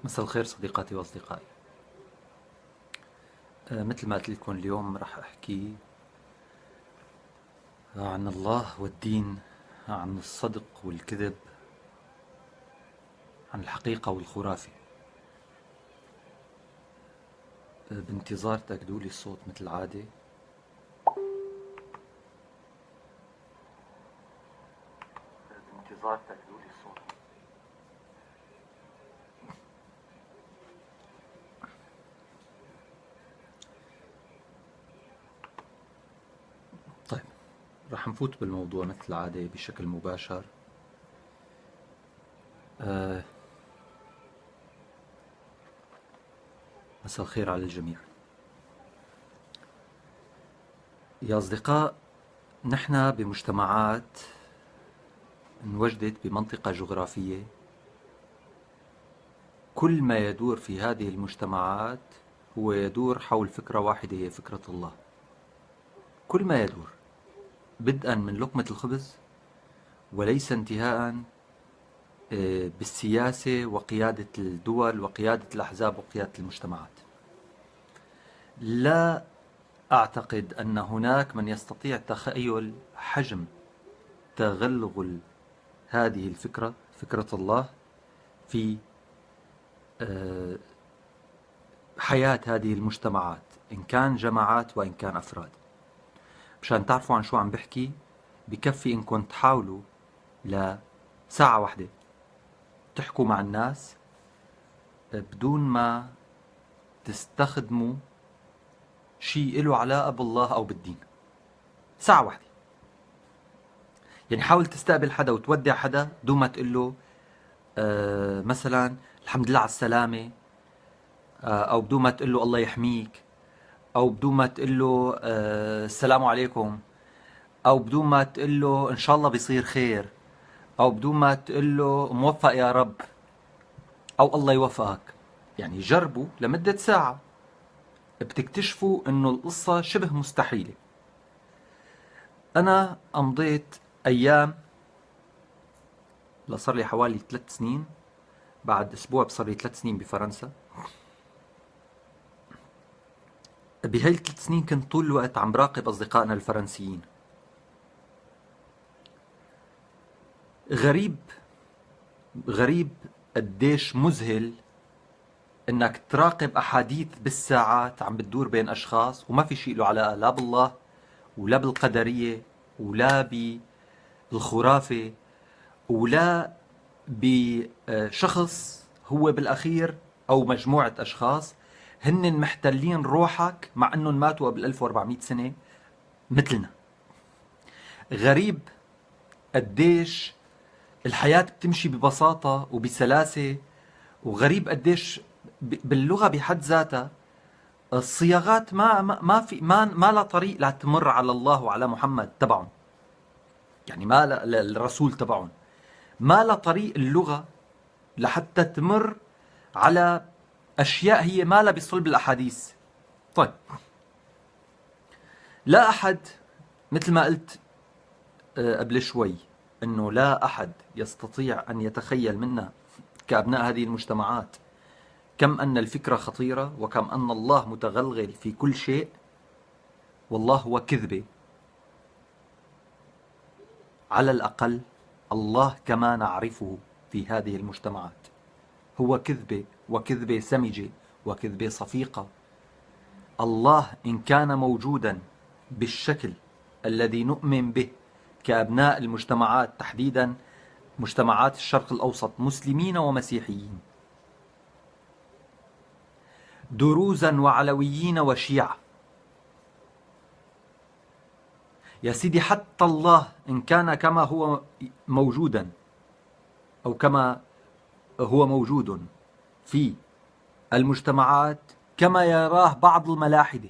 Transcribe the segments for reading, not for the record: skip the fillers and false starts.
مساء الخير صديقاتي وأصدقائي. مثل ما قلت لكم اليوم راح أحكي عن الله والدين، عن الصدق والكذب، عن الحقيقة والخرافة. بانتظار تأكدوا لي الصوت مثل العادة. بانتظار تأكدوا لي الصوت. طيب، راح نفوت بالموضوع مثل العادة بشكل مباشر. مساء الخير على الجميع. يا أصدقاء، نحن بمجتمعات انوجدت بمنطقة جغرافية، كل ما يدور في هذه المجتمعات هو يدور حول فكرة واحدة، هي فكرة الله. كل ما يدور بدءا من لقمة الخبز، وليس انتهاء بالسياسة وقيادة الدول وقيادة الأحزاب وقيادة المجتمعات. لا أعتقد أن هناك من يستطيع تخيل حجم تغلغل هذه الفكرة، فكرة الله، في حياة هذه المجتمعات، إن كان جماعات وإن كان أفراد. مشان تعرفوا عن شو عم بحكي، بكفي إنكم تحاولوا لساعة واحدة تحكوا مع الناس بدون ما تستخدموا شيء له علاقة بالله أو بالدين. ساعة واحدة. يعني حاول تستقبل حدا وتودع حدا بدون ما تقول له مثلا الحمد لله على السلامة، أو بدون ما تقول له الله يحميك، أو بدون ما تقول له السلام عليكم، أو بدون ما تقول له إن شاء الله بيصير خير، أو بدون ما تقول له موفق يا رب، أو الله يوفقك. يعني جربوا لمدة ساعة، بتكتشفوا إنه القصة شبه مستحيلة. أنا أمضيت أيام، صار لي حوالي 3 سنين، بعد أسبوع بصار لي 3 سنين بفرنسا. بهاي ال3 سنين كنت طول الوقت عم براقب أصدقائنا الفرنسيين. غريب غريب قديش مذهل انك تراقب احاديث بالساعات عم بتدور بين اشخاص وما في شيء له علاقه لا بالله ولا بالقدريه ولا بالخرافه ولا بشخص هو بالاخير، او مجموعه اشخاص هن محتلين روحك مع انهم ماتوا قبل 1400 سنه مثلنا. غريب قديش الحياه بتمشي ببساطه وبسلاسه، وغريب قديش باللغه بحد ذاتها الصياغات ما في ما لا طريق لا تمر على الله وعلى محمد تبعهم، يعني ما الرسول تبعهم، ما لا طريق اللغة لحتى تمر على أشياء هي ما لا بصلب الأحاديث. طيب، لا أحد، مثل ما قلت قبل شوي، أنه لا أحد يستطيع أن يتخيل منا كأبناء هذه المجتمعات كم أن الفكرة خطيرة وكم أن الله متغلغل في كل شيء. والله هو كذبة، على الأقل الله كما نعرفه في هذه المجتمعات هو كذبة، وكذبة سمجة، وكذبة صفيقة. الله إن كان موجودا بالشكل الذي نؤمن به كأبناء المجتمعات، تحديدا مجتمعات الشرق الأوسط، مسلمين ومسيحيين، دروزا وعلويين وشيعة، يا سيدي حتى الله إن كان كما هو موجودا، أو كما هو موجود في المجتمعات كما يراه بعض الملاحدة.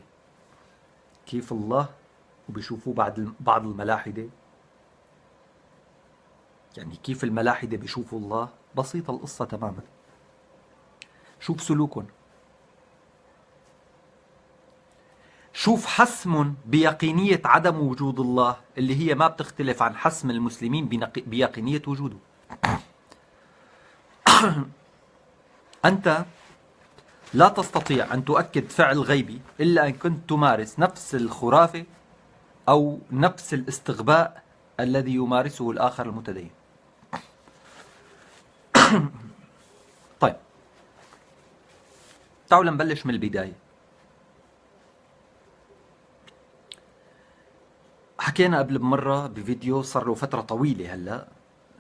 كيف الله وبيشوفوه بعض الملاحدة؟ يعني كيف الملاحدة بيشوفوا الله؟ بسيطة القصة تماما. شوف سلوكهم، شوف حسم بيقينية عدم وجود الله، اللي هي ما بتختلف عن حسم المسلمين بيقينية وجوده. أنت لا تستطيع أن تؤكد فعل غيبي إلا أن كنت تمارس نفس الخرافة أو نفس الاستغباء الذي يمارسه الآخر المتدين. طيب، تعالوا نبلش من البداية. حكينا قبل بمرة بفيديو صار له فترة طويلة، هلأ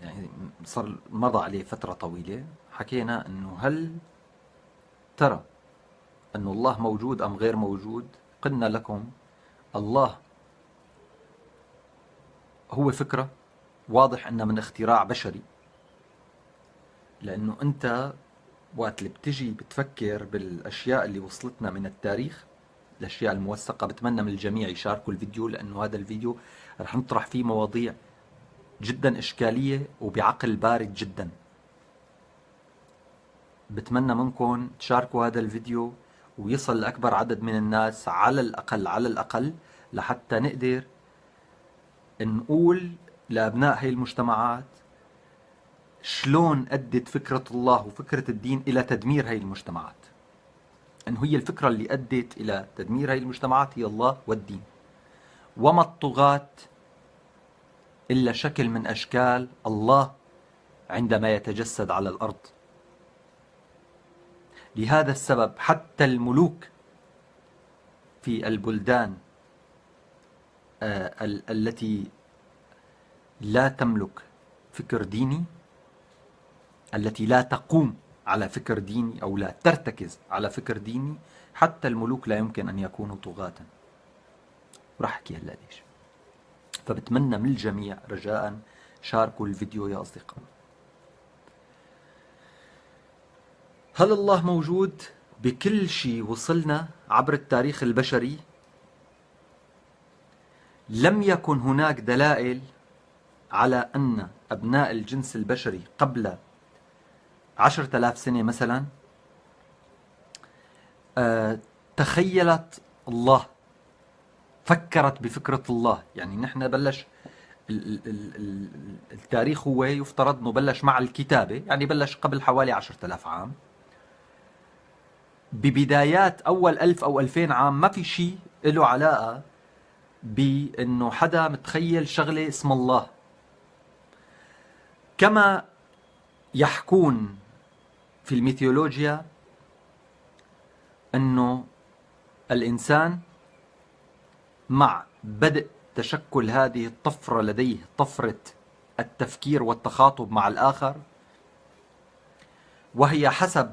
يعني صار مضى عليه فترة طويلة. حكينا أنه هل ترى أن الله موجود أم غير موجود؟ قلنا لكم الله هو فكرة، واضح أنها من اختراع بشري، لأنه أنت وقت اللي بتجي بتفكر بالأشياء اللي وصلتنا من التاريخ، الأشياء الموثقة، بتمنى من الجميع يشاركوا الفيديو، لأنه هذا الفيديو رح نطرح فيه مواضيع جدا إشكالية وبعقل بارد جدا. بتمنى منكم تشاركوا هذا الفيديو ويصل لأكبر عدد من الناس، على الأقل لحتى نقدر نقول لأبناء هاي المجتمعات شلون أدت فكرة الله وفكرة الدين إلى تدمير هاي المجتمعات. أنه هي الفكرة اللي أدت إلى تدمير هاي المجتمعات هي الله والدين، وما الطغاة إلا شكل من أشكال الله عندما يتجسد على الأرض. لهذا السبب حتى الملوك في البلدان التي لا تملك فكر ديني، التي لا تقوم على فكر ديني أو لا ترتكز على فكر ديني، حتى الملوك لا يمكن أن يكونوا طغاة. راح أحكي هلا ليش. فبتمنى من الجميع رجاء شاركوا الفيديو يا أصدقاء. هل الله موجود؟ بكل شيء وصلنا عبر التاريخ البشري لم يكن هناك دلائل على أن أبناء الجنس البشري قبل 10,000 سنة مثلا تخيلت الله، فكرت بفكرة الله. يعني نحن بلش التاريخ هو يفترض أنه بلش مع الكتابة، يعني بلش قبل حوالي 10,000 عام. ببدايات أول 1000 أو 2000 عام ما في شيء له علاقة بأنه حدا متخيل شغلة اسم الله. كما يحكون في الميثولوجيا أنه الإنسان مع بدء تشكل هذه الطفرة لديه، طفرة التفكير والتخاطب مع الآخر، وهي حسب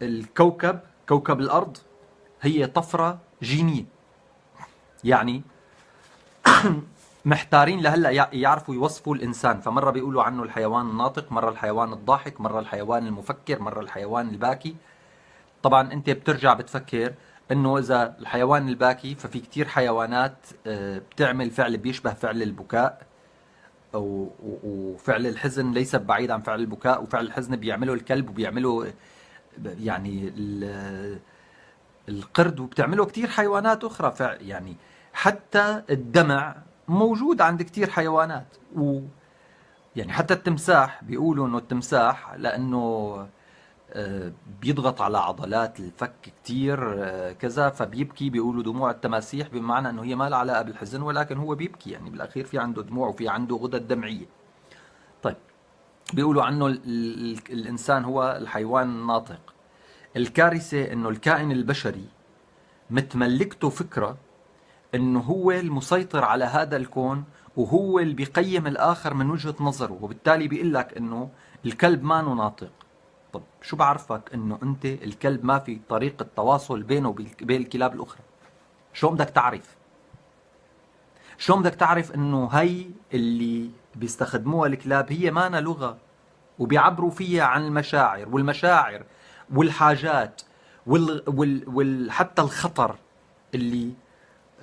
الكوكب، كوكب الأرض، هي طفرة جينية. يعني محتارين لهلا يعرفوا يوصفوا الإنسان، فمرة بيقولوا عنه الحيوان الناطق، مرة الحيوان الضاحك، مرة الحيوان المفكر، مرة الحيوان الباكي. طبعا أنت بترجع بتفكر أنه إذا الحيوان الباكي ففي كتير حيوانات بتعمل فعل بيشبه فعل البكاء، وفعل الحزن ليس بعيد عن فعل البكاء، وفعل الحزن بيعمله الكلب وبيعمله يعني القرد، وبتعمله كتير حيوانات أخرى. يعني حتى الدمع موجود عند كتير حيوانات. يعني حتى التمساح بيقولوا انه التمساح لانه بيضغط على عضلات الفك كتير كذا فبيبكي، بيقولوا دموع التماسيح، بمعنى انه هي ما لها علاقه بالحزن ولكن هو بيبكي، يعني بالاخير في عنده دموع وفي عنده غدد دمعيه. طيب، بيقولوا عنه الانسان هو الحيوان الناطق. الكارثه انه الكائن البشري متملكته فكره انه هو المسيطر على هذا الكون، وهو اللي بيقيم الاخر من وجهة نظره، وبالتالي بيقول لك انه الكلب ما ناطق. طب شو بعرفك انه انت الكلب ما في طريقة تواصل بينه وبين الكلاب الاخرى؟ شو بدك تعرف؟ شو بدك تعرف انه هي اللي بيستخدموها الكلاب هي مانا لغة، وبيعبروا فيها عن المشاعر والحاجات حتى الخطر اللي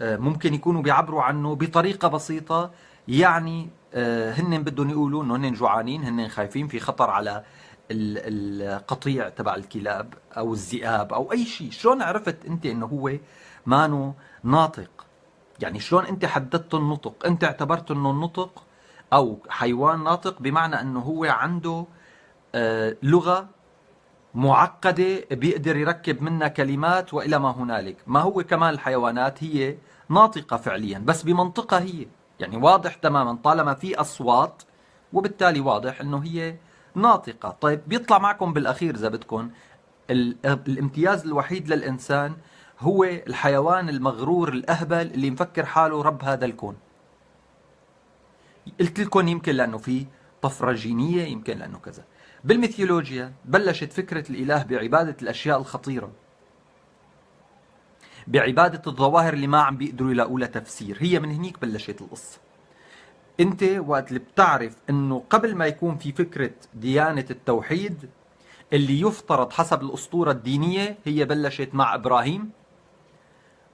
ممكن يكونوا بيعبروا عنه بطريقة بسيطة. يعني هن بدهم يقولوا انه هن جوعانين، هن خايفين، في خطر على القطيع تبع الكلاب او الذئاب او اي شيء. شلون عرفت انت انه هو مانو ناطق؟ يعني شلون انت حددت النطق؟ انت اعتبرت انه النطق او حيوان ناطق بمعنى انه هو عنده لغة معقدة بيقدر يركب منها كلمات وإلى ما هنالك. ما هو كمان الحيوانات هي ناطقة فعليا، بس بمنطقة هي، يعني واضح تماما طالما في أصوات، وبالتالي واضح أنه هي ناطقة. طيب بيطلع معكم بالأخير إذا بدكم الامتياز الوحيد للإنسان هو الحيوان المغرور الأهبل اللي مفكر حاله رب هذا الكون. قلت لكم يمكن لأنه في طفرة جينية، يمكن لأنه كذا. بالميثولوجيا بلشت فكرة الإله بعبادة الأشياء الخطيرة، بعبادة الظواهر اللي ما عم بيقدروا يلاقوا لها تفسير. هي من هنيك بلشت القصة. انت وقت اللي بتعرف انه قبل ما يكون في فكرة ديانة التوحيد اللي يفترض حسب الأسطورة الدينية، هي بلشت مع إبراهيم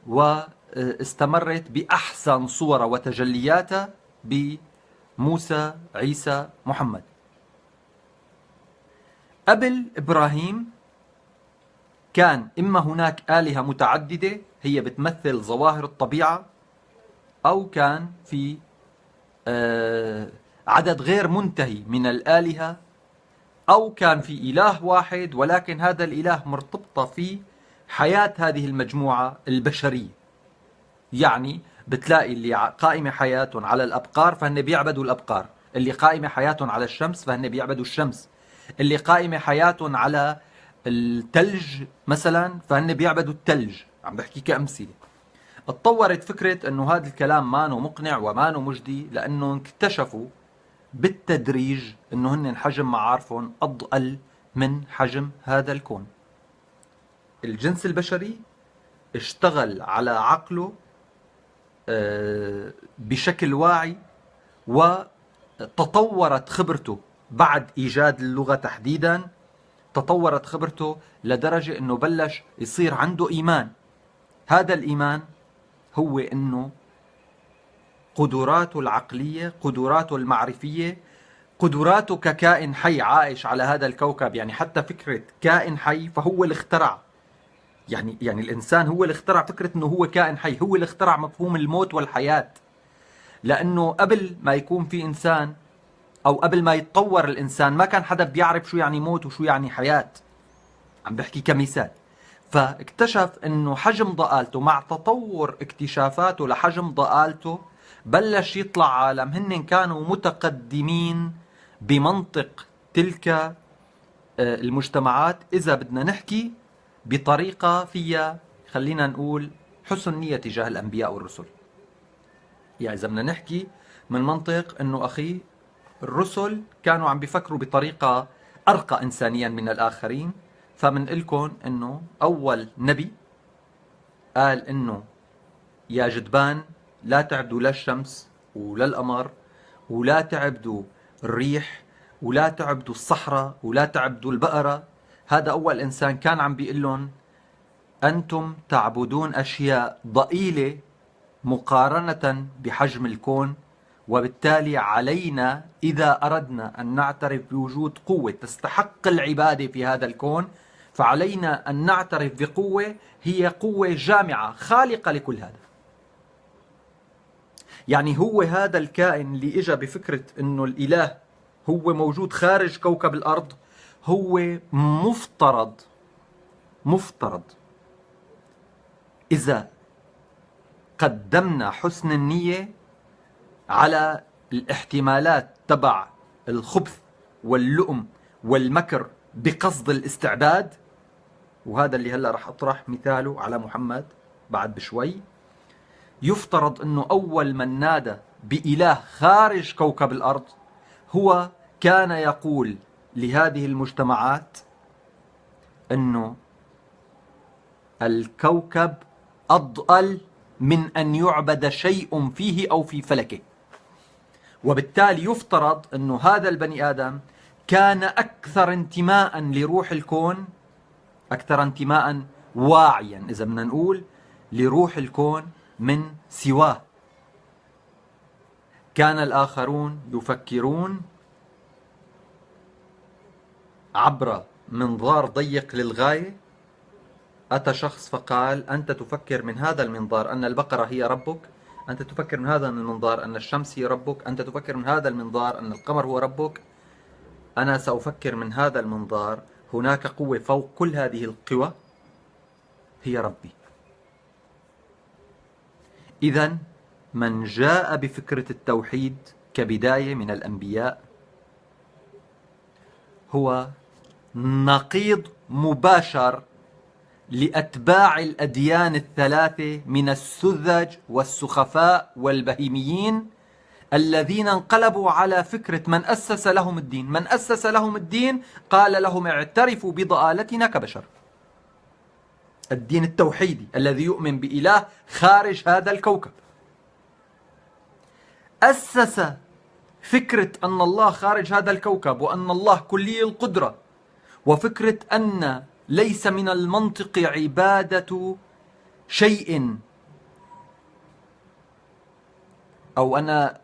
واستمرت بأحسن صورة وتجلياتها بموسى، عيسى، محمد. قبل إبراهيم كان إما هناك آلهة متعددة هي بتمثل ظواهر الطبيعة، أو كان في عدد غير منتهي من الآلهة، أو كان في إله واحد ولكن هذا الإله مرتبطة في حياة هذه المجموعة البشرية. يعني بتلاقي اللي قائمة حياتهم على الأبقار فهن بيعبدوا الأبقار، اللي قائمة حياتهم على الشمس فهن بيعبدوا الشمس، اللي قائمة حياتهم على التلج مثلا فهن بيعبدوا التلج. عم بحكي كأمثلة. اتطورت فكرة انه هذا الكلام مانو مقنع ومانو مجدي، لانه اكتشفوا بالتدريج انه هن حجم معارفهم اضئل من حجم هذا الكون. الجنس البشري اشتغل على عقله بشكل واعي، وتطورت خبرته بعد ايجاد اللغة تحديدا. تطورت خبرته لدرجة انه بلش يصير عنده ايمان. هذا الايمان هو انه قدراته العقلية، قدراته المعرفية، قدراته ككائن حي عائش على هذا الكوكب. يعني حتى فكرة كائن حي فهو اللي اخترع، يعني الإنسان هو اللي اخترع فكرة انه هو كائن حي، هو اللي اخترع مفهوم الموت والحياة. لأنه قبل ما يكون في إنسان أو قبل ما يتطور الإنسان ما كان حدا بيعرف شو يعني موت وشو يعني حياة. عم بحكي كمثال. فاكتشف انه حجم ضآلته مع تطور اكتشافاته لحجم ضآلته بلش يطلع عالم هن كانوا متقدمين بمنطق تلك المجتمعات. اذا بدنا نحكي بطريقة فيها خلينا نقول حسن نية تجاه الانبياء والرسل. يعني اذا بدنا نحكي من منطق انه اخي الرسل كانوا عم بيفكروا بطريقة ارقى انسانيا من الاخرين. فمن لكم انه اول نبي قال انه يا جدبان لا تعبدوا لا الشمس ولا القمر ولا تعبدوا الريح ولا تعبدوا الصحراء ولا تعبدوا البقرة. هذا اول انسان كان عم بيقول لهم انتم تعبدون اشياء ضئيلة مقارنة بحجم الكون، وبالتالي علينا إذا أردنا أن نعترف بوجود قوة تستحق العبادة في هذا الكون، فعلينا أن نعترف بقوة هي قوة جامعة خالقة لكل هذا. يعني هو هذا الكائن اللي إجا بفكرة أنه الإله هو موجود خارج كوكب الأرض، هو مفترض إذا قدمنا حسن النية على الاحتمالات تبع الخبث واللؤم والمكر بقصد الاستعباد، وهذا اللي هلأ رح أطرح مثاله على محمد بعد بشوي. يفترض أنه أول من نادى بإله خارج كوكب الأرض هو كان يقول لهذه المجتمعات أنه الكوكب أضأل من أن يعبد شيء فيه أو في فلكه. وبالتالي يفترض أنه هذا البني آدم كان أكثر انتماء لروح الكون، أكثر انتماء واعيا إذا بدنا نقول لروح الكون من سواه. كان الآخرون يفكرون عبر منظار ضيق للغاية. أتى شخص فقال أنت تفكر من هذا المنظار أن البقرة هي ربك، أنت تفكر من هذا المنظار أن الشمس هي ربك، أنت تفكر من هذا المنظار أن القمر هو ربك. أنا سأفكر من هذا المنظار هناك قوة فوق كل هذه القوى، هي ربي. إذن من جاء بفكرة التوحيد كبداية من الأنبياء هو نقيض مباشر لأتباع الأديان الثلاثة من السذج والسخفاء والبهيميين الذين انقلبوا على فكرة من أسس لهم الدين. من أسس لهم الدين قال لهم اعترفوا بضآلتنا كبشر. الدين التوحيدي الذي يؤمن بإله خارج هذا الكوكب أسس فكرة أن الله خارج هذا الكوكب وأن الله كلي القدرة، وفكرة أن ليس من المنطق عبادة شيء، أو أن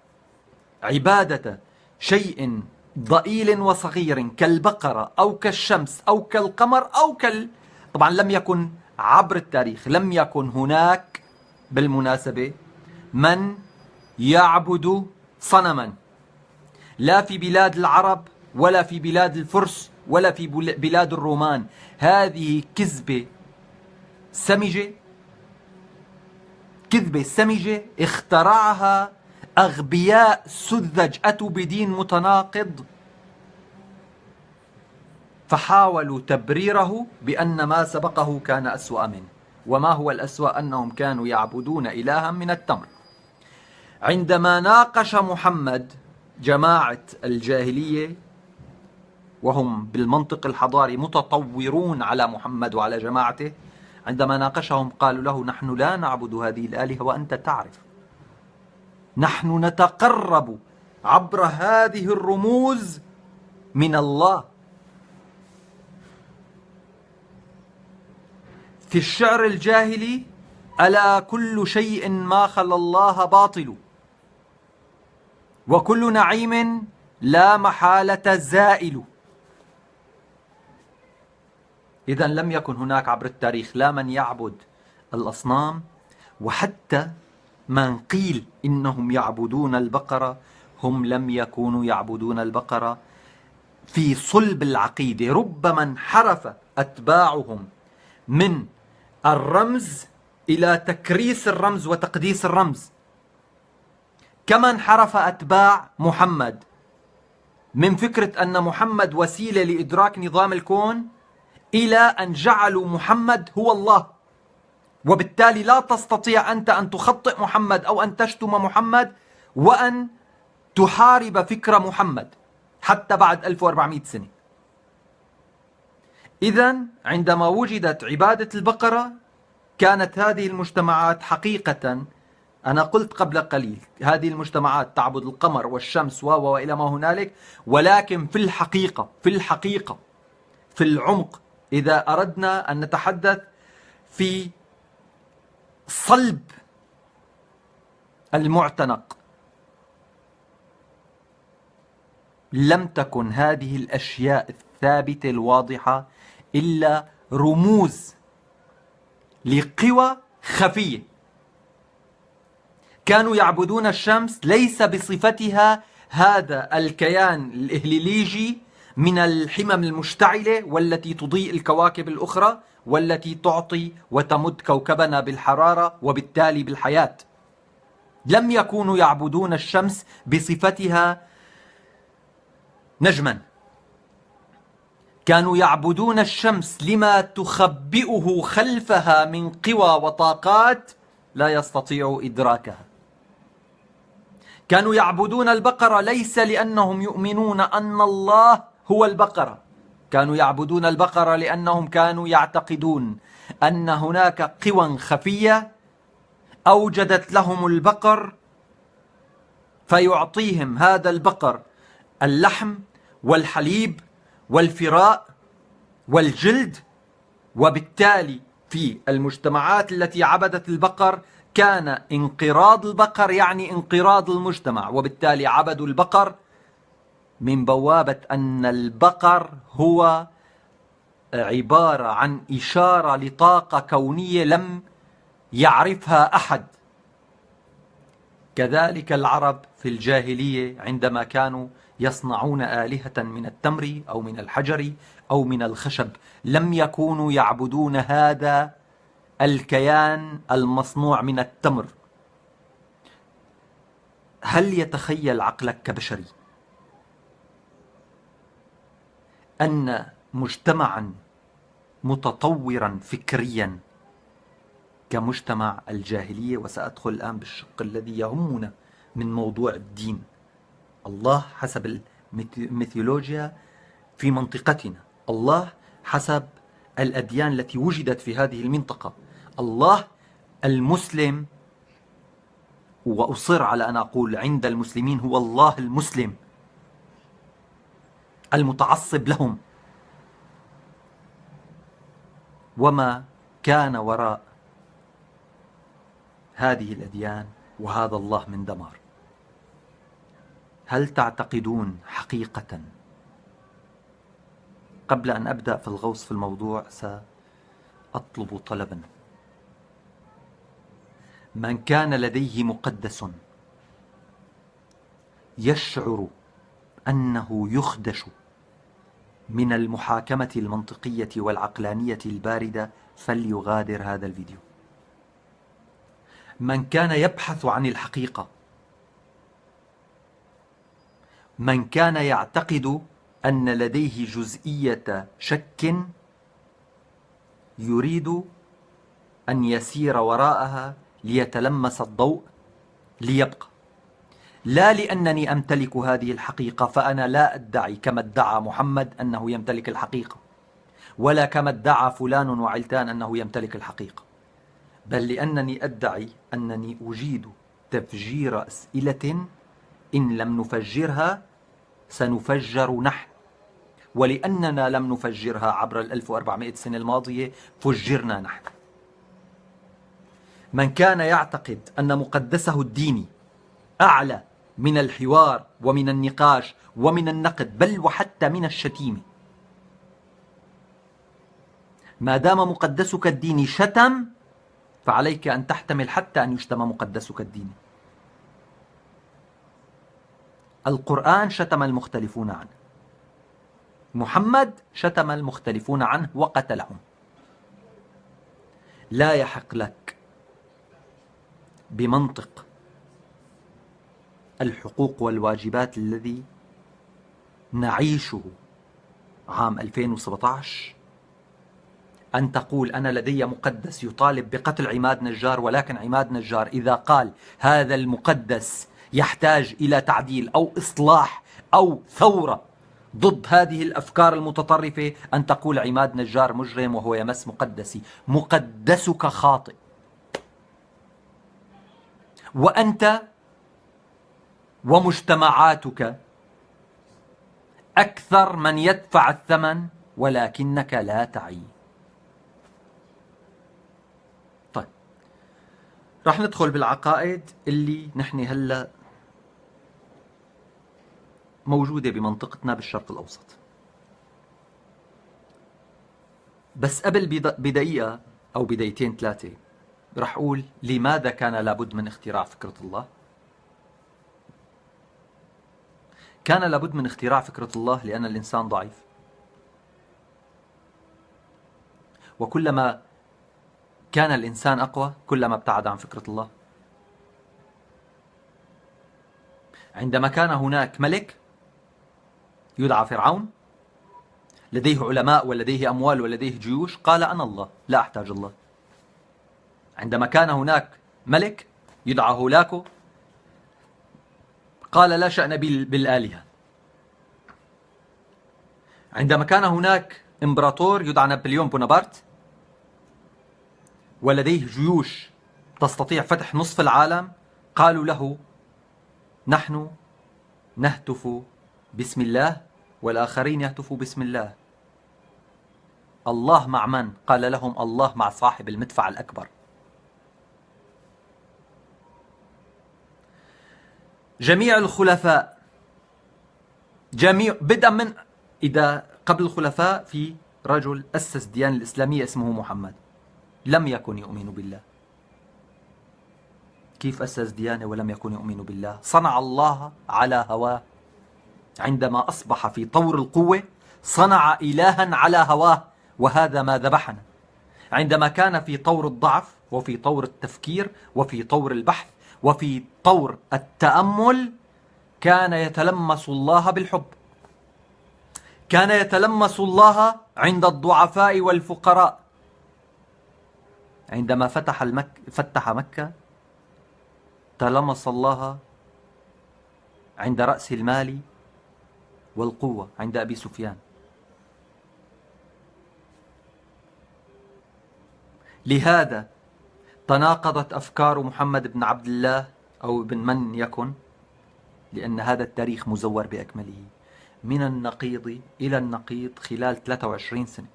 عبادة شيء ضئيل وصغير كالبقرة أو كالشمس أو كالقمر أو طبعا لم يكن عبر التاريخ، لم يكن هناك بالمناسبة من يعبد صنما، لا في بلاد العرب ولا في بلاد الفرس ولا في بلاد الرومان. هذه كذبة سمجة، كذبة سمجة اخترعها أغبياء سذج أتوا بدين متناقض، فحاولوا تبريره بأن ما سبقه كان أسوأ منه. وما هو الأسوأ؟ أنهم كانوا يعبدون إلها من التمر. عندما ناقش محمد جماعة الجاهلية، وهم بالمنطق الحضاري متطورون على محمد وعلى جماعته، عندما ناقشهم قالوا له نحن لا نعبد هذه الآلهة وأنت تعرف، نحن نتقرب عبر هذه الرموز من الله. في الشعر الجاهلي ألا كل شيء ما خلا الله باطل، وكل نعيم لا محالة زائل. إذن لم يكن هناك عبر التاريخ لا من يعبد الأصنام، وحتى من قيل إنهم يعبدون البقرة هم لم يكونوا يعبدون البقرة في صلب العقيدة. ربما انحرف أتباعهم من الرمز إلى تكريس الرمز وتقديس الرمز، كما انحرف أتباع محمد من فكرة أن محمد وسيلة لإدراك نظام الكون إلى أن جعلوا محمد هو الله. وبالتالي لا تستطيع أنت أن تخطئ محمد أو أن تشتم محمد وأن تحارب فكر محمد حتى بعد 1400 سنة. إذن عندما وجدت عبادة البقرة كانت هذه المجتمعات حقيقة، أنا قلت قبل قليل هذه المجتمعات تعبد القمر والشمس وإلى ما هنالك، ولكن في الحقيقة في العمق، إذا أردنا أن نتحدث في صلب المعتنق، لم تكن هذه الأشياء الثابتة الواضحة إلا رموز لقوى خفية. كانوا يعبدون الشمس ليس بصفتها هذا الكيان الإهليليجي من الحمم المشتعلة والتي تضيء الكواكب الأخرى والتي تعطي وتمد كوكبنا بالحرارة وبالتالي بالحياة. لم يكونوا يعبدون الشمس بصفتها نجما، كانوا يعبدون الشمس لما تخبئه خلفها من قوى وطاقات لا يستطيع إدراكها. كانوا يعبدون البقرة ليس لأنهم يؤمنون أن الله هو البقرة، كانوا يعبدون البقرة لأنهم كانوا يعتقدون أن هناك قوى خفية أوجدت لهم البقر، فيعطيهم هذا البقر اللحم والحليب والفراء والجلد. وبالتالي في المجتمعات التي عبدت البقر كان انقراض البقر يعني انقراض المجتمع، وبالتالي عبدوا البقر من بوابة أن البقر هو عبارة عن إشارة لطاقة كونية لم يعرفها أحد. كذلك العرب في الجاهلية عندما كانوا يصنعون آلهة من التمر أو من الحجر أو من الخشب، لم يكونوا يعبدون هذا الكيان المصنوع من التمر. هل يتخيل عقلك كبشري أن مجتمعا متطورا فكريا كمجتمع الجاهلية، وسأدخل الآن بالشق الذي يهمنا من موضوع الدين، الله حسب الميثولوجيا في منطقتنا، الله حسب الأديان التي وجدت في هذه المنطقة، الله المسلم، وأصر على أن أقول عند المسلمين هو الله المسلم المتعصب لهم، وما كان وراء هذه الأديان وهذا الله من دمار. هل تعتقدون حقيقة، قبل أن أبدأ في الغوص في الموضوع سأطلب طلبا، من كان لديه مقدس يشعر أنه يخدش من المحاكمة المنطقية والعقلانية الباردة فليغادر هذا الفيديو. من كان يبحث عن الحقيقة، من كان يعتقد أن لديه جزئية شك يريد أن يسير وراءها ليتلمس الضوء ليبقى، لا لأنني أمتلك هذه الحقيقة، فأنا لا أدعي كما ادعى محمد أنه يمتلك الحقيقة، ولا كما ادعى فلان وعلتان أنه يمتلك الحقيقة، بل لأنني أدعي أنني أجيد تفجير أسئلة إن لم نفجرها سنفجر نحن، ولأننا لم نفجرها عبر 1400 سنة الماضية فجرنا نحن. من كان يعتقد أن مقدسه الديني أعلى من الحوار ومن النقاش ومن النقد، بل وحتى من الشتيمة، ما دام مقدسك الديني شتم فعليك أن تحتمل حتى أن يشتم مقدسك الديني. القرآن شتم المختلفون عنه، محمد شتم المختلفون عنه وقتلهم. لا يحق لك بمنطق الحقوق والواجبات الذي نعيشه عام 2017 أن تقول أنا لدي مقدس يطالب بقتل عماد نجار، ولكن عماد نجار إذا قال هذا المقدس يحتاج إلى تعديل أو إصلاح أو ثورة ضد هذه الأفكار المتطرفة، أن تقول عماد نجار مجرم وهو يمس مقدسي. مقدسك خاطئ، وأنت ومجتمعاتك أكثر من يدفع الثمن ولكنك لا تعي. طيب، رح ندخل بالعقائد اللي نحن هلأ موجودة بمنطقتنا بالشرق الأوسط. بس قبل بدقيقة أو بدقيقتين ثلاثة رح أقول لماذا كان لابد من اختراع فكرة الله. كان لابد من اختراع فكرة الله لأن الإنسان ضعيف، وكلما كان الإنسان أقوى كلما ابتعد عن فكرة الله. عندما كان هناك ملك يدعى فرعون لديه علماء ولديه أموال ولديه جيوش، قال أنا الله لا أحتاج الله. عندما كان هناك ملك يدعى هولاكو قال لا شأن بالآلهة. عندما كان هناك إمبراطور يدعى نابليون بونابرت ولديه جيوش تستطيع فتح نصف العالم، قالوا له نحن نهتف بسم الله والآخرين يهتفوا بسم الله. الله مع من؟ قال لهم الله مع صاحب المدفع الأكبر. جميع الخلفاء، بدءا من إذا قبل الخلفاء في رجل أسس الديانة الإسلامية اسمه محمد، لم يكن يؤمن بالله. كيف أسس ديانة ولم يكن يؤمن بالله؟ صنع الله على هواه. عندما أصبح في طور القوة صنع إلها على هواه، وهذا ما ذبحنا. عندما كان في طور الضعف وفي طور التفكير وفي طور البحث وفي طور التأمل كان يتلمس الله بالحب، كان يتلمس الله عند الضعفاء والفقراء. عندما فتح مكة تلمس الله عند رأس المال والقوة، عند أبي سفيان. لهذا تناقضت أفكار محمد بن عبد الله أو ابن من يكن، لأن هذا التاريخ مزور بأكمله من النقيض إلى النقيض خلال 23 سنة.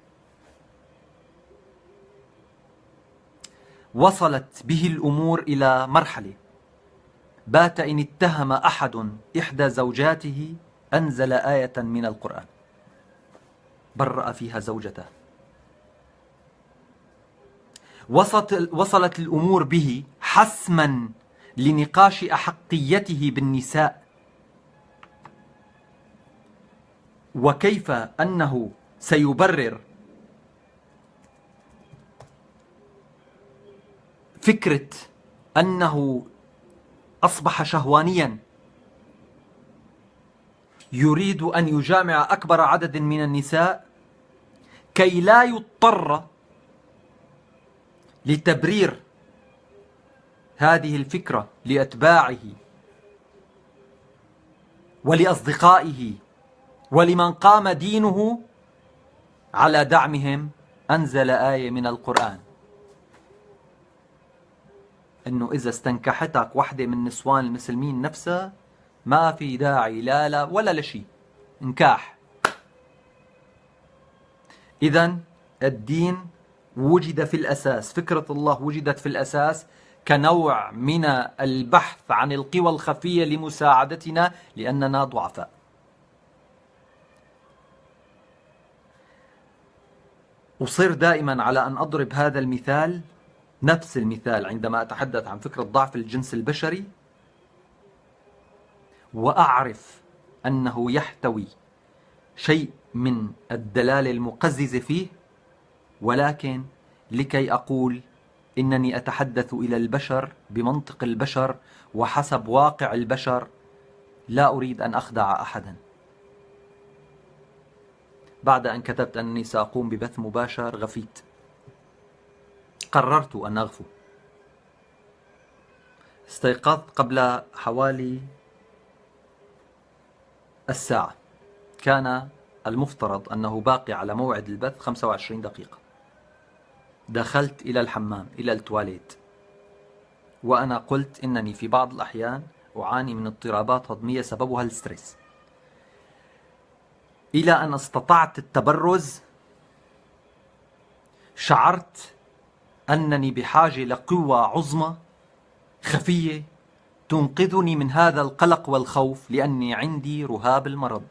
وصلت به الأمور إلى مرحلة بات إن اتهم أحد إحدى زوجاته أنزل آية من القرآن برأ فيها زوجته. وصلت الأمور به حسما لنقاش أحقيته بالنساء، وكيف أنه سيبرر فكرة أنه أصبح شهوانيا يريد أن يجامع أكبر عدد من النساء كي لا يضطر لتبرير هذه الفكرة لأتباعه ولأصدقائه ولمن قام دينه على دعمهم. أنزل آية من القرآن إنه إذا استنكحتك واحدة من نسوان المسلمين نفسها ما في داعي لا ولا لشيء، انكاح. إذن الدين وجد في الأساس، فكرة الله وجدت في الأساس كنوع من البحث عن القوى الخفية لمساعدتنا لأننا ضعفاء. أصر دائما على أن أضرب هذا المثال، نفس المثال عندما أتحدث عن فكرة ضعف الجنس البشري، وأعرف أنه يحتوي شيء من الدلالة المقززة فيه، ولكن لكي أقول إنني أتحدث إلى البشر بمنطق البشر وحسب واقع البشر، لا أريد أن أخدع أحدا. بعد أن كتبت أنني سأقوم ببث مباشر غفيت، قررت أن أغفو. استيقظت قبل حوالي الساعة، كان المفترض أنه باقي على موعد البث 25 دقيقة. دخلت إلى الحمام، إلى التواليت، وأنا قلت إنني في بعض الأحيان أعاني من اضطرابات هضمية سببها الستريس، إلى أن استطعت التبرز. شعرت أنني بحاجة لقوة عظمى خفية تنقذني من هذا القلق والخوف، لأني عندي رهاب المرض.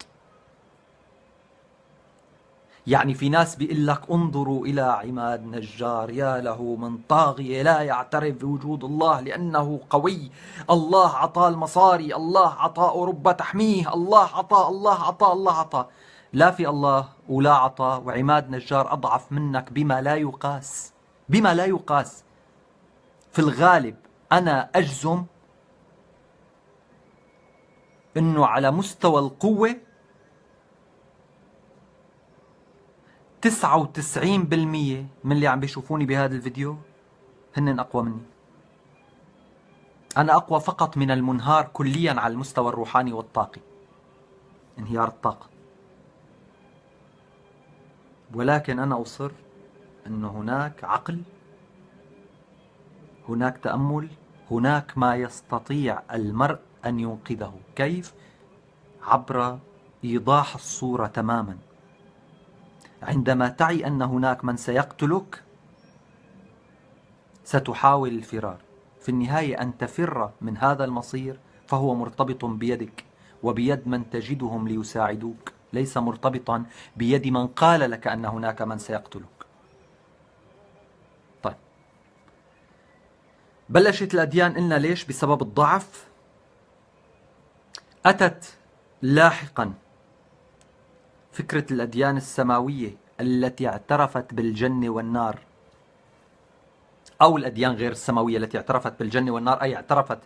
يعني في ناس بيقول لك انظروا إلى عماد نجار، يا له من طاغية لا يعترف بوجود الله لأنه قوي، الله عطاه المصاري، الله عطاه أوروبا تحميه، الله عطاه الله عطاه الله عطاه. لا في الله ولا عطاه، وعماد نجار أضعف منك بما لا يقاس، بما لا يقاس. في الغالب أنا أجزم أنه على مستوى القوة 99% من اللي عم بيشوفوني بهذا الفيديو هن أقوى مني. أنا أقوى فقط من المنهار كليا على المستوى الروحاني والطاقي، انهيار الطاقة. ولكن أنا أصر أن هناك عقل، هناك تأمل، هناك ما يستطيع المرء أن ينقذه. كيف؟ عبر إيضاح الصورة تماما. عندما تعي أن هناك من سيقتلك ستحاول الفرار. في النهاية أن تفر من هذا المصير فهو مرتبط بيدك وبيد من تجدهم ليساعدوك، ليس مرتبطا بيد من قال لك أن هناك من سيقتلك. طيب، بلشت الأديان قلنا ليش؟ بسبب الضعف. أتت لاحقا فكرة الأديان السماوية التي اعترفت بالجنة والنار، أو الأديان غير السماوية التي اعترفت بالجنة والنار، أي اعترفت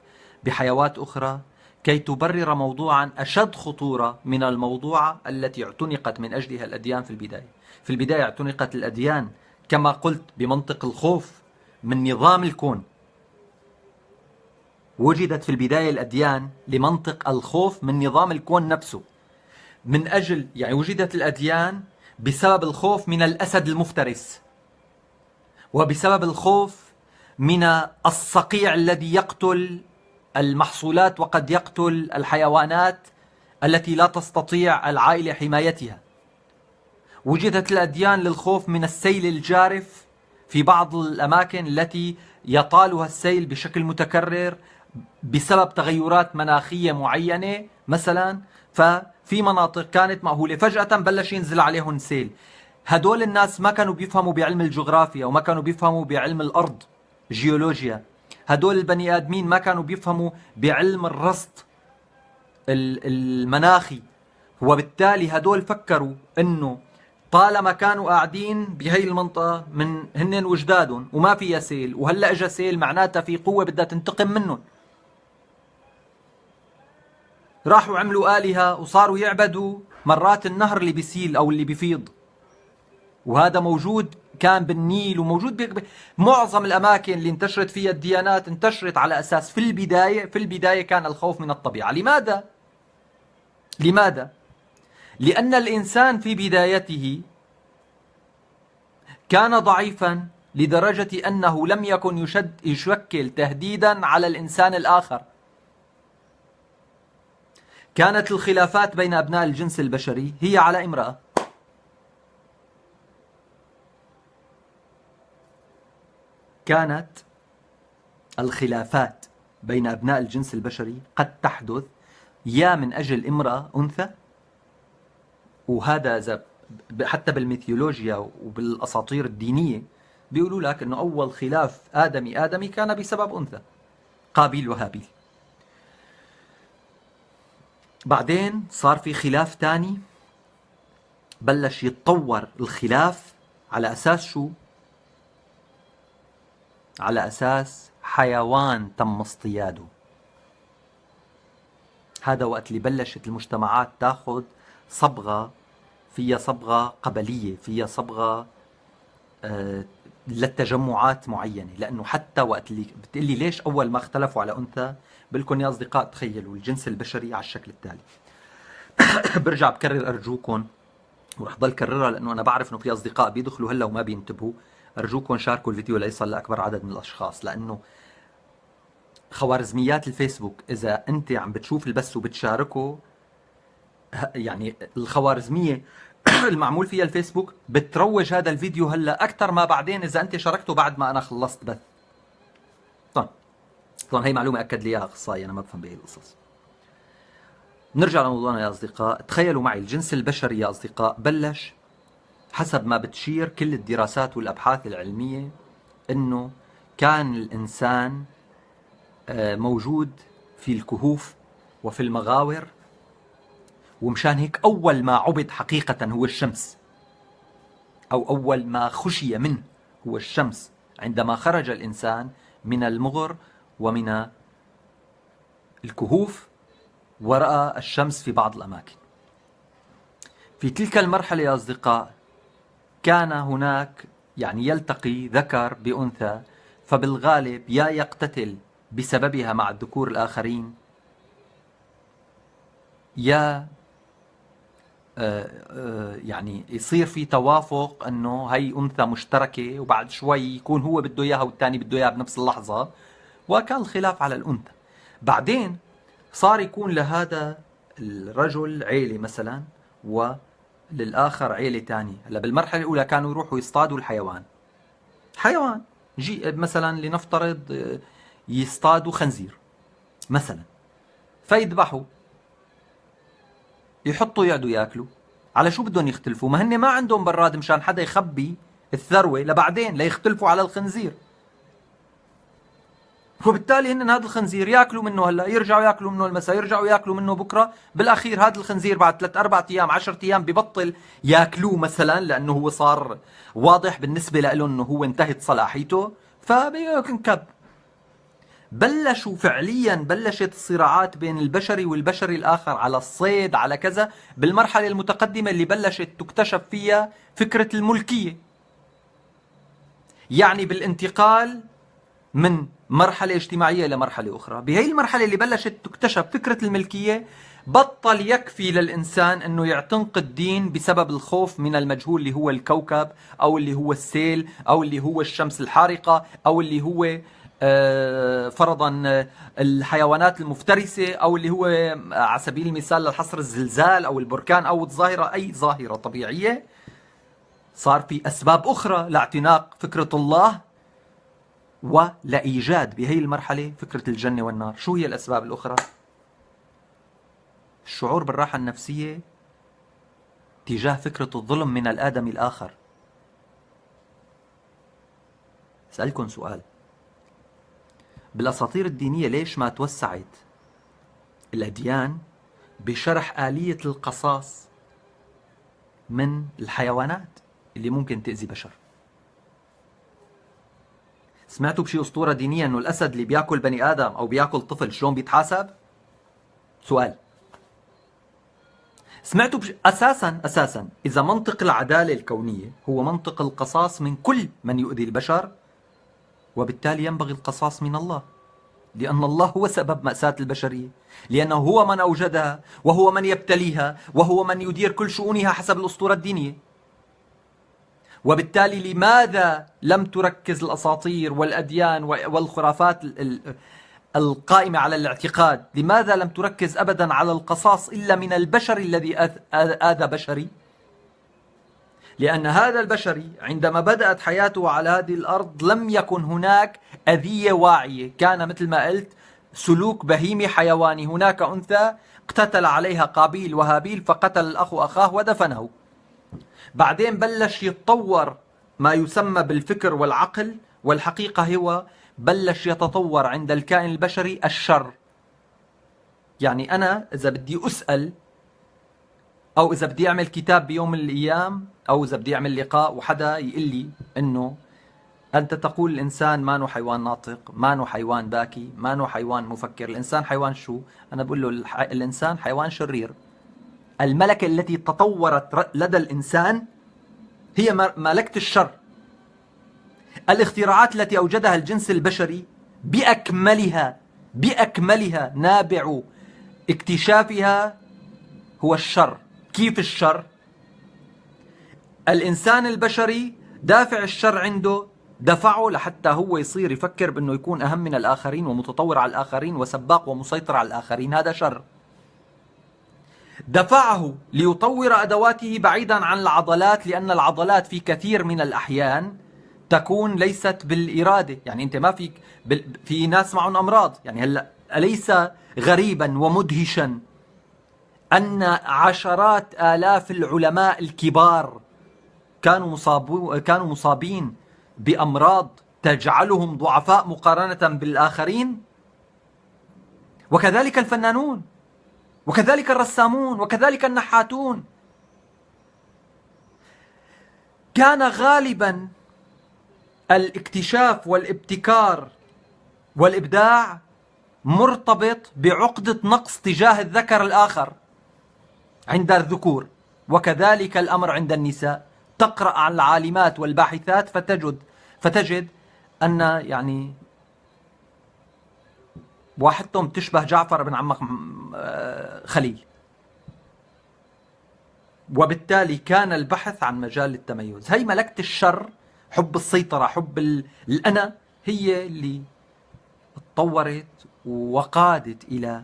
بحيوات أخرى، كي تبرر موضوعا أشد خطورة من الموضوع التي اعتنقت من أجلها الأديان في البداية. في البداية اعتنقت الأديان كما قلت بمنطق الخوف من نظام الكون. وجدت في البداية الأديان لمنطق الخوف من نظام الكون نفسه، من أجل يعني وجدت الأديان بسبب الخوف من الأسد المفترس، وبسبب الخوف من الصقيع الذي يقتل المحصولات وقد يقتل الحيوانات التي لا تستطيع العائلة حمايتها. وجدت الأديان للخوف من السيل الجارف في بعض الأماكن التي يطالها السيل بشكل متكرر بسبب تغيرات مناخية معينة مثلا، ففي مناطق كانت مأهولة فجأة بلش ينزل عليهم سيل. هدول الناس ما كانوا بيفهموا بعلم الجغرافيا وما كانوا بيفهموا بعلم الأرض جيولوجيا. هدول البني آدمين ما كانوا بيفهموا بعلم الرصد المناخي، وبالتالي هدول فكروا انه طالما كانوا قاعدين بهي المنطقة من هن وجدادهم وما فيها سيل، وهلا اجى سيل معناتها في قوة بدها تنتقم منهم، راحوا عملوا آلهة وصاروا يعبدوا مرات النهر اللي بيسيل او اللي بيفيض. وهذا موجود كان بالنيل وموجود معظم الأماكن اللي انتشرت فيها الديانات، انتشرت على أساس في البداية كان الخوف من الطبيعة. لماذا؟ لأن الإنسان في بدايته كان ضعيفا لدرجة أنه لم يكن يشكل تهديدا على الإنسان الآخر. كانت الخلافات بين أبناء الجنس البشري هي على امرأة. كانت الخلافات بين أبناء الجنس البشري قد تحدث يا من أجل امرأة أنثى، وهذا حتى بالميثولوجيا وبالأساطير الدينية بيقولوا لك أنه أول خلاف آدمي كان بسبب أنثى، قابيل وهابيل. بعدين صار في خلاف تاني، بلش يتطور الخلاف على أساس شو؟ على أساس حيوان تم اصطياده. هذا وقت اللي بلشت المجتمعات تاخذ صبغة، فيها صبغة قبلية، فيها صبغة للتجمعات معينة. لأنه حتى وقت اللي بتقلي ليش أول ما اختلفوا على أنثى، بلكن يا أصدقاء تخيلوا الجنس البشري على الشكل التالي. برجع بكرر أرجوكم، ورح ضل كررها لأنه أنا بعرف أنه في أصدقاء بيدخلوا هلا وما بينتبهوا. أرجوكم شاركوا الفيديو ليصل لأكبر عدد من الأشخاص، لأنه خوارزميات الفيسبوك إذا أنت عم بتشوف البث وبتشاركه، يعني الخوارزمية المعمول فيها الفيسبوك بتروج هذا الفيديو هلا أكثر ما بعدين إذا أنت شاركته بعد ما أنا خلصت بث. طبعا هي معلومة أكد لي إياها أخصائي، أنا ما بفهم بهي القصص. نرجع لموضوعنا يا أصدقاء. تخيلوا معي الجنس البشري يا أصدقاء بلش حسب ما بتشير كل الدراسات والأبحاث العلمية أنه كان الإنسان موجود في الكهوف وفي المغاور، ومشان هيك أول ما عبد حقيقة هو الشمس، أو أول ما خشي منه هو الشمس، عندما خرج الإنسان من المغر ومن الكهوف ورأى الشمس في بعض الأماكن. في تلك المرحلة يا أصدقاء كان هناك يعني يلتقي ذكر بأنثى، فبالغالب يا يقتتل بسببها مع الذكور الآخرين، يا يعني يصير في توافق أنه هي أنثى مشتركة، وبعد شوي يكون هو بده إياها والثاني بده إياها بنفس اللحظة، وكان الخلاف على الأنثى. بعدين صار يكون لهذا الرجل عيلة مثلا وللآخر عيلة تانية. هلا بالمرحلة الأولى كانوا يروحوا يصطادوا الحيوان، حيوان مثلا لنفترض يصطادوا خنزير مثلا، فيذبحوا يحطوا يقعدوا ياكلوا. على شو بدهم يختلفوا؟ ما هن ما عندهم براد مشان حدا يخبي الثروة لبعدين ليختلفوا على الخنزير. وبالتالي هن هذا الخنزير ياكلوا منه هلا، يرجعوا ياكلوا منه المساء، يرجعوا ياكلوا منه بكره، بالاخير هذا الخنزير بعد 3 4 ايام 10 ايام ببطل ياكلوه مثلا، لانه هو صار واضح بالنسبه له انه هو انتهت صلاحيته، فبينكب. بلشت الصراعات بين البشري والبشري الآخر على الصيد على كذا بالمرحلة المتقدمة اللي بلشت تكتشف فيها فكرة الملكية. يعني بالانتقال من مرحلة اجتماعية إلى مرحلة أخرى، بهي المرحلة اللي بلشت تكتشف فكرة الملكية بطل يكفي للإنسان أنه يعتنق الدين بسبب الخوف من المجهول اللي هو الكوكب، أو اللي هو السيل، أو اللي هو الشمس الحارقة، أو اللي هو فرضا الحيوانات المفترسة، أو اللي هو على سبيل المثال للحصر الزلزال أو البركان أو الظاهرة، أي ظاهرة طبيعية. صار في أسباب أخرى لاعتناق فكرة الله ولإيجاد بهي المرحلة فكرة الجنة والنار. شو هي الأسباب الأخرى؟ الشعور بالراحة النفسية تجاه فكرة الظلم من الآدمي الآخر. أسألكم سؤال، بالأساطير الدينية ليش ما توسعت الأديان بشرح آلية القصاص من الحيوانات اللي ممكن تأذي بشر؟ سمعتوا بشي أسطورة دينية أنه الأسد اللي بياكل بني آدم أو بياكل طفل شلون بيتحاسب؟ سؤال. سمعتوا أساسا إذا منطق العدالة الكونية هو منطق القصاص من كل من يؤذي البشر، وبالتالي ينبغي القصاص من الله، لأن الله هو سبب مأساة البشرية، لأنه هو من أوجدها وهو من يبتليها وهو من يدير كل شؤونها حسب الأسطورة الدينية. وبالتالي لماذا لم تركز الأساطير والأديان والخرافات القائمة على الاعتقاد، لماذا لم تركز أبدا على القصاص إلا من البشر الذي آذى بشري؟ لأن هذا البشري عندما بدأت حياته على هذه الأرض لم يكن هناك أذية واعية، كان مثل ما قلت سلوك بهيمي حيواني. هناك أنثى اقتتل عليها قابيل وهابيل، فقتل الأخ أخاه ودفنه. بعدين بلش يتطور ما يسمى بالفكر والعقل، والحقيقة هو بلش يتطور عند الكائن البشري الشر. يعني أنا إذا بدي أسأل، أو إذا بدي أعمل كتاب بيوم من الأيام، أو إذا بدي أعمل لقاء وحدا يقول لي إنه أنت تقول الإنسان ما حيوان ناطق، ما حيوان باكي، ما حيوان مفكر، الإنسان حيوان شو؟ أنا بقول له الإنسان حيوان شرير. الملكة التي تطورت لدى الإنسان هي ملكة الشر. الاختراعات التي أوجدها الجنس البشري بأكملها نابع اكتشافها هو الشر. كيف الشر؟ الإنسان البشري دافع الشر عنده دفعه لحتى هو يصير يفكر بأنه يكون أهم من الآخرين ومتطور على الآخرين وسباق ومسيطر على الآخرين، هذا شر. دفعه ليطور أدواته بعيدا عن العضلات، لأن العضلات في كثير من الأحيان تكون ليست بالإرادة. يعني أنت ما فيك في ناس معهم أمراض. يعني هلأ أليس غريبا ومدهشا أن عشرات آلاف العلماء الكبار كانوا مصابين بأمراض تجعلهم ضعفاء مقارنة بالآخرين؟ وكذلك الفنانون، وكذلك الرسامون، وكذلك النحاتون. كان غالبا الاكتشاف والابتكار والإبداع مرتبط بعقدة نقص تجاه الذكر الآخر عند الذكور، وكذلك الأمر عند النساء. تقرأ عن العالمات والباحثات فتجد أن يعني واحدتهم تشبه جعفر بن عمك خليل. وبالتالي كان البحث عن مجال التميز. هي ملكة الشر، حب السيطرة، حب الأنا، هي اللي تطورت وقادت إلى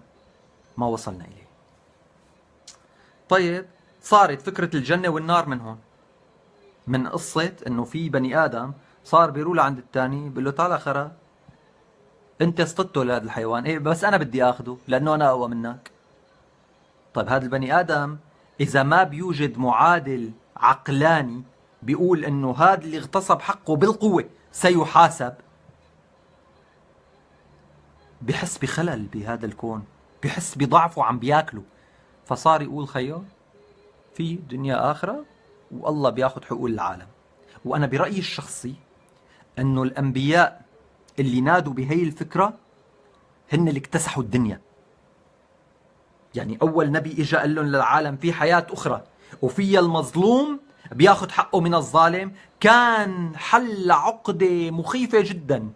ما وصلنا إليه. طيب، صارت فكرة الجنة والنار من هون، من قصة انه في بني ادم صار بيروح عند الثاني بيقول له تعال خرا انت اصطدته لهذا الحيوان، ايه بس انا بدي اخذه لانه انا اقوى منك. طيب هذا البني ادم اذا ما بيوجد معادل عقلاني بيقول انه هذا اللي اغتصب حقه بالقوة سيحاسب، بحس بخلل بهذا الكون، بحس بضعفه عم بياكله، فصار يقول خيو في دنيا آخرة والله بياخد حقوق العالم. وأنا برأيي الشخصي أنه الأنبياء اللي نادوا بهي الفكرة هن اللي اكتسحوا الدنيا. يعني أول نبي إجا قال لهم للعالم في حياة أخرى وفيها المظلوم بياخد حقه من الظالم، كان حل عقدة مخيفة جدا.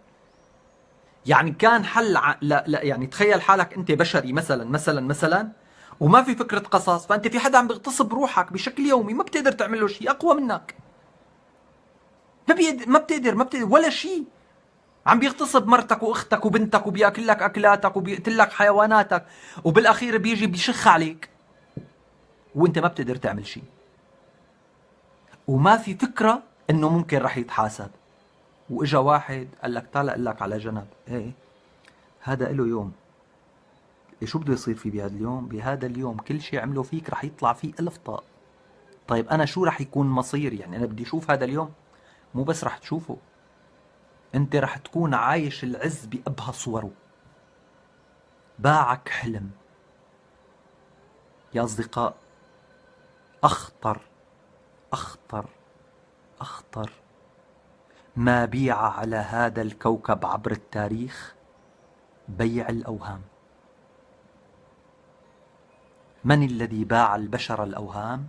يعني كان حل لا يعني تخيل حالك أنت بشري مثلا وما في فكرة قصص، فأنت في حدا عم بيغتصب روحك بشكل يومي، ما بتقدر تعمل له شيء، أقوى منك، ما بتقدر ولا شيء، عم بيغتصب مرتك واختك وبنتك وبياكل لك اكلاتك وبيقتل لك حيواناتك، وبالاخير بيجي بيشخ عليك وانت ما بتقدر تعمل شيء، وما في فكره انه ممكن رح يتحاسب. واجا واحد قال لك تعال اقول لك على جنب، ايه هذا له يوم، شو بده يصير فيه بهذا اليوم؟ بهذا اليوم كل شيء عمله فيك رح يطلع فيه 1000 طاق. طيب انا شو رح يكون مصيري؟ يعني انا بدي اشوف هذا اليوم؟ مو بس رح تشوفه، انت رح تكون عايش العز بأبهى صوره. باعك حلم يا أصدقاء، أخطر أخطر أخطر ما بيع على هذا الكوكب عبر التاريخ بيع الأوهام. من الذي باع البشر الأوهام؟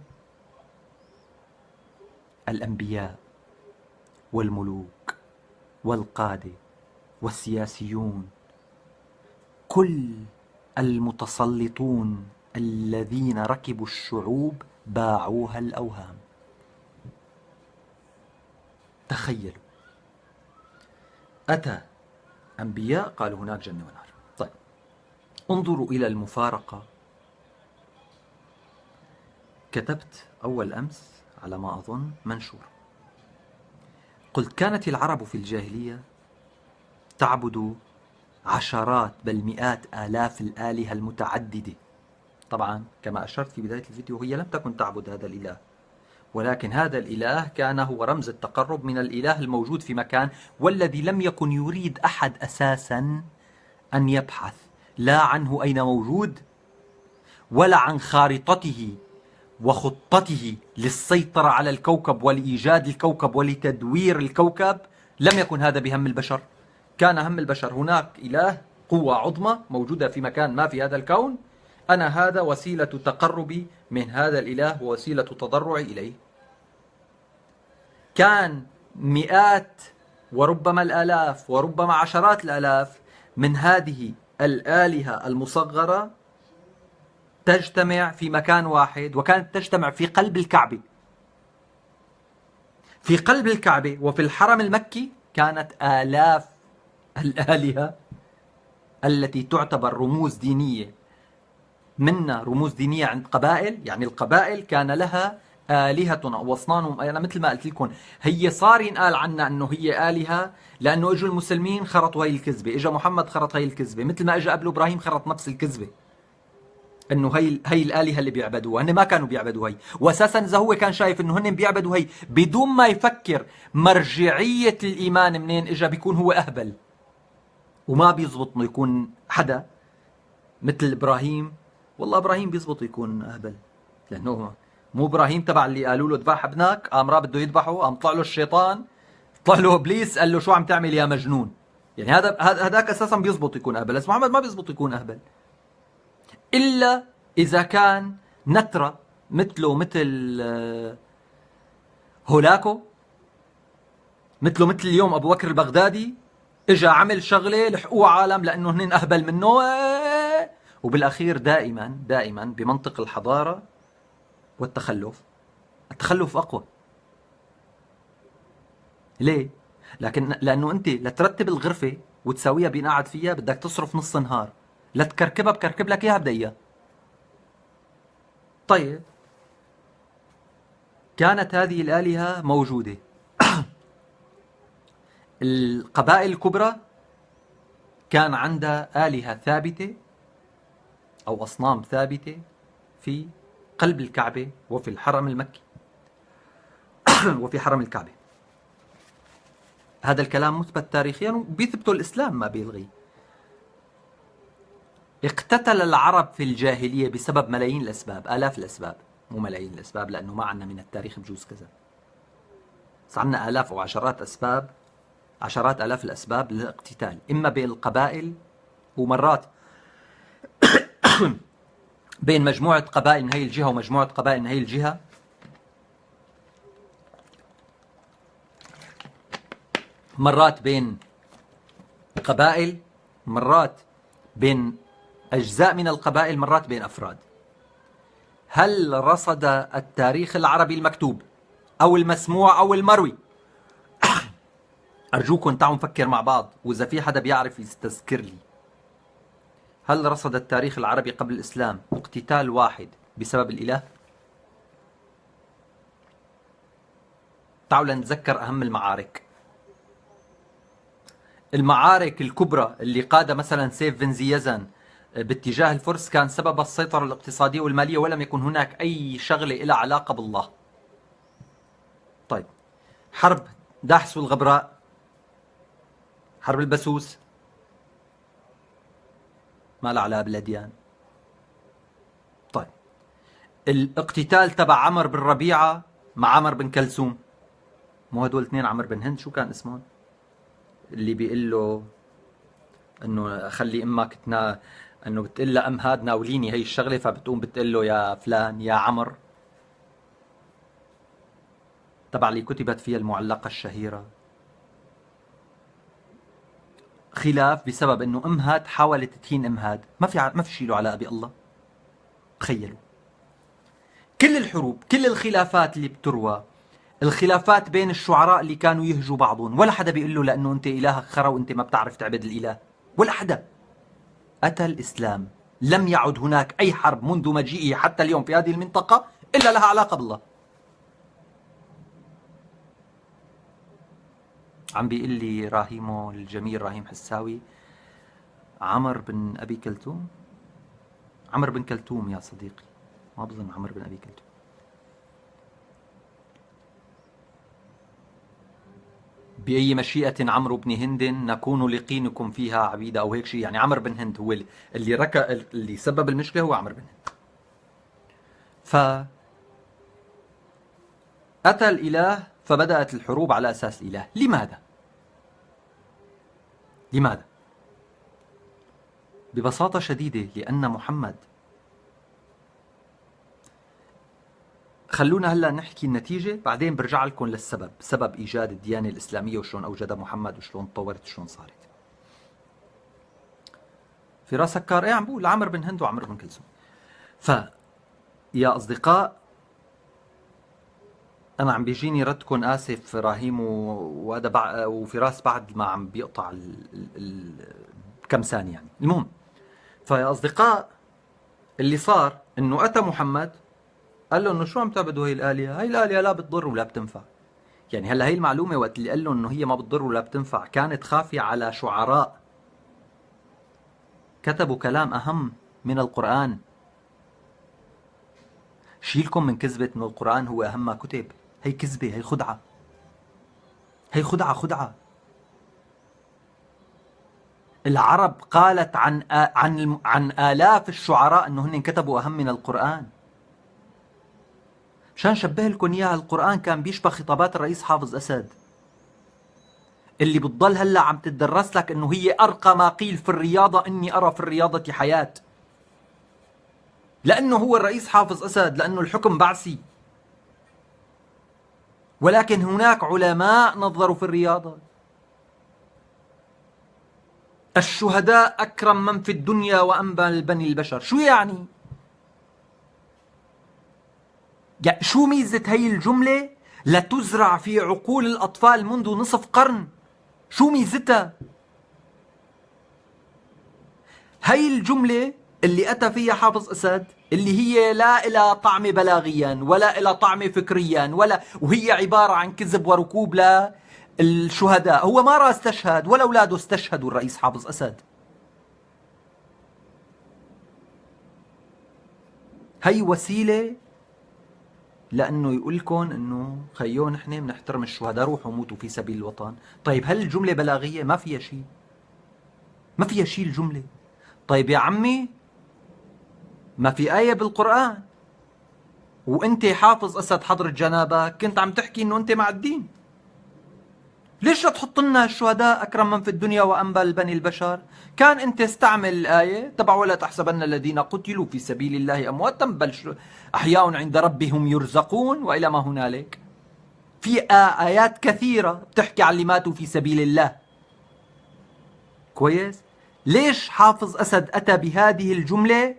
الأنبياء والملوك والقادة والسياسيون، كل المتسلطون الذين ركبوا الشعوب باعوها الأوهام. تخيلوا، أتى أنبياء قالوا هناك جنة ونار. طيب انظروا إلى المفارقة. كتبت أول أمس على ما أظن منشور، قلت كانت العرب في الجاهلية تعبد عشرات بل مئات آلاف الآلهة المتعددة. طبعا كما أشرت في بداية الفيديو هي لم تكن تعبد هذا الإله، ولكن هذا الإله كان هو رمز التقرب من الإله الموجود في مكان، والذي لم يكن يريد أحد أساسا أن يبحث لا عنه أين موجود ولا عن خارطته وخطته للسيطرة على الكوكب ولإيجاد الكوكب ولتدوير الكوكب. لم يكن هذا بهم البشر، كان هم البشر هناك إله قوة عظمى موجودة في مكان ما في هذا الكون، أنا هذا وسيلة تقربي من هذا الإله ووسيلة تضرعي إليه. كان مئات وربما الآلاف وربما عشرات الآلاف من هذه الآلهة المصغرة تجتمع في مكان واحد، وكانت تجتمع في قلب الكعبة. في قلب الكعبة وفي الحرم المكي كانت آلاف الآلهة التي تعتبر رموز دينية، منها رموز دينية عند قبائل، يعني القبائل كان لها آلهة وأصنامهم. أنا مثل ما قلت لكم هي صار ينقال عنها أنه هي آلهة لأنه إجوا المسلمين خرطوا هي الكذبة، إجا محمد خرط هي الكذبة، مثل ما إجا قبله إبراهيم خرط نفس الكذبة، انه هي الالهه اللي بيعبدوها. هن ما كانوا بيعبدوا هي، واساسا اذا هو كان شايف انه هن بيعبدوا هي بدون ما يفكر مرجعيه الايمان منين اجى، بيكون هو اهبل. وما بيزبط انه يكون حدا مثل ابراهيم. والله ابراهيم بيزبط يكون اهبل، لانه مو ابراهيم تبع اللي قالوا له اذبح ابنك، قام راه بده يذبحه، قام طلع له الشيطان، طلع له ابليس قال له شو عم تعمل يا مجنون. يعني هذاك اساسا بيزبط يكون اهبل، بس محمد ما بيزبط يكون اهبل، إلا إذا كان نترة مثله مثل هولاكو، مثله مثل اليوم أبو بكر البغدادي، إجا عمل شغلة لحقوق عالم لأنه هن أهبل منه، وبالأخير دائما بمنطق الحضارة والتخلف، التخلف أقوى. ليه؟ لأنه أنت لترتب الغرفة وتساويها بين قاعد فيها بدك تصرف نص نهار، لا تكركبها بكركب لك اياها بدقيقة. طيب كانت هذه الآلهة موجودة. القبائل الكبرى كان عندها آلهة ثابتة أو أصنام ثابتة في قلب الكعبة وفي الحرم المكي وفي حرم الكعبة. هذا الكلام مثبت تاريخيا وبيثبته الإسلام ما بيلغي. اقتتل العرب في الجاهلية بسبب ملايين الأسباب، آلاف الأسباب، مو ملايين الأسباب، لأنه ما عندنا من التاريخ بجوز كذا، بس عندنا آلاف أو عشرات أسباب، عشرات آلاف الأسباب للاقتتال، إما بين القبائل ومرات بين مجموعة قبائل من هي الجهة ومجموعة قبائل من هي الجهة، مرات بين قبائل، مرات بين أجزاء من القبائل، مرات بين أفراد. هل رصد التاريخ العربي المكتوب أو المسموع أو المروي، أرجوكم تعالوا نفكر مع بعض، وإذا في حدا بيعرف يستذكر لي، هل رصد التاريخ العربي قبل الإسلام اقتتال واحد بسبب الإله؟ تعالوا لنتذكر أهم المعارك. المعارك الكبرى اللي قاد مثلا سيف بن زيزن باتجاه الفرس كان سبب السيطرة الاقتصادية والمالية، ولم يكن هناك أي شغلة إلى علاقة بالله. طيب، حرب داحس والغبراء، حرب البسوس، ما لها علاقة بالأديان. طيب، الاقتتال تبع عمرو بن ربيعة مع عمرو بن كلثوم، مو هدول اثنين عمرو بن هند، شو كان اسمهم؟ اللي بيقول له انه خلي امك انه بتقول لها ام هاد ناوليني هي الشغله، فبتقوم بتقول له يا فلان يا عمر، تبع اللي كتبت فيها المعلقه الشهيره. خلاف بسبب انه ام هاد حاولت تهين ام هاد، ما في شيء له علاقه بالله. تخيلوا كل الحروب، كل الخلافات اللي بتروى، الخلافات بين الشعراء اللي كانوا يهجوا بعضهم، ولا حدا بيقول له لانه انت الهك خرا وانت ما بتعرف تعبد الاله، ولا حدا. أتى الإسلام لم يعد هناك أي حرب منذ مجيئه حتى اليوم في هذه المنطقة إلا لها علاقة بالله. عم بيقول لي راهيمو الجميل راهيم حساوي، عمرو بن أبي كلثوم، عمرو بن كلثوم يا صديقي، ما بظن عمرو بن أبي كلثوم. بأي مشيئة عمرو بن هند نكون لقينكم فيها عبيدة، أو هيك شيء، يعني عمرو بن هند هو اللي سبب المشكلة، هو عمرو بن هند. أتى الإله فبدأت الحروب على أساس الإله. لماذا؟ لماذا؟ ببساطة شديدة، لأن محمد، خلونا هلا نحكي النتيجة بعدين برجع لكم للسبب، سبب إيجاد الديانة الإسلامية وشلون أوجدها محمد وشلون تطورت وشلون صارت. فراس سكار، عم بقول عمرو بن هند وعمرو بن كلثوم. يا أصدقاء، أنا عم بيجيني ردكم، آسف راهيم وهذا وفراس بعد ما عم بيقطع كم ثانية يعني. المهم، فيا أصدقاء، اللي صار إنه أتى محمد قال له إنه شو عم تعبدوا هي الآلهة؟ هي الآلهة لا بتضر ولا بتنفع. يعني هلا هي المعلومة وقت اللي قال له إنه هي ما بتضر ولا بتنفع كانت خافية على شعراء كتبوا كلام أهم من القرآن. شيلكم من كذبة إنه القرآن هو أهم ما كتب، هي كذبة، هي خدعة، هي خدعة. العرب قالت عن آلاف الشعراء إنه هن كتبوا أهم من القرآن. مشان شبه لكم إياها، القرآن كان بيشبه خطابات الرئيس حافظ أسد اللي بتضل هلا عم تدرس لك إنه هي أرقى ما قيل في الرياضة، إني أرى في الرياضة حياة، لأنه هو الرئيس حافظ أسد، لأنه الحكم بعثي. ولكن هناك علماء نظروا في الرياضة. الشهداء أكرم من في الدنيا وأنبل بني البشر. شو يعني شو ميزة هي الجملة لتزرع في عقول الأطفال منذ نصف قرن؟ شو ميزتها؟ هي الجملة اللي أتى فيها حافظ أسد، اللي هي لا إلى طعم بلاغيا ولا إلى طعم فكريا، وهي عبارة عن كذب وركوب للشهداء. هو ما رأى استشهد ولا أولاده استشهدوا الرئيس حافظ أسد. هي وسيلة لأنه يقول لكم إنه خيو نحن بنحترم الشهداء، روحوا موتوا في سبيل الوطن. طيب هل الجملة بلاغية؟ ما فيها شيء، ما فيها شيء الجملة. طيب يا عمي، ما في آية بالقرآن وانت حافظ أسد حضرة جنابك كنت عم تحكي انه انت مع الدين. ليش لا تحط لنا الشهداء أكرم من في الدنيا وأنبل بني البشر؟ كان أنت استعمل الآية تبع ولا تحسبن الذين قتلوا في سبيل الله أمواتا بل أحياء عند ربهم يرزقون وإلى ما هنالك. في آيات كثيرة بتحكي عن اللي ماتوا في سبيل الله. كويس؟ ليش حافظ أسد أتى بهذه الجملة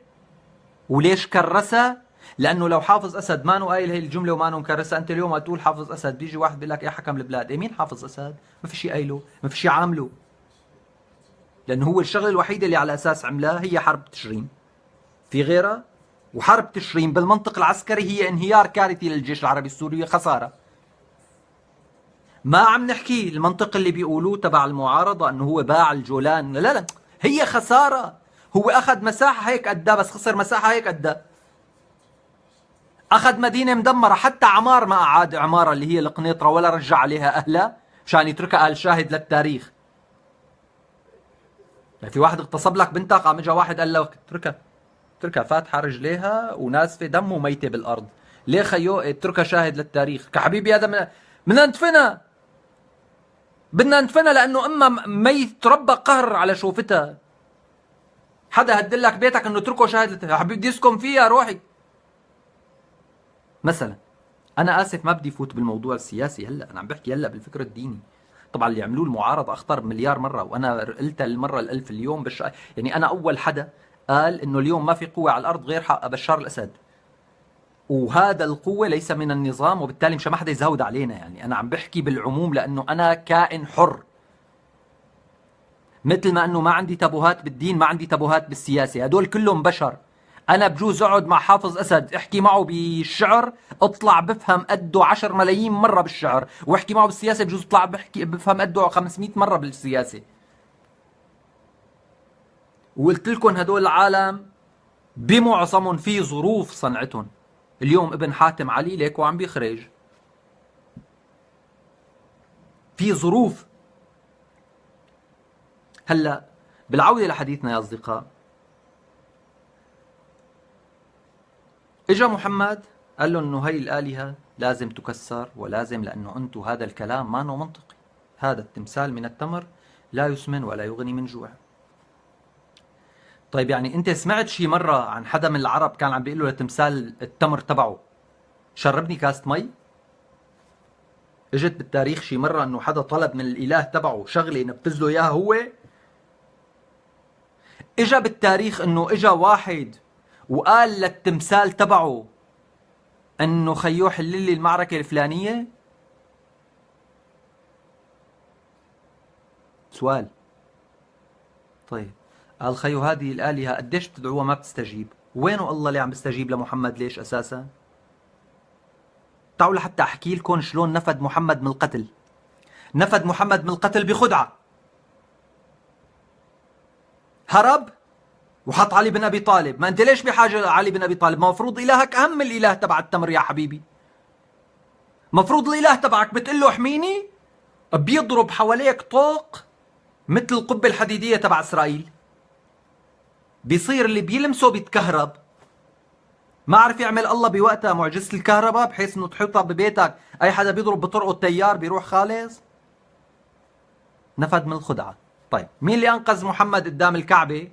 وليش كرسها؟ لأنه لو حافظ أسد ما قايل هي الجملة وما مكرسها، أنت اليوم تقول حافظ أسد بيجي واحد بيقول لك يا حكم البلاد، مين حافظ أسد؟ ما في شيء قايله، ما في شيء عامله. لأنه هو الشغلة الوحيدة اللي على أساس عملها هي حرب تشرين. في غيرها؟ وحرب تشرين بالمنطق العسكري هي انهيار كارثي للجيش العربي السوري، خسارة. ما عم نحكي المنطق اللي بيقولوه تبع المعارضة انه هو باع الجولان، لا لا، هي خسارة. هو اخذ مساحة هيك قدها بس خسر مساحة هيك قدها. اخذ مدينة مدمرة، حتى عمار ما اعاد عمارة اللي هي القنيطرة ولا رجع عليها اهلها مشان يتركها قال شاهد للتاريخ. يعني في واحد اغتصب لك بنتك، قام اجى واحد قال لك اتركها فاتحة رجليها ونازفة دم وميتة بالارض، ليه خيو اتركها شاهد للتاريخ؟ كحبيبي هذا بدنا ندفنها، بدنا ندفنها لانه اما ميت تربى قهر على شوفتها. حدا هدلك بيتك انه اتركه شاهد للتاريخ، يا حبيبي بدي اسكن فيها روحي. مثلا انا اسف ما بدي فوت بالموضوع السياسي هلا، انا عم بحكي هلا بالفكر الديني. طبعا اللي عملوه المعارضه اخطر مليار مره، وانا قلتها المره الالف اليوم يعني انا اول حدا قال انه اليوم ما في قوه على الارض غير حق بشار الاسد، وهذا القوه ليس من النظام، وبالتالي مش ما حدا يزود علينا. يعني انا عم بحكي بالعموم لانه انا كائن حر، مثل ما انه ما عندي تابوهات بالدين ما عندي تابوهات بالسياسه، هدول كلهم بشر. انا بجوز اقعد مع حافظ اسد احكي معه بالشعر اطلع بفهم قده 10 ملايين مره بالشعر، واحكي معه بالسياسه بجوز اطلع بفهم قده 500 مره بالسياسه. وقلت لكم هدول العالم بمعظمهم في ظروف صنعتهم. اليوم ابن حاتم علي ليك وعم بيخرج، في ظروف. هلا بالعودة لحديثنا يا أصدقاء، اجا محمد قال له انه هي الآلهة لازم تكسر ولازم، لانه انتم هذا الكلام ما منطقي، هذا التمثال من التمر لا يسمن ولا يغني من جوع. طيب يعني انت سمعت شي مرة عن حدا من العرب كان عم بيقول له لتمثال التمر تبعه شربني كاسة مي؟ اجت بالتاريخ شي مرة انه حدا طلب من الاله تبعه شغلة ينفذ له اياها هو؟ اجا بالتاريخ انه اجا واحد وقال للتمثال تبعه انه خيو حل لي المعركة الفلانية؟ سؤال. طيب قال خيو هذه الآلهة قديش بتدعوها ما بتستجيب، وينه الله اللي عم بيستجيب لمحمد؟ ليش اساسا؟ تعالوا لحتى احكي لكم شلون نفد محمد من القتل. نفد محمد من القتل بخدعة، هرب وحط علي بن ابي طالب. ما انت ليش بحاجه لعلي بن ابي طالب؟ ما مفروض الهك اهم من الاله تبع التمر يا حبيبي. مفروض الاله تبعك بتقول له احميني بيضرب حواليك طوق مثل القبه الحديديه تبع اسرائيل، بيصير اللي بيلمسه بيتكهرب. ما عرف يعمل الله بوقتها معجزه الكهرباء بحيث انه تحطها ببيتك اي حدا بيضرب بطرقه التيار بيروح خالص. نفد من الخدعه. طيب مين اللي انقذ محمد قدام الكعبه؟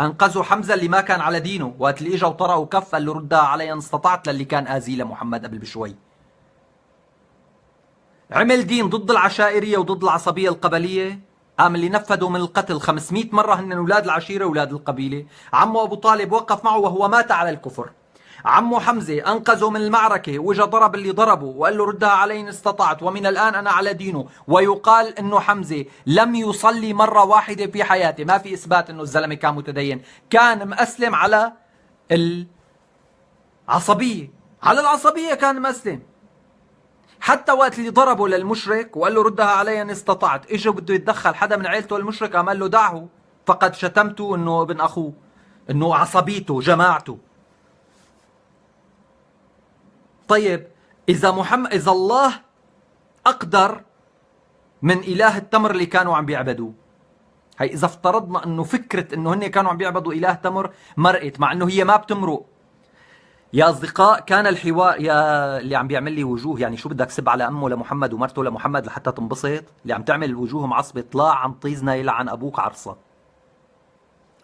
انقذوا حمزه اللي ما كان على دينه، وقت اللي اجى وطرقه وكف قال له ردها علي ان استطعت، للي كان اذي لمحمد قبل بشوي. عمل دين ضد العشائريه وضد العصبيه القبليه، قام اللي نفذوا من القتل 500 مره هن اولاد العشيره واولاد القبيله. عمه ابو طالب وقف معه وهو مات على الكفر. عمه حمزه انقذه من المعركه واجا ضرب اللي ضربه وقال له ردها علي ان استطعت، ومن الان انا على دينه. ويقال انه حمزه لم يصلي مره واحده في حياته، ما في اثبات انه الزلمه كان متدين، كان مأسلم على العصبيه، على العصبيه كان مأسلم. حتى وقت اللي ضربه للمشرك وقال له ردها علي ان استطعت، اجى بده يتدخل حدا من عيلته المشرك قام قال له دعه فقد شتمته انه ابن اخوه، انه عصبيته جماعته. طيب إذا الله أقدر من إله التمر اللي كانوا عم بيعبدوه، هي إذا افترضنا أنه فكرة أنه هن كانوا عم بيعبدوا إله تمر مرقت، مع أنه هي ما بتمرق. يا أصدقاء، كان الحوار، يا اللي عم بيعمل لي وجوه، يعني شو بدك سب على أمه لمحمد ومرته لمحمد لحتى تنبسط؟ اللي عم تعمل وجوه معصبة، طلع عم طيزنا يلعن أبوك عرصة.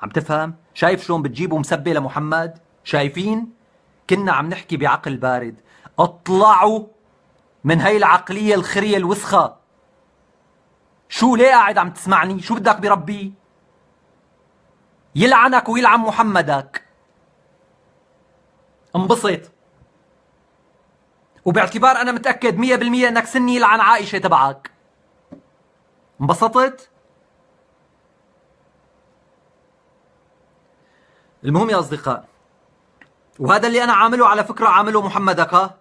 عم تفهم؟ شايف شلون بتجيبوا مسبة لمحمد؟ شايفين؟ كنا عم نحكي بعقل بارد. اطلعوا من هاي العقلية الخرية الوسخة. شو ليه قاعد عم تسمعني؟ شو بدك بربي؟ يلعنك ويلعن محمدك. انبسط. وباعتبار انا متأكد 100% انك سني يلعن عائشة تبعك. انبسطت؟ المهم يا اصدقاء، وهذا اللي انا عامله على فكرة عامله محمدك. ها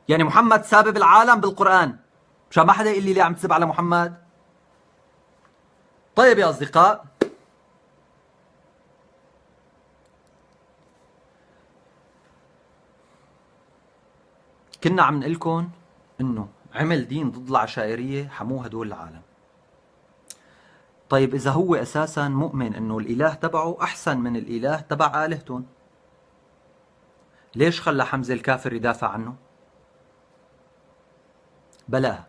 يعني محمد سابب العالم بالقرآن، مشان ما حدا يقول لي ليه عم تسب على محمد. طيب يا اصدقاء، كنا عم نقول لكم انه عمل دين ضد العشائرية، حموه هدول العالم. طيب اذا هو اساسا مؤمن انه الاله تبعه احسن من الاله تبع الهتهم، ليش خلى حمزة الكافر يدافع عنه؟ بلاها.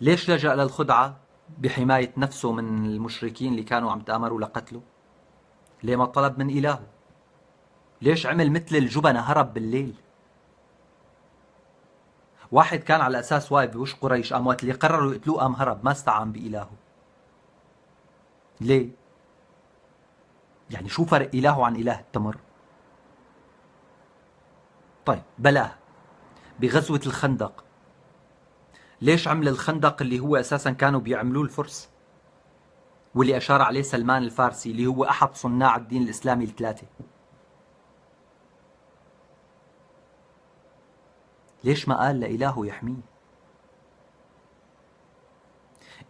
ليش لجأ للخدعة بحماية نفسه من المشركين اللي كانوا عم تآمروا لقتله؟ ليه ما طلب من إلهه؟ ليش عمل مثل الجبنة هرب بالليل؟ واحد كان على أساس واقف بوش قريش، قام وقت اللي قرروا يقتلوه قام هرب، ما استعان بإلهه. ليه؟ يعني شو فرق إلهه عن إله التمر؟ طيب بلاه. بغزوة الخندق، ليش عمل الخندق اللي هو أساسا كانوا بيعملوه الفرس، واللي أشار عليه سلمان الفارسي اللي هو أحد صناع الدين الإسلامي الثلاثة؟ ليش ما قال لإلهه يحميه؟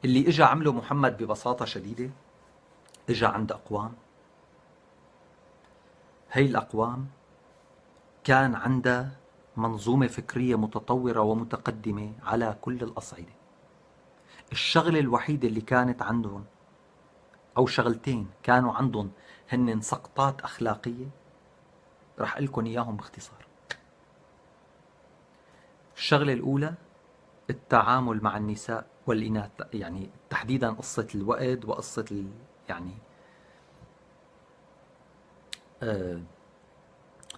اللي إجا عمله محمد ببساطة شديدة، إجا عند أقوام، هي الأقوام كان عندها منظومة فكرية متطورة ومتقدمة على كل الأصعدة. الشغلة الوحيدة اللي كانت عندهم، أو شغلتين كانوا عندهم، هن سقطات أخلاقية، رح أقول لكم إياهم باختصار. الشغلة الأولى التعامل مع النساء والإناث، يعني تحديدا قصة الوئد وقصة يعني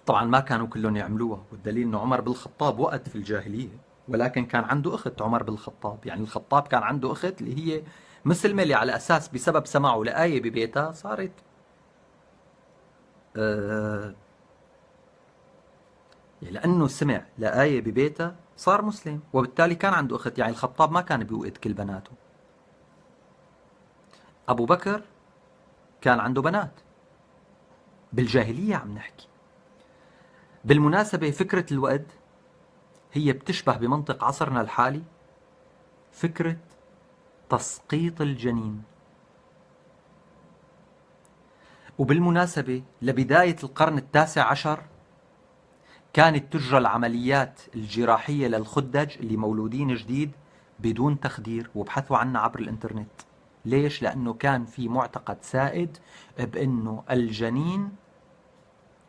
طبعا ما كانوا كلهم يعملوها، والدليل انه عمر بن الخطاب وقت في الجاهلية، ولكن كان عنده اخت عمر بن الخطاب. يعني الخطاب كان عنده اخت اللي هي مسلمة، اللي على اساس بسبب سماعه لآية ببيتها صارت لانه سمع لآية ببيتها صار مسلم، وبالتالي كان عنده اخت. يعني الخطاب ما كان بيوقت كل بناته. ابو بكر كان عنده بنات بالجاهلية عم نحكي. بالمناسبة فكرة الوئد هي بتشبه بمنطق عصرنا الحالي فكرة تسقيط الجنين. وبالمناسبة لبداية القرن التاسع عشر كانت تجرى العمليات الجراحية للخدج اللي مولودين جديد بدون تخدير، وبحثوا عنها عبر الانترنت. ليش؟ لأنه كان في معتقد سائد بأنه الجنين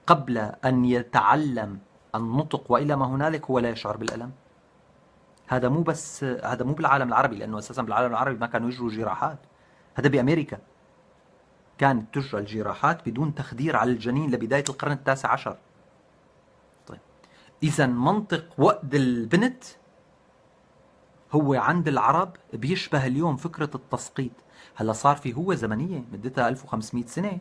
قبل أن يتعلم النطق وإلى ما هنالك هو لا يشعر بالألم. هذا مو بس، هذا مو بالعالم العربي، لأنه أساسا بالعالم العربي ما كانوا يجروا جراحات. هذا بأمريكا كانت تجرى الجراحات بدون تخدير على الجنين لبداية القرن التاسع عشر. طيب إذا منطق وأد البنت هو عند العرب بيشبه اليوم فكرة التسقيط. هلا صار في هو زمنية مدتها 1500 سنة،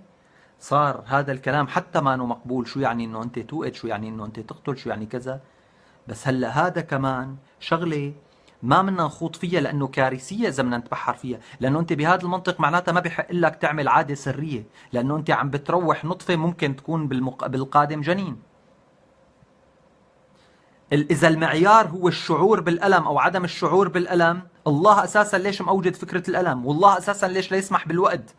صار هذا الكلام حتى ما انه مقبول. شو يعني انه انت توقد؟ شو يعني انه انت تقتل؟ شو يعني كذا؟ بس هلا هذا كمان شغله ما بدنا نخوض فيها لانه كارثيه اذا بدنا نتبحر فيها، لانه انت بهذا المنطق معناتها ما بحق لك تعمل عاده سريه، لانه انت عم بتروح نطفه ممكن تكون بالقادم جنين. اذا المعيار هو الشعور بالالم او عدم الشعور بالالم، الله اساسا ليش موجد فكره الالم؟ والله اساسا ليش لا يسمح بالوئد؟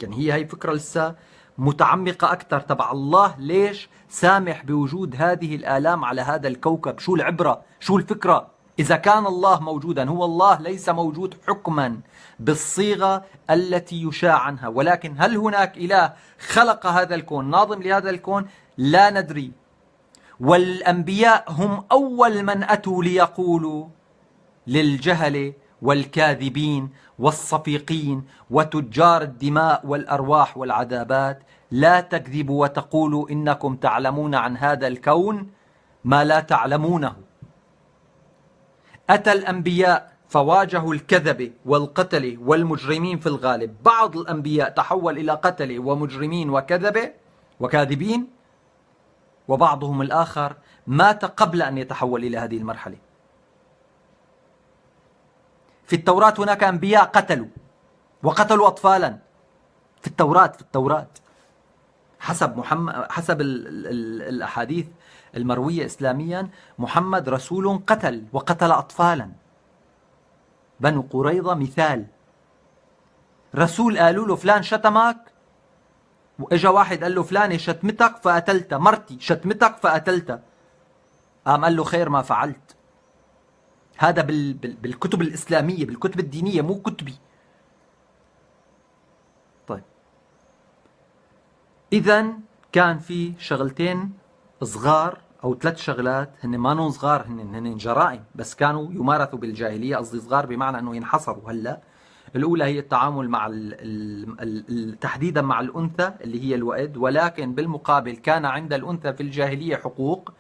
يعني هي فكره لسه متعمقه اكثر تبع الله، ليش سامح بوجود هذه الالام على هذا الكوكب؟ شو العبره؟ شو الفكره؟ إذا كان الله موجودا، هو الله ليس موجود حكما بالصيغة التي يشاع عنها، ولكن هل هناك إله خلق هذا الكون، ناظم لهذا الكون؟ لا ندري. والأنبياء هم أول من أتوا ليقولوا للجهلة والكاذبين والصفيقين وتجار الدماء والأرواح والعذابات: لا تكذبوا وتقولوا إنكم تعلمون عن هذا الكون ما لا تعلمونه. أتى الأنبياء فواجهوا الكذبة والقتلة والمجرمين في الغالب. بعض الأنبياء تحول إلى قتلة ومجرمين وكذبة وكاذبين، وبعضهم الآخر مات قبل أن يتحول إلى هذه المرحلة. في التوراة هناك أنبياء قتلوا وقتلوا أطفالا، في التوراة حسب الأحاديث المروية إسلاميا، محمد رسول قتل وقتل أطفالا. بنو قريظة مثال، رسول قالوا له فلان شتمك، وإجا واحد قال له فلانة شتمتك فقتلتها، مرتي شتمتك فقتلتها، قام قال له خير ما فعلت. هذا بالكتب الإسلامية، بالكتب الدينية، مو كتبي. طيب، إذا كان في شغلتين صغار أو 3 شغلات، هن ما صغار، هن جرائم، بس كانوا يمارسوا بالجاهلية. قصدي صغار بمعنى أنه ينحصروا هلأ. الأولى هي التعامل مع تحديدا مع الأنثى اللي هي الوئد، ولكن بالمقابل كان عند الأنثى في الجاهلية حقوق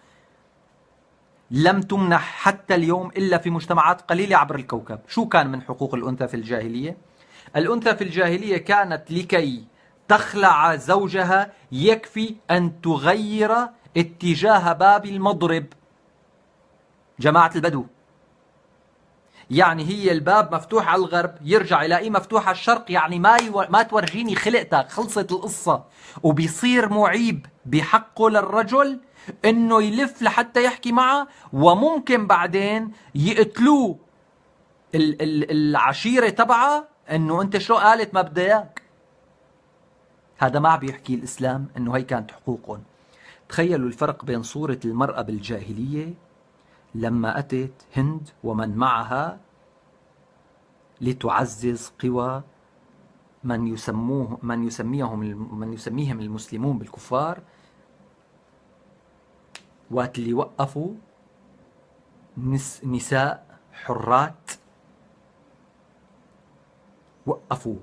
لم تمنح حتى اليوم إلا في مجتمعات قليلة عبر الكوكب. شو كان من حقوق الأنثى في الجاهلية؟ الأنثى في الجاهلية كانت لكي تخلع زوجها يكفي أن تغير اتجاه باب المضرب. جماعة البدو، يعني هي الباب مفتوح على الغرب يرجع يلاقيه مفتوح على الشرق، يعني ما تورجيني خلقتك، خلصت القصة. وبيصير معيب بحقه للرجل انه يلف لحتى يحكي معه، وممكن بعدين يقتلوه العشيرة تبعه انه انت شو قالت ما بدي اياك. هذا ما بيحكي الاسلام انه هي كانت حقوقهم. تخيلوا الفرق بين صورة المرأة بالجاهلية لما أتت هند ومن معها لتعزز قوى من يسميهم المسلمون بالكفار، وقت اللي وقفوا نساء حرات، وقفوا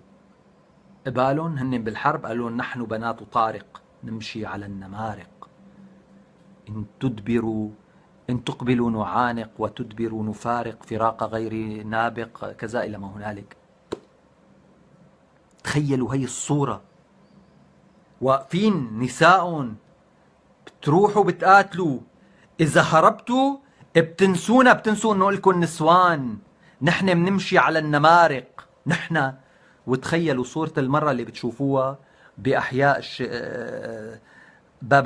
قبالهم هن بالحرب، قالوا نحن بنات طارق نمشي على النمارق، إن تقبلوا نعانق وتدبروا نفارق، فراق غير نابق، كذا إلى ما هنالك. تخيلوا هي الصورة، واقفين نساء بتروحوا بتقاتلوا، إذا هربتوا بتنسونا، بتنسوا إنه لكم نسوان، نحن بنمشي على النمارق نحن. وتخيلوا صورة المرة اللي بتشوفوها بأحياء باب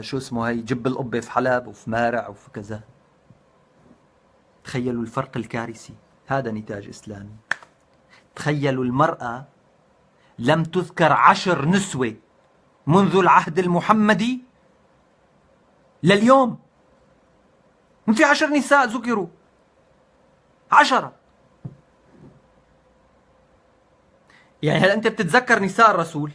شو اسمه هي جب القبة في حلب وفي مارع وفي كذا. تخيلوا الفرق الكارثي. هذا نتاج إسلامي. تخيلوا المرأة لم تذكر 10 نسوة منذ العهد المحمدي لليوم. من في 10 نساء ذكروا، 10. يعني هل أنت بتتذكر نساء الرسول؟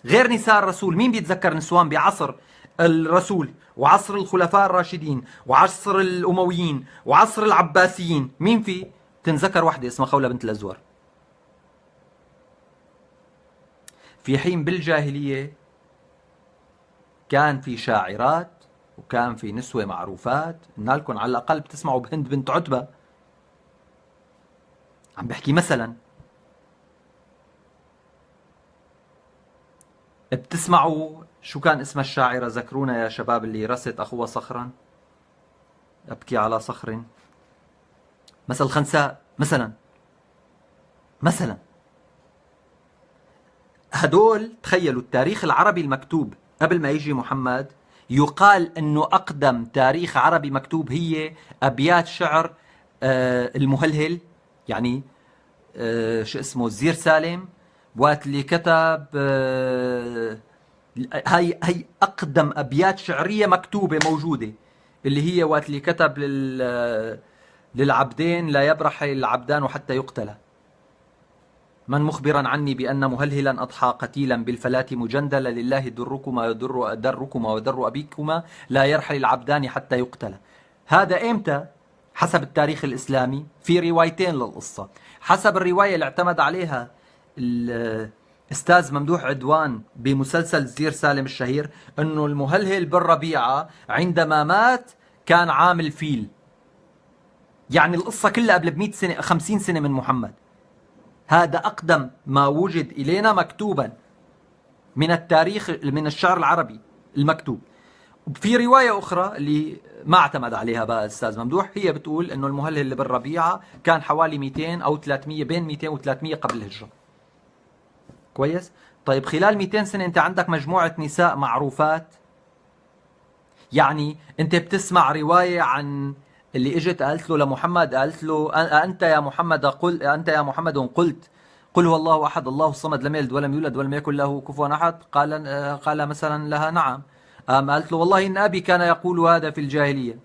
غير نساء الرسول مين بيتذكر نسوان بعصر الرسول وعصر الخلفاء الراشدين وعصر الأمويين وعصر العباسيين؟ مين في؟ تنذكر واحدة اسمها خولة بنت الأزور. في حين بالجاهلية كان في شاعرات وكان في نسوة معروفات. قلنا لكم على الأقل بتسمعوا بهند بنت عتبة. عم بحكي مثلا، بتسمعوا شو كان اسم الشاعرة؟ ذكرونا يا شباب، اللي رست أخوها صخرا، أبكي على صخر، مثل خنساء مثلا. هدول تخيلوا التاريخ العربي المكتوب قبل ما يجي محمد، يقال انه اقدم تاريخ عربي مكتوب هي ابيات شعر المهلهل، يعني شو اسمه الزير سالم، وقت اللي كتب هي اقدم ابيات شعريه مكتوبه موجوده، اللي هي وقت اللي كتب للعبدين لا يبرح العبدان حتى يقتلا. من مخبرا عني بأن مهلهلا أضحى قتيلا بالفلاة مجندلا لله دركما دركما ودر أبيكما لا يرحل العبدان حتى يقتلا. هذا إمتى؟ حسب التاريخ الإسلامي في روايتين للقصة. حسب الرواية اللي اعتمد عليها الأستاذ ممدوح عدوان بمسلسل الزير سالم الشهير، أنه المهلهل بن ربيعة عندما مات كان عام الفيل، يعني القصة كلها قبل ب100 سنة 50 سنة من محمد. هذا أقدم ما وجد إلينا مكتوبا من التاريخ، من الشعر العربي المكتوب. في رواية أخرى اللي ما اعتمد عليها بقى الأستاذ ممدوح، هي بتقول أنه المهلهل اللي بالربيعة كان حوالي 200 أو 300، بين 200 و300 قبل الهجرة. كويس؟ طيب خلال 200 سنة أنت عندك مجموعة نساء معروفات، يعني أنت بتسمع رواية عن اللي اجت قالت له لمحمد، قالت له أنت يا محمد قلت قل هو الله أحد الله الصمد لم يلد ولم يولد ولم يكن له كفوا أحد؟ قال مثلا لها نعم. قالت له والله إن أبي كان يقول هذا في الجاهلية.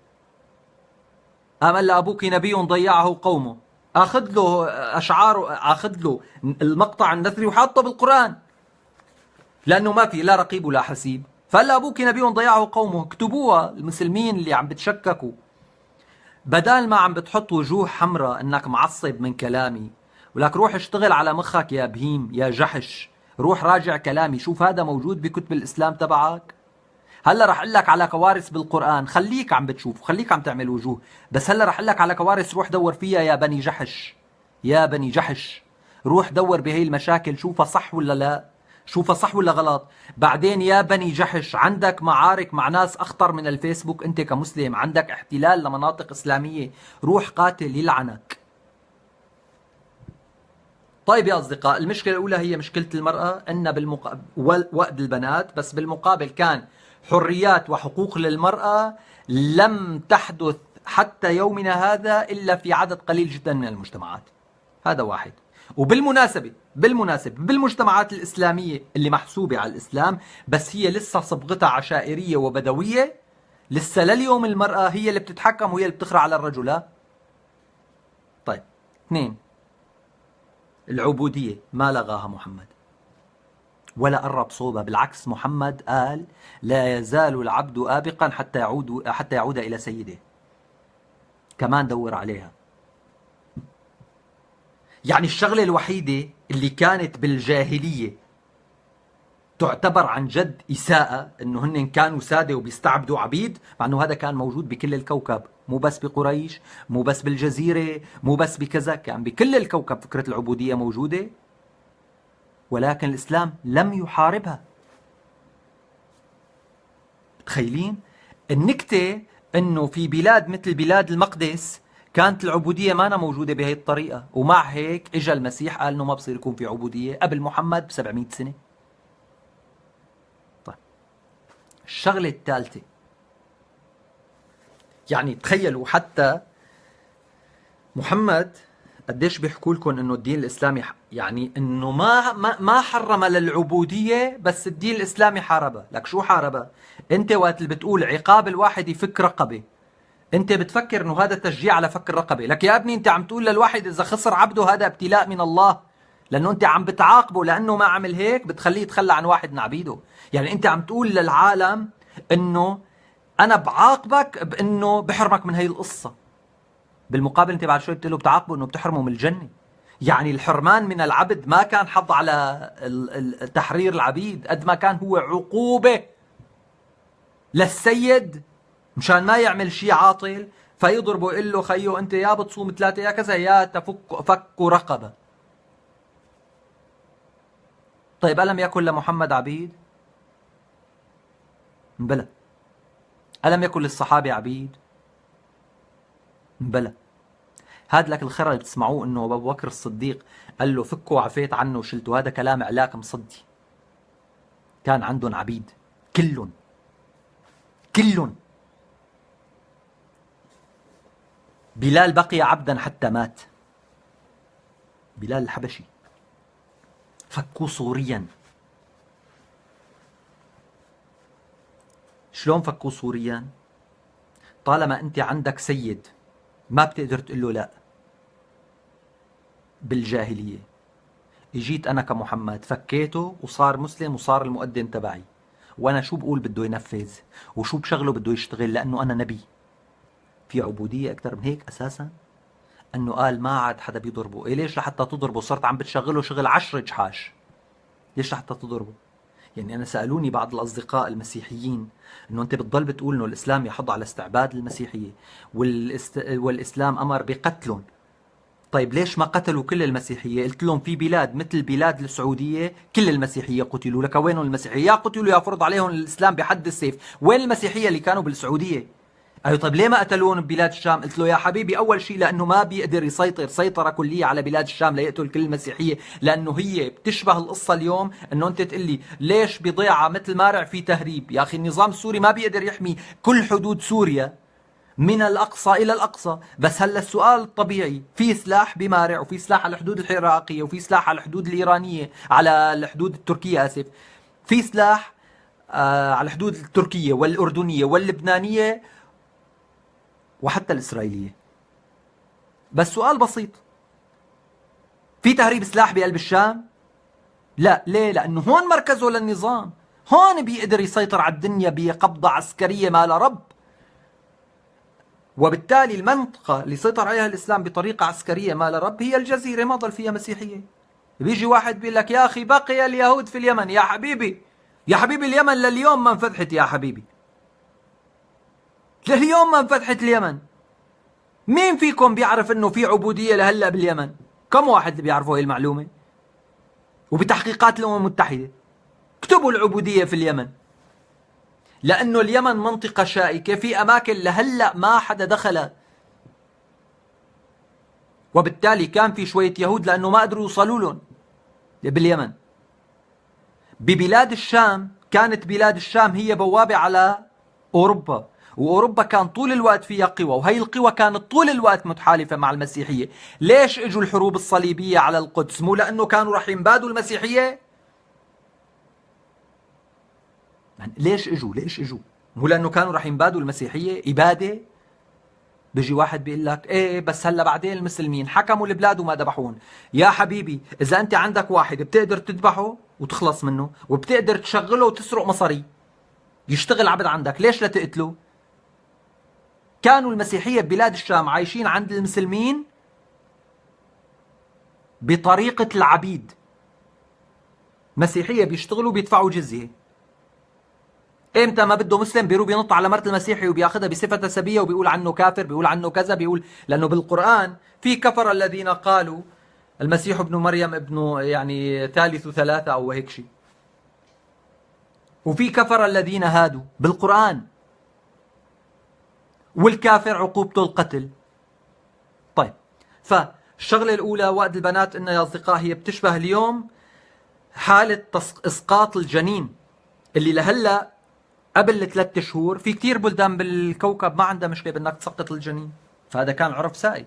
قال له أبوك نبي ضيعه قومه. أخذ له أشعار، أخذ له المقطع النثري وحاطه بالقرآن، لأنه ما في لا رقيب ولا حسيب. فقال له أبوك نبي ضيعه قومه. اكتبوها المسلمين اللي عم بتشككوا، بدال ما عم بتحط وجوه حمراء انك معصب من كلامي، ولك روح اشتغل على مخك يا بهيم يا جحش، روح راجع كلامي، شوف هذا موجود بكتب الاسلام تبعك. هلا رح اقول لك على كوارث بالقران، خليك عم بتشوف وخليك عم تعمل وجوه، بس هلا رح اقول لك على كوارث روح دور فيها يا بني جحش. يا بني جحش روح دور بهي المشاكل، شوفها صح ولا لا، شوفها صح ولا غلط. بعدين يا بني جحش عندك معارك مع ناس أخطر من الفيسبوك. أنت كمسلم عندك احتلال لمناطق إسلامية، روح قاتل يلعنك. طيب يا أصدقاء، المشكلة الأولى هي مشكلة المرأة، أن وقت البنات، بس بالمقابل كان حريات وحقوق للمرأة لم تحدث حتى يومنا هذا إلا في عدد قليل جدا من المجتمعات. هذا واحد. وبالمناسبة بالمجتمعات الإسلامية اللي محسوبة على الإسلام، بس هي لسه صبغتها عشائرية وبدوية، لسه لليوم المرأة هي اللي بتتحكم وهي اللي بتخرع على الرجل. طيب، اثنين، العبودية ما لغاها محمد ولا قرب صوبها، بالعكس محمد قال لا يزال العبد آبقا حتى يعود إلى سيده. كمان دور عليها. يعني الشغلة الوحيدة اللي كانت بالجاهلية تعتبر عن جد إساءة، انه هن كانوا سادة وبيستعبدوا عبيد، مع انه هذا كان موجود بكل الكوكب، مو بس بقريش، مو بس بالجزيرة، مو بس بكذا، كان بكل الكوكب فكرة العبودية موجودة، ولكن الإسلام لم يحاربها. تخيلين النكتة؟ انه في بلاد مثل بلاد المقدس كانت العبودية ما موجودة بهي الطريقة، ومع هيك اجى المسيح قال انه ما بصير يكون في عبودية قبل محمد ب700 سنة. طيب، الشغلة الثالثة، يعني تخيلوا حتى محمد قديش بيحكوا لكم انه الدين الاسلامي يعني انه ما حرم للعبودية، بس الدين الاسلامي حاربها. لك شو حاربها؟ انت وقت اللي بتقول عقاب الواحد يفك رقبة، انت بتفكر انه هذا تشجيع على فك الرقبة. لك يا ابني انت عم تقول للواحد اذا خسر عبده هذا ابتلاء من الله، لانه انت عم بتعاقبه لانه ما عمل هيك، بتخليه يتخلى عن واحد من عبيده. يعني انت عم تقول للعالم انه انا بعاقبك بانه بحرمك من هي القصة، بالمقابل انت بعد شوي بتقول له بتعاقبه انه بتحرمه من الجنة. يعني الحرمان من العبد ما كان حظ على تحرير العبيد، قد ما كان هو عقوبة للسيد مشان ما يعمل شيء عاطل، فيضربه ويقول له خيو انت يا بتصوم 3 يا كذا يا فك رقبة. طيب ألم يكن لمحمد عبيد؟ بلى. ألم يكن للصحابة عبيد؟ بلى. هذا لك الخرا اللي بتسمعوه انه ابو بكر الصديق قال له فكوا وعفيت عنه وشلته، هذا كلام علاك مصدي. كان عندهم عبيد كلهم. بلال بقي عبدا حتى مات، بلال الحبشي فكوه صوريا. شلون فكوه صوريا؟ طالما انت عندك سيد ما بتقدر تقول له لا. بالجاهلية اجيت أنا كمحمد فكيته وصار مسلم وصار المؤذن تبعي، وأنا شو بقول بده ينفذ وشو بشغله بده يشتغل، لأنه أنا نبي. في عبودية أكثر من هيك أساسا؟ أنه قال ما عاد حدا بيضربه. إيه ليش لحتى تضربه؟ صرت عم بتشغله شغل 10 جحاش، ليش لحتى تضربه؟ يعني أنا سألوني بعض الأصدقاء المسيحيين أنه أنت بتضل بتقول أنه الإسلام يحض على استعباد المسيحية والإسلام أمر بقتلهم. طيب ليش ما قتلوا كل المسيحية؟ قلت لهم في بلاد مثل بلاد السعودية كل المسيحية قتلوا. لك وينهم المسيحية؟ يا قتلوا يا فرض عليهم الإسلام بحد السيف. وين المسيحية اللي كانوا بالسعودية؟ أيوة طيب ليه ما قتلوهم ببلاد الشام؟ قلت له يا حبيبي أول شيء لأنه ما بيقدر يسيطر سيطرة كلية على بلاد الشام ليقتل كل المسيحية، لأنه هي بتشبه القصة اليوم أنه أنت تقول لي ليش بضيعة مثل مارع في تهريب؟ يا أخي النظام السوري ما بيقدر يحمي كل حدود سوريا من الأقصى إلى الأقصى. بس هلا السؤال الطبيعي، في سلاح بمارع وفي سلاح على الحدود العراقية وفي سلاح على الحدود الإيرانية، على الحدود التركية آسف، في سلاح على الحدود التركية والأردنية واللبنانية وحتى الإسرائيلية. بس سؤال بسيط، في تهريب سلاح بقلب الشام؟ لا. ليه؟ لأنه هون مركزه للنظام، هون بيقدر يسيطر على الدنيا بقبضة عسكرية ما لا رب. وبالتالي المنطقة اللي سيطر عليها الإسلام بطريقة عسكرية ما لا رب هي الجزيرة، ما ضل فيها مسيحية. بيجي واحد بيقول لك يا أخي بقي اليهود في اليمن. يا حبيبي يا حبيبي اليمن لليوم ما انفتحت يا حبيبي، لليوم ما انفتحت اليمن. مين فيكم بيعرف انه في عبودية لهلا باليمن؟ كم واحد اللي بيعرفوا هي المعلومة؟ وبتحقيقات الأمم المتحدة اكتبوا العبودية في اليمن، لأنه اليمن منطقة شائكة في أماكن لهلا ما حدا دخلها، وبالتالي كان في شوية يهود لأنه ما قدروا يوصلوا لهم باليمن. ببلاد الشام كانت بلاد الشام هي بوابة على أوروبا، وأوروبا كان طول الوقت فيها قوى، وهي القوى كانت طول الوقت متحالفة مع المسيحية. ليش اجوا الحروب الصليبية على القدس؟ مو لأنه كانوا راح ينبادوا المسيحية؟ ليش اجوا؟ مو لأنه كانوا راح ينبادوا المسيحية؟ إبادة؟ بيجي واحد بيقول لك ايه بس هلا بعدين المسلمين حكموا البلاد وما ذبحون. يا حبيبي اذا انت عندك واحد بتقدر تذبحه وتخلص منه وبتقدر تشغله وتسرق مصاري يشتغل عبد عندك، ليش لا تقتله؟ كانوا المسيحية ببلاد الشام عايشين عند المسلمين بطريقة العبيد. مسيحية بيشتغلوا بيدفعوا جزية، امتى ما بده مسلم بيروح بينط على مرت المسيحي وبياخذها بصفة سبية وبيقول عنه كافر، بيقول عنه كذا، بيقول لأنه بالقرآن في كفر الذين قالوا المسيح ابن مريم ابن يعني ثالث ثلاثة أو هيك شيء، وفي كفر الذين هادوا بالقرآن، والكافر عقوبته القتل. طيب فالشغلة الأولى وقت البنات إنها يا أصدقاء هي بتشبه اليوم حالة إسقاط الجنين اللي لهلا قبل 3 شهور في كتير بلدان بالكوكب ما عندها مشكلة بأنك تسقط الجنين، فهذا كان عرف سائد.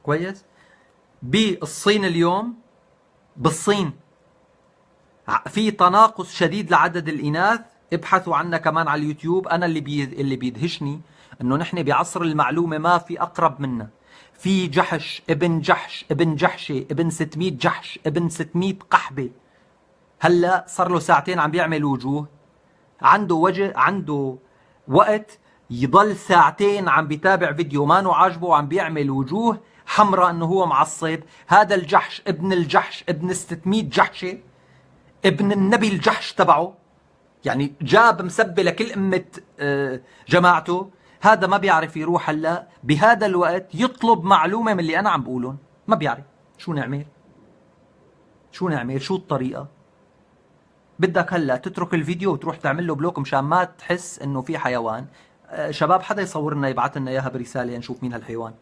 كويس؟ بالصين اليوم، بالصين في تناقص شديد لعدد الإناث، ابحثوا عنها كمان على اليوتيوب. أنا اللي بيدهشني إنه نحن بعصر المعلومة ما في أقرب منا. في جحش ابن جحش ابن جحشة ابن 600 جحش ابن 600 قحبة، هلا صار له ساعتين عم بيعمل وجوه، عنده وجه، عنده وقت يضل ساعتين عم بيتابع فيديو مانو عاجبه وعم بيعمل وجوه حمراء انه هو معصب. هذا الجحش ابن الجحش ابن 600 جحشة ابن النبي الجحش تبعه، يعني جاب مسبة لكل أمة جماعته. هذا ما بيعرف يروح هلا بهذا الوقت يطلب معلومة من اللي أنا عم بقولهم، ما بيعرف. شو نعمل؟ شو الطريقة؟ بدك هلا تترك الفيديو وتروح تعمل له بلوك مشان ما تحس انه في حيوان. شباب حدا يصور لنا يبعث لنا اياها برساله نشوف مين هالحيوان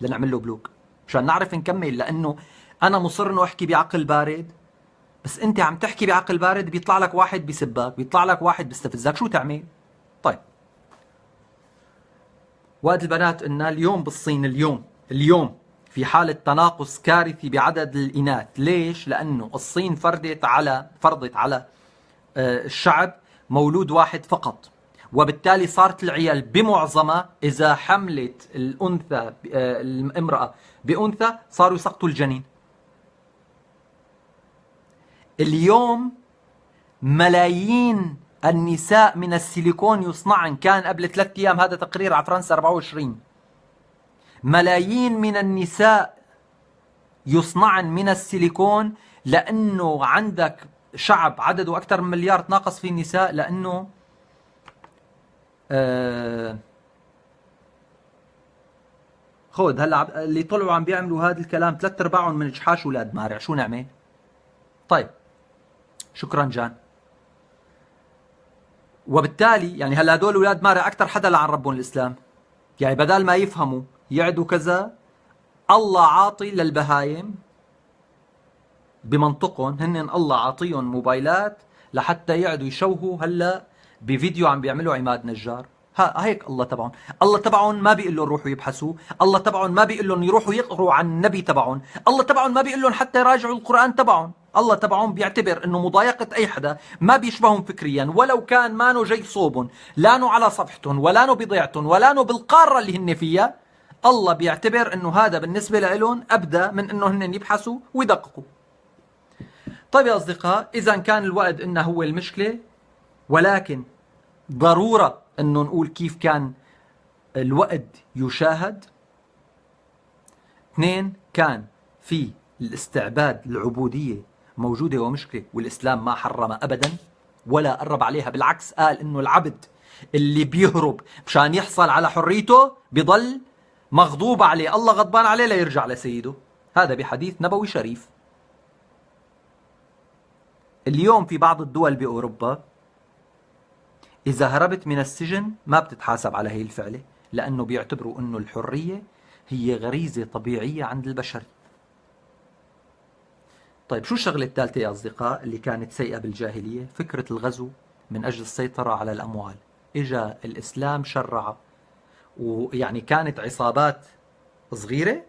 لنعمل له بلوك مشان نعرف نكمل، لانه انا مصر انه احكي بعقل بارد، بس انت عم تحكي بعقل بارد بيطلع لك واحد بيسبك، بيطلع لك واحد بيستفزك، شو تعمل؟ طيب وقت البنات ان اليوم بالصين اليوم في حالة تناقص كارثي بعدد الإناث. ليش؟ لأنه الصين فرضت على الشعب مولود واحد فقط، وبالتالي صارت العيال بمعظمها إذا حملت الأنثى الامرأة بأنثى صاروا يسقطوا الجنين. اليوم ملايين النساء من السيليكون يصنعن، كان قبل 3 أيام هذا تقرير على فرنسا 24، ملايين من النساء يصنعن من السيليكون، لأنه عندك شعب عدده أكثر من مليار تناقص فيه النساء، لأنه خود هلا اللي طلعوا عم بيعملوا هذا الكلام 3/4 من جحاش اولاد مارع، شو نعمل؟ طيب شكرا جان. وبالتالي يعني هلا هدول اولاد مارع اكثر حدا لعن ربهم الاسلام، يعني بدل ما يفهموا يعدوا كذا، الله عاطي للبهايم بمنطقهم، هن الله عاطيهم موبايلات لحتى يعدوا يشوهوا. هلا بفيديو عم بيعملوا عماد نجار، هيك الله تبعهم. الله تبعهم ما بيقول لهم روحوا يبحثوا، الله تبعهم ما بيقول لهم يروحوا يقروا عن النبي تبعهم، الله تبعهم ما بيقول لهم حتى يراجعوا القرآن تبعهم. الله تبعهم بيعتبر انه مضايقة اي حدا ما بيشبههم فكريا، ولو كان مانو جاي صوبهم، لانو على صفحتهم، ولانو بضيعتهم، ولانو بالقارة اللي هن فيها، الله بيعتبر انه هذا بالنسبة لهم ابدا من انه هن يبحثوا ويدققوا. طيب يا اصدقاء، اذا كان الوقت انه هو المشكلة، ولكن ضرورة انه نقول كيف كان الوقت يشاهد. 2، كان في الاستعباد، العبودية موجودة ومشكلة، والإسلام ما حرم أبدا ولا قرب عليها، بالعكس قال إنه العبد اللي بيهرب مشان يحصل على حريته بيضل مغضوب عليه، الله غضبان عليه ليرجع لسيده. هذا بحديث نبوي شريف. اليوم في بعض الدول بأوروبا إذا هربت من السجن ما بتتحاسب على هي الفعلة، لأنه بيعتبروا أنه الحرية هي غريزة طبيعية عند البشر. طيب شو الشغلة الثالثة يا أصدقاء اللي كانت سيئة بالجاهلية؟ فكرة الغزو من أجل السيطرة على الأموال. إجا الإسلام شرع، ويعني كانت عصابات صغيرة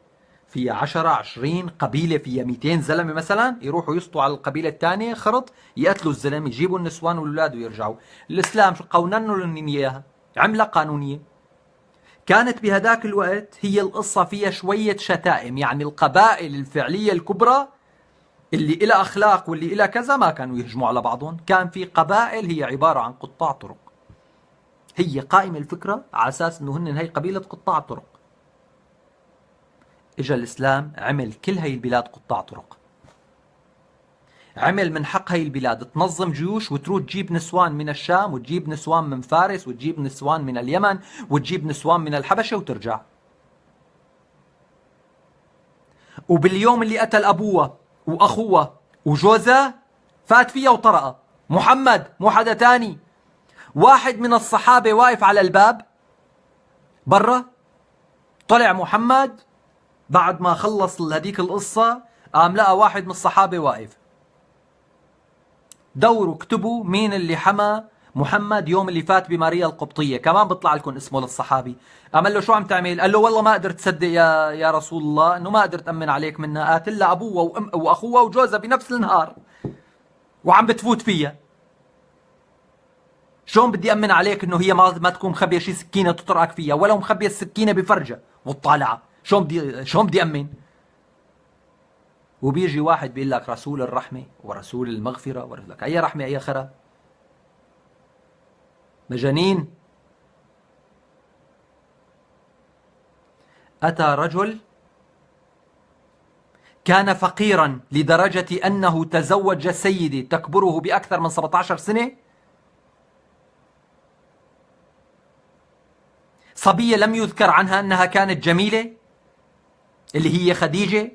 فيها 10-20 قبيلة، فيها 200 زلمة مثلا، يروحوا يسطوا على القبيلة الثانية خرط، يقتلوا الزلمة، يجيبوا النسوان والأولاد ويرجعوا. الإسلام قوننوا لهم إياها، عملة قانونية. كانت بهداك الوقت هي القصة فيها شوية شتائم، يعني القبائل الفعلية الكبرى اللي إلى أخلاق واللي إلى كذا ما كانوا يهجموا على بعضهم، كان في قبائل هي عبارة عن قطاع طرق، هي قائمة الفكرة على أساس أنه هن هي قبيلة قطاع طرق. إجا الإسلام عمل كل هاي البلاد قطاع طرق، عمل من حق هاي البلاد تنظم جيوش وتروح تجيب نسوان من الشام، وتجيب نسوان من فارس، وتجيب نسوان من اليمن، وتجيب نسوان من الحبشة وترجع. وباليوم اللي قتل أبوه وأخوه وجوزه فات فيها وطرقه محمد، مو حدا تاني. واحد من الصحابة واقف على الباب برا، طلع محمد بعد ما خلص هذيك القصة، قام لقى واحد من الصحابة واقف. دوروا اكتبوا مين اللي حمى محمد يوم اللي فات بماريا القبطية، كمان بيطلع لكم اسمه للصحابي. قام له شو عم تعمل؟ قال له والله ما قدرت تصدق يا رسول الله انه ما قدرت امن عليك منها، قاتل لها ابوه واخوها وجوزها بنفس النهار وعم بتفوت فيها. شلون بدي امن عليك انه هي ما تكون مخبيه شي سكينه تطرقك فيها، ولو مخبيه السكينه بفرجها وتطالعها؟ شلون بدي امن؟ وبيجي واحد بيقول لك رسول الرحمه ورسول المغفره، ورسول لك اي رحمه اي خرا؟ مجانين. اتى رجل كان فقيرا لدرجه انه تزوج سيده تكبره باكثر من 17 سنه، صبية لم يذكر عنها أنها كانت جميلة اللي هي خديجة.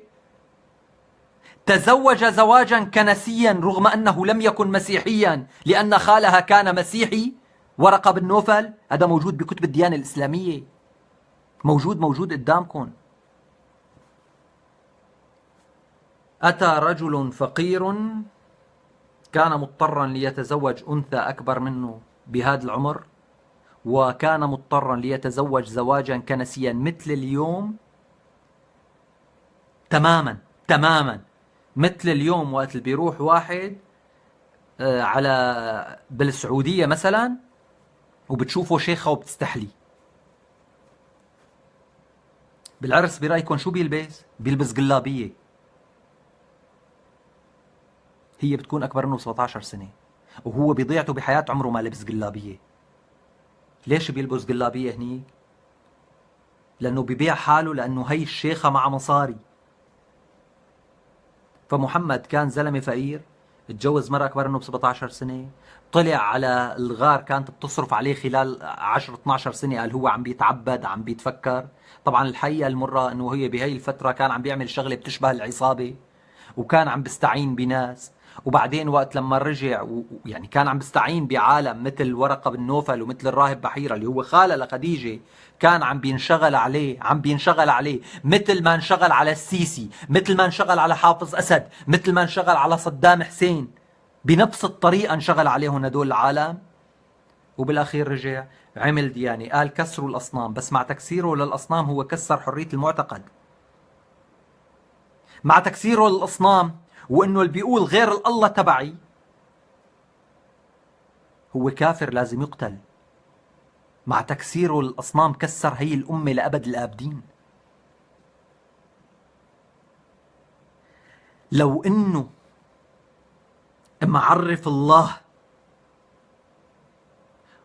تزوج زواجا كنسيا رغم أنه لم يكن مسيحيا لأن خالها كان مسيحي، ورقة بن نوفل. هذا موجود بكتب الديانة الإسلامية، موجود قدامكم. أتى رجل فقير كان مضطرا ليتزوج أنثى أكبر منه بهذا العمر، وكان مضطرا ليتزوج زواجا كنسيا مثل اليوم تماما مثل اليوم. وقت اللي بيروح واحد على بالسعودية مثلا وبتشوفه شيخة وبتستحلي. بالعرس برأيكم شو بيلبس؟ بيلبس قلابية. هي بتكون أكبر منه ب 17 سنة، وهو بضيعته بحياة عمره ما لبس قلابية. ليش بيلبس قلابية هنيك؟ لأنه ببيع حاله، لأنه هي الشيخة مع مصاري. فمحمد كان زلمة فقير، اتجوز مرة أكبر منه ب 17 سنة، طلع على الغار كانت بتصرف عليه خلال 10 12 سنة، قال هو عم بيتعبد عم بيتفكر. طبعا الحقيقة المرة أنه هي بهي الفترة كان عم بيعمل شغلة بتشبه العصابة، وكان عم بيستعين بناس. وبعدين وقت لما رجع يعني كان عم بيستعين بعالم مثل ورقة بن نوفل ومثل الراهب بحيرة اللي هو خاله لخديجة، كان عم بينشغل عليه، عم بينشغل عليه مثل ما انشغل على السيسي، مثل ما انشغل على حافظ أسد، مثل ما انشغل على صدام حسين. بنفس الطريقة انشغل عليهم هدول العالم. وبالأخير رجع عمل ديانة، قال كسروا الأصنام، بس مع تكسيره للأصنام هو كسر حرية المعتقد. مع تكسيره للأصنام وإنه اللي بيقول غير الله تبعي هو كافر لازم يقتل. مع تكسيره للأصنام كسر هي الأمة لأبد الآبدين. لو إنه معرف الله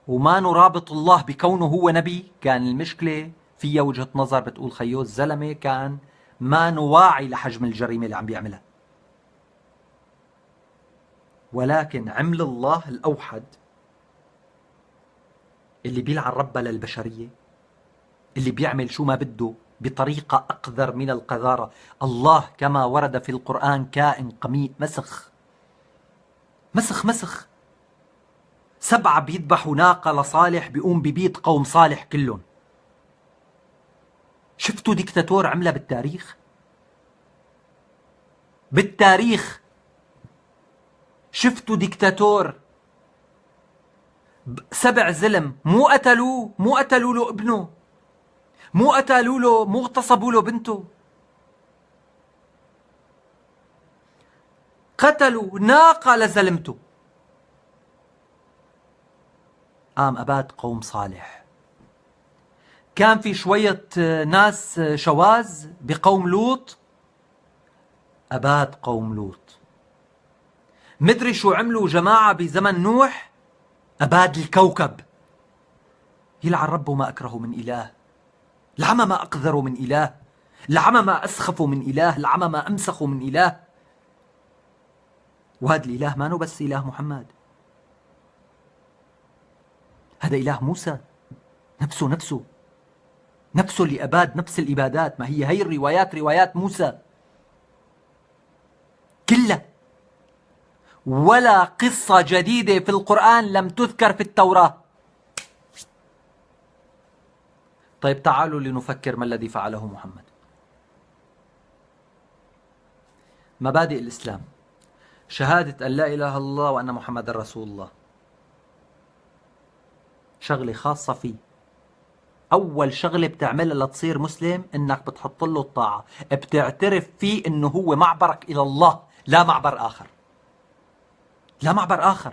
وما نرابط الله بكونه هو نبي، كان المشكلة فيها وجهة نظر بتقول خيو الزلمة كان ما نواعي لحجم الجريمة اللي عم بيعملها. ولكن عمل الله الأوحد اللي بيلعن ربها للبشرية، اللي بيعمل شو ما بده بطريقة أقذر من القذارة. الله كما ورد في القرآن كائن قميء مسخ مسخ مسخ. 7 بيذبحوا ناقة لصالح بيقوم ببيت قوم صالح كلهم. شفتوا ديكتاتور عملها بالتاريخ؟ بالتاريخ شفتوا ديكتاتور 7 زلم مو قتلوه، مو قتلوا له ابنه، مو قتلوا له، مو اغتصبوا له بنته، قتلوا ناقة لزلمته. قام أباد قوم صالح. كان في شوية ناس شواذ بقوم لوط، أباد قوم لوط. مدري شو عملوا جماعة بزمن نوح، أباد الكوكب. يلعن ربه ما أكره من إله، العمى ما أقذر من إله، العمى ما أسخف من إله، العمى ما أمسخ من إله. وهذا الإله ما بس إله محمد، هذا إله موسى نفسه اللي أباد نفس الإبادات. ما هي الروايات روايات موسى كلها، ولا قصة جديدة في القرآن لم تذكر في التوراة. طيب تعالوا لنفكر ما الذي فعله محمد. مبادئ الإسلام: شهادة أن لا إله إلا الله وأن محمد رسول الله، شغلة خاصة فيه. أول شغلة بتعملها لتصير مسلم إنك بتحط له الطاعة، بتعترف فيه إنه هو معبرك إلى الله، لا معبر آخر، لا معبر آخر.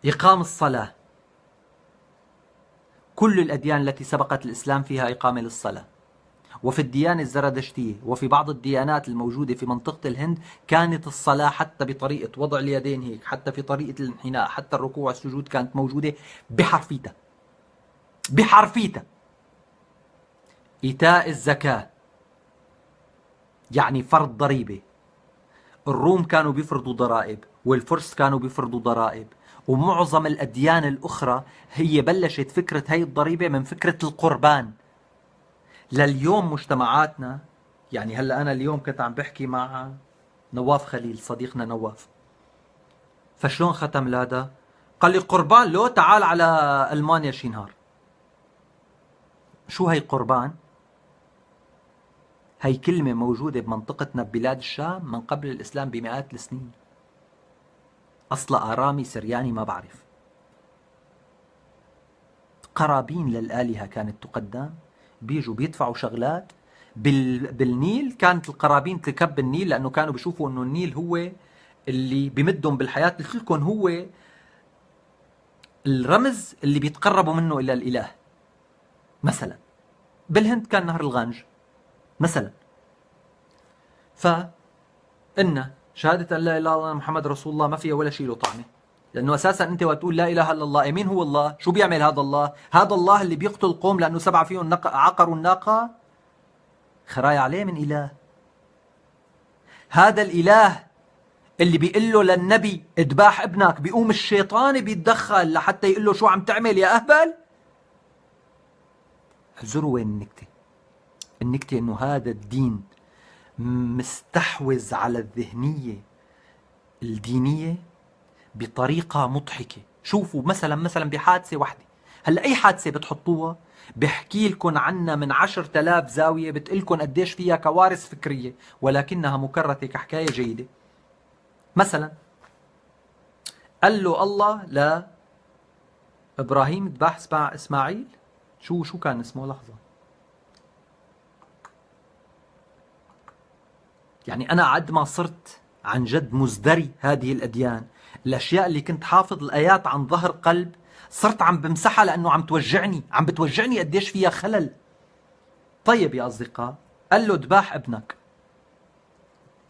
إقام الصلاة: كل الأديان التي سبقت الإسلام فيها إقامة للصلاة، وفي الديانة الزرادشتية وفي بعض الديانات الموجودة في منطقة الهند كانت الصلاة حتى بطريقة وضع اليدين هيك، حتى في طريقة الانحناء، حتى الركوع والسجود كانت موجودة بحرفيتها بحرفيتها. إيتاء الزكاة يعني فرض ضريبة. الروم كانوا بيفرضوا ضرائب، والفرس كانوا بيفرضوا ضرائب، ومعظم الأديان الأخرى هي بلشت فكرة هاي الضريبة من فكرة القربان. لليوم مجتمعاتنا، يعني هلأ أنا اليوم كنت عم بحكي مع نواف خليل صديقنا نواف، فشلون ختم لادا؟ قال لي قربان لو تعال على ألمانيا شي نهار. شو هي قربان؟ هي كلمة موجودة بمنطقتنا ببلاد الشام من قبل الإسلام بمئات السنين. أصلا آرامي سرياني ما بعرف. قرابين للآلهة كانت تقدم، بيجوا بيدفعوا شغلات. بالنيل كانت القرابين تكب النيل، لأنه كانوا بيشوفوا أنه النيل هو اللي بمدهم بالحياة. الكلكم هو الرمز اللي بيتقربوا منه إلى الإله. مثلا بالهند كان نهر الغانج مثلا. فإن شهادة أن لا إله إلا الله محمد رسول الله ما فيها ولا شيء له طعمة، لأنه أساسا أنت وتقول لا إله إلا الله، مين هو الله؟ شو بيعمل هذا الله؟ هذا الله اللي بيقتل قوم لأنه 7 فيهم عقروا الناقة، خرايا عليه من إله. هذا الإله اللي بيقول له للنبي اذبح ابنك، بيقوم الشيطان بيتدخل لحتى يقول له شو عم تعمل يا أهبل. احذروا وين النكتة. النكتة إنه هذا الدين مستحوذ على الذهنية الدينية بطريقة مضحكة. شوفوا مثلا بحادثة واحدة، هلا أي حادثة بتحطوها بحكي لكم عنها من 10,000 زاوية، بتقلكم قديش فيها كوارث فكرية، ولكنها مكررة كحكاية جيدة. مثلا قال له الله لا إبراهيم اذبح إسماعيل. شو كان اسمه؟ لحظة. يعني أنا عد ما صرت عن جد مزدري هذه الأديان، الأشياء اللي كنت حافظ الآيات عن ظهر قلب صرت عم بمسحها لأنه عم بتوجعني قديش فيها خلل. طيب يا أصدقاء، قال له اذبح ابنك.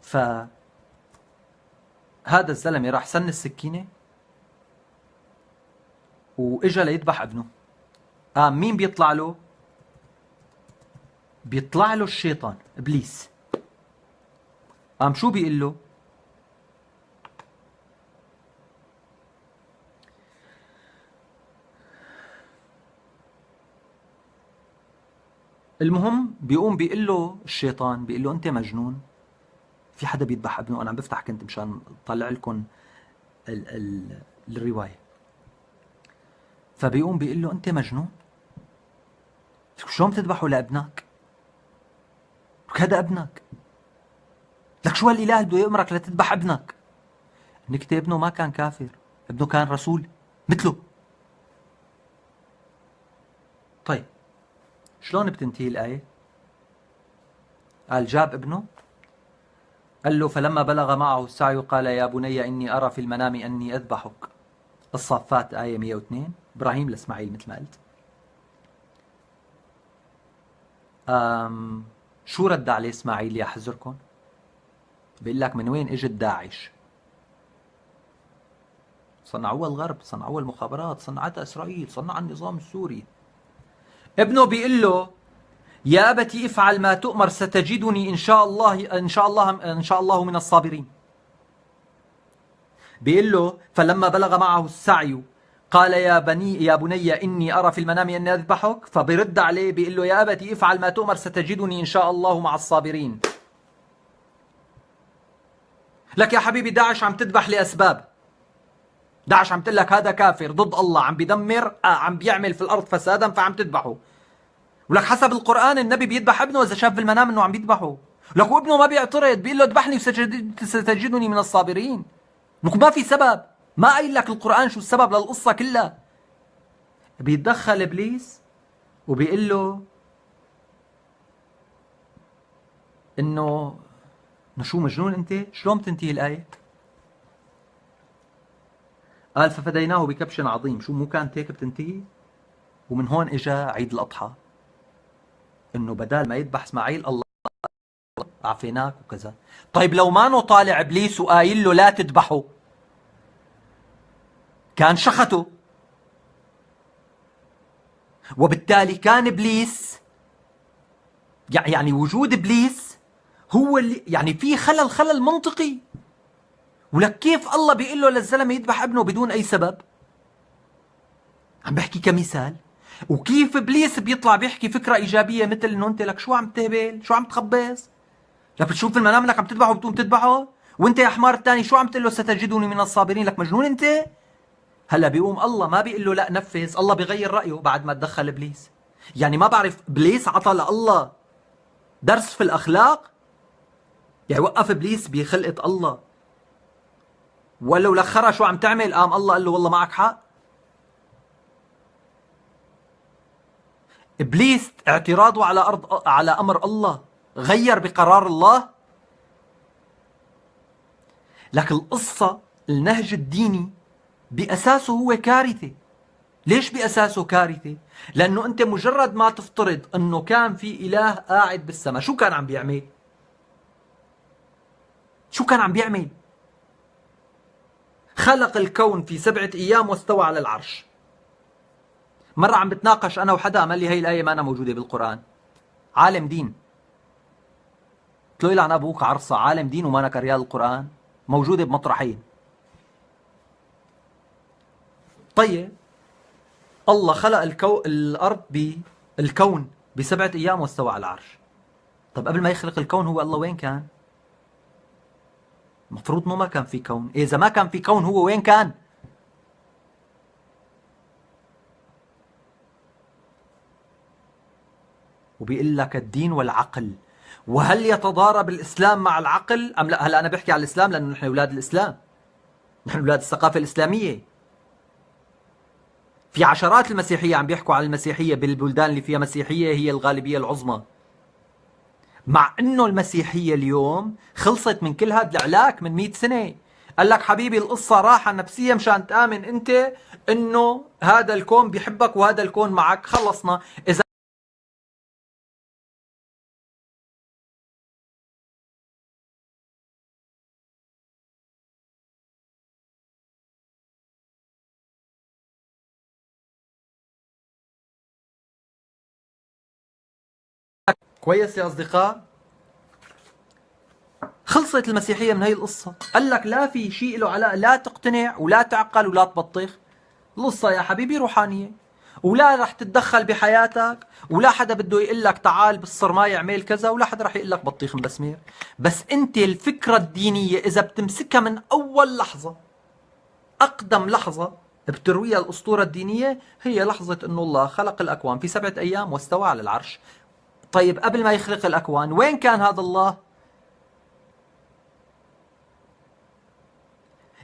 فهذا الزلمة راح سن السكينة وإجا ليذبح ابنه. مين بيطلع له؟ بيطلع له الشيطان إبليس. شو بيقول له؟ المهم بيقوم بيقول له الشيطان، بيقول له انت مجنون، في حدا بيذبح ابنه. انا عم بفتح كنت مشان اطلع لكم الروايه. فبيقوم بيقول له انت مجنون، شلون بتذبحه لابنك؟ هذا ابنك، لك شو هالاله اللي بده يامرك لتذبح ابنك؟ نكتة ابنه ما كان كافر، ابنه كان رسول مثله. طيب شلون بتنتهي الآية؟ قال جاب ابنه، قال له فلما بلغ معه السعي قال يا بني إني أرى في المنام أني أذبحك. الصافات آية 102. إبراهيم لإسماعيل مثل ما قلت. شو رد عليه إسماعيل يا حزركم؟ بيقول لك من وين اجت داعش؟ صنعوها الغرب، صنعوها المخابرات، صنعتها إسرائيل، صنعها النظام السوري. ابنه بيقول له يا أبتي افعل ما تؤمر ستجدني إن شاء الله من الصابرين. بيقول له فلما بلغ معه السعي قال يا بني إني أرى في المنام أني أذبحك. فبيرد عليه بيقول له يا أبتي افعل ما تؤمر ستجدني إن شاء الله مع الصابرين. لك يا حبيبي داعش عم تذبح لأسباب. داعش عم تقول لك هذا كافر ضد الله، عم بيدمر، عم بيعمل في الأرض فسادا فعم تذبحه. ولك حسب القرآن النبي بيذبح ابنه إذا شاف في المنام إنه عم بيذبحه. لك وابنه ما بيعترض، بيقول له اذبحني ستجدني من الصابرين. لك ما في سبب، ما قايل لك القرآن شو السبب للقصة كلها. بيتدخل إبليس وبيقول له إنه شو مجنون أنت؟ شلون بتنتهي الآية؟ قال ففديناه بكبش عظيم. شو مو كانت هيك بتنتهي؟ ومن هون اجى عيد الأضحى، إنه بدال ما يذبح إسماعيل الله عافيناك وكذا. طيب لو ما طالع إبليس وقايل له لا تذبحه كان شخته، وبالتالي كان إبليس يعني وجود إبليس هو اللي يعني في خلل منطقي. ولك كيف الله بيقول له للزلمة يذبح ابنه بدون أي سبب؟ عم بحكي كمثال. وكيف إبليس بيطلع بيحكي فكرة إيجابية مثل إنه أنت لك شو عم تهبل؟ شو عم تخبص؟ لك بتشوف في المنام انك عم تذبحه وبتقوم تذبحه؟ وانت يا حمار الثاني شو عم تقول له ستجدني من الصابرين؟ لك مجنون انت؟ هلا بيقوم الله ما بيقول له لا نفذ، الله بيغير رأيه بعد ما تدخل إبليس. يعني ما بعرف إبليس عطى لله درس في الأخلاق؟ يعني وقف إبليس بخلقة الله ولا ولخرها شو عم تعمل؟ قام الله قال له والله معك حق. إبليس اعتراضه على أمر الله غير بقرار الله. لكن القصة النهج الديني بأساسه هو كارثة. ليش بأساسه كارثة؟ لأنه أنت مجرد ما تفترض أنه كان في إله قاعد بالسماء، شو كان عم بيعمل؟ شو كان عم بيعمل؟ خلق الكون في 7 أيام واستوى على العرش. مرة عم بتناقش أنا وحدا قال لي هي الآية ما أنا موجودة بالقرآن. عالم دين. قلت له يلعن أبوك عرصة، عالم دين وما أنا قريان القرآن؟ موجودة بمطرحين. طيب الله خلق الأرض بالكون ب7 أيام واستوى على العرش. طب قبل ما يخلق الكون هو الله وين كان؟ المفروض انه ما كان في كون. اذا ما كان في كون هو وين كان؟ وبيقول لك الدين والعقل. وهل يتضارب الاسلام مع العقل ام لا؟ هلا انا بحكي على الاسلام لانه نحن اولاد الاسلام، نحن اولاد الثقافه الاسلاميه. في عشرات المسيحيه عم بيحكوا عن المسيحيه بالبلدان اللي فيها مسيحيه هي الغالبيه العظمى، مع انه المسيحيه اليوم خلصت من كل هذا العلاك من 100 سنه. قال لك حبيبي القصه راحه نفسيه مشان تامن انت انه هذا الكون بيحبك وهذا الكون معك، خلصنا. اذا كويس يا اصدقاء، خلصت المسيحيه من هي القصه. قال لك لا في شيء له علاقه، لا تقتنع ولا تعقل ولا تبطخ. القصه يا حبيبي روحانيه، ولا رح تتدخل بحياتك، ولا حدا بده يقول لك تعال بالصرماية اعمل كذا، ولا حدا رح يقول لك بطيخ مبسمير. بس انت الفكره الدينيه اذا بتمسكها من اول لحظه، اقدم لحظه بترويها الاسطوره الدينيه هي لحظه انه الله خلق الاكوان في 7 ايام واستوى على العرش. طيب قبل ما يخلق الاكوان وين كان هذا الله؟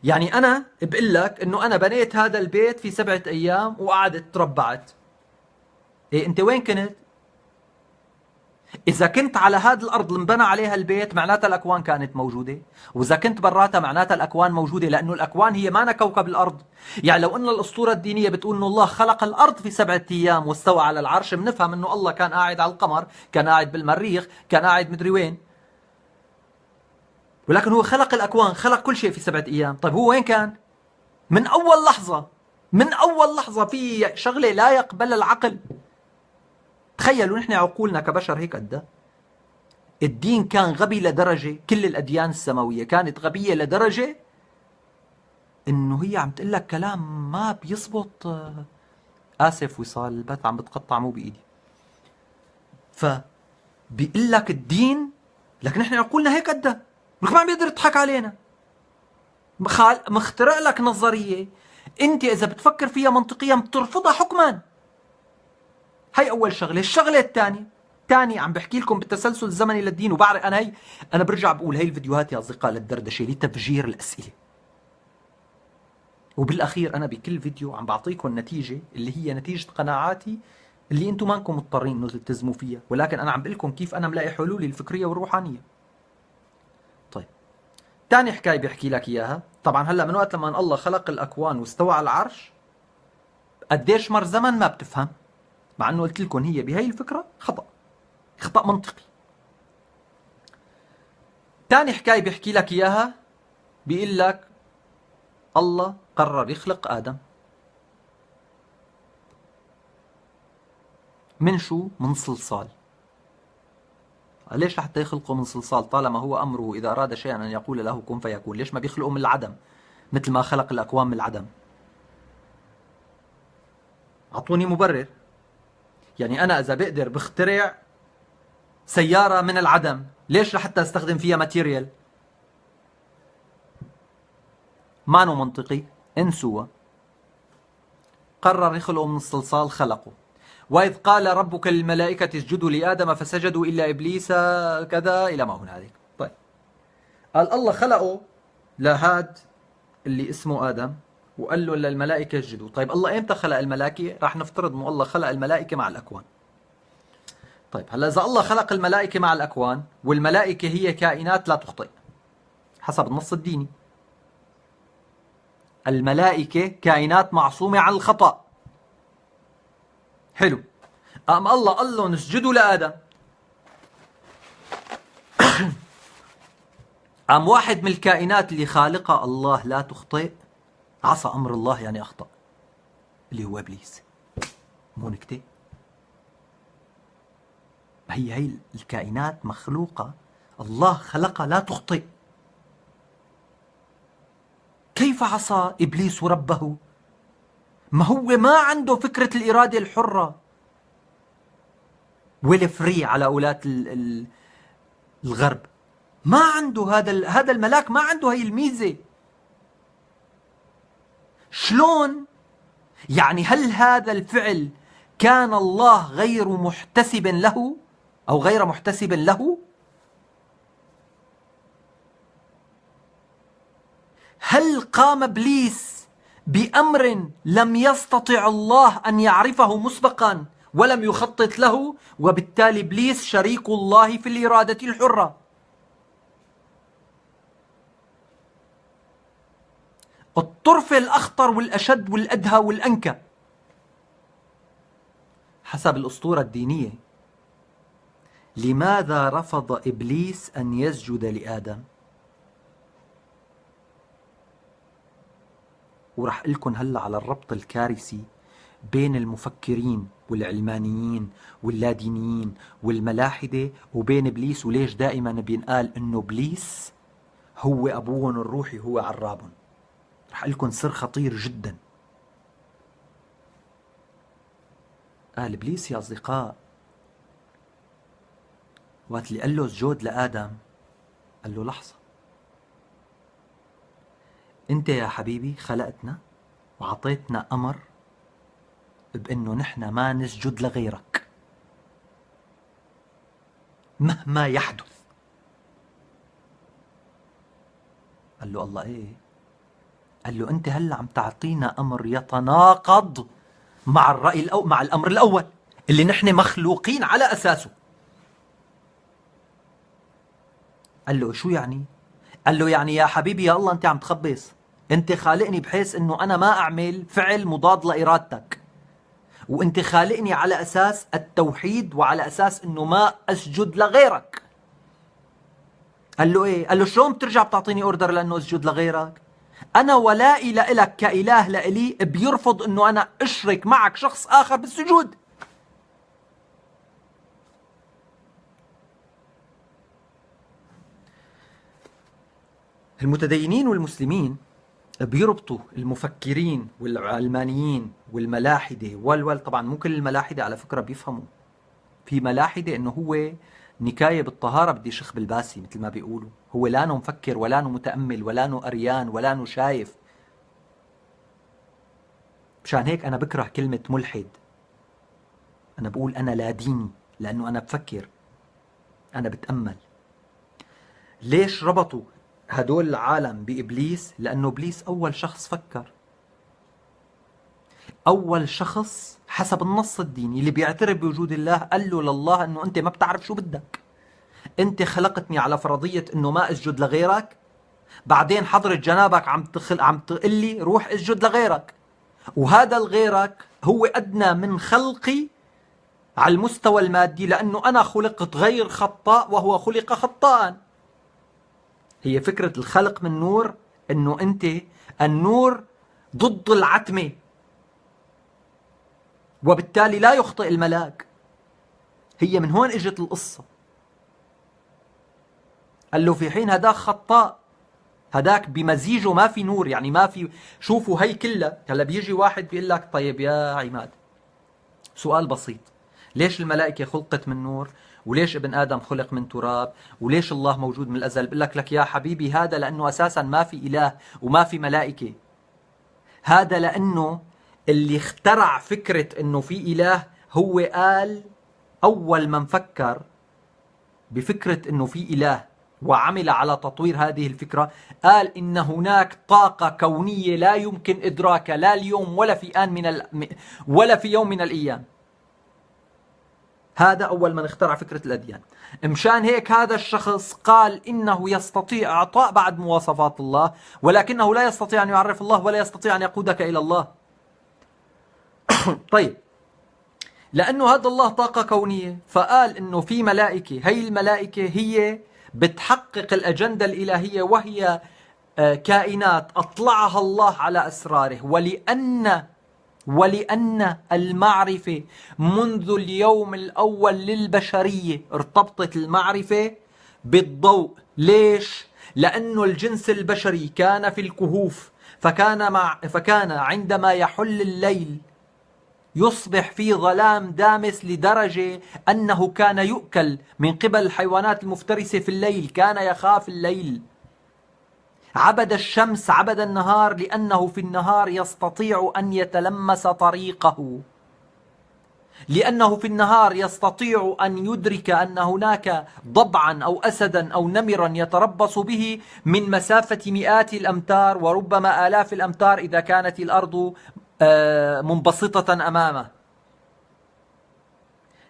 يعني أنا بقول لك إنه أنا بنيت هذا البيت في 7 أيام وقعدت تربعت. إيه أنت وين كنت؟ إذا كنت على هذه الأرض اللي انبنى عليها البيت معناتها الأكوان كانت موجودة، وإذا كنت براتها معناتها الأكوان موجودة، لأنه الأكوان هي مانا كوكب الأرض. يعني لو أن الأسطورة الدينية بتقول إنه الله خلق الأرض في 7 أيام واستوى على العرش، بنفهم إنه الله كان قاعد على القمر، كان قاعد بالمريخ، كان قاعد مدري وين. ولكن هو خلق الأكوان، خلق كل شيء في 7 أيام. طيب هو وين كان؟ من أول لحظة، من أول لحظة في شغلة لا يقبل العقل. تخيلوا نحن عقولنا كبشر هيك قد الدين كان غبي لدرجة، كل الأديان السماوية كانت غبية لدرجة إنه هي عم تقول لك كلام ما بيزبط. آسف وصال البث عم بتقطع مو بإيدي. فبيقول لك الدين، لكن نحن عقولنا هيك قد ما عم بيقدر يضحك علينا. مخترع لك نظرية انت اذا بتفكر فيها منطقيا بترفضها حكما. هي اول شغله. الشغله الثانيه عم بحكي لكم بالتسلسل الزمني للدين. وبعرف انا برجع بقول هي الفيديوهات يا اصدقاء للدردشه، لتفجير الاسئله. وبالاخير انا بكل فيديو عم بعطيكم النتيجه اللي هي نتيجه قناعاتي اللي انتم ما انكم مضطرين انه تلتزموا فيها، ولكن انا عم بقول لكم كيف انا ملاقي حلولي الفكريه والروحانيه. طيب ثاني حكايه بيحكي لك اياها. طبعا هلا من وقت لما الله خلق الاكوان واستوى على العرش قديش مر زمن ما بتفهم، مع انه قلت لكم هي بهي الفكره خطا منطقي. ثاني حكايه بيحكي لك اياها، بيقول لك الله قرر يخلق ادم من شو؟ من صلصال. ليش لحتى يخلقه من صلصال طالما هو امره اذا اراد شيئا ان يقول له كن فيكون؟ ليش ما بيخلقه من العدم مثل ما خلق الاكوان من العدم؟ اعطوني مبرر. يعني انا اذا بقدر بخترع سياره من العدم، ليش لحتى استخدم فيها ماتيريال؟ مانو منطقي. انسوا. قرر يخلقه من الصلصال، خلقه. وإذ قال ربك للملائكة اسجدوا لآدم فسجدوا إلا إبليس كذا إلى ما هنالك. طيب قال الله خلقه لهاد اللي اسمه آدم وقال له للملائكة اسجدوا. طيب الله إمتى خلق الملائكة؟ راح نفترض إنه الله خلق الملائكة مع الأكوان. طيب هلا إذا الله خلق الملائكة مع الأكوان، والملائكة هي كائنات لا تخطئ حسب النص الديني، الملائكة كائنات معصومة عن الخطأ، حلو. قام الله قال لهم اسجدوا لآدم. قام واحد من الكائنات اللي خالقها الله لا تخطئ عصى أمر الله يعني أخطأ، اللي هو إبليس. مو نكتة؟ هي الكائنات مخلوقة الله خلقها لا تخطئ. كيف عصى إبليس ربه؟ ما هو ما عنده فكرة الإرادة الحرة والفري على أولاد الغرب. ما عنده هذا الملاك، ما عنده هي الميزة. شلون؟ يعني هل هذا الفعل كان الله غير محتسب له أو غير محتسب له؟ هل قام إبليس بأمر لم يستطع الله أن يعرفه مسبقا ولم يخطط له، وبالتالي إبليس شريك الله في الإرادة الحرة؟ الطرف الأخطر والأشد والأدهى والأنكى حسب الأسطورة الدينية، لماذا رفض إبليس أن يسجد لآدم؟ ورح لكم هلا على الربط الكارثي بين المفكرين والعلمانيين واللادينيين والملاحدة وبين إبليس، وليش دائما بينقال إنه إبليس هو أبوهم الروحي، هو عرابهم. رح لكم سر خطير جدا. قال إبليس يا أصدقاء وقت اللي قال له اسجد لآدم، قال له لحظة، أنت يا حبيبي خلقتنا وعطيتنا أمر بأنه نحن ما نسجد لغيرك مهما يحدث. قال له الله إيه؟ قال له أنت هلا عم تعطينا أمر يتناقض مع الرأي مع الأمر الأول اللي نحن مخلوقين على أساسه. قال له شو يعني؟ قال له يعني يا حبيبي يا الله أنت عم تخبص، أنت خالقني بحيث أنه أنا ما أعمل فعل مضاد لإرادتك، وأنت خالقني على أساس التوحيد وعلى أساس أنه ما أسجد لغيرك. قال له إيه؟ قال له شلون بترجع بتعطيني أوردر لأنه أسجد لغيرك؟ أنا ولائي لإلك كإله لإلي بيرفض أنه أنا أشرك معك شخص آخر بالسجود. المتدينين والمسلمين بيربطوا المفكرين والعلمانيين والملاحدة طبعا مو كل الملاحدة على فكرة بيفهموا. في ملاحدة انه هو نكاية بالطهارة بدي شخ بالباسي مثل ما بيقولوا، هو لا مفكر ولا متأمل ولا أريان ولا شايف. مشان هيك أنا بكره كلمة ملحد. أنا بقول أنا لا ديني لأنه أنا بفكر، أنا بتأمل. ليش ربطوا هدول العالم بإبليس؟ لأنه إبليس أول شخص فكر، أول شخص حسب النص الديني اللي بيعترف بوجود الله قال له لله أنه أنت ما بتعرف شو بدك، أنت خلقتني على فرضية أنه ما أسجد لغيرك، بعدين حضرة جنابك عم تقول لي روح اسجد لغيرك، وهذا الغيرك هو أدنى من خلقي على المستوى المادي لأنه أنا خلقت غير خطاء وهو خلق خطاء. هي فكرة الخلق من نور، أنه أنت النور ضد العتمة وبالتالي لا يخطئ الملاك. هي من هون اجت القصة. قال له في حين هداك خطاء، هداك بمزيجه ما في نور، يعني ما في. شوفوا هي كلها. هلا بيجي واحد بيقول لك طيب يا عماد سؤال بسيط، ليش الملائكة خلقت من نور وليش ابن آدم خلق من تراب وليش الله موجود من الأزل؟ بقول لك يا حبيبي هذا لأنه أساسا ما في إله وما في ملائكة. هذا لأنه اللي اخترع فكرة أنه في إله هو قال أول من فكر بفكرة أنه في إله وعمل على تطوير هذه الفكرة، قال إن هناك طاقة كونية لا يمكن إدراكها لا اليوم ولا في آن ولا في يوم من الأيام. هذا أول من اخترع فكرة الأديان. مشان هيك هذا الشخص قال إنه يستطيع إعطاء بعض مواصفات الله، ولكنه لا يستطيع أن يعرف الله ولا يستطيع أن يقودك إلى الله. طيب لأنه هذا الله طاقة كونية، فقال إنه في ملائكة، هي الملائكة هي بتحقق الأجندة الإلهية، وهي كائنات أطلعها الله على أسراره. ولأن المعرفة منذ اليوم الأول للبشرية ارتبطت المعرفة بالضوء. ليش؟ لأنه الجنس البشري كان في الكهوف، فكان عندما يحل الليل يصبح في ظلام دامس، لدرجة أنه كان يؤكل من قبل الحيوانات المفترسة في الليل، كان يخاف الليل. عبد الشمس، عبد النهار، لأنه في النهار يستطيع أن يتلمس طريقه، لأنه في النهار يستطيع أن يدرك أن هناك ضبعا أو أسدا أو نمرا يتربص به من مسافة مئات الأمتار وربما آلاف الأمتار إذا كانت الأرض منبسطة أمامه.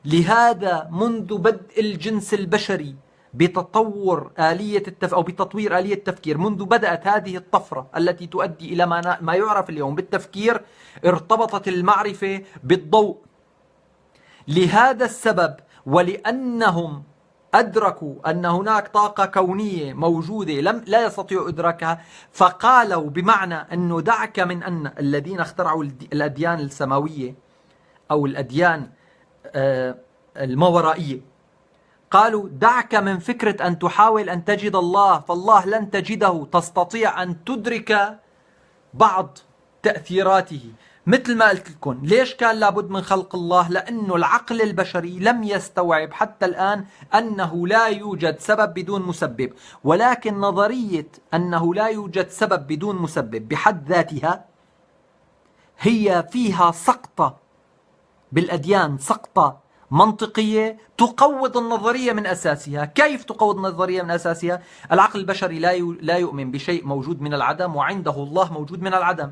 لهذا منذ بدء الجنس البشري بتطور أو بتطوير آلية التفكير، منذ بدأت هذه الطفرة التي تؤدي إلى ما يعرف اليوم بالتفكير، ارتبطت المعرفة بالضوء. لهذا السبب، ولأنهم أدركوا أن هناك طاقة كونية موجودة لا يستطيع إدراكها، فقالوا بمعنى أنه دعك من أن الذين اخترعوا الأديان السماوية أو الأديان الماورائية، قالوا دعك من فكرة أن تحاول أن تجد الله، فالله لن تجده، تستطيع أن تدرك بعض تأثيراته. مثل ما قلت لكم، ليش كان لابد من خلق الله؟ لأنه العقل البشري لم يستوعب حتى الآن أنه لا يوجد سبب بدون مسبب، ولكن نظرية أنه لا يوجد سبب بدون مسبب بحد ذاتها هي فيها سقطة بالأديان، سقطة منطقية تقوض النظرية من أساسها. كيف تقوض النظرية من أساسها؟ العقل البشري لا يؤمن بشيء موجود من العدم، وعنده الله موجود من العدم.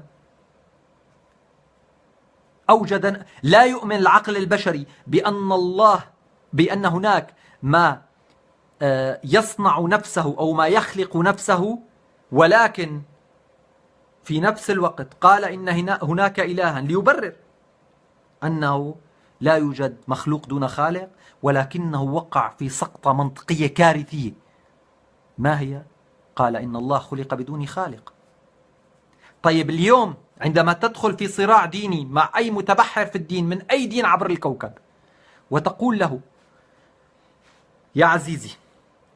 لا يؤمن العقل البشري بأن هناك ما يصنع نفسه أو ما يخلق نفسه، ولكن في نفس الوقت قال إن هناك إلها ليبرر أنه لا يوجد مخلوق دون خالق، ولكنه وقع في سقطة منطقية كارثية. ما هي؟ قال إن الله خلق بدون خالق. طيب اليوم عندما تدخل في صراع ديني مع أي متبحر في الدين من أي دين عبر الكوكب، وتقول له يا عزيزي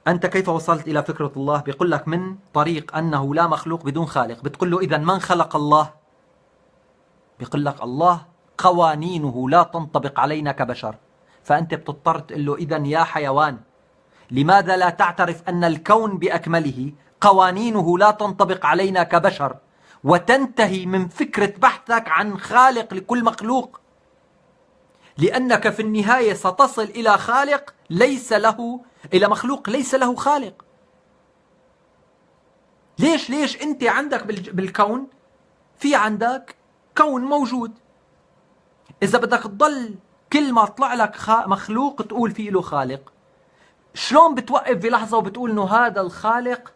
أنت كيف وصلت إلى فكرة الله؟ بيقول لك من طريق أنه لا مخلوق بدون خالق. بتقول له إذن من خلق الله؟ بيقول لك الله قوانينه لا تنطبق علينا كبشر. فأنت بتضطر تقول له إذن يا حيوان، لماذا لا تعترف أن الكون بأكمله قوانينه لا تنطبق علينا كبشر، وتنتهي من فكرة بحثك عن خالق لكل مخلوق؟ لأنك في النهاية ستصل إلى إلى مخلوق ليس له خالق. ليش أنت عندك بالكون في عندك كون موجود، إذا بدك تضل كل ما طلع لك مخلوق تقول فيه له خالق، شلون بتوقف بلحظة وبتقول إنه هذا الخالق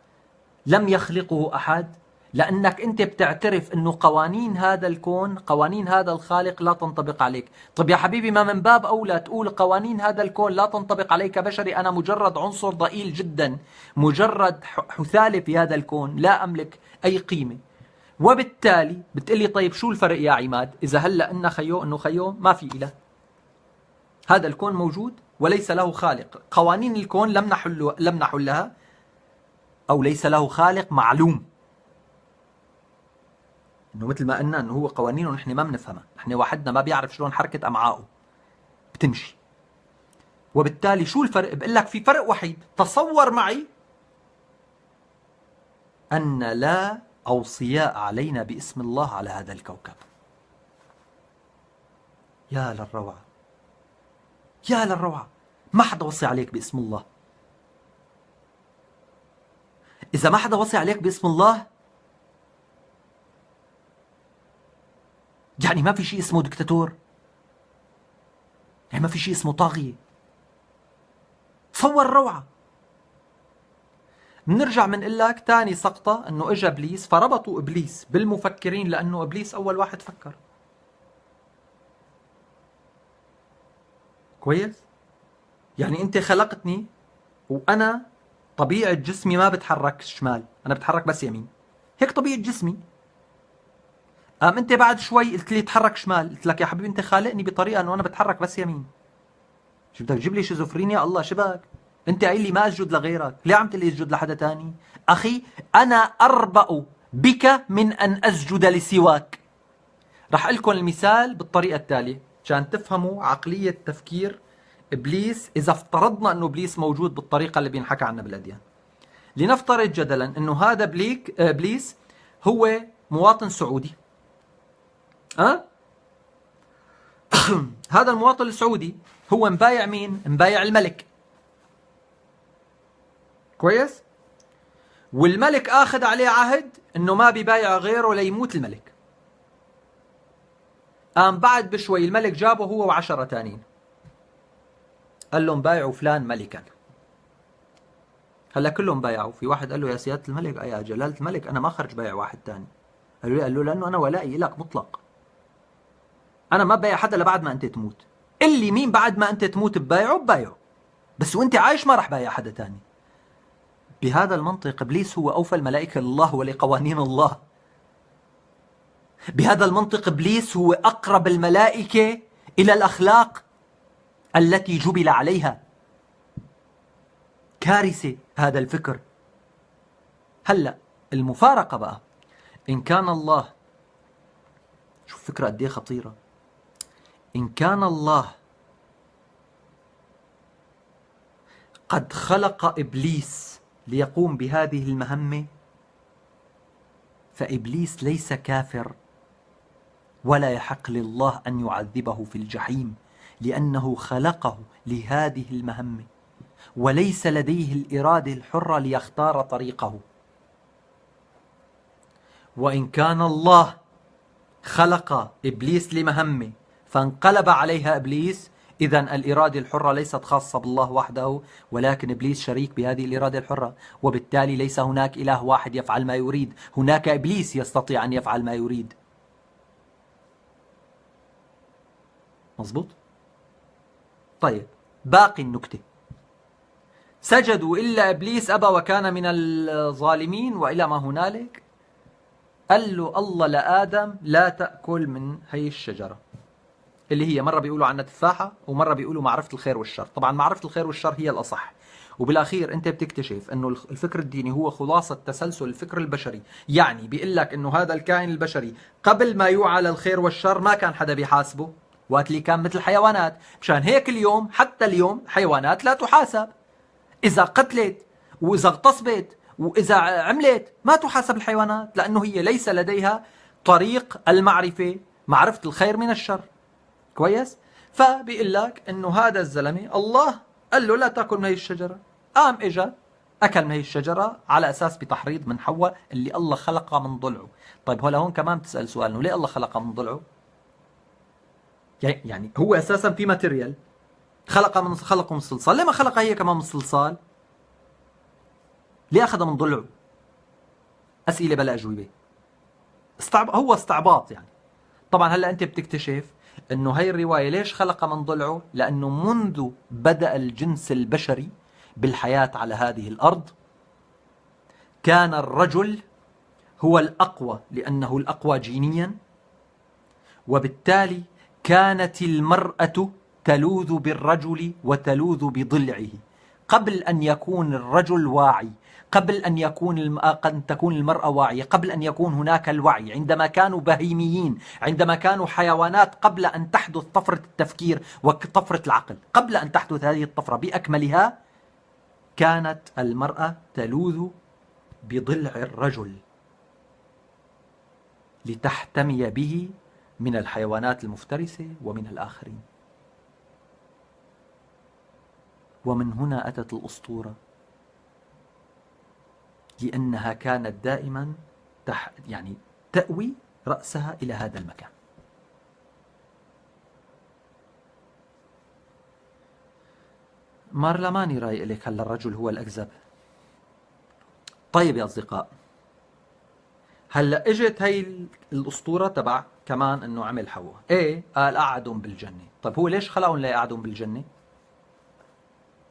لم يخلقه أحد؟ لأنك أنت بتعترف أنه قوانين هذا الكون، قوانين هذا الخالق لا تنطبق عليك. طب يا حبيبي، ما من باب أولى تقول قوانين هذا الكون لا تنطبق عليك كبشري، أنا مجرد عنصر ضئيل جدا، مجرد حثالة في هذا الكون، لا أملك أي قيمة. وبالتالي بتقلي طيب شو الفرق يا عماد؟ إذا هلأ إنه خيو ما في إله، هذا الكون موجود وليس له خالق، قوانين الكون لم نحلها، أو ليس له خالق معلوم. انه مثل ما قلنا انه هو قوانينه نحن ما بنفهمها، نحن واحدنا ما بيعرف شلون حركة امعائه بتمشي. وبالتالي شو الفرق؟ بقول لك في فرق وحيد، تصور معي ان لا اوصياء علينا باسم الله على هذا الكوكب. يا للروعة، يا للروعة، ما حدا وصي عليك باسم الله. اذا ما حدا وصي عليك باسم الله، يعني ما في شيء اسمه دكتاتور، يعني ما في شيء اسمه طاغية. تصور الروعة. بنرجع بنقول لك ثاني سقطة، انه اجى ابليس فربطوا ابليس بالمفكرين، لانه ابليس اول واحد فكر. كويس؟ يعني أنت خلقتني وأنا طبيعة جسمي ما بتحرك شمال، أنا بتحرك بس يمين، هيك طبيعة جسمي. أنت بعد شوي قلت لي تحرك شمال، قلت لك يا حبيبي أنت خالقني بطريقة أنه أنا بتحرك بس يمين. شو بدك تجيب لي شيزوفرينيا؟ الله شبك، أنت قايل لي ما أسجد لغيرك، ليه عم تقول لي اسجد لحدا تاني؟ أخي أنا أربأ بك من أن أسجد لسواك. رح لكم المثال بالطريقة التالية عشان تفهموا عقلية تفكير إبليس، إذا افترضنا أنه إبليس موجود بالطريقة اللي بينحكى عنها بالأديان. لنفترض جدلا أنه هذا إبليس هو مواطن سعودي. هذا المواطن السعودي هو مبايع مين؟ مبايع الملك. كويس؟ والملك آخذ عليه عهد أنه ما بيبايع غيره ليموت الملك. قام بعد بشوي الملك جابه هو و10 تانين، قال لهم بايعوا فلان ملكا. هلا كلهم بايعوا، في واحد قال له يا سيادة الملك يا جلالة الملك أنا ما خرج بايع واحد تاني. قال له قال له لأنه أنا ولائي لك مطلق، أنا ما بايع حدا لبعد ما أنت تموت، اللي مين بعد ما أنت تموت ببايعه، بس وأنت عايش ما رح بايع حدا تاني. بهذا المنطق إبليس هو أوفى الملائكة لله ولقوانين الله. بهذا المنطق إبليس هو أقرب الملائكة إلى الأخلاق التي جبل عليها. كارثة هذا الفكر. هلأ المفارقة بقى، إن كان الله، شوف فكرة قد ايه خطيرة، إن كان الله قد خلق إبليس ليقوم بهذه المهمة، فإبليس ليس كافر، ولا يحق لله أن يعذبه في الجحيم، لأنه خلقه لهذه المهمة، وليس لديه الإرادة الحرة ليختار طريقه. وإن كان الله خلق إبليس لمهمة فانقلب عليها إبليس، إذن الإرادة الحرة ليست خاصة بالله وحده، ولكن إبليس شريك بهذه الإرادة الحرة، وبالتالي ليس هناك إله واحد يفعل ما يريد، هناك إبليس يستطيع أن يفعل ما يريد. مظبوط؟ طيب باقي النكتة، سجدوا إلا إبليس أبى وكان من الظالمين وإلى ما هنالك. قال له الله لآدم لا تأكل من هي الشجرة، اللي هي مرة بيقولوا عنها تفاحة ومرة بيقولوا معرفة الخير والشر. طبعا معرفة الخير والشر هي الأصح، وبالأخير أنت بتكتشف أنه الفكر الديني هو خلاصة تسلسل الفكر البشري. يعني بيقول لك أنه هذا الكائن البشري قبل ما يوعى للخير والشر ما كان حدا بيحاسبه، وقت اللي كان مثل الحيوانات. مشان هيك اليوم حتى اليوم الحيوانات لا تحاسب، إذا قتلت وإذا اغتصبت وإذا عملت ما تحاسب الحيوانات، لأنه هي ليس لديها طريق المعرفة، معرفة الخير من الشر. كويس؟ فبيقول لك انه هذا الزلمه الله قال له لا تاكل من هي الشجره، قام اجا اكل من هي الشجره على اساس بتحريض من حواء اللي الله خلقها من ضلعه. طيب هلا هون كمان بتسال سؤال، انه ليه الله خلقها من ضلعه؟ يعني هو اساسا في ماتيريال خلقه من الصلصال، ليه ما خلقها هي كمان من الصلصال؟ ليه اخذها من ضلعه؟ اسئله بلا اجوبه. هو استعباط يعني. طبعا هلا انت بتكتشف انه هي الرواية ليش خلق من ضلعه؟ لانه منذ بدأ الجنس البشري بالحياة على هذه الارض كان الرجل هو الاقوى، لانه الاقوى جينيا، وبالتالي كانت المرأة تلوذ بالرجل وتلوذ بضلعه قبل ان يكون الرجل واعي، قبل أن تكون المرأة واعية، قبل أن يكون هناك الوعي، عندما كانوا بهيميين، عندما كانوا حيوانات، قبل أن تحدث طفرة التفكير وطفرة العقل، قبل أن تحدث هذه الطفرة بأكملها، كانت المرأة تلوذ بضلع الرجل لتحتمي به من الحيوانات المفترسة ومن الآخرين. ومن هنا أتت الأسطورة، لأنها كانت دائما يعني تأوي رأسها إلى هذا المكان. مارلا ماني رايق لك هلا الرجل هو الأكذب. طيب يا أصدقاء، هلا اجت هي الأسطورة تبع كمان انه عمل حواء. ايه قال قعدهم بالجنة. طيب هو ليش خلقهم ليقعدهم بالجنة؟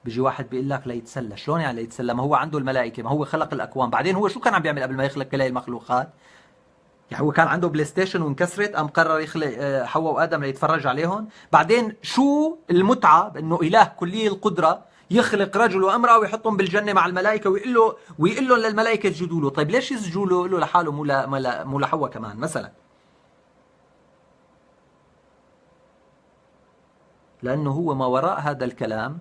بيجي واحد بيقول لك ليتسلى. شلون يعني ليتسلى؟ ما هو عنده الملائكة، ما هو خلق الأكوان. بعدين هو شو كان عم بيعمل قبل ما يخلق كل هاي المخلوقات؟ يعني هو كان عنده بلاي ستيشن وانكسرت قام قرر يخلق حواء وآدم ليتفرج عليهم. بعدين شو المتعة بأنه إله كلي القدرة يخلق رجل وامرأة ويحطهم بالجنة مع الملائكة ويقول لهم للملائكة يسجدوا له؟ طيب ليش يسجدوا له لحاله مو لحواء كمان مثلا؟ لأنه هو ما وراء هذا الكلام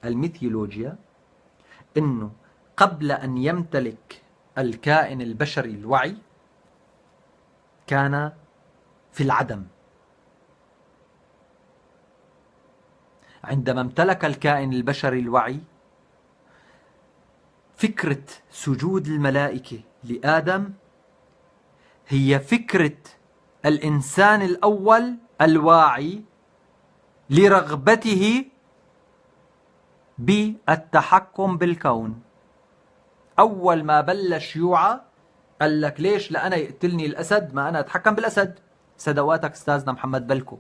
الميثولوجيا، أنه قبل أن يمتلك الكائن البشري الوعي كان في العدم. عندما امتلك الكائن البشري الوعي، فكرة سجود الملائكة لآدم هي فكرة الإنسان الأول الواعي لرغبته بالتحكم بالكون. أول ما بلش يوعى قال لك ليش لأنا يقتلني الأسد ما أنا أتحكم بالأسد؟ سدواتك أستاذنا محمد بلكو.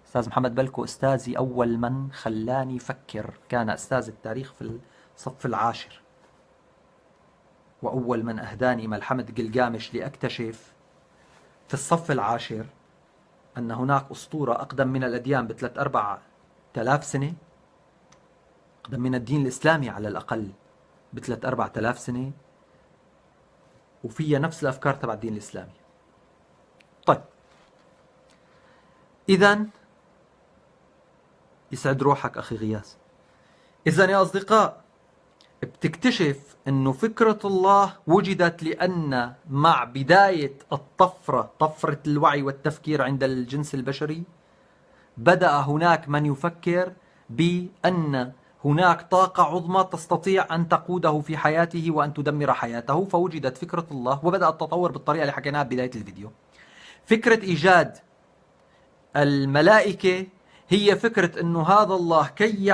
أستاذ محمد بلكو أستاذي، أول من خلاني فكر، كان أستاذ التاريخ في الصف العاشر، وأول من أهداني ملحمة قلقامش لأكتشف في الصف العاشر أن هناك أسطورة أقدم من الأديان بثلاث 4000 سنة، أقدم من الدين الإسلامي على الأقل بثلاث 4000 سنة، وفيها نفس الأفكار تبع الدين الإسلامي. طيب إذن يسعد روحك أخي غياث. إذن يا أصدقاء بتكتشف أنه فكرة الله وجدت لأن مع بداية الطفرة، طفرة الوعي والتفكير عند الجنس البشري، بدأ هناك من يفكر بأن هناك طاقة عظمى تستطيع أن تقوده في حياته وأن تدمر حياته، فوجدت فكرة الله وبدأ التطور بالطريقة اللي حكيناها بداية الفيديو. فكرة إيجاد الملائكة هي فكرة أنه هذا الله كي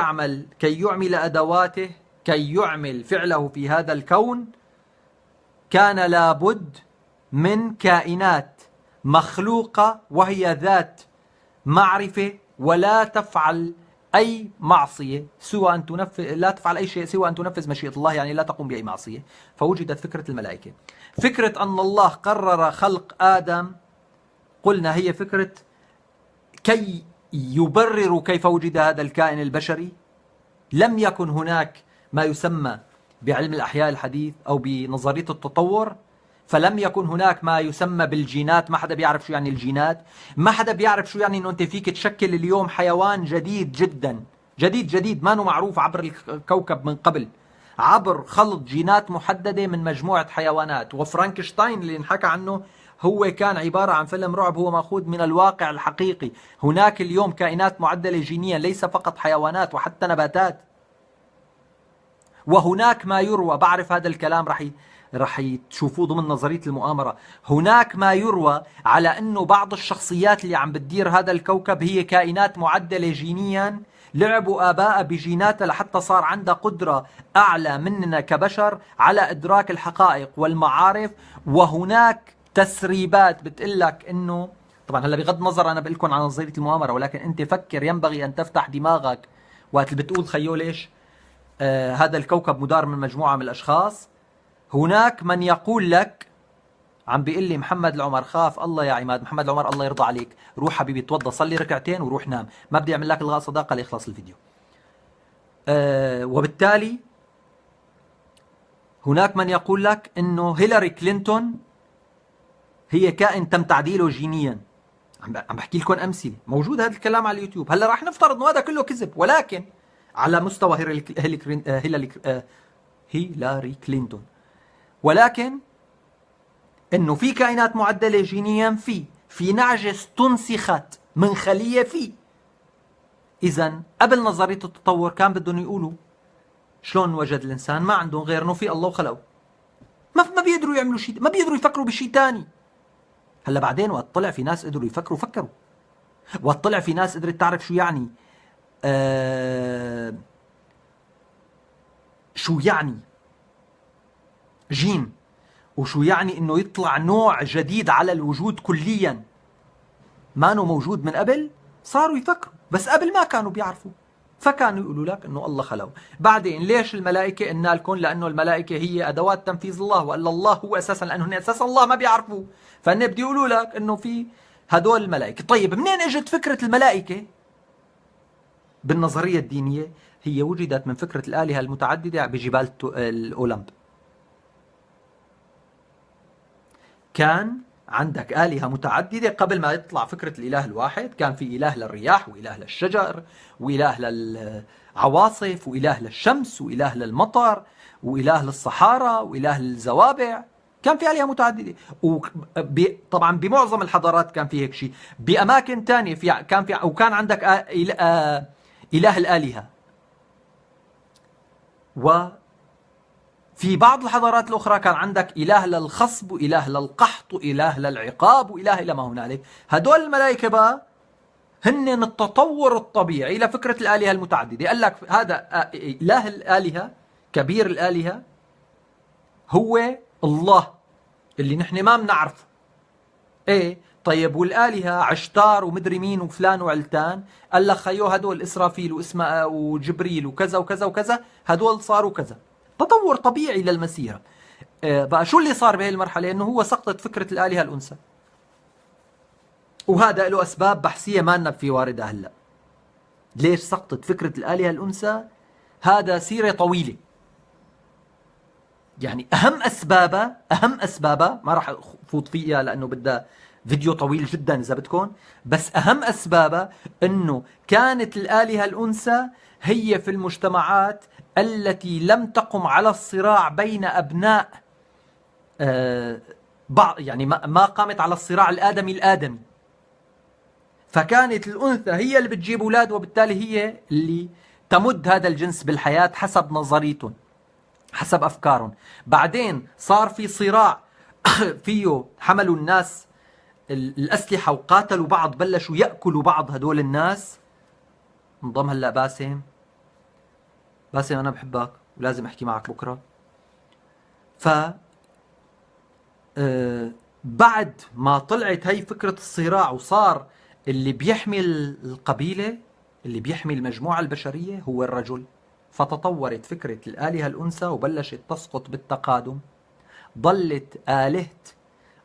يعمل أدواته، كي يعمل فعله في هذا الكون، كان لابد من كائنات مخلوقة وهي ذات معرفة ولا تفعل أي معصية سوى أن لا تفعل أي شيء سوى أن تنفذ مشيئة الله، يعني لا تقوم بأي معصية. فوجدت فكرة الملائكة. فكرة أن الله قرر خلق آدم، قلنا هي فكرة كي يبرر كيف وجد هذا الكائن البشري. لم يكن هناك ما يسمى بعلم الأحياء الحديث أو بنظرية التطور، فلم يكن هناك ما يسمى بالجينات. ما حدا بيعرف شو يعني الجينات، ما حدا بيعرف شو يعني أنه أنت فيك تشكل اليوم حيوان جديد جدا، جديد ما معروف عبر الكوكب من قبل، عبر خلط جينات محددة من مجموعة حيوانات. وفرانكشتاين اللي انحكى عنه هو كان عبارة عن فيلم رعب، هو مأخوذ من الواقع الحقيقي. هناك اليوم كائنات معدلة جينيا، ليس فقط حيوانات وحتى نباتات. وهناك ما يروى، بعرف هذا الكلام رح تشوفوه ضمن نظرية المؤامرة، هناك ما يروى على أنه بعض الشخصيات اللي عم بتدير هذا الكوكب هي كائنات معدلة جينيا، لعبوا آباء بجيناتها لحتى صار عندها قدرة أعلى مننا كبشر على إدراك الحقائق والمعارف. وهناك تسريبات بتقلك أنه، طبعا هلا بغض النظر أنا بقول لكم عن نظرية المؤامرة، ولكن أنت فكر، ينبغي أن تفتح دماغك وقت اللي بتقول خيو ليش هذا الكوكب مدار من مجموعة من الأشخاص. هناك من يقول لك، عم بيقول لي محمد العمر خاف الله يا عماد، محمد العمر الله يرضى عليك، روح حبيبي توضى صلي ركعتين وروح نام، ما بدي اعمل لك الغاء صداقه ليخلص الفيديو. وبالتالي هناك من يقول لك انه هيلاري كلينتون هي كائن تم تعديله جينيا. عم بحكي لكم امثله، موجود هذا الكلام على اليوتيوب. هلا راح نفترض انه هذا كله كذب، ولكن على مستوى هيلاري كلينتون، ولكن انه في كائنات معدله جينيا، في نعجه استنسخت من خليه فيه. اذا قبل نظريه التطور كان بدهم يقولوا شلون وجد الانسان، ما عندهم غير انه في الله وخلقه، ما بيقدروا يعملوا شيء، ما بيقدروا يفكروا بشيء ثاني. هلا بعدين وقت طلع في ناس قدروا يفكروا، فكروا. وقت طلع في ناس قدرت تعرف شو يعني شو يعني جين، وشو يعني انه يطلع نوع جديد على الوجود كليا، ما أنه موجود من قبل، صاروا يفكروا، بس قبل ما كانوا بيعرفوا، فكانوا يقولوا لك انه الله خلقه. بعدين ليش الملائكه قلنا لكم؟ لانه الملائكه هي ادوات تنفيذ الله، والا الله هو اساسا، لانه هن اساسا الله ما بيعرفوه، فهن بده يقولوا لك انه في هدول الملائكه. طيب منين اجت فكره الملائكه؟ بالنظريه الدينيه هي وجدت من فكره الالهه المتعدده بجبال الاولمب. كان عندك آلهة متعددة قبل ما يطلع فكرة الإله الواحد. كان في إله للرياح، وإله للشجر، وإله للعواصف، وإله للشمس، وإله للمطر، وإله للصحارى، وإله للزوابع. كان في آلهة متعددة، طبعا بمعظم الحضارات كان في هيك شيء. بأماكن تانية وكان عندك إله الآلهة. في بعض الحضارات الأخرى كان عندك إله للخصب، وإله للقحط، وإله للعقاب، وإله إلى ما هنالك. هدول الملائكة بقى هن التطور الطبيعي لفكرة الآلهة المتعددة. قال لك هذا إله الآلهة، كبير الآلهة، هو الله اللي نحن ما بنعرفه. ايه طيب، والآلهة عشتار ومدري مين وفلان وعلتان، قال لك خيو هدول إسرافيل وإسماء وجبريل وكذا وكذا وكذا، هدول صاروا كذا. تطور طبيعي للمسيرة. بقى شو اللي صار بهي المرحلة؟ انه هو سقطت فكرة الآلهة الأنثى، وهذا له أسباب بحثية ما لنا في واردة هلا. ليش سقطت فكرة الآلهة الأنثى؟ هذا سيرة طويلة. يعني أهم أسبابها ما راح أفوت فيها لأنه بدها فيديو طويل جدا إذا بدكم، بس أهم أسبابها أنه كانت الآلهة الأنثى هي في المجتمعات التي لم تقم على الصراع بين أبناء بعض، يعني ما قامت على الصراع الآدمي. فكانت الأنثى هي اللي بتجيب أولاد، وبالتالي هي اللي تمد هذا الجنس بالحياة حسب نظريتهم، حسب أفكارهم. بعدين صار في صراع فيه، حملوا الناس الأسلحة وقاتلوا بعض، بلشوا يأكلوا بعض هدول الناس. انضم هلأ باسم أنا بحبك ولازم أحكي معك بكرة. ف بعد ما طلعت هي فكرة الصراع، وصار اللي بيحمي القبيلة، اللي بيحمي المجموعة البشرية هو الرجل، فتطورت فكرة الآلهة الأنثى وبلشت تسقط بالتقادم. ضلت آلهة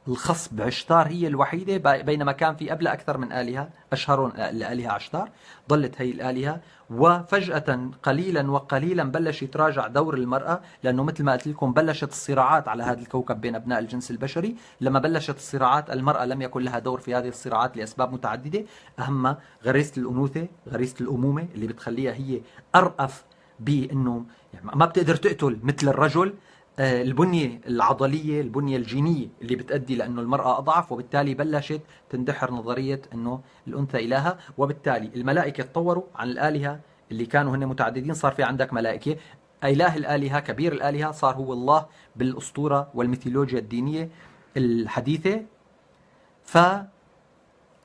الخصب عشتار هي الوحيدة، بينما كان في قبل أكثر من آلهة، أشهرهم الآلهة عشتار. ضلت هي الآلهة، وفجأة قليلا وقليلا بلش يتراجع دور المرأة، لأنه مثل ما قلت لكم بلشت الصراعات على هذا الكوكب بين أبناء الجنس البشري. لما بلشت الصراعات، المرأة لم يكن لها دور في هذه الصراعات لأسباب متعددة، أهمها غريزة الأنوثة، غريزة الأمومة اللي بتخليها هي أرأف بأنه يعني ما بتقدر تقتل مثل الرجل. البنية العضلية، البنية الجينية اللي بتؤدي لأنه المرأة أضعف، وبالتالي بلشت تندحر نظرية أنه الأنثى إلهة. وبالتالي الملائكة تطوروا عن الآلهة اللي كانوا هن متعددين. صار في عندك ملائكة، إله الآلهة، كبير الآلهة، صار هو الله بالأسطورة والميثولوجيا الدينية الحديثة.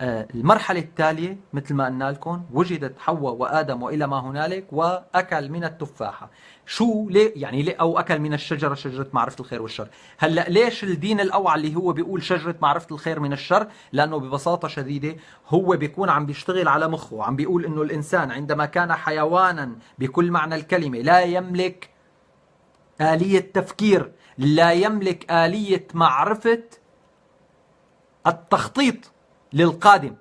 المرحلة التالية مثل ما قلنا لكم، وجدت حواء وآدم وإلى ما هنالك، وأكل من التفاحة. شو ليه يعني ليه؟ أو أكل من الشجرة، شجرة معرفة الخير والشر. هلأ ليش الدين الأوعى اللي هو بيقول شجرة معرفة الخير من الشر؟ لأنه ببساطة شديدة هو بيكون عم بيشتغل على مخه، وعم بيقول إنه الإنسان عندما كان حيوانا بكل معنى الكلمة، لا يملك آلية تفكير، لا يملك آلية معرفة التخطيط للقادم،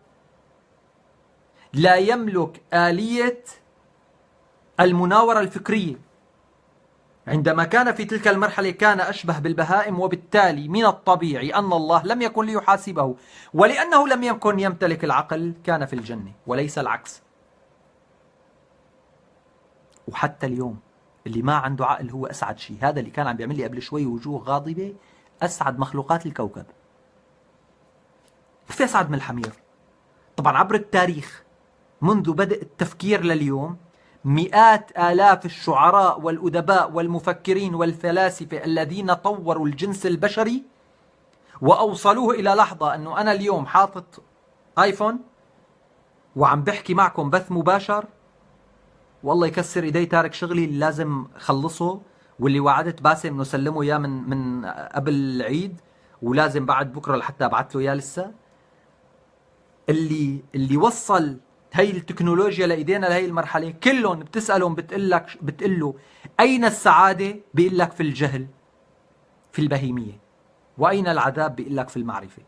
لا يملك آلية المناورة الفكرية. عندما كان في تلك المرحلة كان أشبه بالبهائم، وبالتالي من الطبيعي أن الله لم يكن ليحاسبه، ولأنه لم يكن يمتلك العقل كان في الجنة وليس العكس. وحتى اليوم اللي ما عنده عقل هو أسعد شيء. هذا اللي كان عم بيعمل لي قبل شوي وجوه غاضبة، أسعد مخلوقات الكوكب. في أسعد من الحمير. طبعا عبر التاريخ منذ بدء التفكير لليوم، مئات آلاف الشعراء والأدباء والمفكرين والفلاسفة الذين طوروا الجنس البشري وأوصلوه إلى لحظة أنه أنا اليوم حاطط آيفون وعم بحكي معكم بث مباشر، والله يكسر إيدي تارك شغلي اللي لازم خلصه، واللي وعدت باسم إنه سلمه إياه من قبل العيد، ولازم بعد بكرة لحتى أبعث له إياه لسه. اللي وصل هي التكنولوجيا لايدينا لهي المرحله كلهم بتسالهم بتقول له اين السعاده؟ بيقول لك في الجهل، في البهيميه. واين العذاب؟ بيقول لك في المعرفه.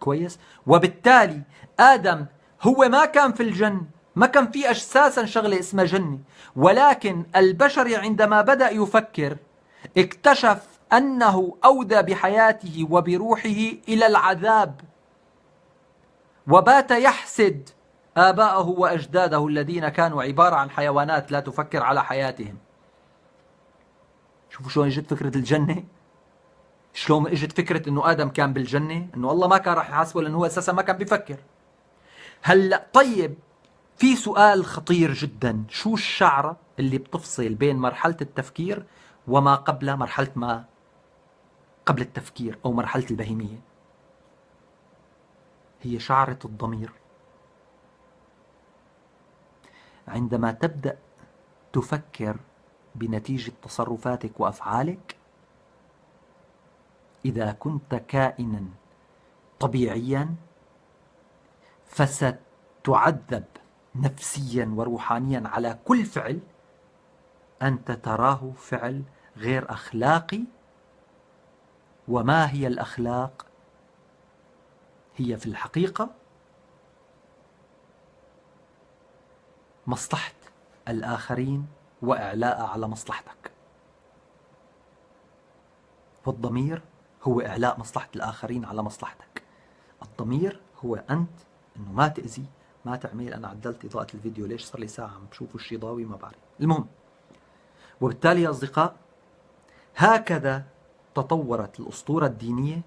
كويس؟ وبالتالي ادم هو ما كان في الجنه، ما كان في اساسا شغله اسمها جنه، ولكن البشر عندما بدا يفكر اكتشف انه اودى بحياته وبروحه الى العذاب، وبات يحسد آباءه وأجداده الذين كانوا عبارة عن حيوانات لا تفكر على حياتهم. شوفوا شلون اجت فكرة الجنة، شلون اجت فكرة انه آدم كان بالجنة، انه الله ما كان راح يحاسبه لانه هو اساسا ما كان بيفكر. هلا طيب، في سؤال خطير جدا، شو الشعرة اللي بتفصل بين مرحلة التفكير وما قبل مرحلة ما قبل التفكير أو مرحلة البهيمية؟ هي شعرة الضمير. عندما تبدأ تفكر بنتيجة تصرفاتك وأفعالك، إذا كنت كائنا طبيعيا فستعذب نفسيا وروحانيا على كل فعل أنت تراه فعل غير أخلاقي. وما هي الأخلاق؟ هي في الحقيقة مصلحة الآخرين وإعلاء على مصلحتك. والضمير هو إعلاء مصلحة الآخرين على مصلحتك. الضمير هو أنت إنه ما تأذي، ما تعمل. أنا عدلت إضاءة الفيديو، ليش صار لي ساعة عم بشوفوا الشي ضاوي ما بعرف. المهم، وبالتالي يا أصدقاء هكذا تطورت الأسطورة الدينية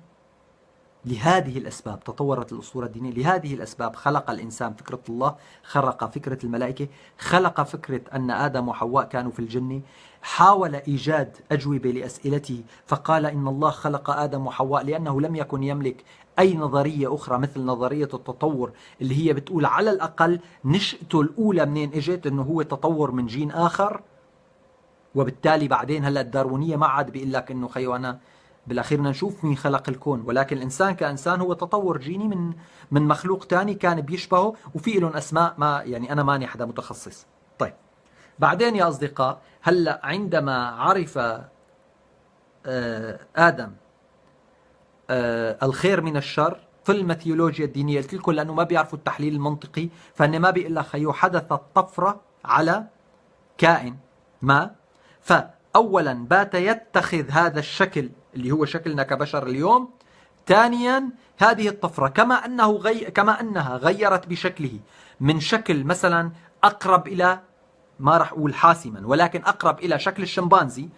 لهذه الأسباب. تطورت الأسطورة الدينية لهذه الأسباب. خلق الإنسان فكرة الله، خلق فكرة الملائكة، خلق فكرة أن آدم وحواء كانوا في الجنة، حاول إيجاد أجوبة لأسئلته فقال إن الله خلق آدم وحواء لأنه لم يكن يملك أي نظرية أخرى مثل نظرية التطور اللي هي بتقول على الأقل نشأته الأولى منين إجت، إنه هو تطور من جين آخر. وبالتالي بعدين هلا الداروينية ما عاد بيقول لك إنه خيو أنا بالاخير بدنا نشوف مين خلق الكون، ولكن الانسان كانسان هو تطور جيني من مخلوق ثاني كان بيشبهه وفي لهم اسماء، ما يعني انا ماني حدا متخصص. طيب بعدين يا اصدقاء، هلا عندما عرف ادم الخير من الشر في الميثولوجيا الدينيه، قلت لكم لانه ما بيعرفوا التحليل المنطقي، فهن ما بيقول لك خيو حدثت طفره على كائن ما، فاولا بات يتخذ هذا الشكل اللي هو شكلنا كبشر اليوم. ثانيا هذه الطفرة كما أنها غيرت بشكله من شكل مثلا أقرب إلى، ما راح أقول حاسما، ولكن أقرب إلى شكل الشمبانزي.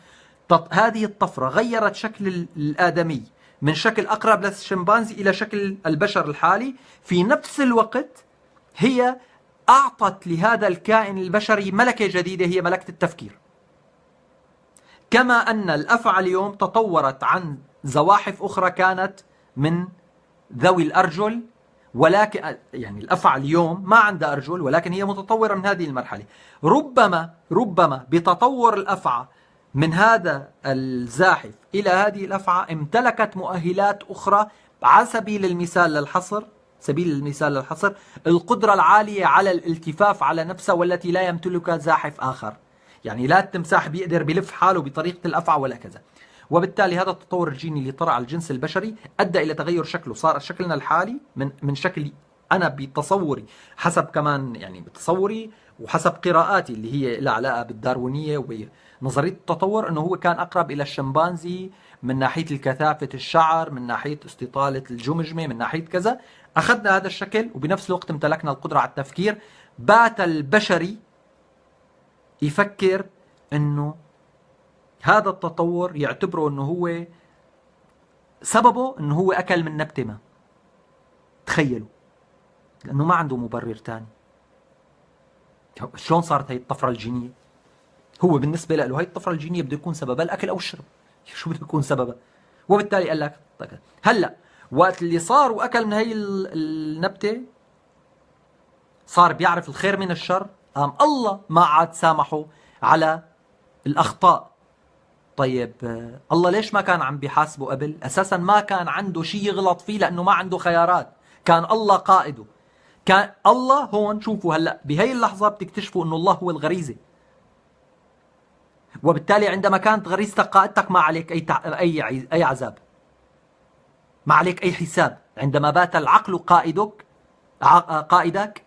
هذه الطفرة غيرت شكل الآدمي من شكل أقرب للشمبانزي إلى شكل البشر الحالي. في نفس الوقت هي أعطت لهذا الكائن البشري ملكة جديدة، هي ملكة التفكير. كما أن الأفعى اليوم تطورت عن زواحف أخرى كانت من ذوي الأرجل، ولكن يعني الأفعى اليوم ما عندها أرجل، ولكن هي متطورة من هذه المرحلة. ربما بتطور الأفعى من هذا الزاحف إلى هذه الأفعى امتلكت مؤهلات أخرى، على سبيل المثال للحصر القدرة العالية على الالتفاف على نفسها والتي لا يمتلكها زاحف آخر. يعني لا التمساح بيقدر بلف حاله بطريقة الأفعى ولا كذا. وبالتالي هذا التطور الجيني اللي طرأ على الجنس البشري أدى إلى تغير شكله. صار شكلنا الحالي من شكلي أنا بتصوري، حسب كمان يعني بتصوري وحسب قراءاتي اللي هي لها علاقة بالداروينية ونظرية التطور، أنه هو كان أقرب إلى الشمبانزي من ناحية الكثافة الشعر، من ناحية استطالة الجمجمة، من ناحية كذا. أخذنا هذا الشكل وبنفس الوقت امتلكنا القدرة على التفكير. بات البشري يفكر انه هذا التطور يعتبره انه هو سببه انه هو اكل من نبتة ما. تخيلوا، لانه ما عنده مبرر ثاني. شلون صارت هي الطفرة الجينية؟ هو بالنسبة له هي الطفرة الجينية بده يكون سببها الاكل او الشرب. شو بده يكون سببها؟ وبالتالي قال لك هلا وقت اللي صار واكل من هي النبتة صار بيعرف الخير من الشر، قام الله ما عاد سامحه على الأخطاء. طيب الله ليش ما كان عم بيحاسبه قبل؟ أساسا ما كان عنده شيء يغلط فيه لأنه ما عنده خيارات. كان الله قائده. كان الله هون. شوفوا هلا بهي اللحظة بتكتشفوا انه الله هو الغريزة، وبالتالي عندما كانت غريزتك قائدتك ما عليك اي عذاب، ما عليك اي حساب. عندما بات العقل قائدك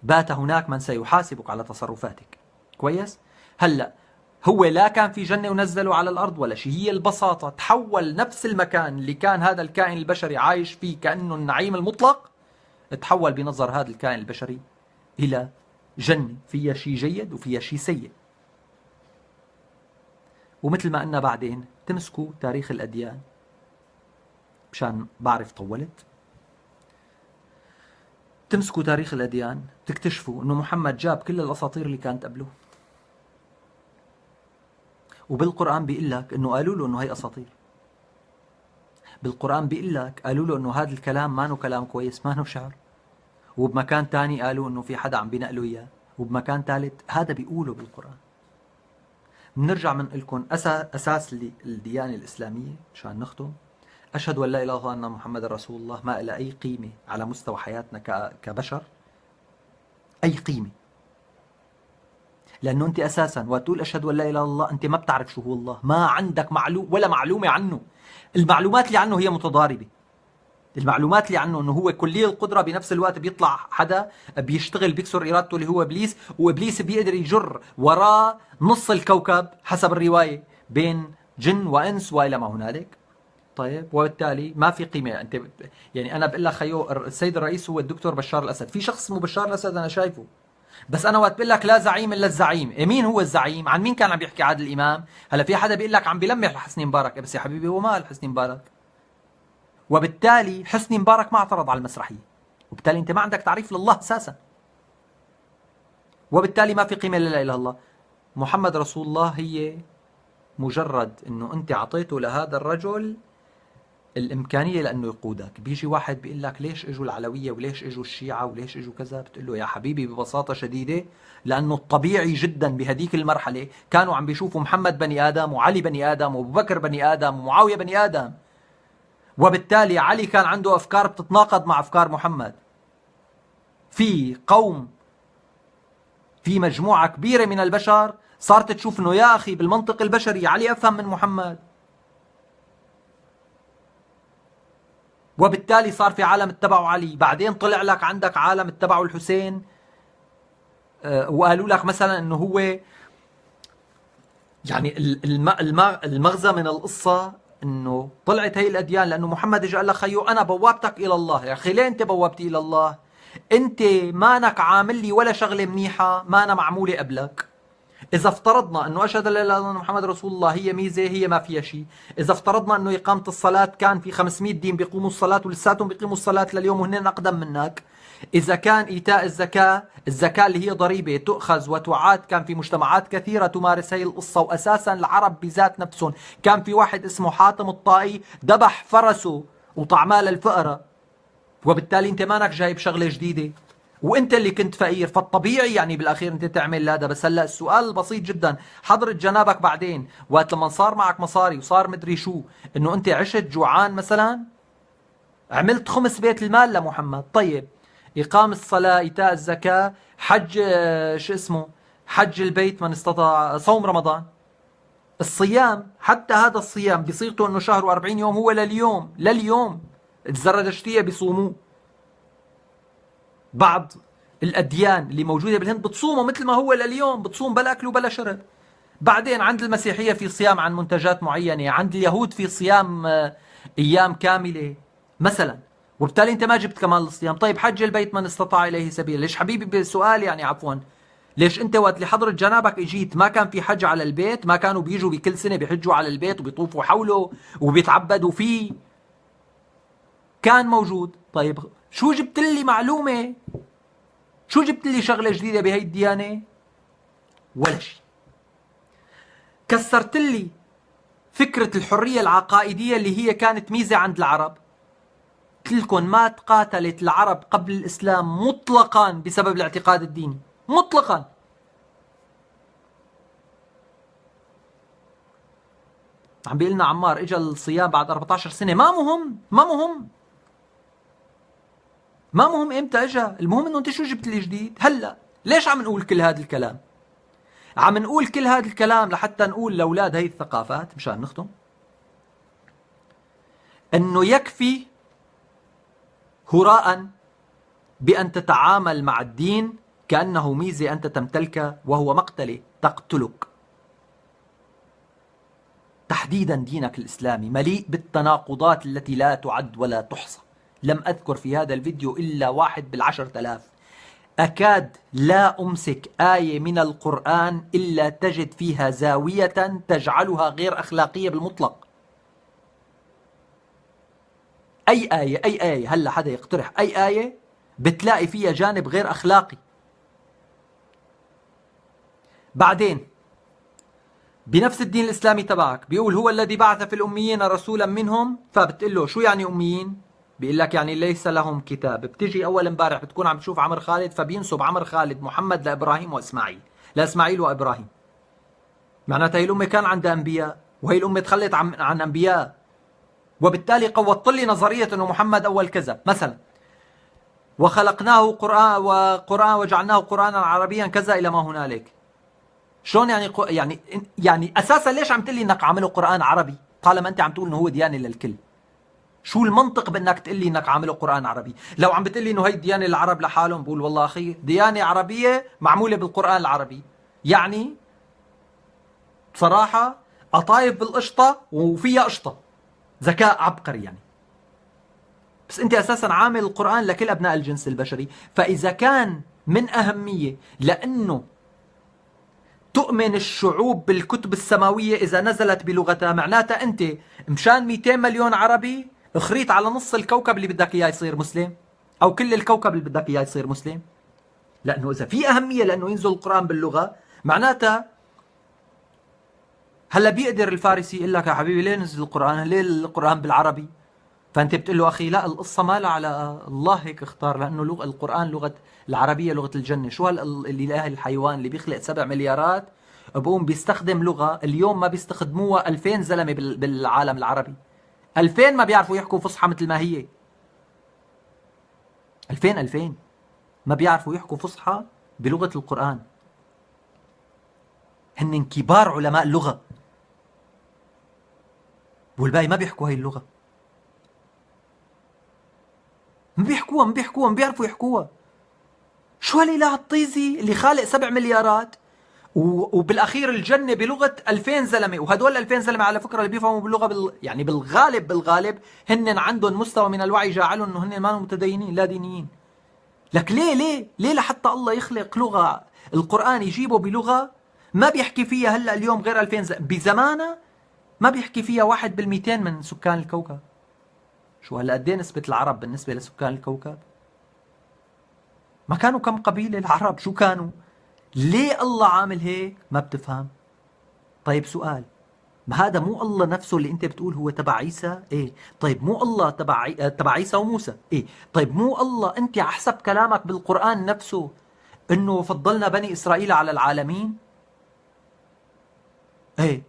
بات هناك من سيحاسبك على تصرفاتك. كويس؟ هلا هو لا كان في جنة ونزلوا على الأرض ولا شيء، هي البساطة تحول نفس المكان اللي كان هذا الكائن البشري عايش فيه كأنه النعيم المطلق، تحول بنظر هذا الكائن البشري إلى جنة فيها شيء جيد وفيها شيء سيء. ومثل ما قلنا بعدين تمسكوا تاريخ الأديان، مشان بعرف طولت، تمسكوا تاريخ الأديان تكتشفوا أنه محمد جاب كل الأساطير اللي كانت قبله، وبالقرآن بيقول لك أنه قالوا له أنه هي أساطير. بالقرآن بيقول لك قالوا له أنه هذا الكلام ما نو كلام كويس، ما نو شعر. وبمكان تاني قالوا أنه في حدا عم بينقله إياه، وبمكان ثالث هذا بيقوله بالقرآن. بنرجع بنقول لكم أساس الديانة الإسلامية مشان نختم: أشهد أن لا إله إلا الله أن محمد رسول الله. ما إلى أي قيمة على مستوى حياتنا كبشر، أي قيمة، لأنه أنت أساسا وتقول أشهد أن لا إله إلا الله أنت ما بتعرف شو هو الله، ما عندك ولا معلومة عنه. المعلومات اللي عنه هي متضاربة. المعلومات اللي عنه أنه هو كلي القدرة، بنفس الوقت بيطلع حدا بيشتغل بيكسر إرادته اللي هو إبليس، وإبليس بيقدر يجر وراه نص الكوكب حسب الرواية بين جن وإنس وإلى ما هنالك. طيب وبالتالي ما في قيمة. أنت يعني أنا بقول لك خيو السيد الرئيس هو الدكتور بشار الأسد، في شخص اسمه بشار الأسد أنا شايفه، بس انا وقت بقول لك لا زعيم الا الزعيم، مين هو الزعيم؟ عن مين كان عم يحكي عادل امام؟ هلا في حدا بيقول لك عم بيلمح لحسني مبارك، بس يا حبيبي هو ما قال حسني مبارك. وبالتالي حسني مبارك ما اعترض على المسرحيه، وبالتالي انت ما عندك تعريف لله اساسا، وبالتالي ما في قيمه لا اله الا الله. محمد رسول الله هي مجرد انه انت اعطيته لهذا الرجل الامكانيه لانه يقودك. بيجي واحد بيقول لك ليش اجوا العلويه وليش اجوا الشيعه وليش اجوا كذا، بتقول له يا حبيبي ببساطه شديده لانه الطبيعي جدا بهديك المرحله كانوا عم بيشوفوا محمد بني ادم وعلي بني ادم وابو بكر بني ادم ومعاويه بني ادم، وبالتالي علي كان عنده افكار بتتناقض مع افكار محمد. في قوم، في مجموعه كبيره من البشر صارت تشوف انه يا اخي بالمنطق البشري علي افهم من محمد، وبالتالي صار في عالم اتبعوا علي. بعدين طلع لك عندك عالم اتبعوا الحسين، وقالوا لك مثلا انه هو يعني المغزى من القصة انه طلعت هي الاديان لانه محمد اجى قال لك خيو انا بوابتك الى الله. يا اخي ليه انت بوابتي الى الله؟ انت مانك عامل لي ولا شغلة منيحة ما انا معمولة قبلك. إذا افترضنا أنه أشهد أن لا إله إلا الله محمد رسول الله هي ميزة، هي ما فيها شيء. إذا افترضنا أنه إقامة الصلاة كان في 500 دين بيقوموا الصلاة ولساتهم بيقيموا الصلاة لليوم وهن أقدم منك. إذا كان إيتاء الزكاة اللي هي ضريبة تؤخذ وتعاد، كان في مجتمعات كثيرة تمارس هي القصة، وأساسا العرب بذات نفسهم كان في واحد اسمه حاتم الطائي ذبح فرسه وطعماه للفقراء، وبالتالي أنت مانك جايب شغلة جديدة وانت اللي كنت فقير، فالطبيعي يعني بالاخير انت تعمل هذا. بس هلا السؤال البسيط جدا حضرة جنابك بعدين وقت لما صار معك مصاري وصار مدري شو، انه انت عشت جوعان مثلا؟ عملت خمس بيت المال لمحمد. طيب اقام الصلاة، ايتاء الزكاة، حج شو اسمه، حج البيت من استطاع، صوم رمضان، الصيام، حتى هذا الصيام بصيغته انه شهر و40 يوم هو لليوم الزردشتية بيصوموه. بعض الأديان اللي موجودة بالهند بتصومه مثل ما هو لليوم، بتصوم بلا أكل وبلا شرب. بعدين عند المسيحية في صيام عن منتجات معينة، عند اليهود في صيام أيام كاملة مثلا، وبالتالي أنت ما جبت كمال الصيام. طيب حج البيت من استطاع إليه سبيلا، ليش حبيبي بسؤال يعني عفوا، ليش أنت وقت اللي حضرت جنابك اجيت ما كان في حج على البيت؟ ما كانوا بيجوا بكل سنة بيحجوا على البيت وبيطوفوا حوله وبيتعبدوا فيه؟ كان موجود. طيب شو جبت لي معلومة؟ شو جبت لي شغلة جديدة بهي الديانة؟ ولا شيء. كسرت لي فكرة الحرية العقائدية اللي هي كانت ميزة عند العرب. قلت لكم ما تقاتلت العرب قبل الإسلام مطلقا بسبب الاعتقاد الديني، مطلقا. عم بيقلنا عمار اجى الصيام بعد 14 سنة، ما مهم، ما مهم. ما مهم امتى اجى، المهم انه انت شو جبت لي جديد هلا. ليش عم نقول كل هذا الكلام؟ عم نقول كل هذا الكلام لحتى نقول لاولاد هي الثقافات مشان نختم انه يكفي هراء بان تتعامل مع الدين كانه ميزه انت تمتلكها وهو مقتله تقتلك. تحديدا دينك الاسلامي مليء بالتناقضات التي لا تعد ولا تحصى. لم اذكر في هذا الفيديو الا واحد بال10,000. أكاد لا أمسك آية من القرآن إلا تجد فيها زاوية تجعلها غير أخلاقية بالمطلق. أي آية، أي آية، هلا حدا يقترح أي آية بتلاقي فيها جانب غير أخلاقي. بعدين بنفس الدين الإسلامي تبعك بيقول هو الذي بعث في الأميين رسولا منهم، فبتقول له شو يعني أميين؟ بيقول لك يعني ليس لهم كتاب. بتجي أول امبارح بتكون عم تشوف عمر خالد فبينسب عمر خالد محمد لإبراهيم وإسماعيل، لإسماعيل وإبراهيم. معناتها هي الأمة كان عندها أنبياء وهي الأمة تخلت عن أنبياء، وبالتالي قوضت لي نظرية أنه محمد أول كذا. مثلا وخلقناه قرآن وجعلناه قرآنا عربيا كذا إلى ما هنالك. شلون يعني أساسا ليش عم تقلي أنك عامله قرآن عربي طالما أنت عم تقول أنه هو ديانة للكل؟ شو المنطق بأنك تقلي أنك عامله قرآن عربي؟ لو عم بتقلي أنه هي الديانة للعرب لحالهم بقول والله أخي ديانة عربية معمولة بالقرآن العربي. يعني بصراحة قطايف بالقشطة وفيها قشطة، ذكاء عبقري يعني. بس انت اساسا عامل القرآن لكل ابناء الجنس البشري، فاذا كان من اهمية لانه تؤمن الشعوب بالكتب السماوية اذا نزلت بلغتها، معناتها انت مشان 200 مليون عربي اخريت على نص الكوكب اللي بدك اياه يصير مسلم، او كل الكوكب اللي بدك اياه يصير مسلم. لانه اذا في اهمية لانه ينزل القرآن باللغة، معناتها هلا بيقدر الفارسي يقول لك يا حبيبي ليه نزل القرآن؟ ليه القرآن بالعربي؟ فانت بتقول له اخي لا، القصه ما لها علاقه، الله هيك اختار، لانه القران لغه العربيه لغه الجنه. شو الاله الحيوان اللي بيخلق 7 مليارات بقوم بيستخدم لغه اليوم ما بيستخدموها 2000 زلمه بالعالم العربي. 2000 ما بيعرفوا يحكوا فصحى مثل ما هي. 2000 ما بيعرفوا يحكوا فصحى بلغه القران. هن كبار علماء اللغه والباقي ما بيحكوا هاي اللغه. ما بيعرفوا يحكوها. شو هالاله الطيزي اللي خالق 7 مليارات وبالاخير الجنه بلغه 2000 زلمه، وهدول 2000 زلمه على فكره اللي بيفهموا باللغه يعني بالغالب هن عندهم مستوى من الوعي جعلهم انه هن ما متدينين لا دينيين. لك ليه لحتى الله يخلق لغه القران يجيبه بلغه ما بيحكي فيها هلا اليوم غير 2000 زلمه، بزمانه ما بيحكي فيها 1/200 من سكان الكوكب. شو هلا قد ايه نسبه العرب بالنسبه لسكان الكوكب؟ ما كانوا كم قبيلة العرب؟ شو كانوا؟ ليه الله عامل هيك؟ ما بتفهم. طيب سؤال، ما هذا مو الله نفسه اللي انت بتقول هو تبع عيسى؟ ايه. طيب مو الله تبع عيسى وموسى؟ ايه. طيب مو الله انت على حسب كلامك بالقرآن نفسه انه فضلنا بني اسرائيل على العالمين؟ ايه.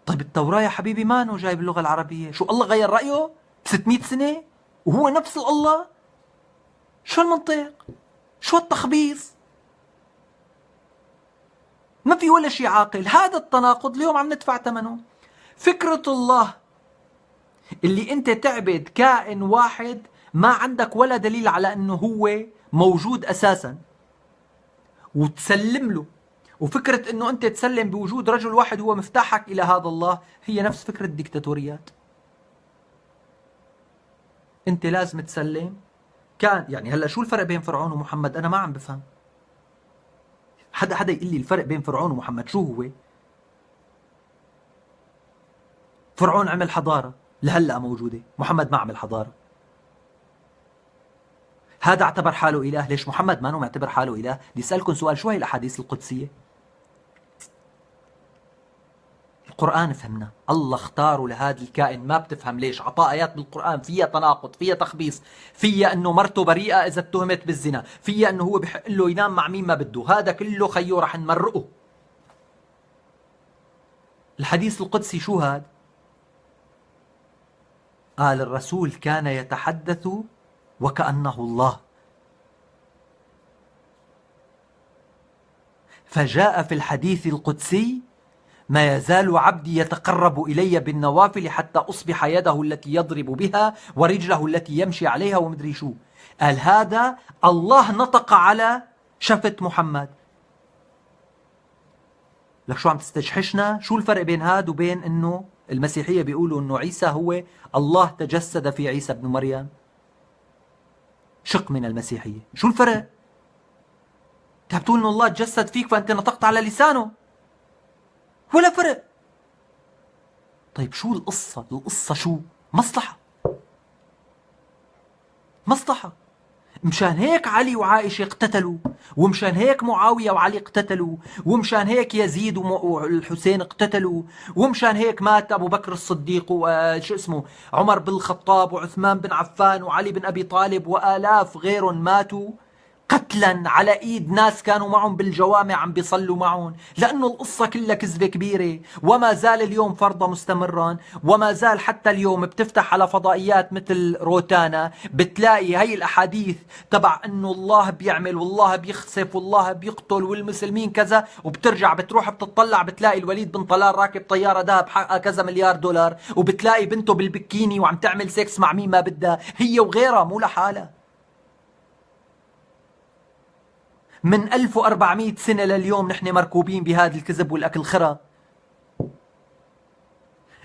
طيب التوراة يا حبيبي مانو جاي باللغة العربية، شو الله غير رأيه ب 600 سنة وهو نفس الله؟ شو المنطق؟ شو التخبيص؟ ما في ولا شيء عاقل. هذا التناقض اليوم عم ندفع ثمنه. فكرة الله اللي انت تعبد كائن واحد ما عندك ولا دليل على انه هو موجود اساسا وتسلم له، وفكرة انه انت تسلم بوجود رجل واحد هو مفتاحك الى هذا الله، هي نفس فكرة الديكتاتوريات. انت لازم تسلم. كان يعني هلا شو الفرق بين فرعون ومحمد؟ انا ما عم بفهم. حدا يقول لي الفرق بين فرعون ومحمد شو هو؟ فرعون عمل حضارة لهلأ موجودة، محمد ما عمل حضارة. هذا اعتبر حاله إله، ليش محمد ما معتبر حاله إله؟ بدي أسألكم سؤال، شو هي الأحاديث القدسية؟ القرآن فهمنا، الله اختاره لهذا الكائن، ما بتفهم ليش عطاء آيات بالقرآن فيها تناقض، فيها تخبيص، فيها أنه مرته بريئة إذا اتهمت بالزنا، فيها أنه هو بحق له ينام مع مين ما بده، هذا كله خيو رح نمرقه. الحديث القدسي شو هذا؟ قال الرسول كان يتحدث وكأنه الله. فجاء في الحديث القدسي: ما يزال عبدي يتقرب إلي بالنوافل حتى أصبح يده التي يضرب بها ورجله التي يمشي عليها ومدري شو. قال هذا الله نطق على شفة محمد. لك شو عم تستجحشنا؟ شو الفرق بين هاد وبين انه المسيحية بيقولوا انه عيسى هو الله تجسد في عيسى ابن مريم؟ شق من المسيحية. شو الفرق؟ انت بتقول انه الله تجسد فيك فانت نطقت على لسانه، ولا فرق. طيب شو القصة؟ القصة شو؟ مصلحة. مصلحة. مشان هيك علي وعائشة اقتتلوا، ومشان هيك معاوية وعلي اقتتلوا، ومشان هيك يزيد والحسين اقتتلوا، ومشان هيك مات أبو بكر الصديق وشو اسمه عمر بن الخطاب وعثمان بن عفان وعلي بن أبي طالب وآلاف غيرهم ماتوا قتلا على ايد ناس كانوا معهم بالجوامع عم بيصلوا معهم، لانه القصة كلها كذبة كبيرة. وما زال اليوم فرضا مستمرا، وما زال حتى اليوم بتفتح على فضائيات مثل روتانا بتلاقي هي الاحاديث تبع انه الله بيعمل والله بيخسف والله بيقتل والمسلمين كذا، وبترجع بتروح بتطلع بتلاقي الوليد بن طلال راكب طيارة ذهب حقها كذا مليار دولار، وبتلاقي بنته بالبكيني وعم تعمل سكس مع مين ما بدها، هي وغيرها مو لحالها. من 1400 سنة لليوم نحن مركوبين بهذا الكذب والأكل خرا.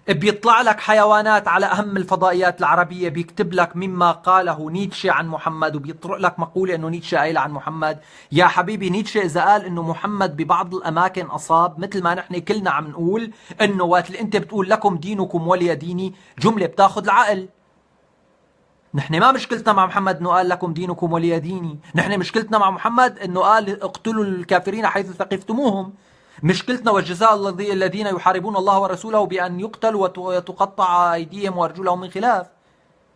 بيطلع لك حيوانات على أهم الفضائيات العربية بيكتب لك مما قاله نيتشه عن محمد، وبيطرق لك مقولة أنه نيتشه قايل عن محمد. يا حبيبي نيتشه إذا قال أنه محمد ببعض الأماكن أصاب، مثل ما نحن كلنا عم نقول أنه وقت اللي أنت بتقول لكم دينكم ولي ديني جملة بتاخذ العقل. نحن ما مشكلتنا مع محمد انه قال لكم دينكم ولي ديني، نحن مشكلتنا مع محمد انه قال اقتلوا الكافرين حيث ثقفتموهم. مشكلتنا والجزاء الذين يحاربون الله ورسوله بأن يقتلوا وتقطع أيديهم وأرجلهم من خلاف.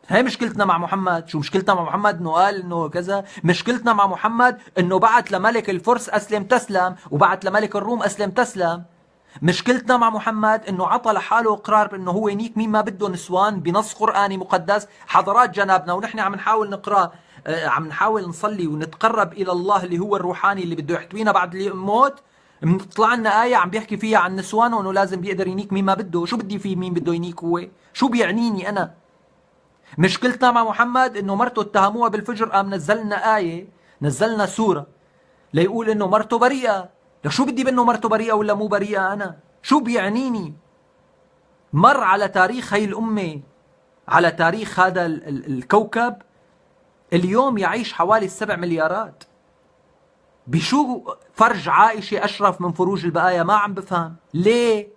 هي مشكلتنا مع محمد. شو مشكلتنا مع محمد؟ انه قال انه كذا. مشكلتنا مع محمد انه بعت لملك الفرس اسلم تسلم، وبعت لملك الروم اسلم تسلم. مشكلتنا مع محمد انه عطى لحاله اقرار بانه هو ينيك مين ما بده نسوان بنص قرآني مقدس حضرات جنابنا، ونحن عم نحاول نقراه، عم نحاول نصلي ونتقرب الى الله اللي هو الروحاني اللي بده يحتوينا بعد الموت. بتطلع لنا آية عم بيحكي فيها عن نسوان وانه لازم بيقدر ينيك مين ما بده. شو بدي فيه مين بده ينيك هو؟ شو بيعنيني انا؟ مشكلتنا مع محمد انه مرته اتهموها بالفجر، قام نزلنا آية، نزلنا سورة ليقول انه مرته بريئة. لك شو بدي بانه مرته بريئة ولا مو بريئة انا؟ شو بيعنيني؟ مر على تاريخ هي الأمة، على تاريخ هذا الكوكب اليوم يعيش حوالي 7 مليارات. بشو فرج عائشة أشرف من فروج البقايا؟ ما عم بفهم ليه.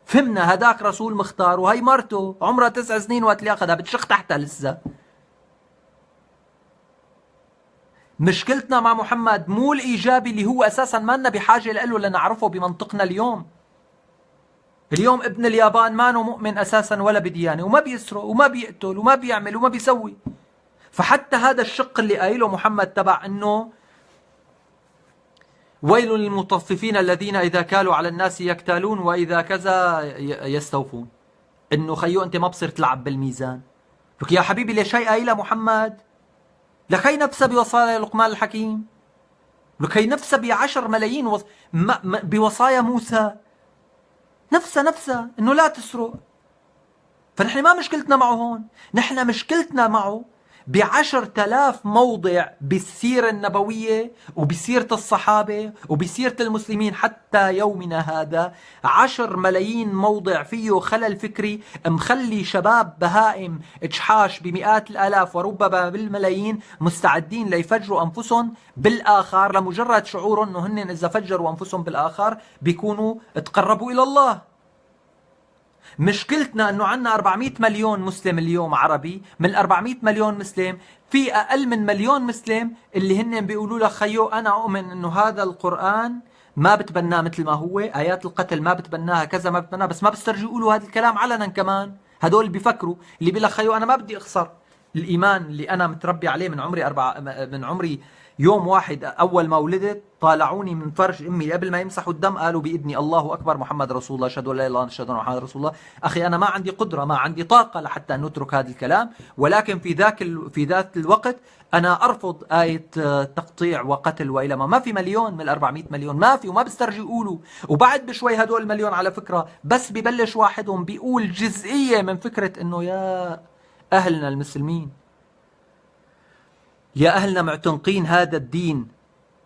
فهمنا هداك رسول مختار وهي مرته عمرها 9 سنين وقت اللي أخذها بتشخ تحتها لسه. مشكلتنا مع محمد مو الإيجابي اللي هو أساسا ما لنا بحاجة له لنعرفه بمنطقنا اليوم. اليوم ابن اليابان مانو مؤمن أساسا ولا بديانة، وما بيسرق وما بيقتل وما بيعمل وما بيسوي. فحتى هذا الشق اللي قايله محمد تبع انه ويل للمطففين الذين إذا كالوا على الناس يكتالون وإذا كذا يستوفون، انه خيو انت ما بصير تلعب بالميزان. لك يا حبيبي ليش هي قايله محمد؟ لك هي نفسها بوصايا لقمان الحكيم، لك هي نفسها ب10 ملايين بوصايا موسى، نفسها انه لا تسرق. فنحن ما مشكلتنا معه هون، نحن مشكلتنا معه ب10,000 موضع بالسيرة النبوية وبسيرة الصحابة وبسيرة المسلمين حتى يومنا هذا. 10 ملايين موضع فيه خلل فكري مخلي شباب بهائم اجحاش بمئات الآلاف وربما بالملايين مستعدين ليفجروا أنفسهم بالآخر لمجرد شعورهم أنه هن إذا فجروا أنفسهم بالآخر بيكونوا تقربوا إلى الله. مشكلتنا انه عندنا 400 مليون مسلم اليوم عربي، من 400 مليون مسلم في اقل من مليون مسلم اللي هن بيقولوا لك خيو انا اؤمن انه هذا القرآن ما بتبناه مثل ما هو، ايات القتل ما بتبناها، كذا ما بتبناها، بس ما بيسترجوا يقولوا هذا الكلام علنا كمان. هدول اللي بيفكروا، اللي بيقول لك خيو انا ما بدي اخسر الايمان اللي انا متربي عليه من عمري يوم واحد أول ما ولدت طالعوني من فرج أمي قبل ما يمسحوا الدم قالوا بإذني الله أكبر محمد رسول الله أشهد أن لا إله إلا الله أشهد أن محمد رسول الله. أخي أنا ما عندي قدرة، ما عندي طاقة لحتى أن نترك هذا الكلام، ولكن في ذات الوقت أنا أرفض آية تقطيع وقتل وإلى ما في مليون من 400 مليون، ما في، وما بيسترجوا يقولوا. وبعد بشوي هدول المليون على فكرة بس ببلش واحدهم بيقول جزئية من فكرة إنه يا أهلنا المسلمين، يا أهلنا معتنقين هذا الدين،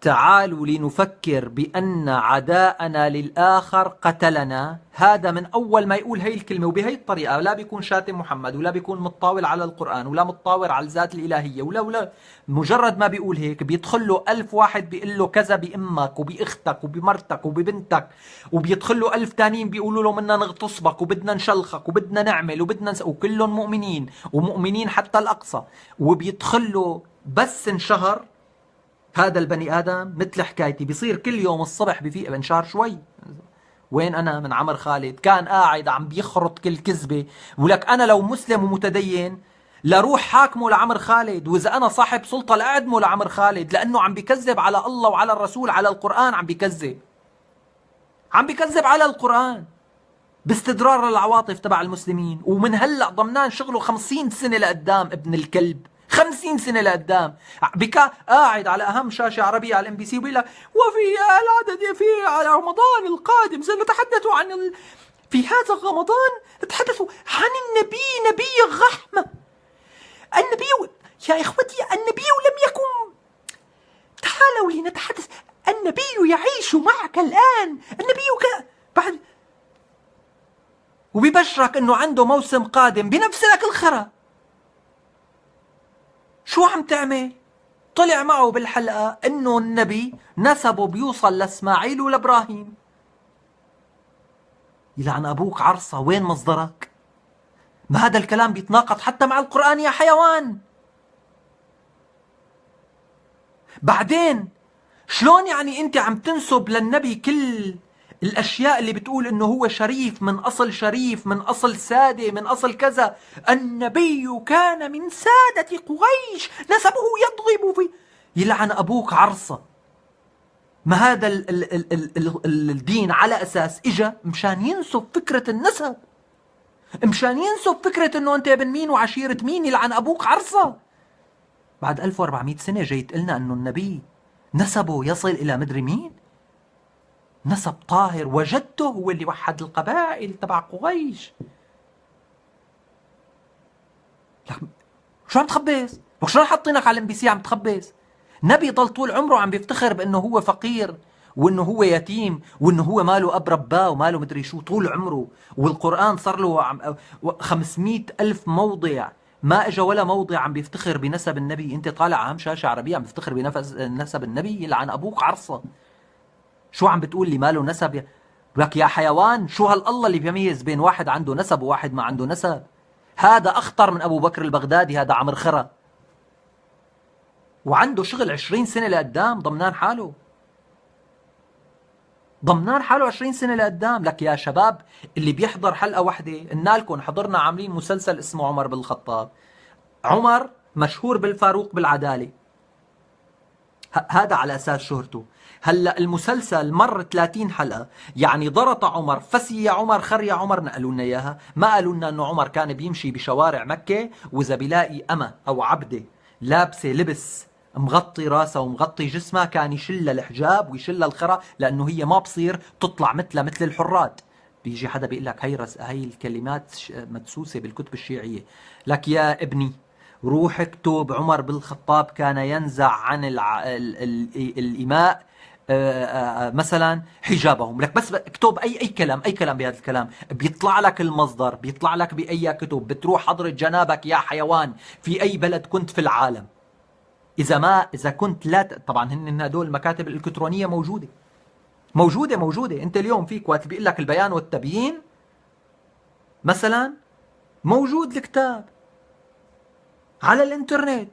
تعالوا لنفكر بأن عداءنا للآخر قتلنا. هذا من أول ما يقول هي الكلمة وبهي الطريقة، لا بيكون شاتم محمد ولا بيكون متطاول على القرآن ولا متطاول على الذات الإلهية ولا مجرد ما بيقول هيك بيدخل له 1000 واحد بيقول له كذا بأمك وبأختك وبمرتك وببنتك، وبيدخل له 1000 تانيين بيقولوا له بدنا نغتصبك وبدنا نشلخك وبدنا نعمل وبدنا وكلهم مؤمنين ومؤمنين حتى الأقصى. وبيدخل له بس انشهر هذا البني آدم مثل حكايتي، بيصير كل يوم الصبح بفيق بنشار شوي. وين أنا من عمر خالد كان قاعد عم بيخرط كل كذبة، ولك أنا لو مسلم ومتدين لروح حاكمه لعمر خالد، وإذا أنا صاحب سلطة لأعدمه لعمر خالد، لأنه عم بيكذب على الله وعلى الرسول، على القرآن عم بيكذب، عم بيكذب على القرآن باستدرار العواطف تبع المسلمين. ومن هلأ ضمنان شغله 50 سنة لقدام ابن الكلب، 50 سنة لقدام. قاعد على أهم شاشة عربية على MBC وبيقول لك وفي العدد في على رمضان القادم سنتحدث عن في هذا رمضان نتحدث عن النبي، نبي الرحمة، النبي يا إخوتي النبي لم يكن، تعالوا لنتحدث، النبي يعيش معك الآن، النبي بعد وبيبشرك انه عنده موسم قادم بنفس لك الخرا. شو عم تعمل؟ طلع معه بالحلقة انه النبي نسبه بيوصل لاسماعيل ولابراهيم. يلعن ابوك عرصة، وين مصدرك؟ ما هذا الكلام بيتناقض حتى مع القرآن يا حيوان. بعدين شلون يعني انت عم تنسب للنبي كل الأشياء اللي بتقول إنه هو شريف من أصل شريف من أصل سادة من أصل كذا؟ النبي كان من سادة قريش نسبه يضرب في، يلعن أبوك عرصة. ما هذا الدين على أساس إجا مشان ينسب فكرة النسب، مشان ينسب فكرة إنه أنت ابن مين وعشيرة مين، يلعن أبوك عرصة. بعد 1400 سنة جاي تقلنا إنه النبي نسبه يصل إلى مدري مين، نسب طاهر، وجدته هو اللي وحد القبائل تبع قريش. لك شو عم تخبص؟ وشلون حاطينك على MBC عم تخبص؟ نبي ضل طول عمره عم بيفتخر بانه هو فقير وانه هو يتيم وانه هو ماله اب رباه وماله مدري شو طول عمره، والقرآن صار له 500 ألف موضع ما اجى ولا موضع عم بيفتخر بنسب النبي. انت طالع عام شاشة عربية عم بيفتخر بنسب النبي؟ يلعن ابوك عرصة. شو عم بتقول لي ماله نسب؟ لك يا حيوان شو هالله اللي بيميز بين واحد عنده نسب وواحد ما عنده نسب؟ هذا أخطر من أبو بكر البغدادي، هذا عمر خرا، وعنده شغل 20 سنة لقدام، ضمنان حاله، ضمنان حاله 20 سنة لقدام. لك يا شباب اللي بيحضر حلقة واحدة، قلنا لكم حضرنا عاملين مسلسل اسمه عمر بن الخطاب. عمر مشهور بالفاروق بالعدالة، هذا على أساس شهرته. هلا المسلسل مر 30 حلقة، يعني ضرط عمر، فسي يا عمر، خر يا عمر، نقلوا لنا اياها. ما قالوا لنا انه عمر كان بيمشي بشوارع مكة واذا بيلاقي أمة او عبدة لابسة لبس مغطي راسها ومغطي جسمها كان يشل الحجاب ويشل الخرا، لانه هي ما بصير تطلع مثل الحرات. بيجي حدا بيقول لك هي الكلمات مدسوسة بالكتب الشيعية. لك يا ابني روح اكتب عمر بن الخطاب كان ينزع عن الإماء مثلا حجابهم. لك بس اكتب اي كلام بهذا الكلام، بيطلع لك المصدر، بيطلع لك باي كتب. بتروح حضرة جنابك يا حيوان في اي بلد كنت في العالم، اذا كنت لا طبعا هن هدول المكاتب الالكترونيه موجوده. انت اليوم فيك وقت بيقول لك البيان والتبيين مثلا موجود الكتاب على الانترنت.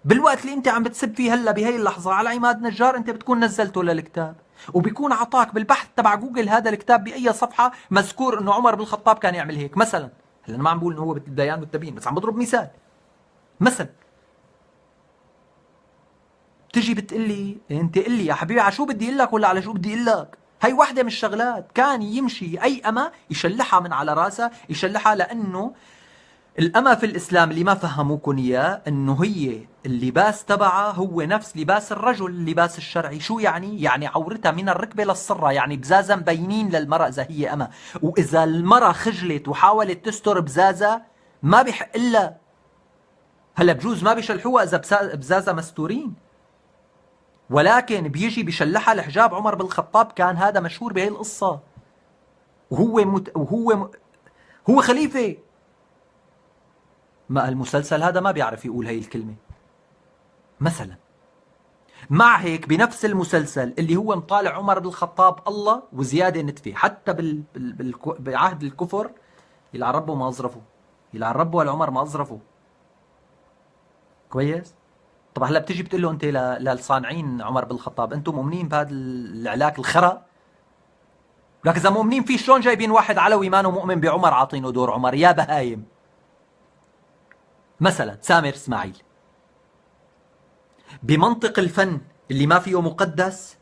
بالوقت اللي انت عم بتسب فيه هلا بهي اللحظة على عماد نجار، انت بتكون نزلته للكتاب وبيكون عطاك بالبحث تبع جوجل هذا الكتاب بأي صفحة مذكور انه عمر بن الخطاب كان يعمل هيك مثلا. هلا انا ما عم بقول انه هو بالبيان والتبيين، بس عم بضرب مثال مثلا. بتجي بتقلي انت قلي يا حبيبي على شو بدي اقول لك ولا على شو بدي اقول لك؟ هي وحده من الشغلات. كان يمشي اي اما يشلحها من على راسها، يشلحها، لانه الأما في الإسلام اللي ما فهموكم إياه أنه هي اللباس تبعها هو نفس لباس الرجل، اللباس الشرعي. شو يعني؟ يعني عورتها من الركبة للصرة، يعني بزازة مبينين للمرأة إذا هي أما. وإذا المرأة خجلت وحاولت تستر بزازة ما بيحق لها. هلا بجوز ما بيشلحوها إذا بزازة مستورين، ولكن بيجي بيشلحها الحجاب. عمر بن الخطاب كان هذا مشهور بهي القصة، هو خليفة. ما المسلسل هذا ما بيعرف يقول هي الكلمة مثلا. مع هيك بنفس المسلسل اللي هو مطالع عمر بن الخطاب الله وزيادة نتفة، حتى بعهد الكفر يلعن ربه ما أظرفه، يلعن ربه والعمر ما أظرفه. كويس؟ طب هلا بتيجي بتقول له انت للصانعين عمر بن الخطاب انتم مؤمنين بهذا العلاك الخرا؟ لك اذا مؤمنين فيه شلون جايبين واحد علوي ما مؤمن بعمر عاطينه دور عمر؟ يا بهايم. مثلا سامر اسماعيل بمنطق الفن اللي ما فيه مقدس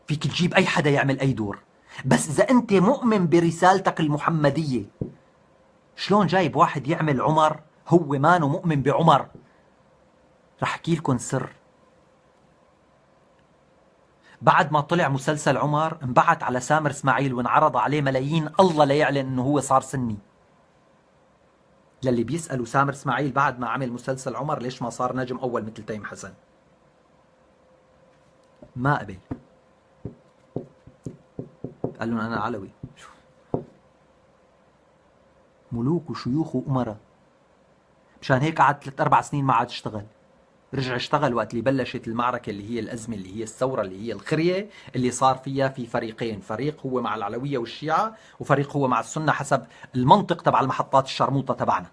فيك تجيب اي حدا يعمل اي دور، بس اذا انت مؤمن برسالتك المحمدية شلون جايب واحد يعمل عمر هو مانو مؤمن بعمر؟ رح احكي لكم سر. بعد ما طلع مسلسل عمر انبعت على سامر اسماعيل وانعرض عليه ملايين الله ليعلن انه هو صار سني. للي بيسألوا سامر اسماعيل بعد ما عمل مسلسل عمر ليش ما صار نجم اول مثل تيم حسن، ما قبل. قال لهم انا علوي. ملوك وشيوخ وامراء. مشان هيك قعد 3-4 سنين ما عاد اشتغل. رجع اشتغل وقت اللي بلشت المعركة اللي هي الأزمة اللي هي الثورة اللي هي الخرية اللي صار فيها في فريقين، فريق هو مع العلوية والشيعة وفريق هو مع السنة حسب المنطق تبع المحطات الشرموطة تبعنا.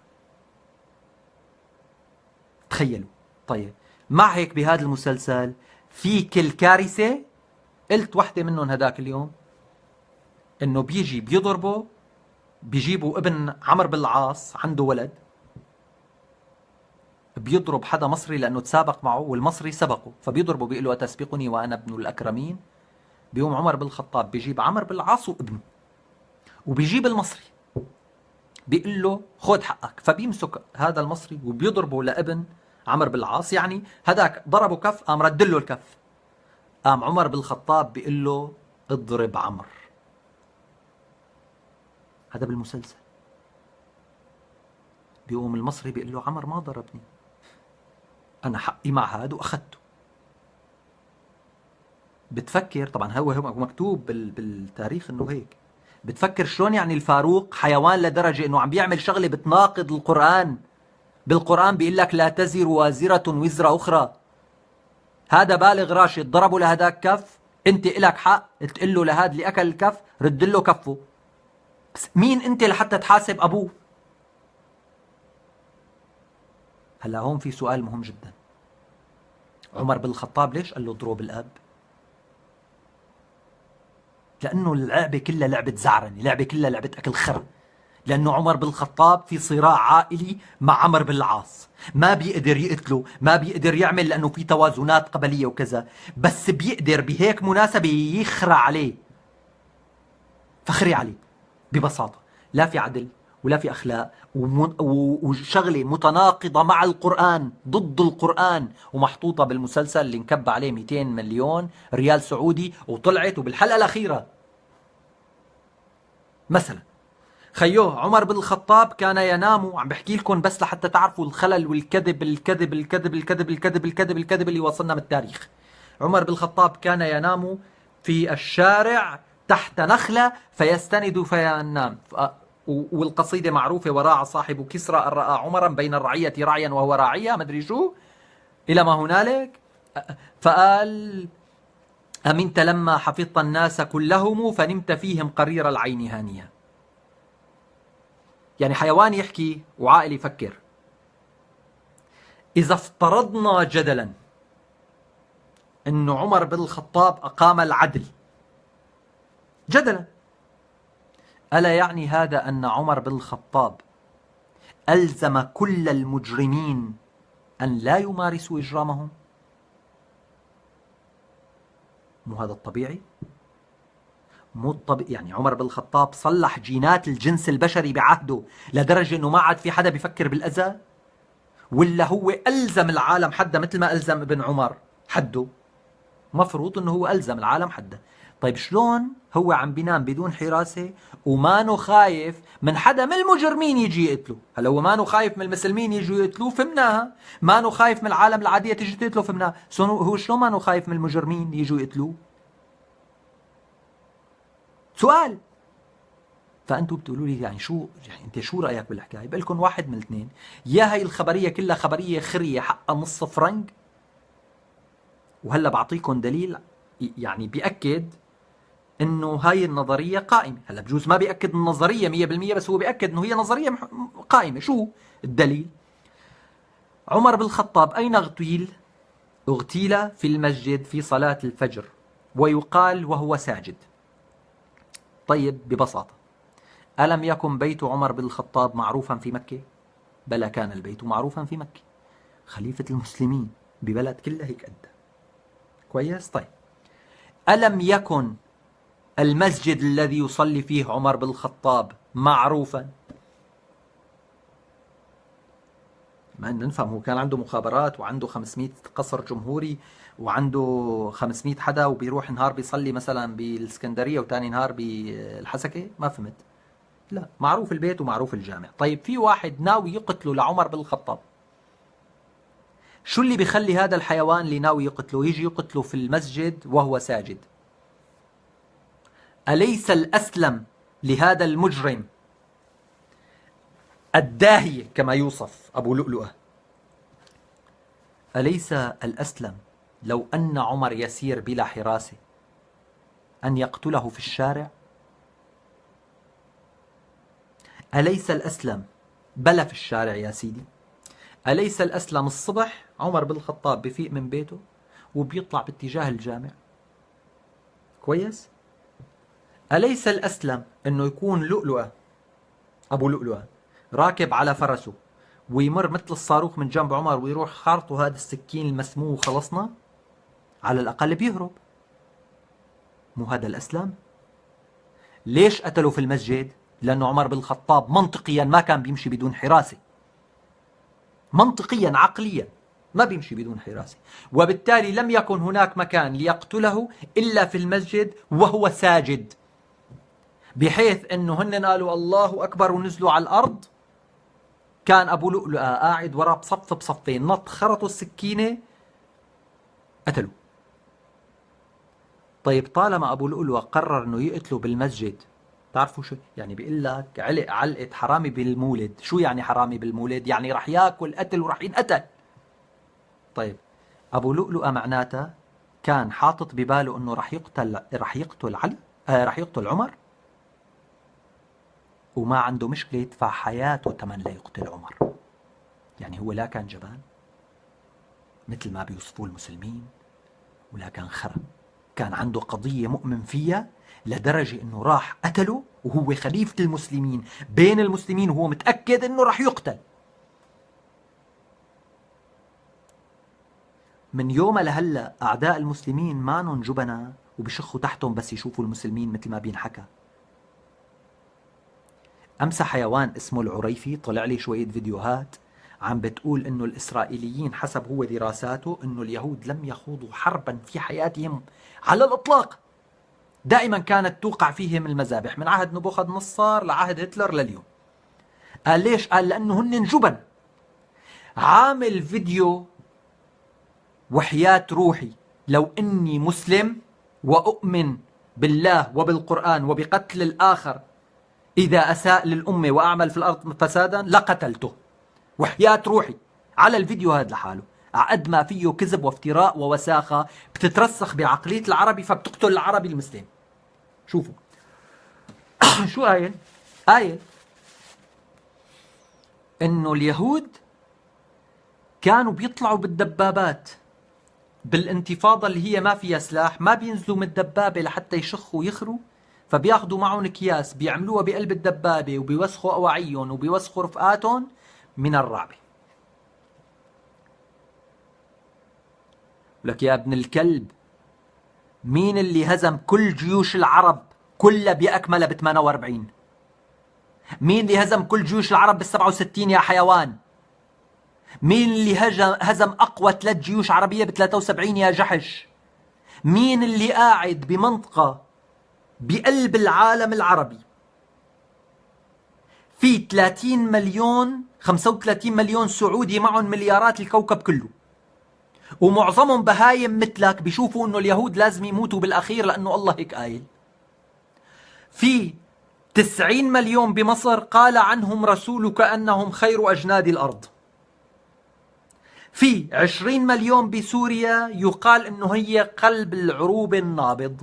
تخيلوا. طيب مع هيك بهذا المسلسل في كل كارثة. قلت وحدة منهم هداك اليوم انه بيجي بيضربوا، بيجيبوا ابن عمرو بن العاص عنده ولد بيضرب حدا مصري لانه تسابق معه والمصري سبقه، فبيضربه بيقول له أتسبقني وانا ابن الاكرمين. بيقوم عمر بن الخطاب بيجيب عمرو بن العاص وابنه وبيجيب المصري بيقول له خذ حقك، فبيمسك هذا المصري وبيضربه لابن عمرو بن العاص. يعني هداك ضربه كف قام رد له الكف. قام عمر بن الخطاب بيقول له اضرب عمرو. هذا بالمسلسل. بيقوم المصري بيقول له عمر ما ضربني، انا حقي مع هذا واخذته. بتفكر طبعا هو مكتوب بالتاريخ انه هيك. بتفكر شلون يعني الفاروق حيوان لدرجة انه عم بيعمل شغلة بتناقض القرآن. بالقرآن بيقول لك لا تزر وازرة وزر اخرى. هذا بالغ راشد ضربه لهداك كف، انت الك حق تقول له لهذا اللي اكل الكف رد له كفه. بس مين انت لحتى تحاسب ابوه؟ هلا هون في سؤال مهم جدا. عمر بن الخطاب ليش قال له اضرب الاب؟ لانه اللعبه كلها لعبه زعرنه، لعبه كلها لعبه اكل خرا. لانه عمر بن الخطاب في صراع عائلي مع عمرو بن العاص، ما بيقدر يقتله، ما بيقدر يعمل لانه في توازنات قبليه وكذا، بس بيقدر بهيك مناسبه يخرع عليه. فخري عليه ببساطه. لا في عدل ولا في اخلاق وشغله متناقضه مع القران، ضد القران، ومحطوطه بالمسلسل اللي انكب عليه 200 مليون ريال سعودي وطلعت. وبالحلقه الاخيره مثلا خيوه عمر بن الخطاب كان ينام، عم بحكي لكم بس لحتى تعرفوا الخلل والكذب الكذب الكذب الكذب الكذب الكذب الكذب اللي وصلنا من التاريخ. عمر بن الخطاب كان ينام في الشارع تحت نخلة فيستند فينام. والقصيدة معروفة وراع صاحب كسرى أن رأى عمرا بين الرعية رعيا وهو راعية مدري شو إلى ما هنالك. فقال أمنت لما حفظت الناس كلهم فنمت فيهم قرير العين هانية. يعني حيوان يحكي وعاقل يفكر. إذا افترضنا جدلا أنه عمر بن الخطاب أقام العدل جدلا، ألا يعني هذا أن عمر بن الخطاب ألزم كل المجرمين أن لا يمارسوا إجرامهم؟ مو هذا الطبيعي؟ مو الطبيعي. يعني عمر بن الخطاب صلح جينات الجنس البشري بعهده لدرجة انه ما عاد في حدا بيفكر بالاذى؟ ولا هو الزم العالم حدا مثل ما الزم ابن عمر حده؟ مفروض انه هو الزم العالم حدا. طيب شلون هو عم بينام بدون حراسة ومانو خايف من حدا من المجرمين يجي يقتله؟ هلا هو مانو خايف من المسلمين يجوا يقتلوه، فهمناها. مانو خايف من العالم العادية تيجي تقتله، فهمناها. هو شلون مانو خايف من المجرمين يجوا يقتلوه؟ سؤال. فانتم بتقولوا لي يعني شو، يعني انت شو رايك بالحكايه؟ بقول لكم واحد من الاثنين: يا هي الخبريه كلها خبريه خريه حقها نص فرنك، وهلا بعطيكم دليل يعني بياكد انه هاي النظريه قائمه. هلا بجوز ما بياكد النظريه 100%، بس هو بياكد انه هي نظريه قائمه. شو الدليل؟ عمر بن الخطاب اين اغتيل؟ اغتيل في المسجد في صلاه الفجر، ويقال وهو ساجد. طيب ببساطه، ألم يكن بيت عمر بن الخطاب معروفا في مكة؟ بلى كان البيت معروفا في مكة. خليفة المسلمين ببلد كلها هيك قد. كويس؟ طيب ألم يكن المسجد الذي يصلي فيه عمر بن الخطاب معروفا؟ ما نفهم، هو كان عنده مخابرات وعنده 500 قصر جمهوري وعنده 500 حدا وبيروح نهار بيصلي مثلا بالاسكندرية وتاني نهار بالحسكة؟ ما فهمت. لا، معروف البيت ومعروف الجامع. طيب في واحد ناوي يقتله لعمر بن الخطاب، شو اللي بيخلي هذا الحيوان اللي ناوي يقتله يجي يقتله في المسجد وهو ساجد؟ أليس الأسلم لهذا المجرم الداهية كما يوصف أبو لؤلؤة، أليس الأسلم لو أن عمر يسير بلا حراسة أن يقتله في الشارع؟ أليس الأسلم بلا في الشارع يا سيدي؟ أليس الأسلم الصبح عمر بن الخطاب بفيق من بيته وبيطلع باتجاه الجامع؟ كويس؟ أليس الأسلم أنه يكون لؤلؤة أبو لؤلؤة راكب على فرسه ويمر مثل الصاروخ من جنب عمر ويروح خارطه هذا السكين المسموم وخلصنا؟ على الأقل بيهرب. مو هذا الأسلم؟ ليش قتلوا في المسجد؟ لأنه عمر بن الخطاب منطقيا ما كان بيمشي بدون حراسة. منطقيا عقليا ما بيمشي بدون حراسة، وبالتالي لم يكن هناك مكان ليقتله إلا في المسجد وهو ساجد، بحيث أنه هن قالوا الله أكبر ونزلوا على الأرض، كان أبو لؤلؤة قاعد وراه بصف بصفين، نط خرطوا السكينة قتلوا. طيب طالما أبو لؤلؤة قرر أنه يقتله بالمسجد، تعرفوا شو يعني؟ بيقول لك علق علقة حرامي بالمولد. شو يعني حرامي بالمولد؟ يعني رح ياكل قتل ورح ينقتل. طيب أبو لؤلؤة معناته كان حاطط بباله أنه رح يقتل علي، رح يقتل عمر، وما عنده مشكلة يدفع حياته تمن ليقتل عمر. يعني هو لا كان جبان مثل ما بيوصفوه المسلمين، ولا كان خرا. كان عنده قضية مؤمن فيها لدرجة انه راح قتله وهو خليفة المسلمين بين المسلمين وهو متأكد انه راح يقتل. من يوم لهلا اعداء المسلمين مانن جبنا وبشخوا تحتهم بس يشوفوا المسلمين مثل ما بينحكى. امس حيوان اسمه العريفي طلع لي شوية فيديوهات عم بتقول انه الاسرائيليين حسب هو دراساته انه اليهود لم يخوضوا حربا في حياتهم على الاطلاق، دائما كانت توقع فيهم المذابح من عهد نبوخذ نصر لعهد هتلر لليوم. قال ليش؟ قال لانه هن جبن. عامل فيديو وحياة روحي لو اني مسلم واؤمن بالله وبالقرآن وبقتل الاخر اذا اساء للامة واعمل في الارض فسادا لقتلته، وحياة روحي على الفيديو هذا لحاله. عقد ما فيه كذب وافتراء ووساخة بتترسخ بعقلية العربي فبتقتل العربي المسلم. شوفوا شو قايل؟ قايل انه اليهود كانوا بيطلعوا بالدبابات بالانتفاضة اللي هي ما فيها سلاح، ما بينزلوا من الدبابة لحتى يشخوا ويخروا، فبياخذوا معهم اكياس بيعملوها بقلب الدبابة وبيوسخوا اواعيهم وبيوسخوا رفقاتهم من الرعبة. لك يا ابن الكلب، مين اللي هزم كل جيوش العرب كلها بأكملها ب 48؟ مين اللي هزم كل جيوش العرب بال 67 يا حيوان؟ مين اللي هزم أقوى 3 جيوش عربية ب 73 يا جحش؟ مين اللي قاعد بمنطقة بقلب العالم العربي في 30 مليون 35 مليون سعودي معهم مليارات الكوكب كله، ومعظمهم بهايم مثلك بيشوفوا انه اليهود لازم يموتوا بالاخير لانه الله هيك قايل. في 90 مليون بمصر قال عنهم رسولك انهم خير اجناد الارض. في 20 مليون بسوريا يقال انه هي قلب العروبة النابض.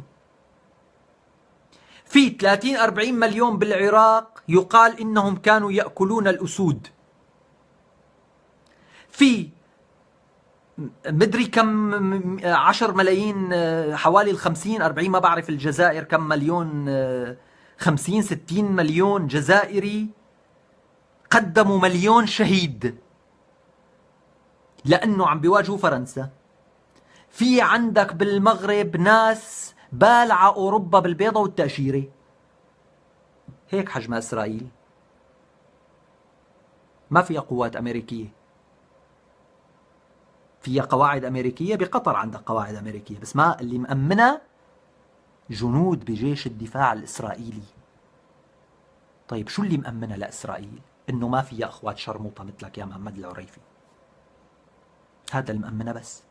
في 30-40 مليون بالعراق يقال انهم كانوا يأكلون الاسود. في مدري كم 10 ملايين، حوالي 50-40 ما بعرف الجزائر كم مليون، 50-60 مليون جزائري قدموا مليون شهيد لأنه عم بيواجهوا فرنسا. في عندك بالمغرب ناس بالعة أوروبا بالبيضة والتأشيرة، هيك حجم إسرائيل، ما فيها قوات أمريكية. فيها قواعد أمريكية، بقطر عندك قواعد أمريكية، بس ما اللي مأمنة جنود بجيش الدفاع الإسرائيلي. طيب شو اللي مأمنة لإسرائيل؟ إنه ما فيها أخوات شرموطة مثلك يا محمد العريفي، هذا المأمنة بس.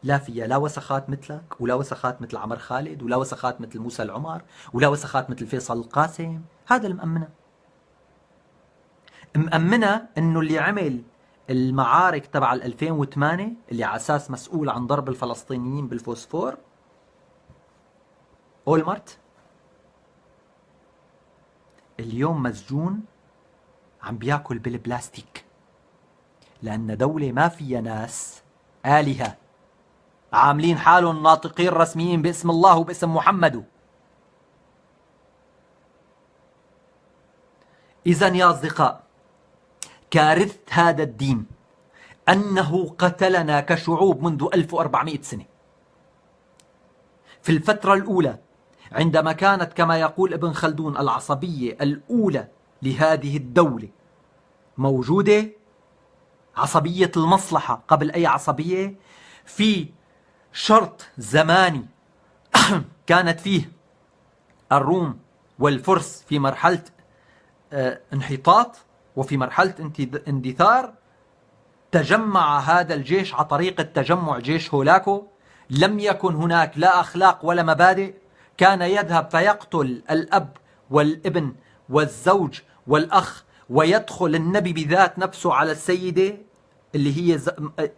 لا فيها لا وسخات مثلك، ولا وسخات مثل عمر خالد، ولا وسخات مثل موسى العمر، ولا وسخات مثل فيصل القاسم. هذا المأمنة. مأمنة إنه اللي عمل المعارك تبع 2008 اللي على أساس مسؤول عن ضرب الفلسطينيين بالفوسفور، أولمرت، اليوم مسجون عم بياكل بالبلاستيك، لأن دولة ما فيها ناس آلهة عاملين حالهم ناطقين رسميين باسم الله وباسم محمد. إذا يا أصدقاء، كارثة هذا الدين أنه قتلنا كشعوب منذ 1400 سنة. في الفترة الأولى عندما كانت كما يقول ابن خلدون العصبية الأولى لهذه الدولة موجودة، عصبية المصلحة قبل أي عصبية، في شرط زماني كانت فيه الروم والفرس في مرحلة انحطاط وفي مرحلة اندثار، تجمع هذا الجيش على طريقة تجمع جيش هولاكو. لم يكن هناك لا أخلاق ولا مبادئ، كان يذهب فيقتل الأب والابن والزوج والأخ، ويدخل النبي بذات نفسه على السيدة اللي هي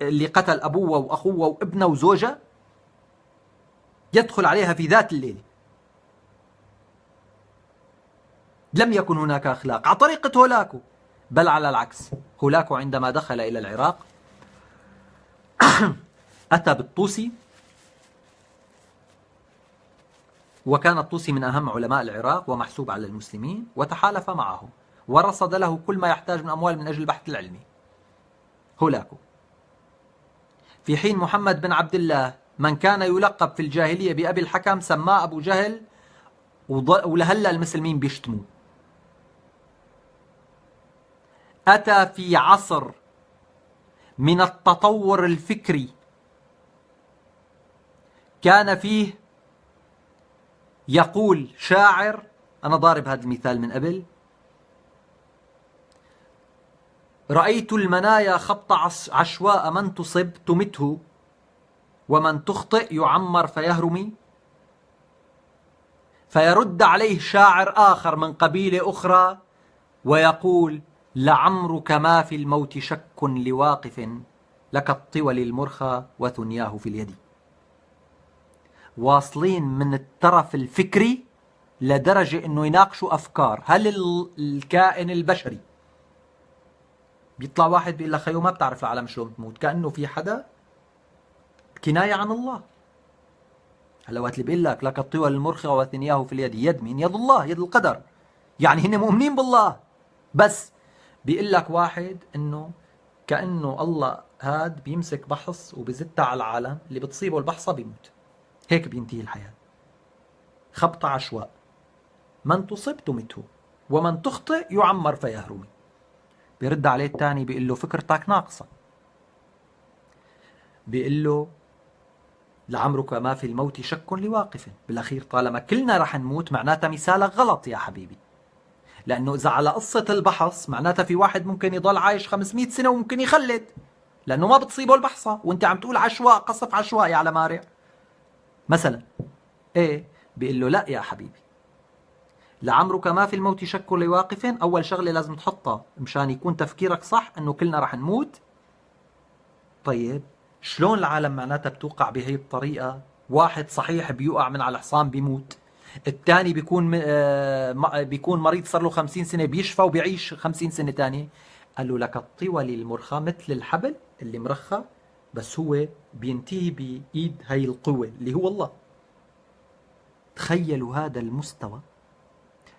اللي قتل أبوه وأخوه وابنه وزوجه، يدخل عليها في ذات الليل. لم يكن هناك أخلاق على طريقة هولاكو، بل على العكس. هولاكو عندما دخل إلى العراق أتى بالطوسي، وكان الطوسي من أهم علماء العراق ومحسوب على المسلمين، وتحالف معه ورصد له كل ما يحتاج من أموال من أجل البحث العلمي. هولاكو. في حين محمد بن عبد الله من كان يلقب في الجاهلية بأبي الحكم سماه أبو جهل، ولهلا المسلمين بيشتموه. أتى في عصر من التطور الفكري كان فيه، يقول شاعر، أنا ضارب هذا المثال من قبل: رأيت المنايا خبط عشواء، من تصب تمته، ومن تخطئ يعمر فيهرمي. فيرد عليه شاعر آخر من قبيلة أخرى ويقول: لعمرك ما في الموت شك لواقف، لك الطول المرخى وثنياه في اليد. واصلين من الترف الفكري لدرجة انه يناقشوا افكار. هل الكائن البشري بيطلع واحد بيقول لك خيو ما بتعرف العالم شلون بتموت، كأنه في حدا، كناية عن الله. هلا وقت اللي بيقول لك الطول المرخى وثنياه في اليد، يد مين؟ يد الله، يد القدر. يعني هن مؤمنين بالله، بس بيقول لك واحد انه كأنه الله هاد بيمسك بحص وبزتها على العالم، اللي بتصيبه البحصة بيموت. هيك بينتهي الحياة. خبط عشواء، من تصب تمته ومن تخطئ يعمر فيهرمي. بيرد عليه الثاني بيقول له فكرتك ناقصة. بيقول له لعمرك ما في الموت شك لواقف. بالأخير طالما كلنا رح نموت معناتها مثالك غلط يا حبيبي، لأنه إذا على قصة البحص معناتها في واحد ممكن يضل عايش 500 سنة وممكن يخلد، لأنه ما بتصيبه البحصة، وانت عم تقول عشواء، قصف عشوائي على مارع مثلا. ايه؟ بيقول له لا يا حبيبي، لعمرك ما في الموت شك لواقف. أول شغلة لازم تحطها مشان يكون تفكيرك صح أنه كلنا رح نموت. طيب شلون العالم معناتها بتوقع بهي الطريقة؟ واحد صحيح بيوقع من على الحصان بيموت، الثاني بيكون مريض صار له 50 سنة بيشفى وبيعيش 50 سنة تانية. قال له لك الطول المرخى مثل الحبل اللي مرخى، بس هو بينتهي بإيد هي القوة اللي هو الله. تخيلوا هذا المستوى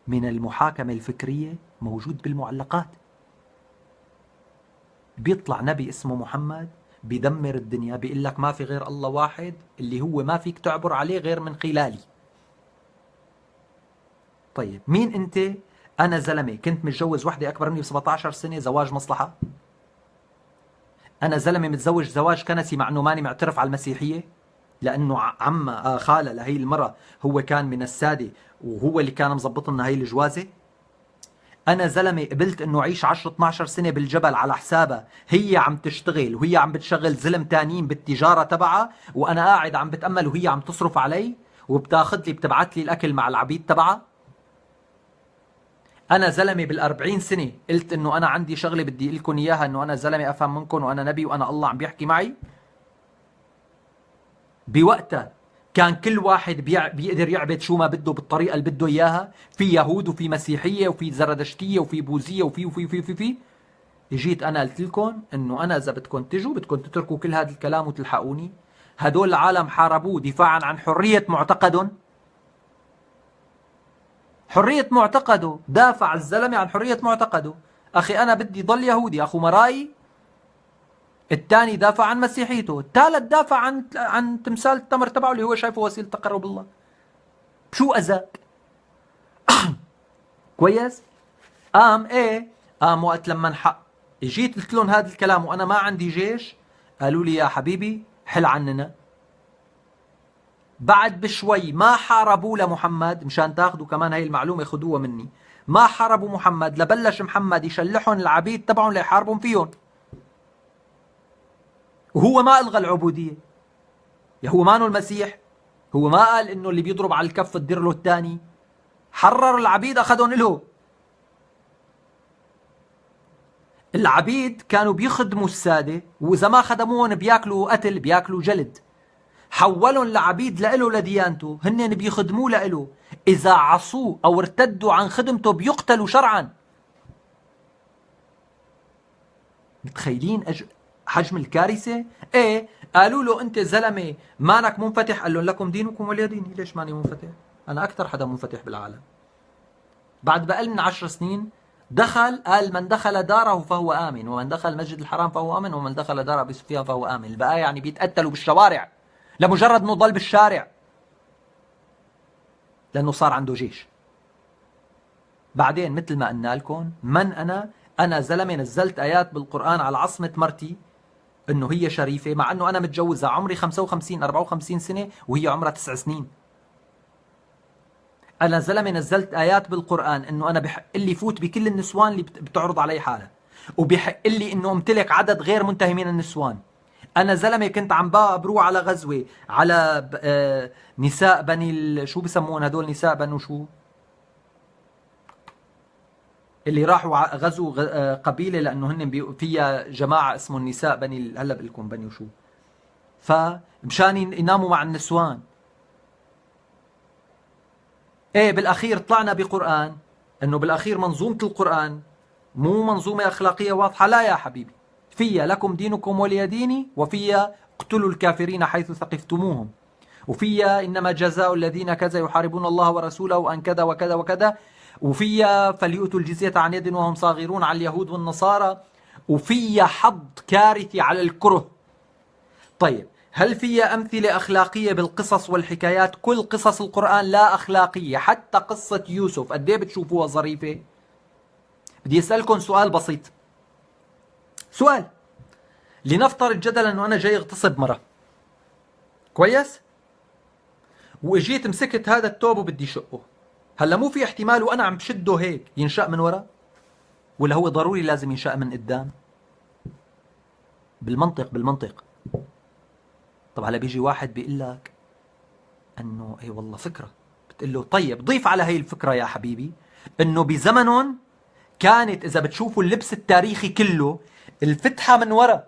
من المحاكمة الفكرية موجود بالمعلقات. بيطلع نبي اسمه محمد بيدمر الدنيا، بيقول لك ما في غير الله واحد اللي هو ما فيك تعبر عليه غير من خلالي. طيب مين انت؟ انا زلمه كنت متجوز وحده اكبر مني ب 17 سنه، زواج مصلحه. انا زلمه متزوج زواج كنسي مع انه ماني معترف على المسيحيه، لانه خاله لهي المراه هو كان من الساده وهو اللي كان مزبط لنا هي الجوازه. انا زلمه قبلت انه اعيش 10 12 سنه بالجبل على حسابها، هي عم تشتغل وهي عم بتشغل زلم تانيين بالتجاره تبعها، وانا قاعد عم بتامل وهي عم تصرف علي وبتاخذ لي بتبعت لي الاكل مع العبيد تبعها. انا زلمه بال40 سنه قلت انه انا عندي شغله بدي اقول لكم اياها، انه انا زلمه افهم منكم وانا نبي وانا الله عم بيحكي معي. بوقتها كان كل واحد بيقدر يعبد شو ما بده بالطريقه اللي بده اياها، في يهود وفي مسيحيه وفي زردشتيه وفي بوذيه وفي جيت انا قلت لكم انه انا اذا بدكم تجوا بدكم تتركوا كل هذا الكلام وتلحقوني. هدول العالم حاربوه دفاعا عن حريه معتقدهم. حريه معتقده، دافع الزلمه عن حريه معتقده. اخي انا بدي ضل يهودي اخو مراي، الثاني دافع عن مسيحيته، الثالث دافع عن تمثال التمر تبعه اللي هو شايفه وسيله تقرب الله. شو اذاك؟ كويس؟ قام وقت لما جيت قلت لهم هذا الكلام وانا ما عندي جيش، قالوا لي يا حبيبي حل عننا. بعد بشوي ما حاربوا لمحمد، مشان تاخذوا كمان هاي المعلومه خذوها مني، ما حاربوا محمد لبلش محمد يشلحهم العبيد تبعهم ليحاربهم فيهم. وهو ما الغى العبوديه، يا هو مانو المسيح، هو ما قال انه اللي بيضرب على الكف تدير له الثاني، حرر العبيد اخذهم له. العبيد كانوا بيخدموا الساده، واذا ما خدموهم بياكلوا قتل بياكلوا جلد. حولهم لعبيد لإله لديانته، هن بيخدموه لإله، إذا عصوه أو ارتدوا عن خدمته بيقتلوا شرعا. متخيلين حجم الكارثة؟ ايه قالوا له انت زلمة مانك منفتح، قال لهم لكم دينكم ولي ديني. ليش ماني منفتح؟ انا اكثر حدا منفتح بالعالم. بعد بأقل من 10 سنين دخل، قال من دخل داره فهو آمن، ومن دخل المسجد الحرام فهو آمن، ومن دخل دار أبي سفيان فهو آمن. البقايا يعني بيتقتلوا بالشوارع لمجرد انه ضل بالشارع، لانه صار عنده جيش. بعدين مثل ما قلنا لكم، من انا زلمه نزلت ايات بالقران على عصمه مرتي انه هي شريفه، مع انه انا متجوزها عمري 55 54 سنه وهي عمرها 9 سنين. انا زلمه نزلت ايات بالقران انه انا بحق لي فوت بكل النسوان اللي بتعرض علي حالها، وبحق لي انه امتلك عدد غير منتهي من النسوان. انا زلمه كنت عم بروح على غزوه على نساء بني شو بسمون هدول، نساء بنو شو، اللي راحوا غزوا قبيله لانه هن فيها جماعه اسمه النساء بني، هلا بقول لكم بني وشو، فمشان يناموا مع النسوان. ايه بالاخير طلعنا بقران انه بالاخير منظومه القران مو منظومه اخلاقيه واضحه. لا يا حبيبي، فيها لكم دينكم ولي ديني، وفيها اقتلوا الكافرين حيث ثقفتموهم، وفيها انما جزاء الذين كذا يحاربون الله ورسوله ان كذا وكذا وكذا، وفيها فليؤتوا الجزية عن يد وهم صاغرون على اليهود والنصارى، وفيها حظ كارثي على الكره. طيب هل في أمثلة أخلاقية بالقصص والحكايات؟ كل قصص القرآن لا أخلاقية، حتى قصة يوسف قد ايه بتشوفوها ظريفة؟ بدي أسألكم سؤال بسيط، سؤال. لنفترض جدلا أنه أنا جاي اغتصب مرة، كويس؟ واجيت مسكت هذا التوب وبدي شقه، هلا مو في احتمال وأنا عم بشده هيك ينشأ من ورا؟ ولا هو ضروري لازم ينشأ من قدام؟ بالمنطق. طب هلا بيجي واحد بيقول لك انه اي والله فكره، بتقول له طيب ضيف على هي الفكره يا حبيبي انه بزمنهم كانت اذا بتشوفوا اللبس التاريخي كله الفتحه من ورا،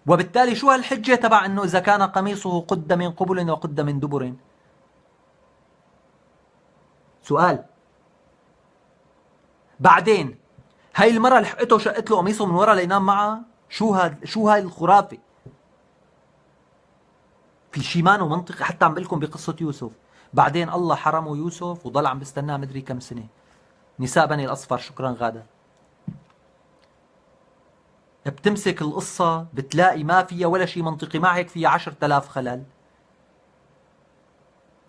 وبالتالي شو هالحجه تبع انه اذا كان قميصه قد من قبل وقد من دبر؟ سؤال. بعدين هاي المرة لحقته وشقت له قميصه من ورا لينام معها؟ شو هاي الخرافة؟ في شي مانو منطقي. حتى عم بقول لكم بقصة يوسف، بعدين الله حرمه يوسف وضل عم بستناه مدري كم سنة. نساء بني الأصفر، شكرا غادة. بتمسك القصة بتلاقي ما فيها ولا شي منطقي، مع هيك فيها 10,000 خلل.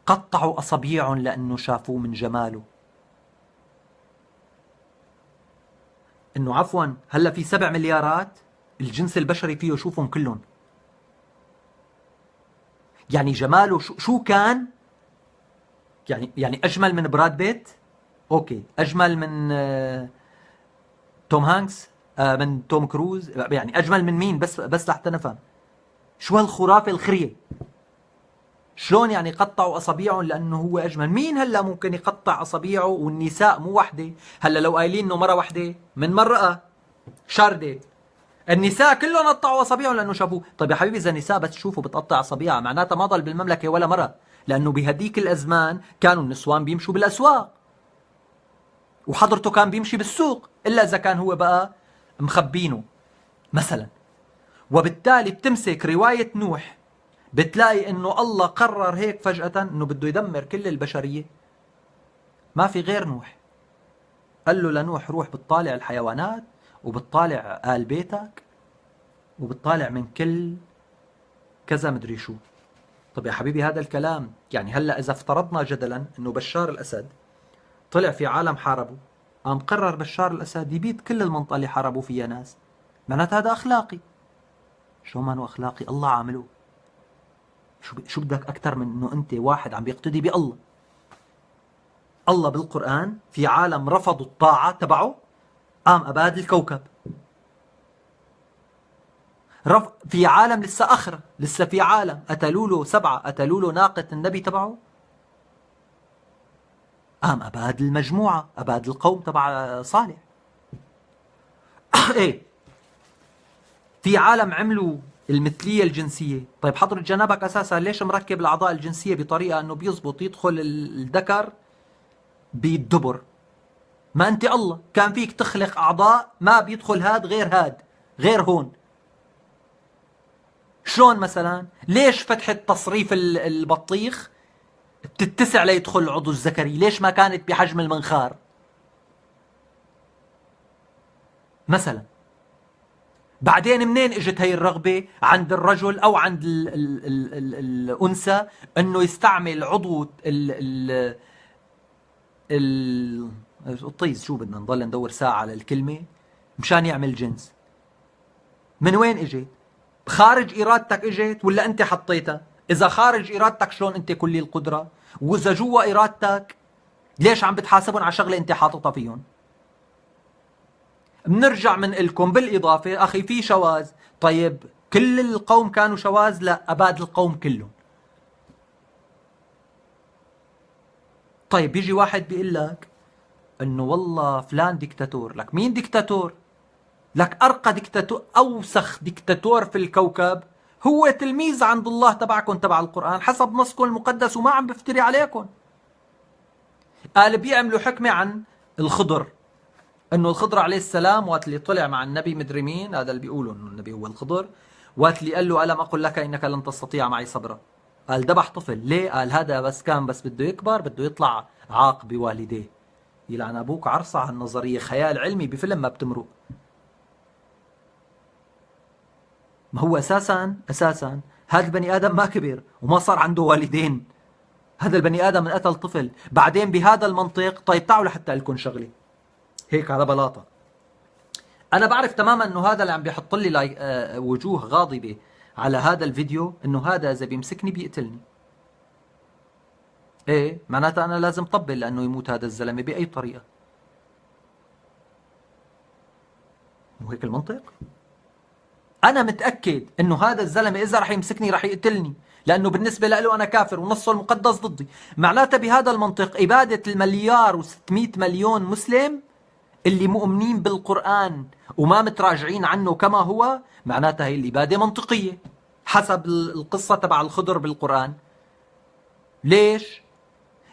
قطعوا أصابيعهم لأنه شافوه من جماله. إنه عفوا هلا في 7 مليارات الجنس البشري فيه يشوفهم كلهم. يعني جماله شو كان؟ يعني اجمل من براد بيت؟ اوكي، اجمل من توم هانكس، من توم كروز، يعني اجمل من مين؟ بس لحتى نفهم شو هالخرافه الخريه. شلون يعني قطعوا اصابيعهم لانه هو اجمل؟ مين هلا ممكن يقطع اصابيعه؟ والنساء مو وحده. هلا لو قايلين انه مره وحده من مرأة شارده، النساء كلهم قطعوا اصابيعهم لانه شافوه. طيب يا حبيبي اذا النساء بس تشوفه بتقطع اصابيعها معناتها ما ضل بالمملكه ولا مره، لانه بهديك الازمان كانوا النسوان بيمشوا بالاسواق وحضرته كان بيمشي بالسوق، الا اذا كان هو بقى مخبينه مثلا. وبالتالي بتمسك روايه نوح بتلاقي انه الله قرر هيك فجاه انه بده يدمر كل البشريه. ما في غير نوح. قال له لنوح روح بتطالع الحيوانات وبتطالع آل بيتك وبتطالع من كل كذا مدري شو. طب يا حبيبي هذا الكلام يعني هلا اذا افترضنا جدلا انه بشار الاسد طلع في عالم حاربوا، قام قرر بشار الاسد يبيد كل المنطقه اللي حاربوا فيها ناس، معناته هذا اخلاقي؟ شو ما انه اخلاقي؟ الله عامله. شو بدك اكثر من انه انت واحد عم بيقتدي بالله؟ الله بالقران في عالم رفضوا الطاعه تبعه قام اباد الكوكب. في عالم لسه اخره، لسه في عالم قتلوا له 7، قتلوا له ناقه النبي تبعه، قام اباد المجموعه، اباد القوم تبع صالح. ايه، في عالم عملوا المثليه الجنسيه. طيب حضرة جنابك اساسا ليش مركب الاعضاء الجنسيه بطريقه انه بيزبط يدخل الذكر بالدبر؟ ما انت الله كان فيك تخلق اعضاء ما بيدخل هاد غير هاد غير هون. شلون مثلا؟ ليش فتحة تصريف البطيخ بتتسع ليدخل العضو الذكري؟ ليش ما كانت بحجم المنخار مثلا؟ بعدين منين اجت هي الرغبة عند الرجل او عند الانثى انه يستعمل عضو الطيز، شو بدنا نضل ندور ساعة على الكلمة مشان يعمل جنس؟ من وين اجت؟ خارج ارادتك اجت ولا انت حطيتها؟ اذا خارج ارادتك شلون انت كلي القدرة؟ واذا جوا ارادتك ليش عم بتحاسبهم على شغلة انت حاططها فيهم؟ بنرجع منقلكم بالاضافة اخي في شواذ. طيب كل القوم كانوا شواذ؟ لا، اباد القوم كلهم. طيب بيجي واحد بيقول لك انه والله فلان ديكتاتور. لك مين ديكتاتور؟ لك ارقى ديكتاتور، اوسخ ديكتاتور في الكوكب هو تلميذ عند الله تبعكم تبع القرآن حسب نصكم المقدس، وما عم بفتري عليكم. قال بيعملوا حكمة عن الخضر، انه الخضر عليه السلام وقت اللي طلع مع النبي مدري مين، هذا اللي بيقولوا انه النبي هو الخضر، وقت اللي قال له الم اقل لك انك لن تستطيع معي صبرا، قال ذبح طفل. ليه؟ قال هذا بس بده يكبر بده يطلع عاق بوالديه. يلعن ابوك عرصة عن نظرية خيال علمي بفيلم ما بتمرق. ما هو اساسا هذا البني ادم ما كبر وما صار عنده والدين، هذا البني ادم قتل طفل. بعدين بهذا المنطق، طيب تعالوا لحتى لكم شغله هيك على بلاطه، انا بعرف تماما انه هذا اللي عم بيحط لي وجوه غاضبه على هذا الفيديو، انه هذا اذا بيمسكني بيقتلني. ايه معناتها انا لازم طبل لانه يموت هذا الزلمه باي طريقه. مو هيك المنطق؟ انا متاكد انه هذا الزلمه اذا رح يمسكني رح يقتلني، لانه بالنسبه له انا كافر ونصه المقدس ضدي. معناتها بهذا المنطق اباده المليار و600 مليون مسلم اللي مؤمنين بالقرآن وما متراجعين عنه كما هو، معناتها هي الإبادة منطقية حسب القصة تبع الخضر بالقرآن. ليش؟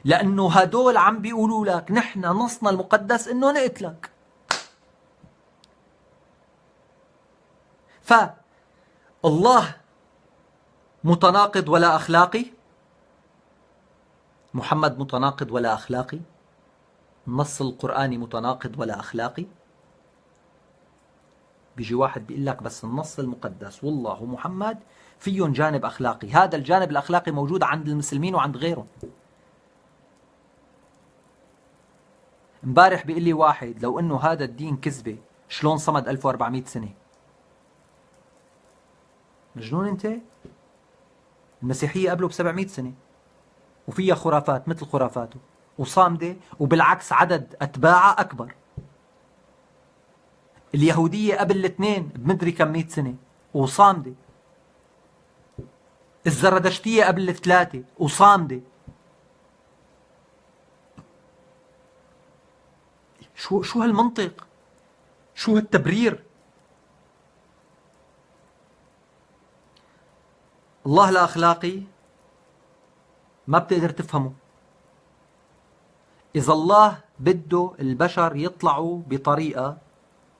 لأنه هدول عم بيقولوا لك نحن نصنا المقدس إنه نقتلك. فالله متناقض ولا أخلاقي، محمد متناقض ولا أخلاقي، النص القرآني متناقض ولا أخلاقي. بيجي واحد بيقول لك بس النص المقدس والله ومحمد فيهم جانب أخلاقي، هذا الجانب الأخلاقي موجود عند المسلمين وعند غيرهم. امبارح بيقول لي واحد لو انه هذا الدين كذبة شلون صمد 1400 سنة؟ مجنون انت؟ المسيحية قبله ب700 سنة وفيها خرافات مثل خرافاته وصامدة، وبالعكس عدد أتباعها أكبر. اليهودية قبل الاثنين بمدري كم 100 سنة وصامدة. الزردشتية قبل الثلاثة وصامدة. شو هالمنطق؟ شو هالتبرير؟ الله لا أخلاقي ما بتقدر تفهمه. إذا الله بده البشر يطلعوا بطريقة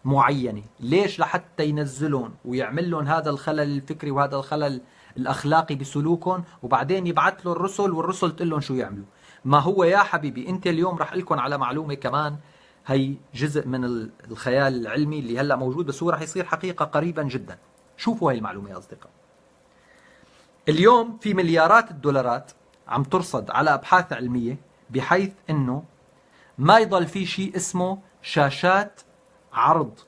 معينة، ليش؟ لحتى ينزلون ويعمل لهم هذا الخلل الفكري وهذا الخلل الأخلاقي بسلوكهم، وبعدين يبعث له الرسل والرسل تقول لهم شو يعملوا. ما هو يا حبيبي أنت اليوم رح لكم على معلومة كمان، هي جزء من الخيال العلمي اللي هلأ موجود بس هو رح يصير حقيقة قريبا جدا. شوفوا هاي المعلومة يا أصدقاء. اليوم في مليارات الدولارات عم ترصد على أبحاث علمية بحيث أنه ما يضل في شيء اسمه شاشات عرض،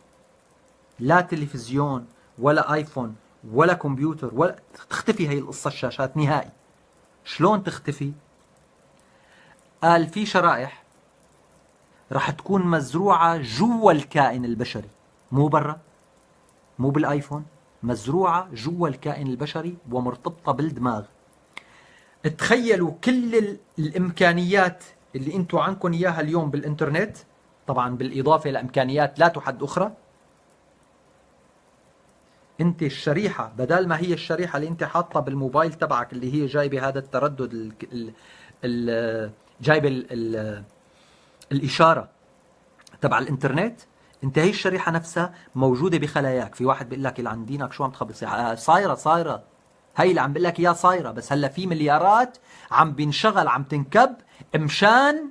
لا تلفزيون ولا آيفون ولا كمبيوتر، ولا تختفي هي القصة الشاشات نهائي. شلون تختفي؟ قال في شرائح رح تكون مزروعة جوا الكائن البشري، مو برا، مو بالآيفون، مزروعة جوا الكائن البشري ومرتبطة بالدماغ. تخيلوا كل الإمكانيات اللي انتوا عندكم إياها اليوم بالإنترنت، طبعا بالإضافة لإمكانيات لا تحد أخرى. انت الشريحة بدل ما هي الشريحة اللي انت حاطة بالموبايل تبعك اللي هي جايبة هذا التردد جايبة الإشارة تبع الإنترنت، انت هي الشريحة نفسها موجودة بخلاياك. في واحد بيقول لك عن دينك شو عم تخبص؟ صايرة هي اللي عم بقول لك اياها صايرة، بس هلا في مليارات عم بينشغل عم تنكب مشان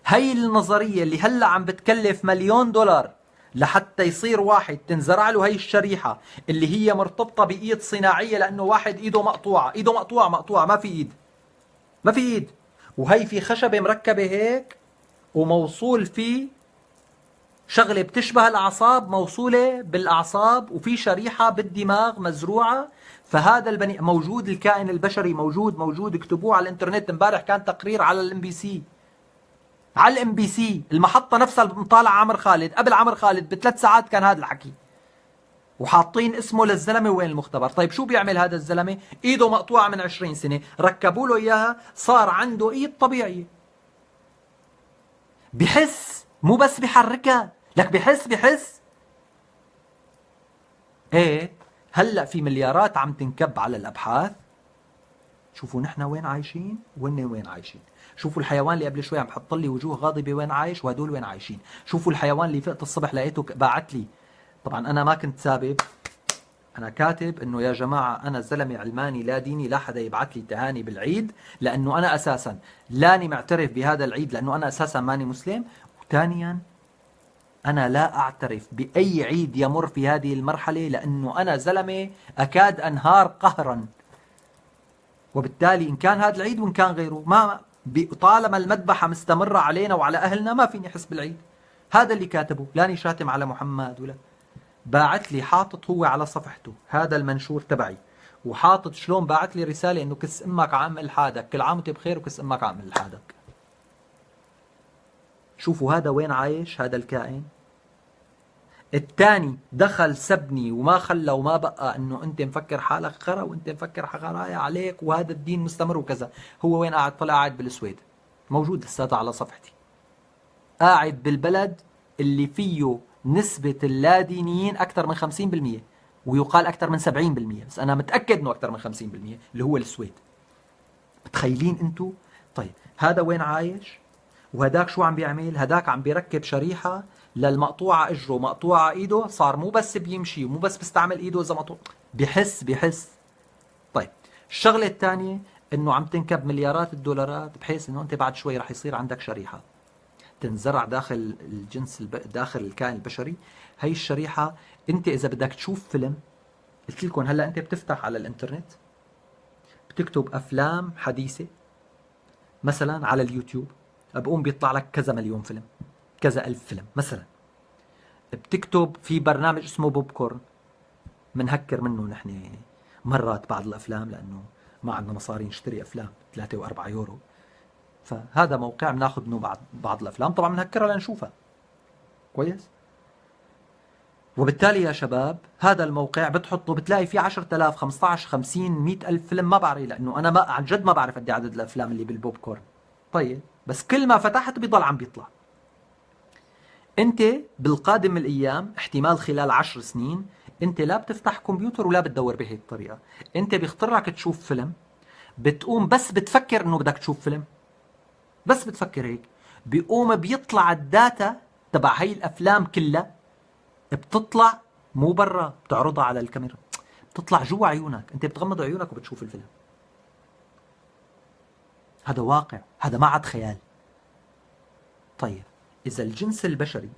هي النظرية اللي هلا عم بتكلف $1,000,000 لحتى يصير واحد تنزرع له هي الشريحة اللي هي مرتبطة بإيد صناعية، لأنه واحد إيده مقطوعة ما في إيد، وهي في خشبة مركبة هيك وموصول فيه شغلة بتشبه الأعصاب موصولة بالأعصاب، وفي شريحة بالدماغ مزروعة. فهذا البني موجود، الكائن البشري موجود. اكتبوه على الانترنت. امبارح كان تقرير على الام بي سي المحطة نفسها اللي مطالع عمر خالد، قبل عمر خالد ب3 ساعات كان هذا الحكي، وحاطين اسمه للزلمة وين المختبر. طيب شو بيعمل هذا الزلمة؟ ايده مقطوعة من 20 سنة، ركبوا له اياها صار عنده ايد طبيعية، بحس، مو بس بحركها، لك بحس. ايه هلا في مليارات عم تنكب على الابحاث. شوفوا نحن وين عايشين وين عايشين. شوفوا الحيوان اللي قبل شوي عم حط لي وجوه غاضبه وين عايش، وهدول وين عايشين. شوفوا الحيوان اللي فقت الصبح لقيته باعت لي، طبعا انا ما كنت سابق، انا كاتب انه يا جماعه انا زلمه علماني لا ديني، لا حدا يبعث لي تهاني بالعيد، لانه انا اساسا لاني معترف بهذا العيد، لانه انا اساسا ماني مسلم. وثانيا أنا لا أعترف بأي عيد يمر في هذه المرحلة، لأنه أنا زلمة أكاد أنهار قهرا. وبالتالي إن كان هذا العيد وإن كان غيره، ما طالما المذبحة مستمرة علينا وعلى أهلنا ما فيني أحس بالعيد. هذا اللي كاتبه، لاني شاتم على محمد ولا باعت لي، حاطط هو على صفحته هذا المنشور تبعي، وحاطط شلون باعت لي رسالة إنه كس أمك عام إلحادك، كل عام وأنت بخير وكس أمك عام إلحادك. شوفوا هذا وين عايش هذا الكائن. الثاني دخل سبني وما خلى وما بقى انه انت مفكر حالك خرا وانت مفكر خرايا عليك وهذا الدين مستمر وكذا. هو وين قاعد؟ طلع قاعد بالسويد، موجود لساته على صفحتي، قاعد بالبلد اللي فيه نسبة اللادينيين أكثر من 50%، ويقال أكثر من 70%، بس أنا متأكد أنه أكثر من 50%، اللي هو السويد. متخيلين أنتوا؟ طيب هذا وين عايش؟ وهداك شو عم بيعمل؟ هداك عم بيركب شريحة للمقطوعة اجره مقطوعة ايده، صار مو بس بيمشي ومو بس بيستعمل ايده اذا مقطوع، بحس. طيب الشغلة الثانية انه عم تنكب مليارات الدولارات بحيث انه انت بعد شوي رح يصير عندك شريحة تنزرع داخل الجنس داخل الكائن البشري. هي الشريحة انت اذا بدك تشوف فيلم، قلت لكم هلا انت بتفتح على الانترنت بتكتب افلام حديثة مثلا على اليوتيوب، بقوم بيطلع لك كذا مليون فيلم، كذا ألف فيلم. مثلا بتكتب في برنامج اسمه بوب كورن، منهكر منه نحن مرات بعض الأفلام لأنه ما عندنا مصاري نشتري أفلام 3 و4 يورو، فهذا موقع بناخذ منه بعض الأفلام، طبعا بنهكرها لنشوفها كويس. وبالتالي يا شباب هذا الموقع بتحطه بتلاقي فيه 10,000 15 50 100,000 فيلم، ما بعرف لأنه أنا ما عن جد ما بعرف قد عدد الأفلام اللي بالبوب كورن. طيب بس كل ما فتحت بيضل عم بيطلع. انت بالقادم من الايام احتمال خلال 10 سنين انت لا بتفتح كمبيوتر ولا بتدور بهي الطريقة، انت بيخطر لك تشوف فيلم، بتقوم بس بتفكر انه بدك تشوف فيلم، بس بتفكر هيك، بيقوم بيطلع الداتا تبع هي الافلام كلها، بتطلع مو برا بتعرضها على الكاميرا، بتطلع جوا عيونك، انت بتغمض عيونك وبتشوف الفيلم. هذا واقع، هذا ما عاد خيال. طيب إذا الجنس البشري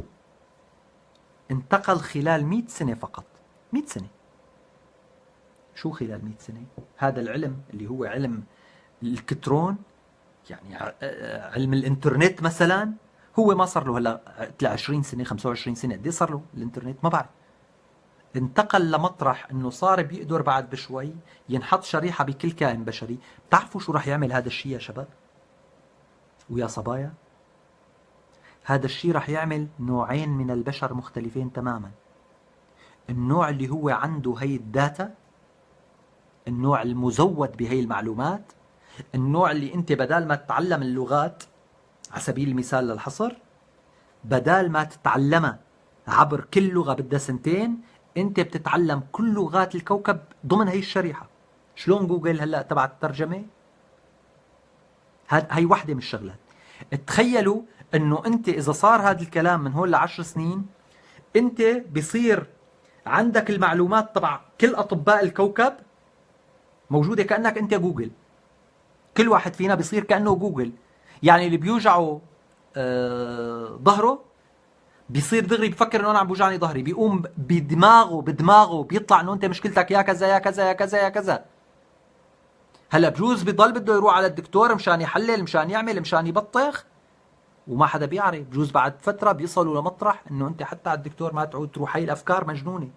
انتقل خلال 100 سنة فقط، 100 سنة، شو خلال 100 سنة؟ هذا العلم اللي هو علم الكترون، يعني علم الانترنت مثلا، هو ما صار له هلا 20 سنة 25 سنة، قد صار له الانترنت؟ ما بعرف. انتقل لمطرح انه صار بيقدر بعد بشوي ينحط شريحة بكل كائن بشري. بتعرفوا شو راح يعمل هذا الشيء يا شباب ويا صبايا؟ هذا الشيء راح يعمل نوعين من البشر مختلفين تماما. النوع اللي هو عنده هي الداتا، النوع المزود بهي المعلومات، النوع اللي انت بدال ما تتعلم اللغات على سبيل المثال للحصر، بدال ما تتعلمها عبر كل لغة بدها سنتين، انت بتتعلم كل لغات الكوكب ضمن هي الشريحة. شلون جوجل هلا تبع الترجمة؟ هاي وحدة من الشغلات. تخيلوا انه انت اذا صار هذا الكلام من هون ل10 سنين، انت بصير عندك المعلومات تبع كل اطباء الكوكب موجودة، كأنك انت جوجل. كل واحد فينا بيصير كأنه جوجل، يعني اللي بيوجعه ظهره بيصير دغري بفكر انه انا عم بوجعني ظهري، بيقوم بدماغه بيطلع انه انت مشكلتك يا كذا يا كذا يا كذا يا كذا. هلا بجوز بضل بده يروح على الدكتور مشان يحلل، مشان يعمل، مشان يبطخ، وما حدا بيعرف. بجوز بعد فترة بيصلوا لمطرح انه انت حتى على الدكتور ما تعود تروح. هي الافكار مجنونة.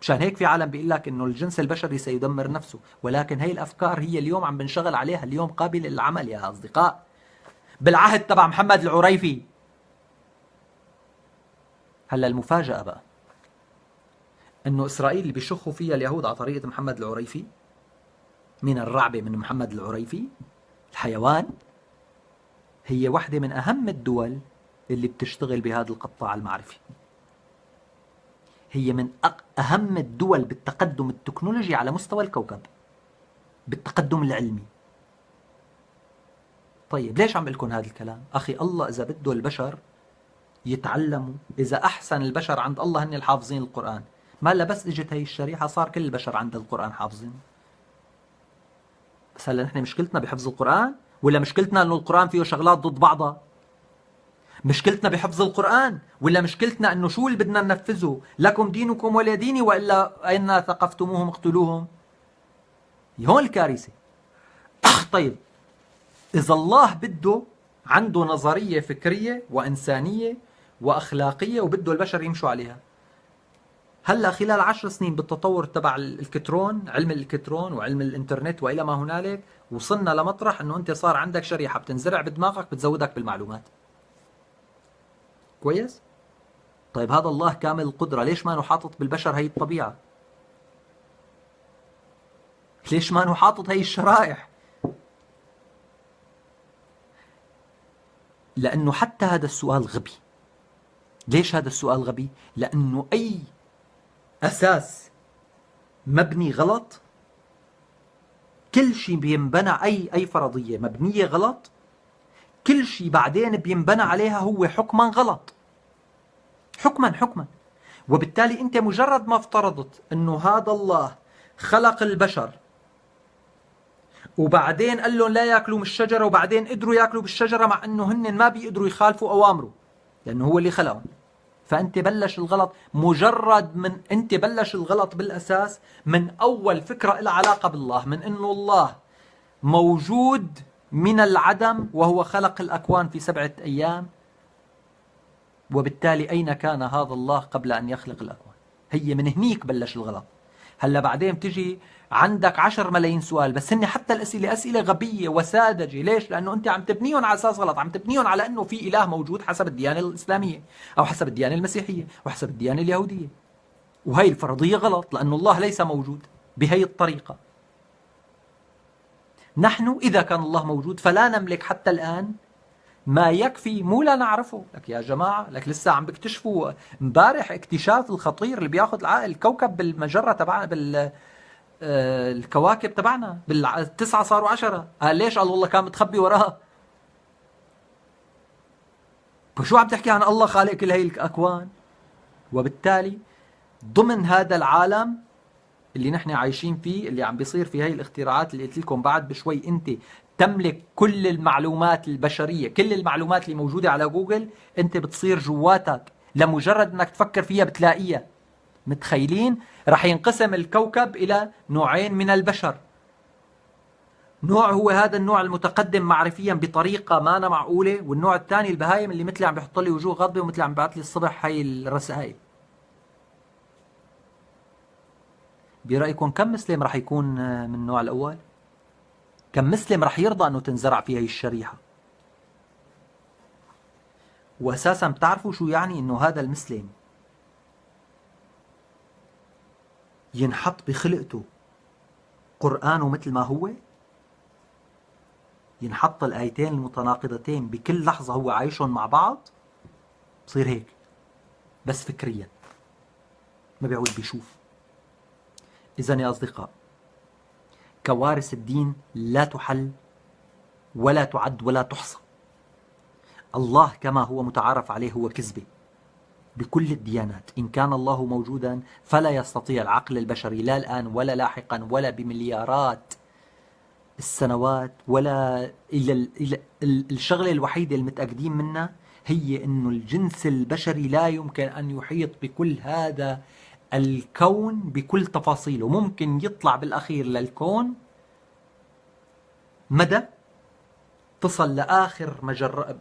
مشان هيك في عالم بيقول لك انه الجنس البشري سيدمر نفسه، ولكن هي الافكار هي اليوم عم بنشغل عليها، اليوم قابلة للعمل يا اصدقاء. بالعهد تبع محمد العريفي. هلا المفاجأة بقى انه اسرائيل اللي بيشخوا فيها اليهود على طريقة محمد العريفي، من الرعبة من محمد العريفي الحيوان، هي واحدة من أهم الدول اللي بتشتغل بهذا القطاع المعرفي. هي من أهم الدول بالتقدم التكنولوجي على مستوى الكوكب، بالتقدم العلمي. طيب ليش عم بقول لكم هذا الكلام؟ أخي الله إذا بده البشر يتعلموا، إذا أحسن البشر عند الله هن الحافظين القرآن، ما هلا بس إجت هي الشريحة صار كل البشر عند القرآن حافظين. بس هلا نحن مشكلتنا بحفظ القرآن، ولا مشكلتنا انه القرآن فيه شغلات ضد بعضها؟ مشكلتنا بحفظ القرآن ولا مشكلتنا انه شو اللي بدنا ننفذه؟ لكم دينكم ولا ديني، والا اين ثقفتموهم اقتلوهم. هون الكارثة. طيب اذا الله بده عنده نظرية فكرية وإنسانية وأخلاقية وبده البشر يمشوا عليها، هلا خلال 10 سنين بالتطور تبع الكترون، علم الكترون وعلم الانترنت والى ما هنالك، وصلنا لمطرح انه انت صار عندك شريحة بتنزرع بدماغك بتزودك بالمعلومات. كويس؟ طيب هذا الله كامل القدرة، ليش ما انه حاطط بالبشر هي الطبيعة؟ ليش ما انه حاطط هي الشرائح؟ لانه حتى هذا السؤال غبي. ليش هذا السؤال غبي؟ لانه اي اساس مبني غلط، كل شيء بينبنى، اي فرضية مبنية غلط، كل شيء بعدين بينبنى عليها هو حكما غلط. حكما. وبالتالي انت مجرد ما افترضت انه هذا الله خلق البشر وبعدين قال لهم لا ياكلوا من الشجرة، وبعدين قدروا ياكلوا بالشجرة مع انه هن ما بيقدروا يخالفوا اوامره لانه هو اللي خلقهم، فانت بلش الغلط. مجرد من انت بلش الغلط بالاساس من اول فكرة لها علاقة بالله، من انه الله موجود من العدم وهو خلق الاكوان في 7 ايام، وبالتالي اين كان هذا الله قبل ان يخلق الاكوان؟ هي من هنيك بلش الغلط. هلا بعدين بتجي عندك 10 ملايين سؤال، بس هن حتى الاسئله اسئله غبيه وساذجه. ليش؟ لانه انت عم تبنيهم على اساس غلط، عم تبنيهم على انه في اله موجود حسب الديانه الاسلاميه او حسب الديانه المسيحيه وحسب الديانه اليهوديه، وهي الفرضيه غلط لانه الله ليس موجود بهي الطريقه. نحن اذا كان الله موجود فلا نملك حتى الان ما يكفي، مو لا نعرفه. لك يا جماعة، لك لسه عم بيكتشفوا امبارح اكتشاف الخطير اللي بياخذ الكوكب بالمجرة تبعنا، الكواكب تبعنا، بالتسعة صاروا 10. قال ليش؟ قال والله كان متخبي وراها. فشو عم تحكي عن الله خالق كل هي الأكوان؟ وبالتالي ضمن هذا العالم اللي نحن عايشين فيه، اللي عم بيصير في هي الاختراعات اللي قلت لكم بعد بشوي، انت تملك كل المعلومات البشرية، كل المعلومات اللي موجودة على جوجل انت بتصير جواتك، لمجرد انك تفكر فيها بتلاقيها. متخيلين؟ رح ينقسم الكوكب الى نوعين من البشر. نوع هو هذا النوع المتقدم معرفيا بطريقة ما أنا معقولة، والنوع الثاني البهايم اللي مثلي عم بيحط لي وجوه غضبة ومثلي عم بيبعث لي الصبح هي الرسائل. برأيكم كم مسلم رح يكون من النوع الأول؟ كم مسلم رح يرضى أنه تنزرع فيه هي الشريحة؟ وأساسا بتعرفوا شو يعني أنه هذا المسلم ينحط بخلقته قرآنه مثل ما هو، ينحط الآيتين المتناقضتين بكل لحظة هو عايشهم مع بعض، بصير هيك بس فكريا، ما بيعود بيشوف. إذن يا أصدقاء، كوارث الدين لا تحل ولا تعد ولا تحصى. الله كما هو متعارف عليه هو كذبة بكل الديانات. إن كان الله موجودا فلا يستطيع العقل البشري لا الآن ولا لاحقا ولا بمليارات السنوات ولا إلى الشغلة الوحيدة المتأكدين منها هي أنه الجنس البشري لا يمكن أن يحيط بكل هذا الكون بكل تفاصيله. ممكن يطلع بالأخير للكون مدى تصل لآخر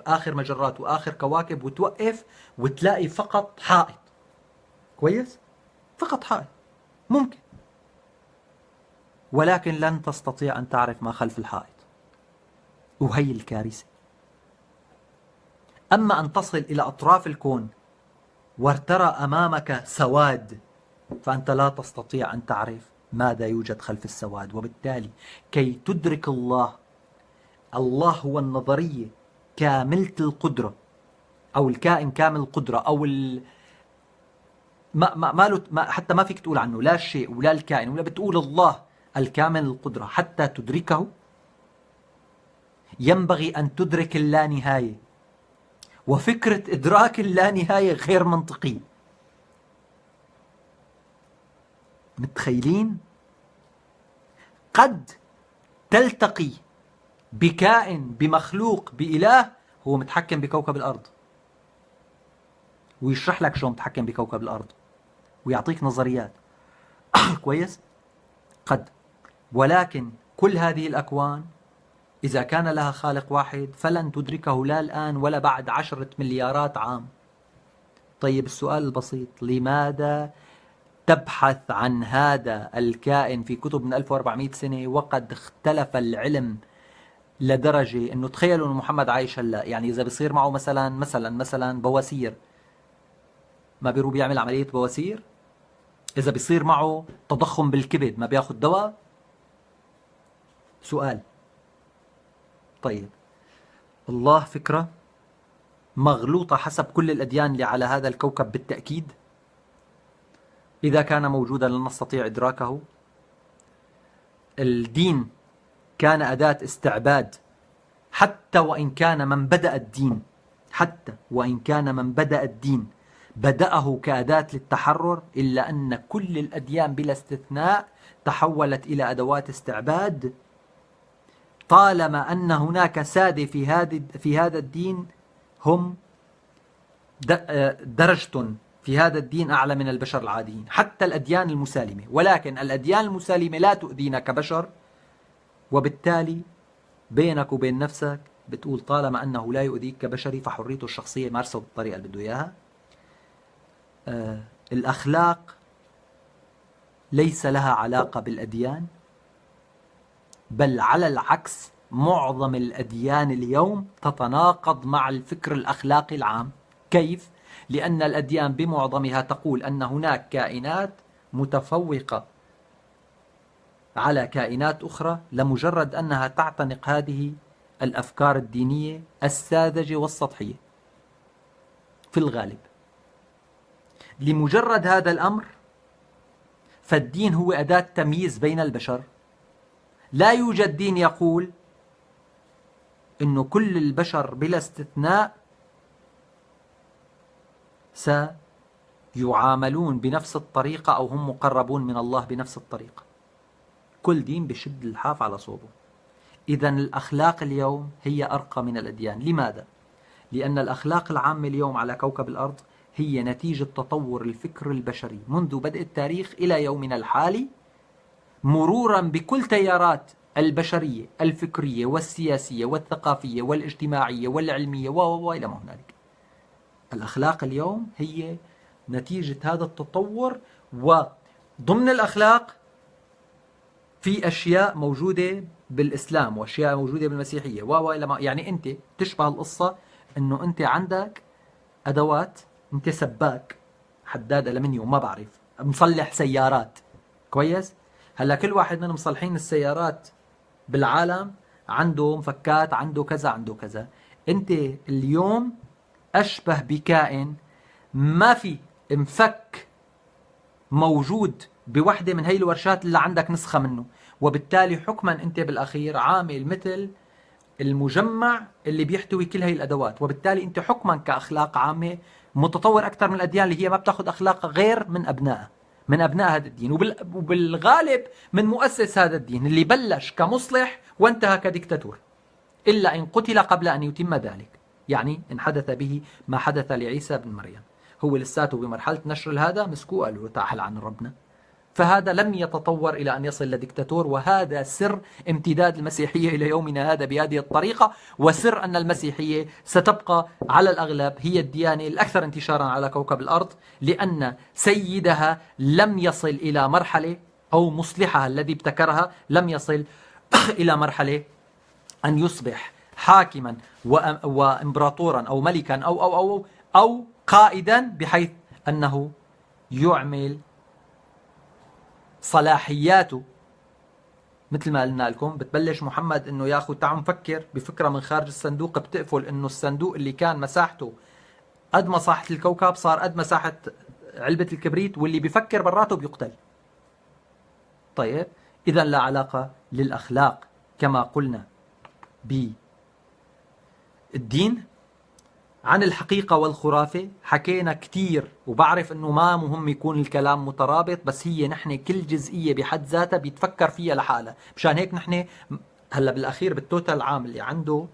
آخر مجرات وآخر كواكب وتوقف وتلاقي فقط حائط. كويس؟ فقط حائط ممكن، ولكن لن تستطيع أن تعرف ما خلف الحائط، وهي الكارثة. أما أن تصل إلى أطراف الكون وترى أمامك سواد، فأنت لا تستطيع أن تعرف ماذا يوجد خلف السواد. وبالتالي كي تدرك الله، الله هو النظرية كاملة القدرة أو الكائن كامل القدرة أو حتى ما فيك تقول عنه لا الشيء ولا الكائن، ولا بتقول الله الكامل القدرة. حتى تدركه ينبغي أن تدرك اللانهاية، وفكرة إدراك اللانهاية غير منطقية. متخيلين؟ قد تلتقي بكائن، بمخلوق، بإله هو متحكم بكوكب الأرض، ويشرح لك شلون تتحكم بكوكب الأرض ويعطيك نظريات. كويس؟ قد. ولكن كل هذه الأكوان إذا كان لها خالق واحد فلن تدركه لا الآن ولا بعد 10 مليارات عام. طيب السؤال البسيط، لماذا تبحث عن هذا الكائن في كتب من 1400 سنة وقد اختلف العلم لدرجة انه تخيلوا انه محمد عايش هلا، يعني اذا بيصير معه مثلا بواسير، ما بيروح بيعمل عملية بواسير؟ اذا بيصير معه تضخم بالكبد ما بياخذ دواء؟ سؤال. طيب الله فكرة مغلوطة حسب كل الأديان اللي على هذا الكوكب بالتأكيد. إذا كان موجودا لن نستطيع إدراكه. الدين كان أداة استعباد، حتى وإن كان من بدأ الدين بدأه كأداة للتحرر، إلا أن كل الأديان بلا استثناء تحولت إلى أدوات استعباد. طالما أن هناك سادة في هذا الدين هم درجة في هذا الدين أعلى من البشر العاديين، حتى الأديان المسالمة. ولكن الأديان المسالمة لا تؤذينا كبشر، وبالتالي بينك وبين نفسك بتقول طالما أنه لا يؤذيك كبشري فحريته الشخصية مارسه بالطريقة اللي بده إياها. الأخلاق ليس لها علاقة بالأديان، بل على العكس معظم الأديان اليوم تتناقض مع الفكر الأخلاقي العام. كيف؟ لأن الأديان بمعظمها تقول أن هناك كائنات متفوقة على كائنات أخرى لمجرد أنها تعتنق هذه الأفكار الدينية الساذجة والسطحية في الغالب. لمجرد هذا الأمر فالدين هو أداة تمييز بين البشر. لا يوجد دين يقول إنه كل البشر بلا استثناء سيعاملون بنفس الطريقة أو هم مقربون من الله بنفس الطريقة. كل دين بشد الحاف على صوبه. إذن الأخلاق اليوم هي أرقى من الأديان. لماذا؟ لأن الأخلاق العامة اليوم على كوكب الأرض هي نتيجة تطور الفكر البشري منذ بدء التاريخ إلى يومنا الحالي، مرورا بكل تيارات البشرية الفكرية والسياسية والثقافية والاجتماعية والعلمية وإلى ما هنالك. الأخلاق اليوم هي نتيجة هذا التطور، وضمن الأخلاق في أشياء موجودة بالإسلام وأشياء موجودة بالمسيحية وإلى ما. يعني أنت تشبه القصة أنه أنت عندك أدوات، أنت سباك حداد ألمنيوم ما بعرف مصلح سيارات. كويس؟ هلا كل واحد من مصلحين السيارات بالعالم عنده مفكات، عنده كذا عنده كذا. أنت اليوم أشبه بكائن ما في مفك موجود بوحدة من هي الورشات اللي عندك نسخة منه، وبالتالي حكما أنت بالأخير عامل مثل المجمع اللي بيحتوي كل هي الأدوات، وبالتالي أنت حكما كأخلاق عامة متطور أكثر من الأديان اللي هي ما بتاخذ أخلاق غير من أبناء هذا الدين، وبالغالب من مؤسس هذا الدين اللي بلش كمصلح وانتهى كديكتاتور، إلا إن قتل قبل أن يتم ذلك. يعني إن حدث به ما حدث لعيسى بن مريم، هو لساته بمرحلة نشر هذا مسكوه قالوا تعال عن ربنا، فهذا لم يتطور إلى أن يصل لديكتاتور. وهذا سر امتداد المسيحية إلى يومنا هذا بهذه الطريقة، وسر أن المسيحية ستبقى على الأغلب هي الديانة الأكثر انتشارا على كوكب الأرض، لأن سيدها لم يصل إلى مرحلة، أو مصلحها الذي ابتكرها لم يصل إلى مرحلة أن يصبح حاكما وإمبراطورا أو ملكا أو قائدا، بحيث أنه يعمل صلاحياته. مثل ما قلنا لكم بتبلش محمد انه ياخذ تعال نفكر بفكره من خارج الصندوق، بتقفل انه الصندوق اللي كان مساحته قد مساحه الكوكب صار قد مساحه علبه الكبريت، واللي بيفكر براته بيقتل. طيب اذا لا علاقه للاخلاق كما قلنا بالدين. عن الحقيقة والخرافة حكينا كتير، وبعرف انه ما مهم يكون الكلام مترابط، بس هي نحن كل جزئية بحد ذاتها بيتفكر فيها لحالها. مشان هيك نحن هلا بالاخير بالتوتال العام اللي عنده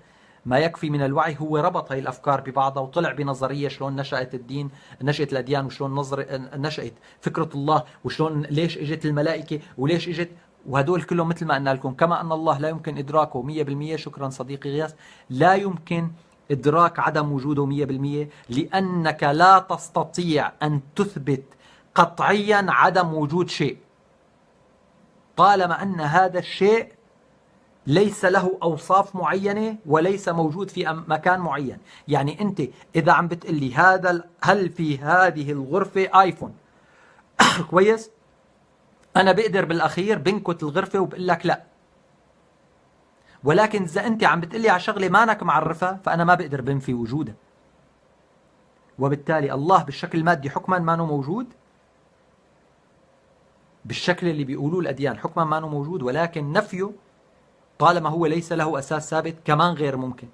ما يكفي من الوعي هو ربط هاي الأفكار ببعضها وطلع بنظرية شلون نشأت الدين، نشأت الأديان، وشلون نشأت فكرة الله، وشلون ليش اجت الملائكة وليش اجت. وهدول كلهم مثل ما قلنا لكم، كما أن الله لا يمكن إدراكه 100%. شكرا صديقي غياث. لا يمكن إدراك عدم وجوده 100%، لأنك لا تستطيع أن تثبت قطعيا عدم وجود شيء طالما أن هذا الشيء ليس له أوصاف معينة وليس موجود في مكان معين. يعني أنت إذا عم بتقلي هل في هذه الغرفة آيفون كويس، أنا بقدر بالأخير بنكت الغرفة وبقول لك لا. ولكن إذا أنت عم بتقلي على شغلة مانك معرفة فأنا ما بقدر بنفي وجودها. وبالتالي الله بالشكل المادي حكما مانو موجود، بالشكل اللي بيقولوه الأديان حكما مانو موجود، ولكن نفيه طالما هو ليس له أساس ثابت كمان غير ممكن.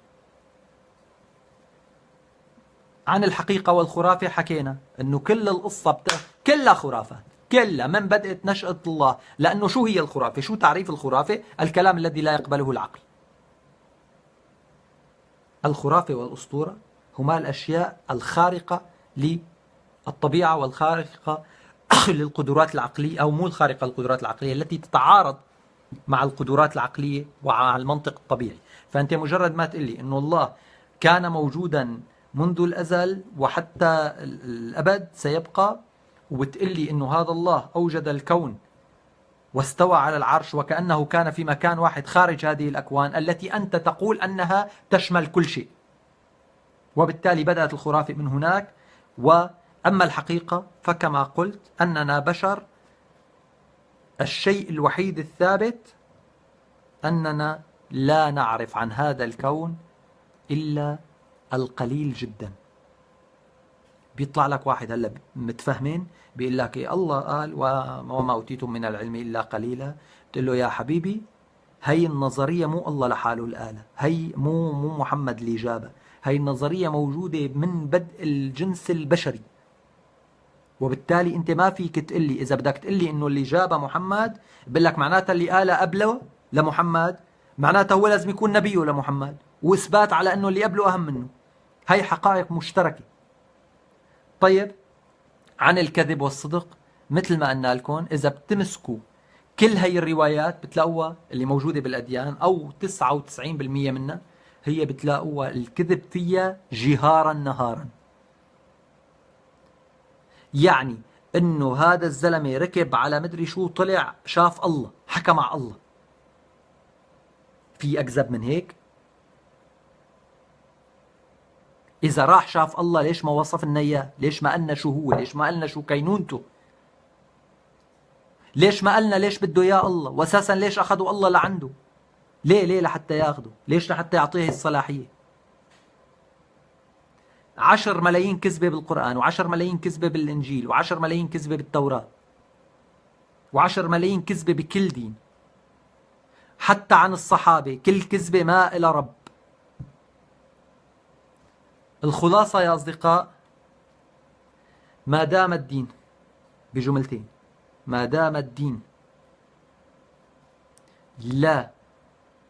عن الحقيقة والخرافة حكينا أنه كل القصة كلها خرافات، كلها من بدأت نشأة الله. لأنه شو هي الخرافة؟ شو تعريف الخرافة؟ الكلام الذي لا يقبله العقل. الخرافة والأسطورة هما الأشياء الخارقة للطبيعة والخارقة للقدرات العقلية، أو مو الخارقة للقدرات العقلية، التي تتعارض مع القدرات العقلية ومع المنطق الطبيعي. فأنت مجرد ما تقلي أنه الله كان موجودا منذ الأزل وحتى الأبد سيبقى، وبتقلي أنه هذا الله أوجد الكون واستوى على العرش وكأنه كان في مكان واحد خارج هذه الأكوان التي أنت تقول أنها تشمل كل شيء، وبالتالي بدأت الخرافة من هناك. وأما الحقيقة فكما قلت أننا بشر، الشيء الوحيد الثابت أننا لا نعرف عن هذا الكون إلا القليل جدا. بيطلع لك واحد هلا متفهمين بيقول لك إيه الله قال وما أوتيتم من العلم إلا قليلا، بتقول له يا حبيبي هي النظرية مو الله لحاله الآلة، هي مو محمد اللي جابها، هي النظرية موجودة من بدء الجنس البشري. وبالتالي انت ما فيك تقلي، اذا بدك تقلي انه اللي جابها محمد بقول لك معناتها اللي قالها قبله لمحمد معناتها هو لازم يكون نبيه لمحمد، واثبات على انه اللي قبله اهم منه. هي حقائق مشتركة. طيب عن الكذب والصدق مثل ما قلنا لكم، اذا بتمسكوا كل هي الروايات بتلاقوها اللي موجودة بالأديان أو 99% منها هي بتلاقوها الكذب فيها جهارا نهارا. يعني انه هذا الزلمة ركب على مدري شو، طلع شاف الله، حكى مع الله. في أكذب من هيك؟ إذا راح شاف الله ليش ما وصف لنا إياه؟ ليش ما قالنا شو هو؟ ليش ما قالنا شو كينونته؟ ليش ما قالنا ليش بده إياه الله؟ وأساسا ليش أخذوا الله لعنده؟ ليه لحتى ياخذوا؟ ليش لحتى يعطيه الصلاحية؟ 10 ملايين كذبة بالقرآن، و10 ملايين كذبة بالإنجيل، و10 ملايين كذبة بالتوراة، و10 ملايين كذبة بكل دين، حتى عن الصحابة كل كذبة ما إلى رب. الخلاصة يا أصدقاء، ما دام الدين بجملتين، ما دام الدين لا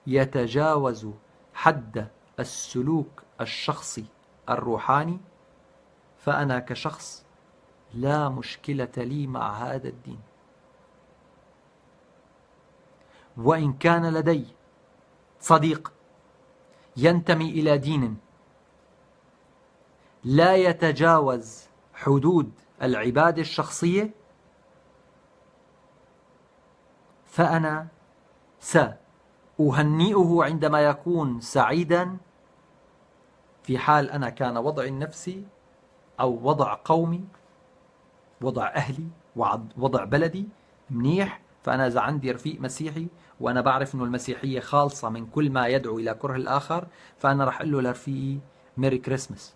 يتجاوز حد السلوك الشخصي الروحاني، فأنا كشخص لا مشكلة لي مع هذا الدين. وإن كان لدي صديق ينتمي إلى دين لا يتجاوز حدود العبادة الشخصية، فأنا سأهنئه عندما يكون سعيدا، في حال أنا كان وضعي النفسي أو وضع قومي، وضع أهلي ووضع بلدي منيح. فأنا إذا عندي رفيق مسيحي وأنا بعرف أنه المسيحية خالصة من كل ما يدعو إلى كره الآخر، فأنا رح أقول له لرفيقي ميري كريسمس،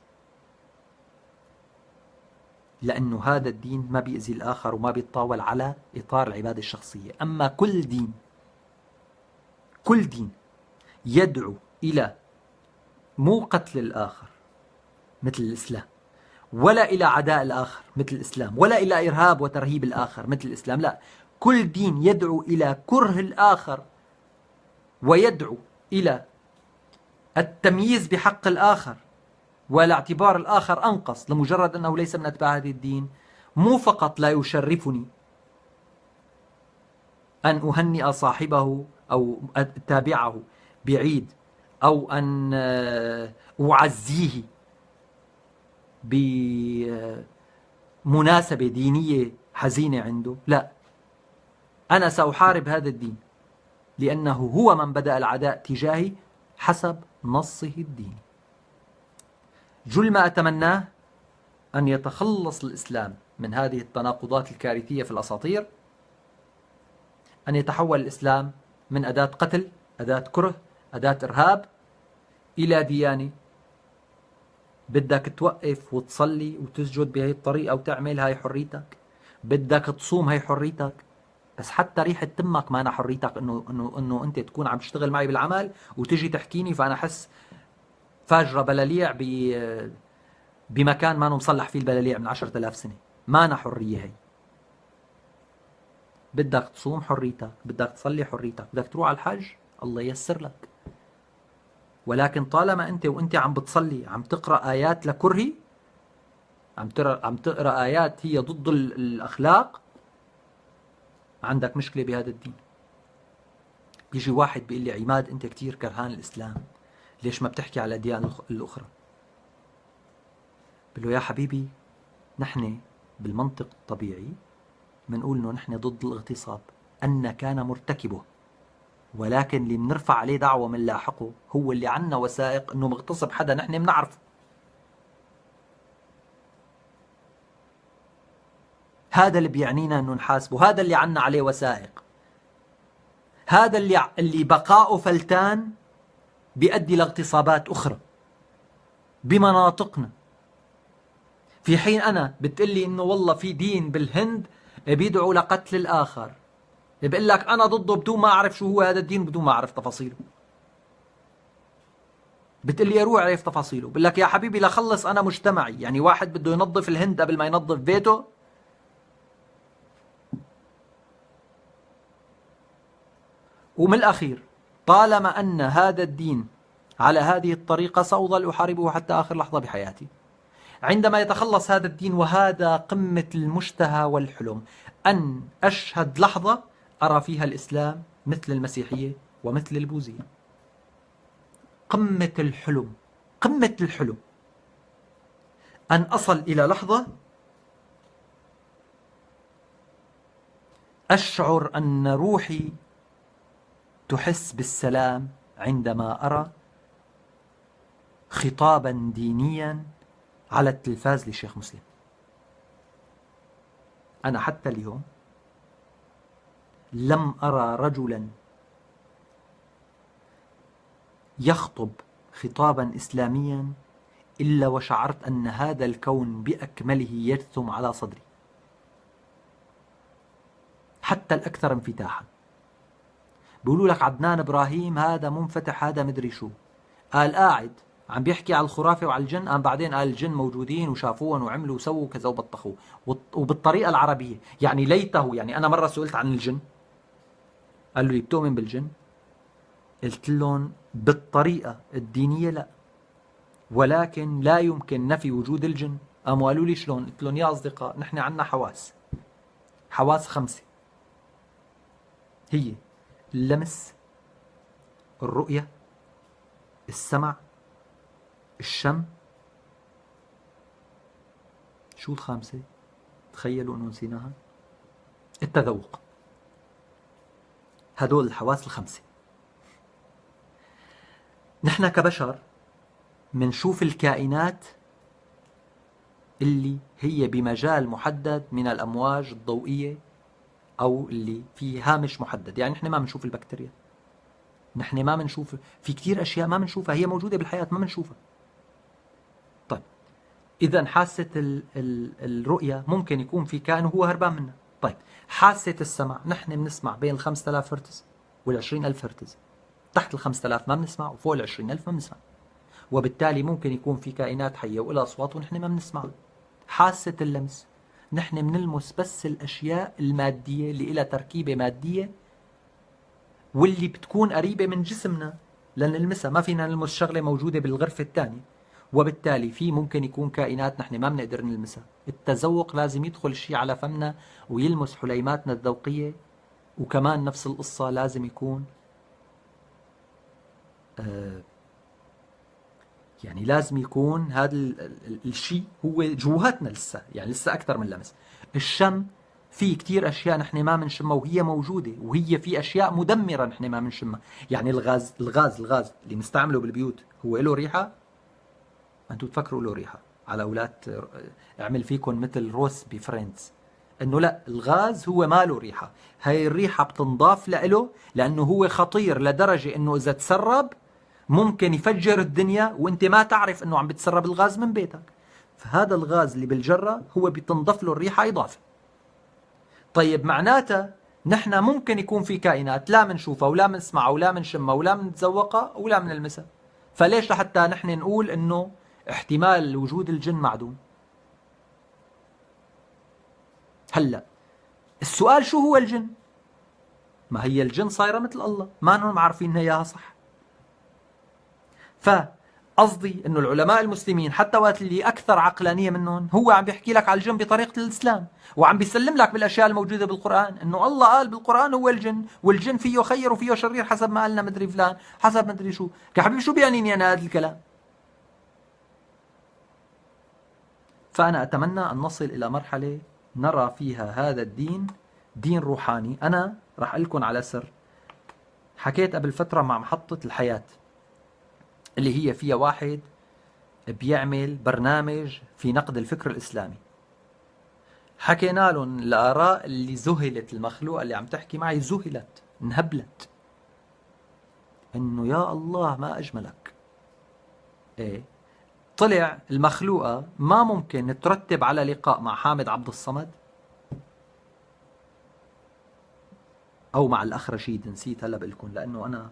لأنه هذا الدين ما بيأذي الآخر وما بيتطاول على إطار العبادة الشخصية. أما كل دين يدعو إلى مو قتل الآخر مثل الإسلام، ولا إلى عداء الآخر مثل الإسلام، ولا إلى إرهاب وترهيب الآخر مثل الإسلام، لا، كل دين يدعو إلى كره الآخر ويدعو إلى التمييز بحق الآخر والاعتبار الآخر أنقص لمجرد أنه ليس من أتباع هذه الدين، مو فقط لا يشرفني أن أهنئ صاحبه أو أتابعه بعيد، أو أن أعزيه بمناسبة دينية حزينة عنده، لا، أنا سأحارب هذا الدين لأنه هو من بدأ العداء تجاهي حسب نصه الديني. جل ما أتمناه أن يتخلص الإسلام من هذه التناقضات الكارثية في الأساطير، أن يتحول الإسلام من أداة قتل، أداة كره، أداة إرهاب، إلى ديانة بدك توقف وتصلي وتسجد بهي الطريقة وتعمل، هاي حريتك. بدك تصوم، هاي حريتك. بس حتى ريحة تمك ما أنا حريتك إنه أنت تكون عم تشتغل معي بالعمل وتجي تحكيني فأنا أحس فاجرة بلاليع بمكان ما مصلح فيه البلاليع من 10,000 سنة. ما أنا حرية هي. بدك تصوم حريتك، بدك تصلي حريتك، بدك تروح على الحج الله ييسر لك. ولكن طالما أنت وأنت عم بتصلي عم تقرأ آيات لكرهي، عم تقرأ آيات هي ضد الأخلاق، عندك مشكلة بهذا الدين. بيجي واحد بيقول لي عماد أنت كتير كرهان الإسلام، ليش ما بتحكي على الأديان الأخرى؟ بقول له يا حبيبي، نحن بالمنطق الطبيعي بنقول إنه نحن ضد الاغتصاب أن كان مرتكبه، ولكن اللي بنرفع عليه دعوة من لاحقه هو اللي عنا وثائق إنه مغتصب حدا نحن بنعرفه. هذا اللي بيعنينا إنه نحاسبه، هذا اللي عنا عليه وثائق، هذا اللي بقاؤه فلتان بيؤدي لاغتصابات أخرى بمناطقنا. في حين أنا بتقلي إنه والله في دين بالهند بيدعو لقتل الآخر، بقول لك أنا ضده بدون ما أعرف شو هو هذا الدين وبدون ما أعرف تفاصيله. بتقلي أروح أعرف تفاصيله، بقول لك يا حبيبي لخلص أنا مجتمعي. يعني واحد بده ينظف الهند قبل ما ينظف بيته؟ ومن الأخير، طالما أن هذا الدين على هذه الطريقة سأظل أحاربه حتى آخر لحظة بحياتي. عندما يتخلص هذا الدين، وهذا قمة المشتهى والحلم، أن أشهد لحظة أرى فيها الإسلام مثل المسيحية ومثل البوذية. قمة الحلم، قمة الحلم أن أصل إلى لحظة أشعر أن روحي تحس بالسلام عندما أرى خطابا دينيا على التلفاز لشيخ مسلم. أنا حتى اليوم لم أرى رجلا يخطب خطابا إسلاميا إلا وشعرت أن هذا الكون بأكمله يجثم على صدري، حتى الأكثر انفتاحا. بيقولوا لك عدنان إبراهيم هذا منفتح، هذا مدري شو، قال قاعد عم بيحكي على الخرافة وعلى الجن، قام بعدين قال الجن موجودين وشافوهم وعملوا وسووا كذا وبطخوا، وبالطريقة العربية. يعني ليته، يعني أنا مرة سئلت عن الجن، قالوا لي بتؤمن بالجن؟ قلت لهم بالطريقة الدينية لا، ولكن لا يمكن نفي وجود الجن. قاموا قالوا لي شلون؟ قلت لهم يا أصدقاء، نحن عنا حواس 5، هي اللمس، الرؤية، السمع، الشم، شو الخامسة؟ تخيلوا انه نسيناها، التذوق. هدول الحواس 5. نحن كبشر منشوف الكائنات اللي هي بمجال محدد من الأمواج الضوئية أو اللي في هامش محدد. يعني نحن ما منشوف البكتيريا، نحن ما منشوف، في كتير أشياء ما منشوفها، هي موجودة بالحياة ما منشوفها. طيب إذا حاسة الرؤية ممكن يكون في كائن وهو هربان منها. طيب حاسة السمع، نحن بنسمع بين 5000 هرتز وال20,000 هرتز، تحت 5000 ما بنسمع وفوق 20,000 ما بنسمع، وبالتالي ممكن يكون في كائنات حية وإلها أصوات ونحن ما بنسمعها. حاسة اللمس، نحن بنلمس بس الأشياء المادية اللي إلها تركيبة مادية واللي بتكون قريبة من جسمنا، لنلمسها، ما فينا نلمس شغلة موجودة بالغرفة الثانية، وبالتالي في ممكن يكون كائنات نحن ما بنقدر نلمسها. التذوق لازم يدخل الشيء على فمنا ويلمس حليماتنا الذوقية، وكمان نفس القصة لازم يكون يعني لازم يكون هذا الشيء هو جواتنا لسه، يعني لسه أكثر من لمس. الشم، في كتير أشياء نحن ما بنشمها وهي موجودة، وهي في أشياء مدمرة نحن ما بنشمها. يعني الغاز اللي بنستعمله بالبيوت هو له ريحة؟ أنتوا تفكروا له ريحة؟ على أولاد اعمل فيكم مثل روس بفريندز، انه لا، الغاز هو ما له ريحة، هاي الريحة بتنضاف له لأنه هو خطير لدرجة انه إذا تسرب ممكن يفجر الدنيا وانت ما تعرف انه عم بتسرب الغاز من بيتك. فهذا الغاز اللي بالجرة هو بتنضف له الريحة إضافة. طيب معناته نحن ممكن يكون في كائنات لا منشوفها ولا منسمعها ولا منشمها ولا منتذوقها ولا منلمسها، فليش لحتى نحن نقول انه احتمال وجود الجن معدوم؟ هلا السؤال شو هو الجن؟ ما هي الجن صايرة مثل الله، ما انهم عارفين اياها صح. فقصدي انه العلماء المسلمين حتى وقت اللي اكثر عقلانية منهم هو عم بيحكي لك على الجن بطريقة الاسلام، وعم بيسلم لك بالاشياء الموجودة بالقرآن، انه الله قال بالقرآن هو الجن، والجن فيه خير وفيه شرير حسب ما قالنا مدري فلان حسب مدري شو. يا حبيبي شو بيعنيني انا هذا الكلام؟ فانا اتمنى ان نصل الى مرحلة نرى فيها هذا الدين دين روحاني. أنا راح أقول لكم على سر حكيت قبل فترة مع محطة الحياة اللي هي فيها واحد بيعمل برنامج في نقد الفكر الإسلامي. حكينا لهم الآراء اللي ذهلت المخلوقة اللي عم تحكي معي، ذهلت انهبلت إنه يا الله ما أجملك. إيه، طلع المخلوقة ما ممكن ترتب على لقاء مع حامد عبد الصمد او مع الاخ رشيد، نسيت هلا بقول لكم لانه انا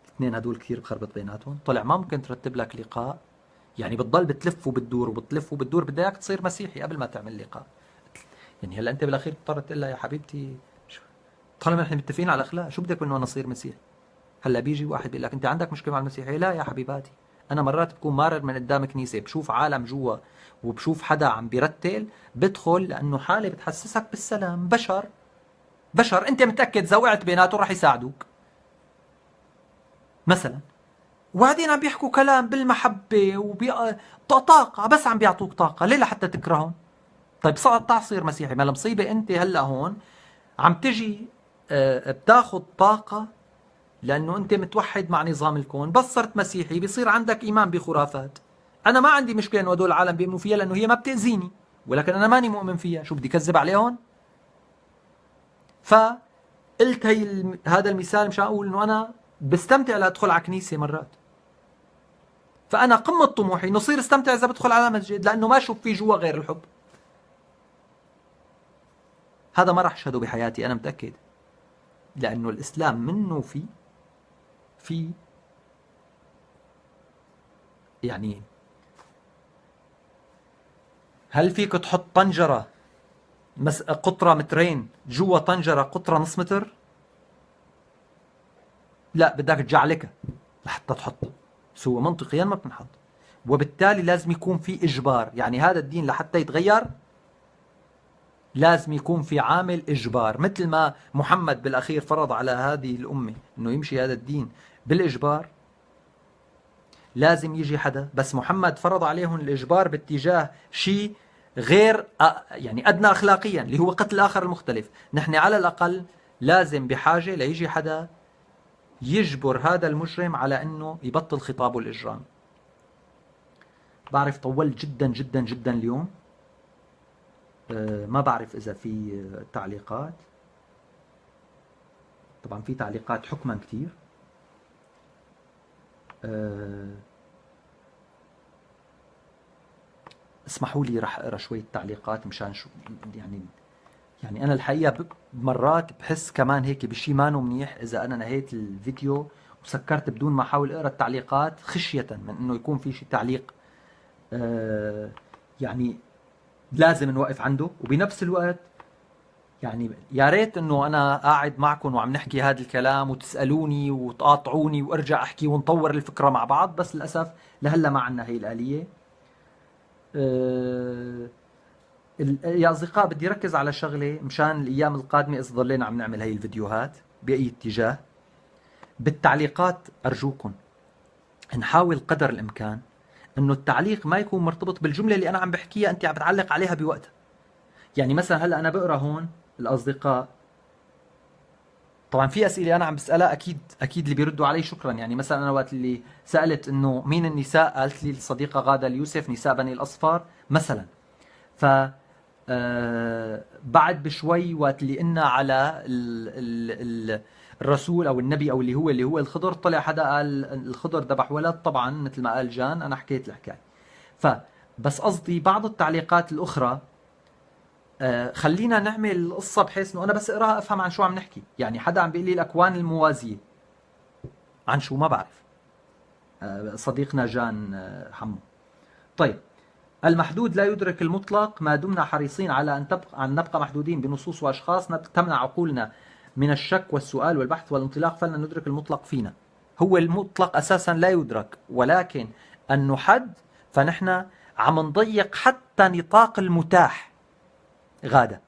الاثنين هدول كثير بخربط بيناتهم. طلع ما ممكن ترتب لك لقاء، يعني بتضل بتلف وبتدور وبتلف وبتدور، بدها اياك تصير مسيحي قبل ما تعمل لقاء. يعني هلا انت بالاخير بتضطر تقول لها يا حبيبتي طالما نحن متفقين على الاخلاق شو بدك منه انا اصير مسيحي؟ هلا بيجي واحد بيقول لك انت عندك مشكله مع المسيحيه؟ لا يا حبيباتي، انا مرات بكون مارر من قدام كنيسه بشوف عالم جوا وبشوف حدا عم بيرتل، بدخل لانه حاله بتحسسك بالسلام. بشر انت متاكد اذا وقعت بيناتهم رح يساعدوك مثلا، وبعدين عم بيحكوا كلام بالمحبه طاقه، بس عم بيعطوك طاقه، ليه لحتى تكرههم؟ طيب صير مسيحي، ما المصيبه انت هلا هون عم تجي بتاخذ طاقه لانه انت متوحد مع نظام الكون، بس صرت مسيحي بيصير عندك ايمان بخرافات. انا ما عندي مشكله انه هدول العالم بيؤمنوا فيها لانه هي ما بتاذيني، ولكن انا ماني مؤمن فيها، شو بدي كذب عليهم؟ فقلت هذا المثال مشان اقول انه انا بستمتع لادخل على كنيسه مرات، فانا قمه طموحي انه صير استمتع اذا بدخل على مسجد، لانه ما اشوف فيه جوا غير الحب. هذا ما راح اشهده بحياتي انا متاكد، لانه الاسلام منه في يعني هل فيك تحط طنجره قطره مترين جوا طنجره قطره نص متر؟ لا، بدك تجعلكها لحتى تحط، سوى منطقيا ما بتنحط. وبالتالي لازم يكون في إجبار، يعني هذا الدين لحتى يتغير لازم يكون في عامل إجبار، مثل ما محمد بالأخير فرض على هذه الأمة أنه يمشي هذا الدين بالإجبار. لازم يجي حدا، بس محمد فرض عليهم الإجبار باتجاه شيء غير يعني أدنى أخلاقيا اللي هو قتل الآخر المختلف. نحن على الأقل لازم بحاجة ليجي حدا يجبر هذا المجرم على أنه يبطل خطابه الإجرام. بعرف طولت جدا جدا جدا اليوم، ما بعرف إذا في تعليقات. طبعا في تعليقات حكما كتير. اسمحوا لي رح اقرا شوية تعليقات مشان شو يعني انا الحقيقة مرات بحس كمان هيك بشي مانو منيح اذا انا نهيت الفيديو وسكرت بدون ما احاول اقرا التعليقات، خشية من انه يكون في شي تعليق يعني لازم نوقف عنده، وبنفس الوقت يعني يا ريت انه انا قاعد معكم وعم نحكي هذا الكلام وتسالوني وتقاطعوني وارجع احكي ونطور الفكره مع بعض، بس للاسف لهلا ما عندنا هي الاليه. أه يا اصدقاء بدي ركز على شغله مشان الايام القادمه اذا ضلينا عم نعمل هي الفيديوهات باي اتجاه. بالتعليقات ارجوكم نحاول قدر الامكان انه التعليق ما يكون مرتبط بالجمله اللي انا عم بحكيها انت عم بتعلق عليها بوقتها. يعني مثلا هلا انا بقرا هون الاصدقاء، طبعا في اسئله انا عم بسالها اكيد اللي بيردوا علي شكرا. يعني مثلا انا وقت اللي سالت انه مين النساء، قالت لي الصديقه غاده اليوسف نساء بني الاصفر مثلا. ف بعد بشوي وقت اللي قلنا على الرسول او النبي او اللي هو الخضر، طلع حدا قال الخضر ذبح ولد، طبعا مثل ما قال جان انا حكيت الحكايه. فبس قصدي بعض التعليقات الاخرى خلينا نعمل القصه بحيث انه انا بس اقراها افهم عن شو عم نحكي. يعني حدا عم بيقول لي الاكوان الموازيه، عن شو ما بعرف. صديقنا جان حمو. طيب، المحدود لا يدرك المطلق ما دمنا حريصين على أن نبقى محدودين بنصوص وأشخاص تمنع عقولنا من الشك والسؤال والبحث والانطلاق، فلن ندرك المطلق فينا. هو المطلق أساسا لا يدرك، ولكن أن نحد فنحن عم نضيق حتى نطاق المتاح. غادة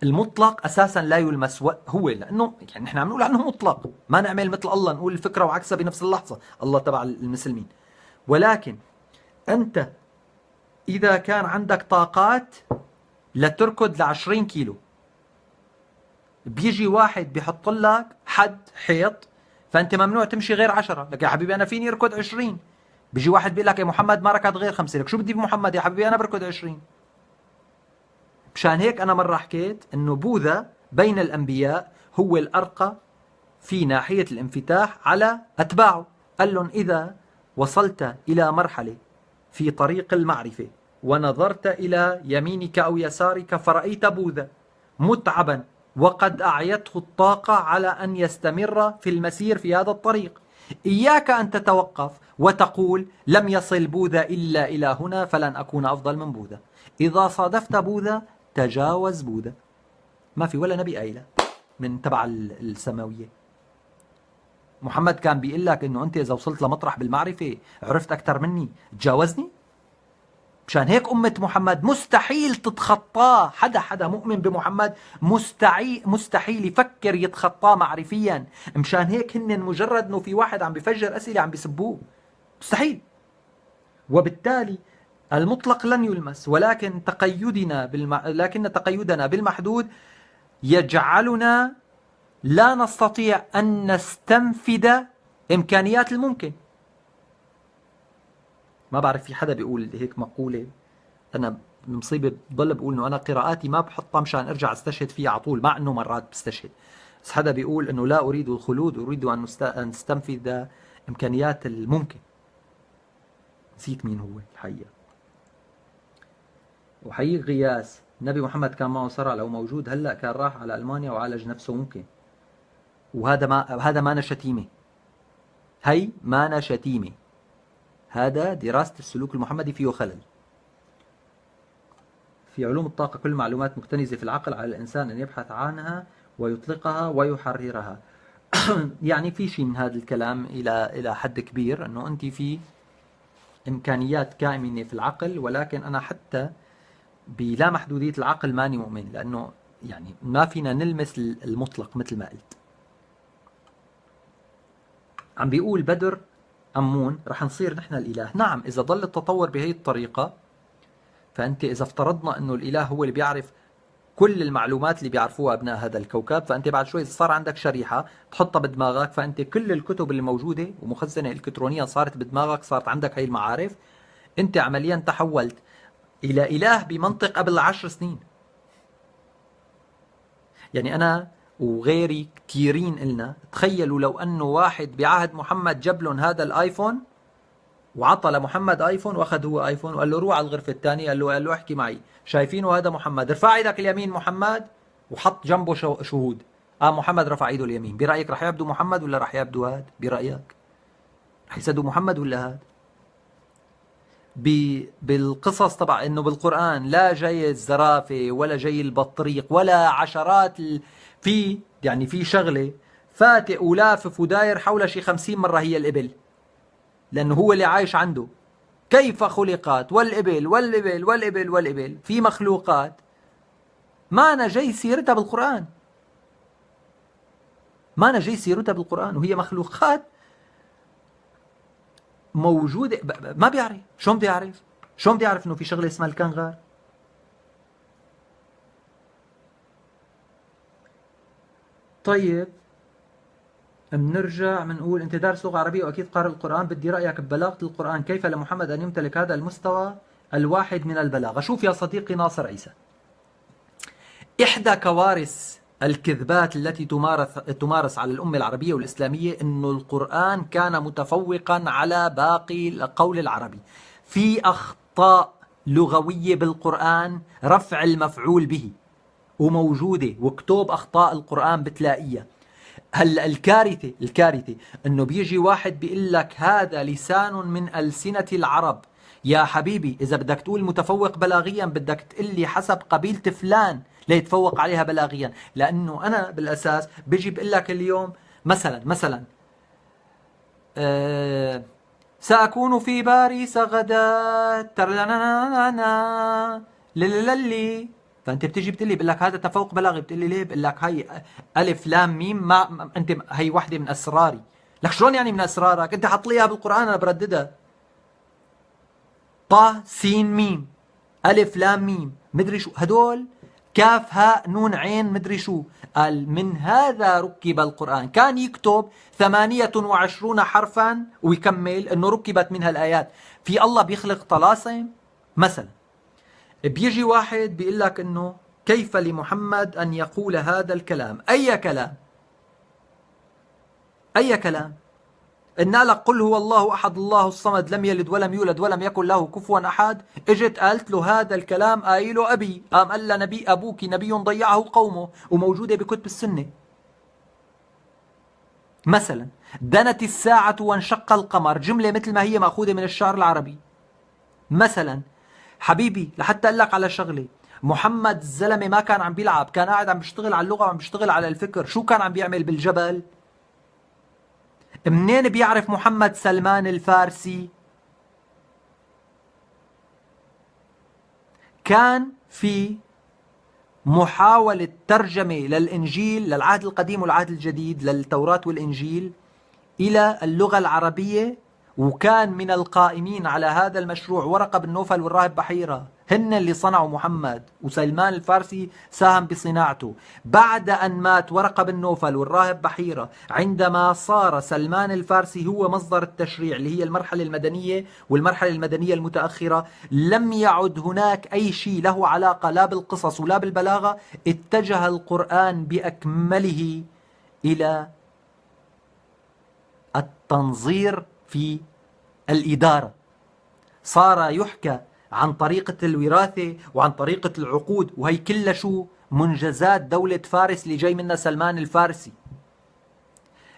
المطلق أساسا لا يلمس، هو لأنه يعني نحن عم نقول عنه مطلق، ما نعمل مثل الله نقول الفكرة وعكسها بنفس اللحظة، الله تبع المسلمين. ولكن أنت إذا كان عندك طاقات لتركض ل20 كيلو، بيجي واحد بيحط لك حد حيط فأنت ممنوع تمشي غير 10، لك يا حبيبي أنا فيني أركض 20. بيجي واحد بيقول لك يا محمد ما ركض غير 5، لك شو بدي بمحمد يا حبيبي أنا بركض 20. مشان هيك أنا مرة حكيت إنه بوذا بين الأنبياء هو الأرقى في ناحية الانفتاح على أتباعه. قال لهم إذا وصلت إلى مرحلة في طريق المعرفة ونظرت إلى يمينك أو يسارك فرأيت بوذا متعبا وقد أعيته الطاقة على أن يستمر في المسير في هذا الطريق، إياك أن تتوقف وتقول لم يصل بوذا إلا إلى هنا فلن أكون أفضل من بوذا. إذا صادفت بوذا تجاوز بوذا. ما في ولا نبي قايله من تبع السماوية. محمد كان بيقول لك انه انت اذا وصلت لمطرح بالمعرفة عرفت اكثر مني تجاوزني. مشان هيك أمة محمد مستحيل تتخطاه. حدا مؤمن بمحمد مستحيل يفكر يتخطاه معرفيا. مشان هيك هن مجرد انه في واحد عم بفجر أسئلة عم بيسبوه، مستحيل. وبالتالي المطلق لن يلمس، ولكن تقيدنا بالمحدود يجعلنا لا نستطيع أن نستنفذ إمكانيات الممكن. ما بعرف في حدا بيقول هيك مقولة، أنا المصيبة بضل بقول إنه أنا قراءاتي ما بحطها مشان أرجع أستشهد فيها على طول، مع إنه مرات بستشهد. بس حدا بيقول إنه لا أريد الخلود، أريد أن أستنفذ إمكانيات الممكن. نسيت مين هو الحقيقة. وحقيقة غياس النبي محمد كان معه صرع لو موجود هلأ كان راح على ألمانيا وعالج نفسه ممكن. وهذا ما شتيمة، هي ما شتيمة، هذا دراسة السلوك المحمدي فيه خلل. في علوم الطاقة كل المعلومات مكتنزة في العقل، على الإنسان أن يبحث عنها ويطلقها ويحررها. يعني في شيء من هذا الكلام إلى حد كبير، أنه أنت في إمكانيات كامنة في العقل، ولكن أنا حتى بلا محدودية العقل ماني مؤمن، لأنه يعني ما فينا نلمس المطلق مثل ما قلت. عم بيقول بدر أمون رح نصير نحن الإله. نعم، إذا ضل التطور بهي الطريقة، فأنت إذا افترضنا أنه الإله هو اللي بيعرف كل المعلومات اللي بيعرفوها أبناء هذا الكوكب، فأنت بعد شوي صار عندك شريحة تحطها بدماغك، فأنت كل الكتب اللي موجودة ومخزنة إلكترونيا صارت بدماغك، صارت عندك هاي المعارف. أنت عمليا تحولت إلى إله بمنطق قبل 10 سنين. يعني أنا وغيري كثيرين إلنا تخيلوا لو أنه واحد بعهد محمد جاب لهم هذا الآيفون وعطى لمحمد آيفون واخذ هو آيفون وقال له روح على الغرفة الثانية، قال له احكي معي، شايفينه هذا محمد، ارفع ايدك اليمين محمد، وحط جنبه شهود. محمد رفع ايده اليمين، برأيك رح يعبدوا محمد ولا رح يعبدوا هاد؟ برأيك رح يصدقوا محمد ولا هاد؟ بالقصص طبعا انه بالقرآن لا جاي الزرافة ولا جاي البطريق ولا عشرات في يعني في شغلة فاتق ولافف وداير حول شي 50 مرة هي الإبل، لأنه هو اللي عايش عنده. كيف خلقت والإبل والإبل والإبل والإبل، في مخلوقات ما أنا جاي سيرتها بالقرآن، ما أنا جاي سيرتها بالقرآن، وهي مخلوقات موجودة. ما بيعرف. شلون بدي أعرف؟ شلون بدي أعرف إنه في شغلة اسمها الكنغر؟ طيب بنرجع بنقول انت دارس لغة عربية واكيد قارئ القرآن، بدي رأيك ببلاغة القرآن، كيف لمحمد ان يمتلك هذا المستوى الواحد من البلاغة؟ شوف يا صديقي ناصر عيسى، احدى كوارث الكذبات التي تمارس على الأمة العربية والإسلامية انه القرآن كان متفوقا على باقي القول العربي. في أخطاء لغوية بالقرآن رفع المفعول به وموجودة، وكتب أخطاء القرآن بتلاقيها. هلا الكارثة انه بيجي واحد بيقول لك هذا لسان من ألسنة العرب. يا حبيبي اذا بدك تقول متفوق بلاغيا بدك تقول لي حسب قبيلة فلان ليتفوق عليها بلاغيا، لانه انا بالاساس بيجي بقول لك اليوم مثلا سأكون في باريس غدا ترلانانا للي، فانت بتيجي بتقول لي بقول لك هذا تفوق بلاغي، بتقول لي ليه؟ بقول لك هي الف لام ميم، ما انت هي وحده من اسراري. لك شلون يعني من اسرارك؟ انت حط لي اياها بالقران انا برددها. ط س ميم الف لام ميم مدري شو هدول، كاف هاء نون عين مدري شو. قال من هذا ركب القرآن، كان يكتب 28 حرفا ويكمل انه ركبت منها الآيات. في الله بيخلق طلاسم مثلا. بيجي واحد بيقول لك انه كيف لمحمد ان يقول هذا الكلام؟ اي كلام؟ اي كلام؟ قلنا لك قل هو الله احد الله الصمد لم يلد ولم يولد ولم يكن له كفوا احد، اجت قالت له هذا الكلام قايله ابي، قام قال لها نبي ابوك نبي ضيعه قومه، وموجوده بكتب السنه. مثلا دنت الساعه وانشق القمر، جمله مثل ما هي ماخوذه من الشعر العربي. مثلا حبيبي لحتى اقول لك على شغله، محمد الزلمه ما كان عم بيلعب، كان قاعد عم بيشتغل على اللغه وعم بيشتغل على الفكر. شو كان عم بيعمل بالجبل؟ منين بيعرف محمد سلمان الفارسي؟ كان في محاولة ترجمة للإنجيل، للعهد القديم والعهد الجديد، للتوراة والإنجيل إلى اللغة العربية، وكان من القائمين على هذا المشروع ورقة بن نوفل والراهب بحيرة، هن اللي صنعوا محمد، وسلمان الفارسي ساهم بصناعته. بعد أن مات ورقة بن نوفل والراهب بحيرة، عندما صار سلمان الفارسي هو مصدر التشريع اللي هي المرحلة المدنية والمرحلة المدنية المتأخرة، لم يعد هناك أي شيء له علاقة لا بالقصص ولا بالبلاغة. اتجه القرآن بأكمله إلى التنظير في الإدارة. صار يحكى عن طريقة الوراثة وعن طريقة العقود، وهي كلها شو؟ منجزات دولة فارس اللي جاي منها سلمان الفارسي.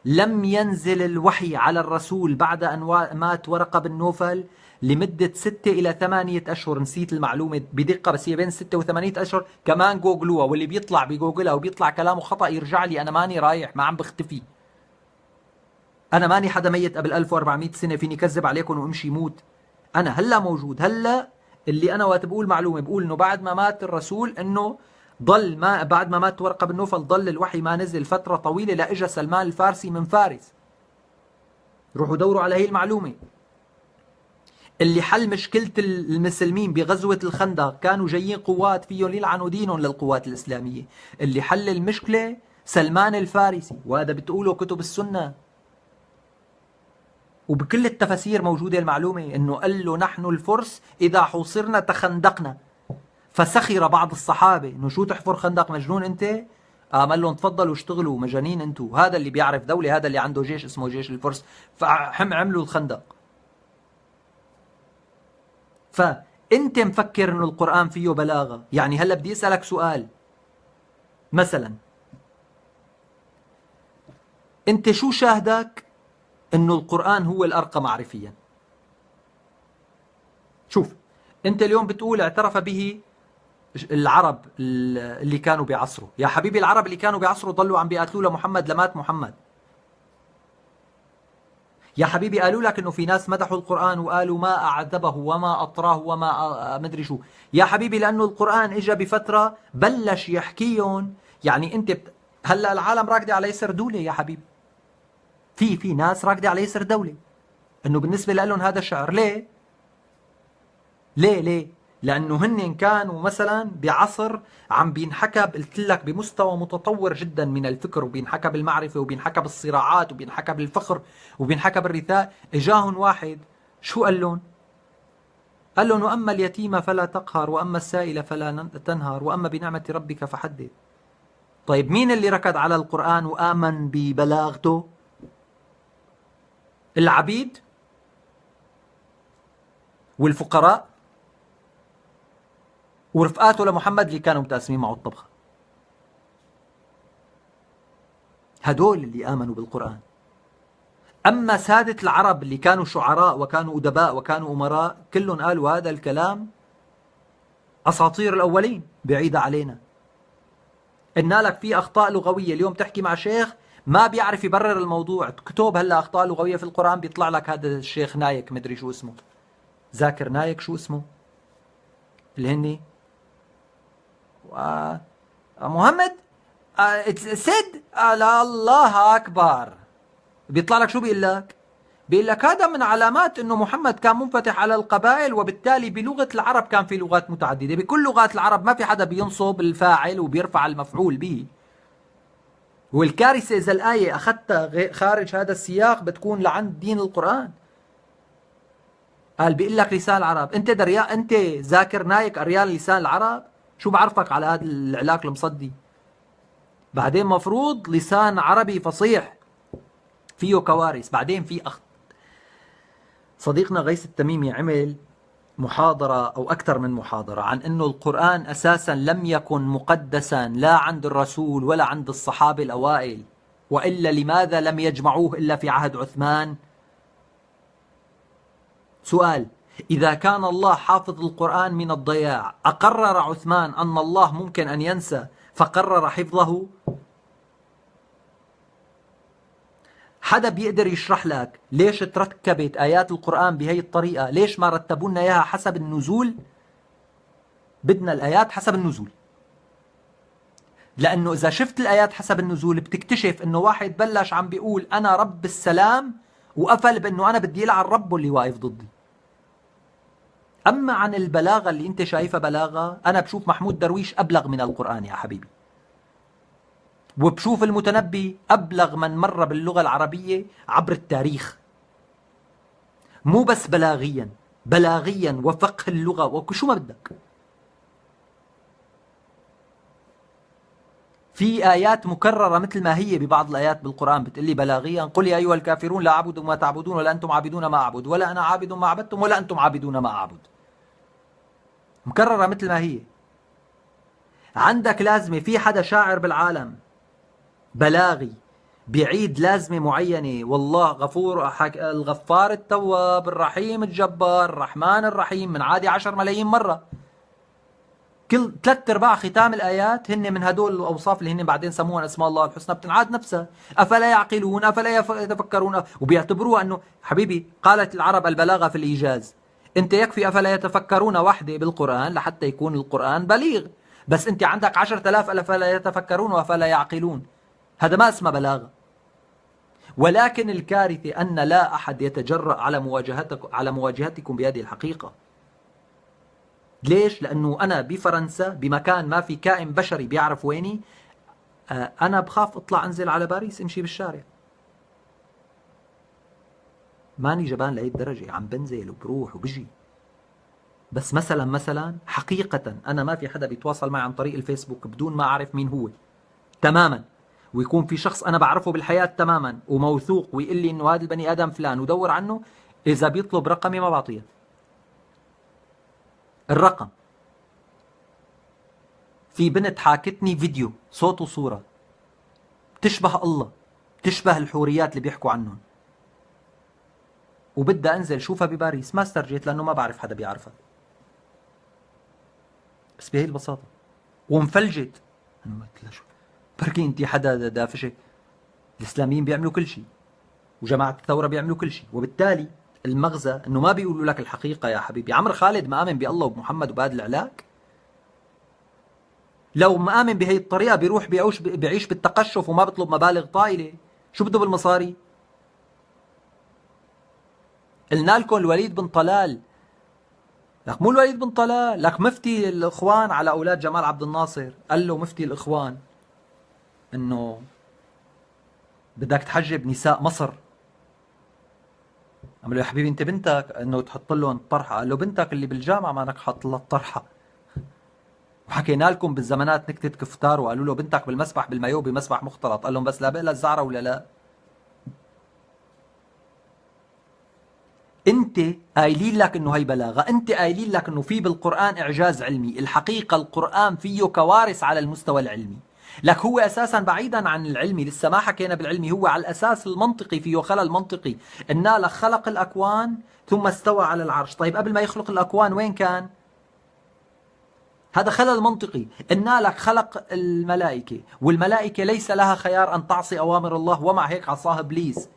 لم ينزل الوحي على الرسول بعد أن مات ورقة بن نوفل لمدة 6 إلى 8 أشهر. نسيت المعلومة بدقة بس هي بين 6 و8 أشهر. كمان جوجلوها، واللي بيطلع بجوجلها وبيطلع كلامه خطأ يرجع لي، أنا ماني رايح، ما عم بختفي. أنا ماني حدا ميت قبل 1400 سنة فيني كذب عليكم وامشي موت. أنا هلا موجود. هلا اللي أنا وقت بقول معلومة بقول إنه بعد ما مات الرسول إنه ضل، ما بعد ما مات ورقة بن نوفل ضل الوحي ما نزل فترة طويلة لإجا سلمان الفارسي من فارس. روحوا دوروا على هي المعلومة. اللي حل مشكلة المسلمين بغزوة الخندق كانوا جايين قوات فيهم يلعنوا دينهم للقوات الإسلامية. اللي حل المشكلة سلمان الفارسي، وهذا بتقوله كتب السنة وبكل التفاسير موجودة المعلومة، انه قال له نحن الفرس اذا حوصرنا تخندقنا. فسخر بعض الصحابة انه شو تحفر خندق، مجنون انت؟ قال لهم تفضلوا اشتغلوا، مجانين انتوا، هذا اللي بيعرف دولة، هذا اللي عنده جيش اسمه جيش الفرس، عملوا الخندق. فانت مفكر انه القرآن فيه بلاغة؟ يعني هلا بدي اسألك سؤال، مثلا انت شو شاهدك انه القرآن هو الارقى معرفيا؟ شوف، انت اليوم بتقول اعترف به العرب اللي كانوا بعصره. يا حبيبي العرب اللي كانوا بعصره ضلوا عم بيقاتلوا لمحمد لمات محمد. يا حبيبي قالوا لك انه في ناس مدحوا القرآن وقالوا ما اعذبه وما اطراه وما مدري شو. يا حبيبي لانه القرآن اجى بفترة بلش يحكيهم. يعني انت هلا العالم راكده على يسر دولة يا حبيبي. في ناس راكده على يسر دولة، انه بالنسبة لهم هذا شعر. ليه؟ ليه؟ لأنه هن كانوا مثلا بعصر عم بينحكى، قلت لك، بمستوى متطور جدا من الفكر، وبينحكى بالمعرفة، وبينحكى بالصراعات، وبينحكى بالفخر، وبينحكى بالرثاء. اجاهم واحد شو قال لهم؟ قال لهم: وأما اليتيم فلا تقهر، وأما السائل فلا تنهر، وأما بنعمة ربك فحدث. طيب مين اللي ركض على القرآن وآمن ببلاغته؟ العبيد والفقراء ورفقاته لمحمد اللي كانوا متقاسمين معه الطبخة. هدول اللي آمنوا بالقرآن. أما سادة العرب اللي كانوا شعراء وكانوا أدباء وكانوا أمراء، كلهم قالوا هذا الكلام أساطير الأولين بعيدة علينا. قلنا لك في أخطاء لغوية. اليوم تحكي مع شيخ ما بيعرف يبرر الموضوع، كتب هلا أخطاء لغوية في القرآن، بيطلع لك هذا الشيخ نايك مدري شو اسمه، ذاكر نايك شو اسمه، اللي هني محمد سد على الله أكبر. بيطلع لك شو بيقول لك؟ بيقول لك هذا من علامات انه محمد كان منفتح على القبائل، وبالتالي بلغة العرب كان في لغات متعددة. بكل لغات العرب ما في حدا بينصب الفاعل وبيرفع المفعول به. والكارثة إذا الآية أخذتها خارج هذا السياق بتكون لعند دين القرآن. قال بيقول لك لسان العرب. أنت دريان؟ أنت ذاكر نايك قريان لسان العرب؟ شو بعرفك على هذا العلاق المصدي؟ بعدين مفروض لسان عربي فصيح فيه كوارث. بعدين في صديقنا غيث التميمي عمل محاضرة أو أكثر من محاضرة عن أنه القرآن أساسا لم يكن مقدسا لا عند الرسول ولا عند الصحابة الأوائل، وإلا لماذا لم يجمعوه إلا في عهد عثمان؟ سؤال: إذا كان الله حافظ القرآن من الضياع، أقرر عثمان أن الله ممكن أن ينسى فقرر حفظه؟ حدا بيقدر يشرح لك ليش تركبت آيات القرآن بهي الطريقة؟ ليش ما رتبوا لنا إياها حسب النزول؟ بدنا الآيات حسب النزول. لأنه إذا شفت الآيات حسب النزول بتكتشف أنه واحد بلش عم بيقول أنا رب السلام، وقفل بأنه أنا بدي يلعن ربه اللي واقف ضدي. أما عن البلاغة اللي أنت شايفها بلاغة، أنا بشوف محمود درويش أبلغ من القرآن يا حبيبي، وبشوف المتنبي أبلغ من مر باللغة العربية عبر التاريخ. مو بس بلاغيا وفقه اللغة وشو ما بدك. في آيات مكررة مثل ما هي ببعض الآيات بالقرآن بتقلي بلاغيا: قل يا أيها الكافرون لا أعبد ما تعبدون ولا أنتم عابدون ما أعبد ولا أنا عابد ما عبدتم ولا أنتم عابدون ما أعبد. مكررة مثل ما هي. عندك لازمة في حدا شاعر بالعالم بلاغي بيعيد لازمة معينة: والله غفور الغفار التواب الرحيم الجبار الرحمن الرحيم، من عادي 10 ملايين مرة. كل 3/4 ختام الآيات هن من هدول الأوصاف اللي هن بعدين سموها أسماء الله الحسنى، بتنعاد نفسها. أفلا يعقلون أفلا يتفكرون، وبيعتبروها أنه حبيبي قالت العرب البلاغة في الإيجاز. أنت يكفي أفلا يتفكرون وحده بالقرآن لحتى يكون القرآن بليغ، بس أنت عندك 10,000 أفلا يتفكرون وأفلا يعقلون، هذا ما اسمه بلاغة. ولكن الكارثة أن لا أحد يتجرأ على مواجهتكم بهذه الحقيقة. ليش؟ لأنه أنا بفرنسا بمكان ما في كائن بشري بيعرف ويني، أنا بخاف أطلع أنزل على باريس أمشي بالشارع. ماني جبان لهي الدرجة، عم بنزل وبروح وبجي. بس مثلا حقيقة أنا ما في حدا بيتواصل معي عن طريق الفيسبوك بدون ما أعرف مين هو تماما، ويكون في شخص أنا بعرفه بالحياة تماما وموثوق ويقول لي إنه هذا البني آدم فلان ودور عنه. إذا بيطلب رقمي ما بعطيه الرقم. في بنت حاكتني فيديو صوت وصورة تشبه الله، تشبه الحوريات اللي بيحكوا عنهم. وبدي أنزل شوفها بباريس، ما استرجيت لأنه ما بعرف حدا بيعرفها. بس بهي البساطة. وانفلجت. أنا قلت لها شو بركي أنت حدا دافشة؟ الإسلاميين بيعملوا كل شيء، وجماعة الثورة بيعملوا كل شيء، وبالتالي المغزى أنه ما بيقولوا لك الحقيقة يا حبيبي. عمرو خالد ما آمن بالله وبمحمد وبهذا العلاق؟ لو مآمن بهي الطريقة بيروح بيعيش بالتقشف وما بيطلب مبالغ طائلة. شو بده بالمصاري؟ قلنا لكم الوليد بن طلال، لك مو الوليد بن طلال، لك مفتي الإخوان على أولاد جمال عبد الناصر. قال له مفتي الإخوان إنه بدك تحجب نساء مصر. قال له يا حبيبي أنت بنتك إنه تحط لهم طرحة. قال له بنتك اللي بالجامعة ما انك حاط لها الطرحة. وحكينا لكم بالزمانات نكتة كفتار، وقالوا له بنتك بالمسبح بالمايو بمسبح مختلط. قال لهم بس لا بقلها الزعرة ولا لا. انت قايلين لك انه هي بلاغه، انت قايلين لك انه في بالقران اعجاز علمي. الحقيقه القران فيه كوارث على المستوى العلمي. لك هو اساسا بعيدا عن العلمي، لسه ما حكينا بالعلمي، هو على الاساس المنطقي فيه خلل منطقي. إنا لك خلق الاكوان ثم استوى على العرش. طيب قبل ما يخلق الاكوان وين كان؟ هذا خلل منطقي. إنا لك خلق الملائكه، والملائكه ليس لها خيار ان تعصي اوامر الله، ومع هيك عصاها ابليس،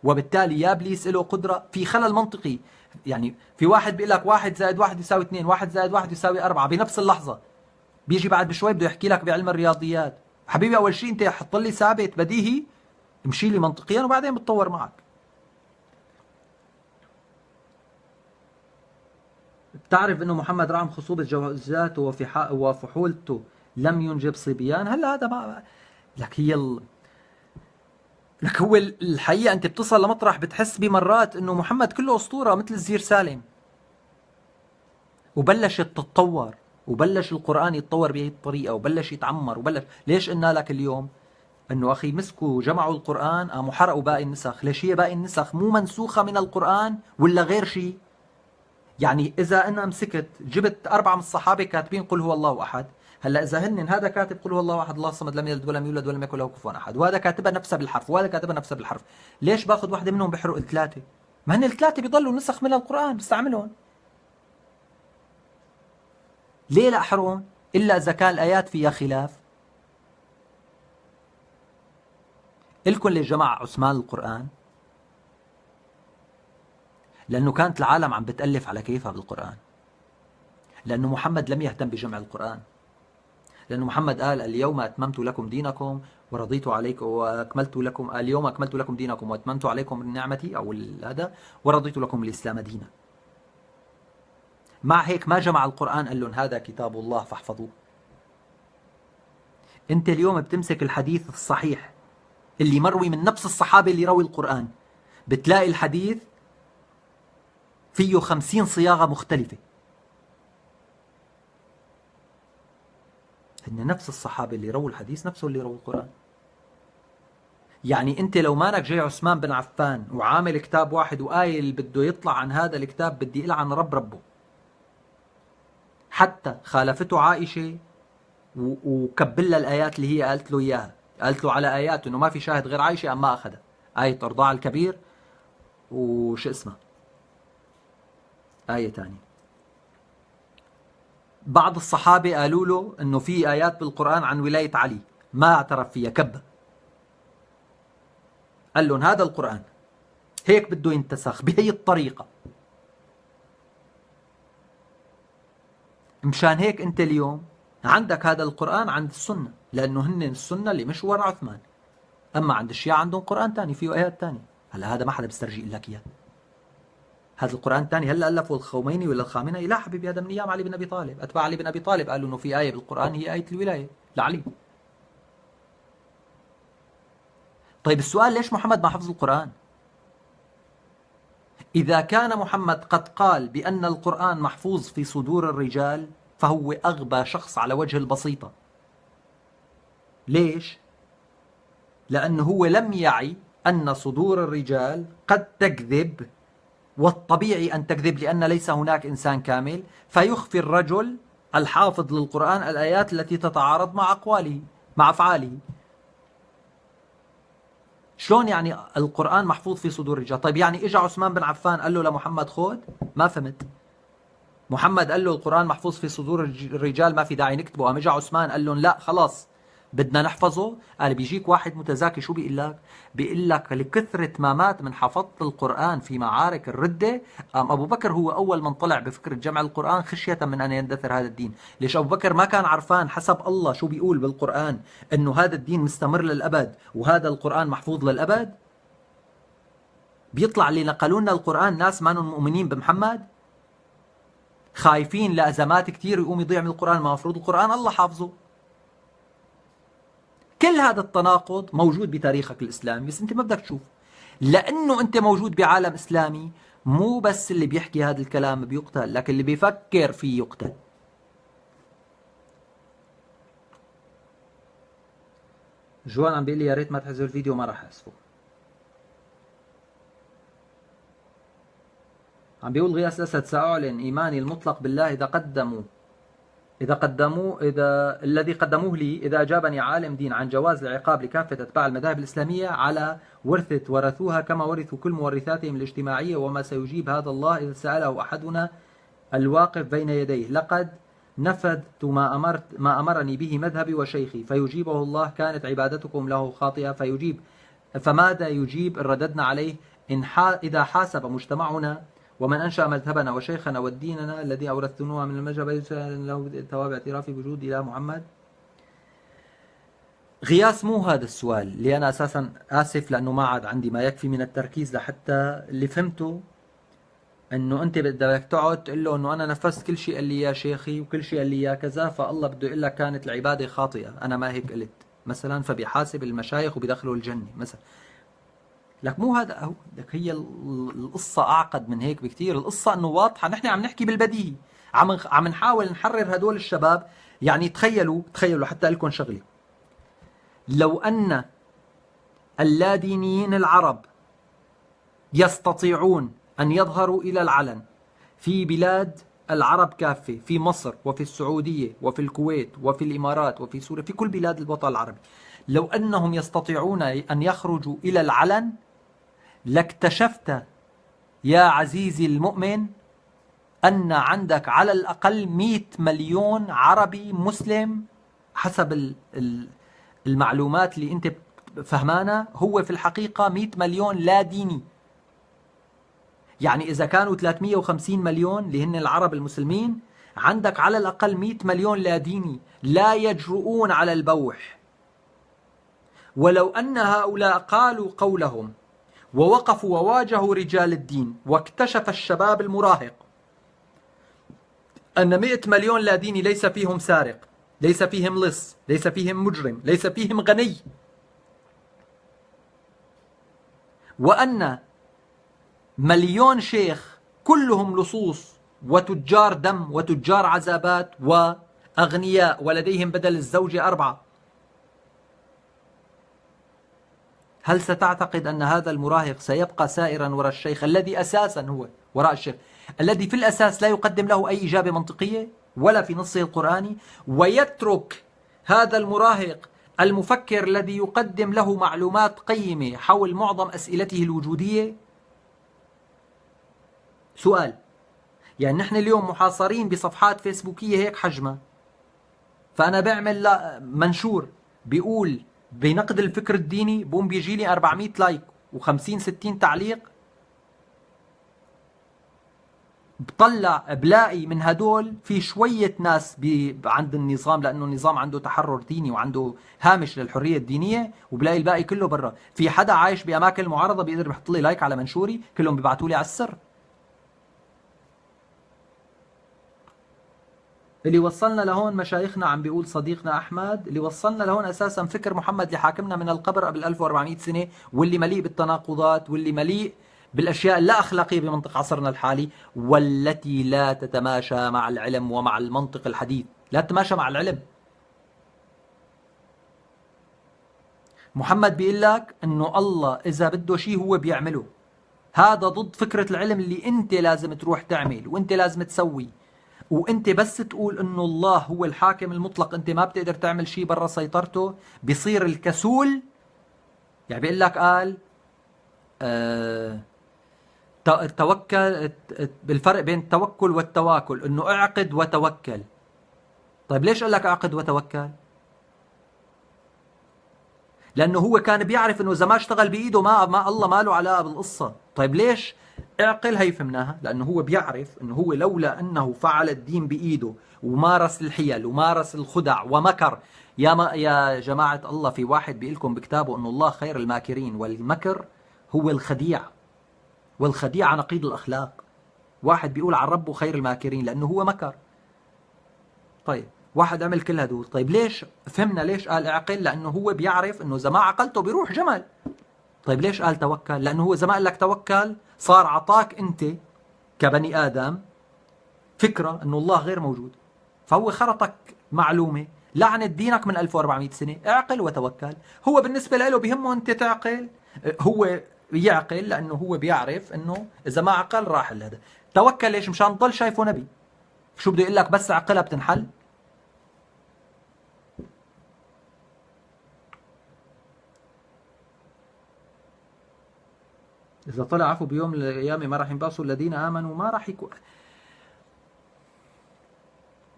وبالتالي يا ابليس له قدره. في خلل منطقي. يعني في واحد بيقول لك 1 زائد 1 يساوي 2، 1 زائد 1 يساوي 4 بنفس اللحظه. بيجي بعد بشوي بده يحكي لك بعلم الرياضيات. حبيبي اول شيء انت حط لي ثابت بديهي، امشي لي منطقيا وبعدين بتطور معك. بتعرف انه محمد رغم خصوبه جوازاته وفحولته لم ينجب صبيان؟ هلا هذا ما لك لك هو الحقيقة أنت بتصل لمطرح بتحس بمرات إنه محمد كله أسطورة مثل الزير سالم، وبلشت تتطور، وبلش القرآن يتطور بهي الطريقة، وبلش يتعمر، وبلش. ليش قلنا لك اليوم إنه أخي مسكوا جمعوا القرآن قاموا حرقوا باقي النسخ؟ ليش هي باقي النسخ مو منسوخة من القرآن ولا غير شيء؟ يعني إذا أنا مسكت جبت 4 من الصحابة كاتبين قل هو الله أحد، هلا اذا هذا كاتب قل هو الله احد الله الصمد لم يلد ولم يولد ولم يكن له كفوا احد، وهذا كاتبها نفسها بالحرف، وهذا كاتبها نفسها بالحرف، ليش باخذ واحده منهم بحرق الثلاثه؟ ما هن الثلاثه بيضلوا نسخ من القران بستعملهم. ليه لا احرقهم الا اذا كان الايات فيها خلاف؟ الكم ليش جمع عثمان القران؟ لانه كانت العالم عم بتالف على كيفها بالقران، لانه محمد لم يهتم بجمع القران، لأنه محمد قال اليوم أتممت لكم دينكم ورضيت عليكم وأكملت لكم، اليوم أكملت لكم دينكم وأتممت عليكم نعمتي أو هذا ورضيت لكم الإسلام دينا. مع هيك ما جمع القرآن قال لهم هذا كتاب الله فاحفظوه. أنت اليوم بتمسك الحديث الصحيح اللي مروي من نفس الصحابة اللي روي القرآن، بتلاقي الحديث فيه 50 صياغة مختلفة. هن نفس الصحابة اللي رووا الحديث نفسه اللي رووا القرآن. يعني انت لو مانك جاي عثمان بن عفان وعامل كتاب واحد وقايل بده يطلع عن هذا الكتاب بدي يلعن ربه، حتى خالفته عائشة وكبل لها الآيات اللي هي قالت له إياها، قالت له على آيات إنه ما في شاهد غير عائشة أما أخذها، آية إرضاع الكبير وش اسمها آية تانية. بعض الصحابة قالوا له إنه في آيات بالقرآن عن ولاية علي ما اعترف فيها كبه، قال لهم هذا القرآن هيك بده ينتسخ بهي الطريقة. مشان هيك انت اليوم عندك هذا القرآن عند السنة، لأنه هن السنة اللي مش ورا عثمان. أما عند الشيعة عندهم قرآن تاني فيه آيات تانية. هلا هذا ما حدا بيسترجي لك إياه. هذا القرآن الثاني هلا ألفه الخميني ولا الخامنئي؟ لا حبيبي، هذا من أيام علي بن أبي طالب. أتباع علي بن أبي طالب قالوا إنه في آية بالقرآن هي آية الولاية لعلي. طيب السؤال ليش محمد ما حفظ القرآن؟ إذا كان محمد قد قال بأن القرآن محفوظ في صدور الرجال فهو أغبى شخص على وجه البسيطة. ليش؟ لأنه هو لم يعي أن صدور الرجال قد تكذب، والطبيعي أن تكذب لأن ليس هناك إنسان كامل، فيخفي الرجل الحافظ للقرآن الآيات التي تتعارض مع أقواله مع أفعاله. شلون يعني القرآن محفوظ في صدور الرجال؟ طيب يعني اجى عثمان بن عفان قال له لمحمد خذ؟ ما فهمت. محمد قال له القرآن محفوظ في صدور الرجال ما في داعي نكتبه، قام اجى عثمان قال لهم لا خلاص بدنا نحفظه. قال بيجيك واحد متزاكي شو بيقول لك؟ بيقول لك لكثرة ما مات من حفظت القرآن في معارك الردة، قام أبو بكر هو أول من طلع بفكرة جمع القرآن خشية من أن يندثر هذا الدين. ليش أبو بكر ما كان عرفان حسب الله شو بيقول بالقرآن أنه هذا الدين مستمر للأبد وهذا القرآن محفوظ للأبد؟ بيطلع اللي نقلوا لنا القرآن ناس ما مؤمنين بمحمد، خايفين لأزمات كثير يقوم يضيع من القرآن، ما مفروض القرآن الله حافظه. كل هذا التناقض موجود بتاريخك الإسلامي بس أنت ما بدك تشوف، لأنه أنت موجود بعالم إسلامي. مو بس اللي بيحكي هذا الكلام بيقتل، لكن اللي بيفكر فيه يقتل. جوان عم بيقول لي يا ريت ما تحذف الفيديو، ما راح أحذفه. عم بيقول غياث أسد سأعلن إيماني المطلق بالله إذا الذي قدموه لي إذا أجابني عالم دين عن جواز العقاب لكافة أتباع المذاهب الإسلامية على ورثوها كما ورثوا كل مورثاتهم الاجتماعية، وما سيجيب هذا الله إذا سأله أحدنا الواقف بين يديه. لقد نفذت ما أمرني به مذهبي وشيخي، فيجيبه الله كانت عبادتكم له خاطئة، فيجيب فماذا يجيب إن رددنا عليه إذا حاسب مجتمعنا ومن أنشأ مذهبنا وشيخنا وديننا الذي أورثتموه من المذهب له ثواب اعترافي بوجود إله محمد؟ غياس مو هذا السؤال اللي أنا أساسا آسف لأنه ما عاد عندي ما يكفي من التركيز لحتى اللي فهمته أنه أنت بدك تقعد تقول له أنه أنا نفذت كل شيء قال لي يا شيخي وكل شيء قال لي يا كذا، فالله بده يقول لك كانت العبادة خاطئة، أنا ما هيك قلت مثلا، فبيحاسب المشايخ وبيدخلوا الجنة مثلا. لك مو هذا هو، لك هي القصة أعقد من هيك بكثير. القصة أنه واضحة، نحن عم نحكي بالبديهي، عم نحاول نحرر هدول الشباب. يعني تخيلوا حتى لكم شغلة، لو أن اللادينيين العرب يستطيعون أن يظهروا إلى العلن في بلاد العرب كافة، في مصر وفي السعودية وفي الكويت وفي الإمارات وفي سوريا، في كل بلاد الوطن العربي، لو أنهم يستطيعون أن يخرجوا إلى العلن لاكتشفت يا عزيزي المؤمن أن عندك على الأقل 100 مليون عربي مسلم حسب المعلومات اللي أنت فهمانة. هو في الحقيقة 100 مليون لا ديني. يعني إذا كانوا 350 مليون اللي هن العرب المسلمين، عندك على الأقل 100 مليون لا ديني لا يجرؤون على البوح. ولو أن هؤلاء قالوا قولهم ووقفوا وواجهوا رجال الدين، واكتشف الشباب المراهق أن 100 مليون لا ديني ليس فيهم سارق، ليس فيهم لص، ليس فيهم مجرم، ليس فيهم غني، وأن مليون شيخ كلهم لصوص وتجار دم وتجار عذابات وأغنياء ولديهم بدل الزوجة 4، هل ستعتقد أن هذا المراهق سيبقى سائرا وراء الشيخ الذي أساسا هو وراء الشيخ الذي في الأساس لا يقدم له أي إجابة منطقية ولا في نصه القرآني، ويترك هذا المراهق المفكر الذي يقدم له معلومات قيمة حول معظم أسئلته الوجودية؟ سؤال. يعني نحن اليوم محاصرين بصفحات فيسبوكية هيك حجمها، فأنا بعمل منشور بيقول بنقد الفكر الديني، بقوم بيجي لي 400 لايك و50 60 تعليق، بلاقي من هدول في شوية ناس عند النظام، لأنه النظام عنده تحرر ديني وعنده هامش للحرية الدينية، وبلاقي الباقي كله برا. في حدا عايش بأماكن المعارضة بيقدر يحط لي لايك على منشوري؟ كلهم بيبعتوا لي على السر. اللي وصلنا لهون مشايخنا، عم بيقول صديقنا أحمد، اللي وصلنا لهون أساسا فكر محمد اللي حاكمنا من القبر قبل 1400 سنة، واللي مليء بالتناقضات، واللي مليء بالأشياء اللا أخلاقية بمنطق عصرنا الحالي، والتي لا تتماشى مع العلم ومع المنطق الحديث، لا تتماشى مع العلم. محمد بيقول لك إنه الله إذا بده شيء هو بيعمله. هذا ضد فكرة العلم اللي أنت لازم تروح تعمل وأنت لازم تسوي، وانت بس تقول انه الله هو الحاكم المطلق، انت ما بتقدر تعمل شيء برا سيطرته، بصير الكسول يعني بيقول لك قال توكل، بالفرق بين التوكل والتواكل انه اعقد وتوكل. طيب ليش قال لك اعقد وتوكل؟ لانه هو كان بيعرف انه اذا ما اشتغل بايده ما الله ما له علاقه بالقصه. طيب ليش اعقل؟ هي فهمناها، لانه هو بيعرف انه هو لولا انه فعل الدين بايده ومارس الحيل ومارس الخدع ومكر. يا جماعه الله، في واحد بيقول لكم بكتابه انه الله خير الماكرين، والمكر هو الخديع، والخديعه نقيض الاخلاق. واحد بيقول عن ربه خير الماكرين لانه هو مكر. طيب واحد عمل كل هدول، طيب ليش فهمنا ليش قال اعقل؟ لانه هو بيعرف انه اذا ما عقلته بيروح جمل. طيب ليش قال توكل؟ لانه هو اذا ما قال لك توكل صار عطاك انت كبني ادم فكره انه الله غير موجود، فهو خرطك معلومه لعنت دينك من 1400 سنه. اعقل وتوكل. هو بالنسبه له بيهمه انت تعقل، هو يعقل لانه هو بيعرف انه اذا ما عقل راح هذا. توكل ليش؟ مشان تضل شايفه نبي. شو بده يقول لك؟ بس عقلها بتنحل. إذا طلع عفو بيوم من الأيام ما راح ينبعثوا الذين آمنوا، ما راح يكون.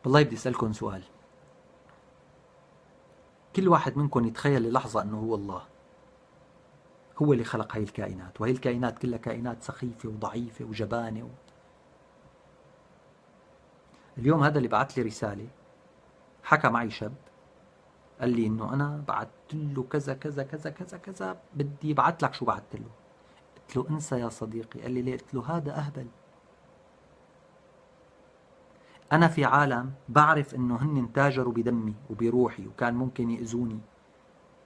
والله بدي أسألكم سؤال. كل واحد منكم يتخيل للحظة أنه هو الله، هو اللي خلق هاي الكائنات، وهي الكائنات كلها كائنات سخيفة وضعيفة وجبانة اليوم هذا اللي بعث لي رسالة، حكى معي شاب قال لي إنه أنا بعثت له كذا كذا كذا كذا كذا، بدي يبعث لك. شو بعثت له؟ قلت له انسى يا صديقي. قال لي ليه؟ قلت له هذا أهبل. أنا في عالم بعرف إنه هن تاجروا بدمي وبروحي وكان ممكن يأذوني.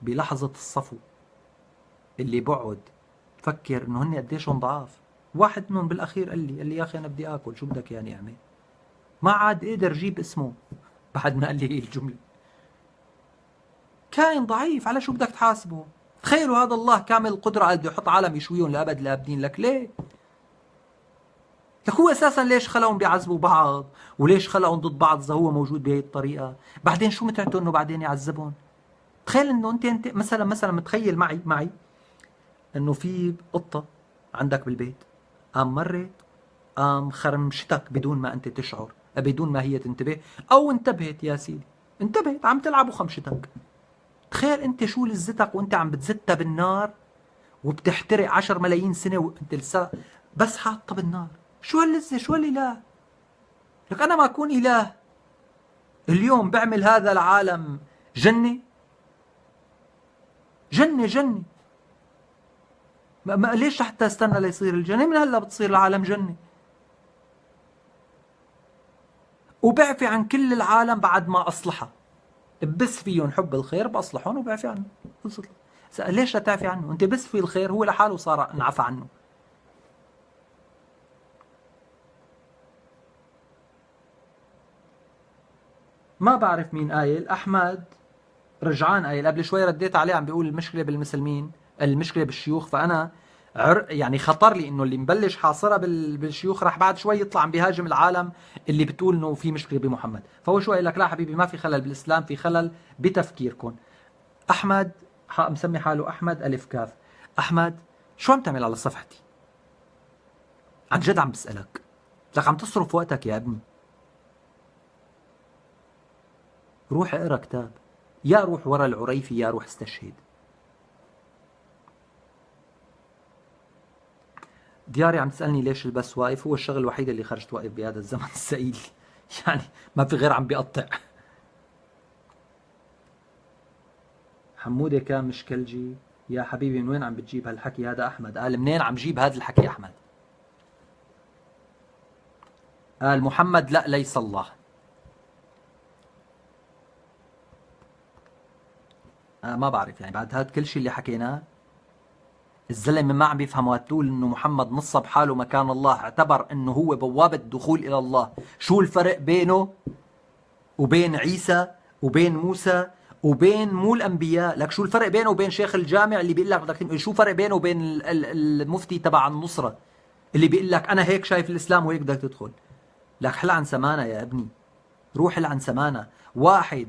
بلحظة الصفو اللي بقعد فكر إنه هن قديشهم ضعاف. واحد منهم بالأخير قال لي يا أخي أنا بدي آكل، شو بدك يعني أعمل؟ ما عاد قدر جيب اسمه بعد ما قال لي هي الجملة. كائن ضعيف، على شو بدك تحاسبه؟ تخيلوا هذا الله كامل القدرة قال بده يحط عالم يشويهم لأبد الآبدين. لك ليه؟ لك هو اساسا ليش خلقهم بيعذبوا بعض؟ وليش خلقهم ضد بعض اذا هو موجود بهي الطريقه؟ بعدين شو متعته انه بعدين يعذبهم؟ تخيل انه انت مثلا متخيل معي انه في قطه عندك بالبيت، قام مرت قام خرمشتك بدون ما انت تشعر، بدون ما هي تنتبه، او انتبهت يا سيدي، انتبهت عم تلعب وخمشتك. تخيل انت شو لذتك وانت عم بتزتها بالنار وبتحترق 10 ملايين سنه وانت لسه بس حاطه بالنار. شو هاللذة؟ شو هالاله؟ لك انا ما اكون اله اليوم بعمل هذا العالم جنة جنة جنة. ليش حتى استنى ليصير الجنة؟ من هلا بتصير العالم جنة. وبعفي عن كل العالم بعد ما اصلحها، بس فيهم حب الخير باصلحهم وبعفي عنه. خلصت. ليش لا تعفي عنه؟ انت بس في الخير هو لحاله صار انعفى عنه. ما بعرف مين قايل، احمد رجعان قايل قبل شوي، رديت عليه عم بيقول المشكله بالمسلمين، المشكله بالشيوخ. فانا يعني خطر لي انه اللي مبلش حاصرها بالشيوخ راح بعد شوي يطلع عم بيهاجم العالم اللي بتقول انه في مشكله بمحمد. فهو شو قال لك؟ لا حبيبي، ما في خلل بالاسلام، في خلل بتفكيركم. احمد مسمي حاله احمد الف كاف. احمد شو عم تعمل على صفحتي؟ عن جد عم بسالك، لك عم تصرف وقتك يا ابني. روح اقرا كتاب، يا روح ورا العريفي يا روح استشهد. دياري عم تسألني ليش البث واقف. هو الشغل الوحيد اللي خرجت واقف بهذا الزمن السئيل. يعني ما في غير عم بيقطع. حمودة كان مشكلجي. يا حبيبي من وين عم بتجيب هالحكي هذا؟ أحمد قال منين عم جيب هذا الحكي؟ أحمد قال محمد لا ليس الله. أنا ما بعرف يعني بعد هذا كل شيء اللي حكيناه الزلمه ما عم بيفهم. وقت تقول انه محمد نصب حاله مكان الله، اعتبر انه هو بوابه الدخول الى الله. شو الفرق بينه وبين عيسى وبين موسى وبين مو الانبياء؟ لك شو الفرق بينه وبين شيخ الجامع اللي بيقول لك بدك؟ شو الفرق بينه وبين المفتي تبع النصره اللي بيقول لك انا هيك شايف الاسلام وهيك بدك تدخل؟ لك حل عن سمانه يا ابني، روح حل عن سمانه. واحد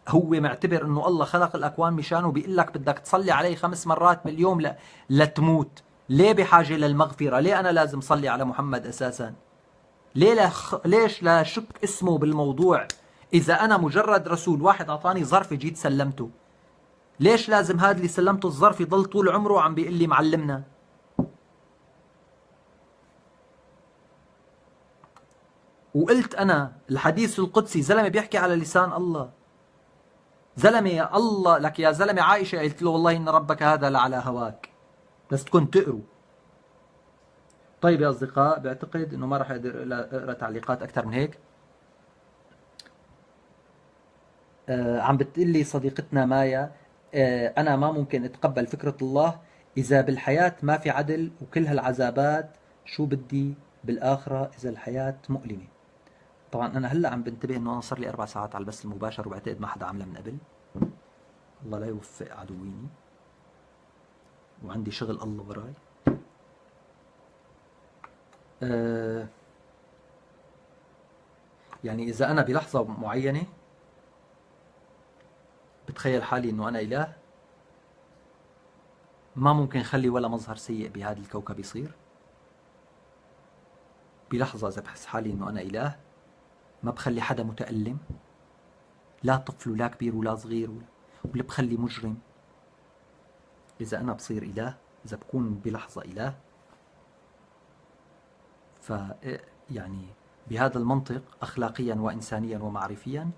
هو معتبر انه الله خلق الاكوان مشانه، بيقول لك بدك تصلي عليه 5 مرات باليوم لتموت. ليه بحاجة للمغفرة؟ ليه انا لازم صلي على محمد اساسا؟ ليش لا شك اسمه بالموضوع؟ اذا انا مجرد رسول، واحد اعطاني ظرف جيت سلمته، ليش لازم هذا اللي سلمته الظرف يضل طول عمره عم بيقول لي معلمنا؟ وقلت انا الحديث القدسي، زلمه بيحكي على لسان الله، زلمه يا الله لك يا زلمه، عائشه قلت له والله ان ربك هذا لعلى هواك، بس تكون تقروا. طيب يا اصدقاء، بعتقد انه ما راح اقدر اقرا تعليقات اكثر من هيك. عم بتقول لي صديقتنا مايا، انا ما ممكن اتقبل فكره الله اذا بالحياه ما في عدل وكل هالعذابات، شو بدي بالاخره اذا الحياه مؤلمه؟ طبعا انا هلا عم بنتبه انه انا صار لي 4 ساعات على البث المباشر، وبعتقد ما حدا عامله من قبل. الله لا يوفق عدويني، وعندي شغل الله وراي. يعني اذا انا بلحظه معينه بتخيل حالي انه انا اله، ما ممكن خلي ولا مظهر سيء بهذا الكوكب يصير. بلحظه اذا بحس حالي انه انا اله، ما بخلي حدا متألم، لا طفل ولا كبير ولا صغير، ولا بخلي مجرم. إذا أنا بصير إله، إذا بكون بلحظة إله، ف يعني بهذا المنطق أخلاقيا وإنسانيا ومعرفيا،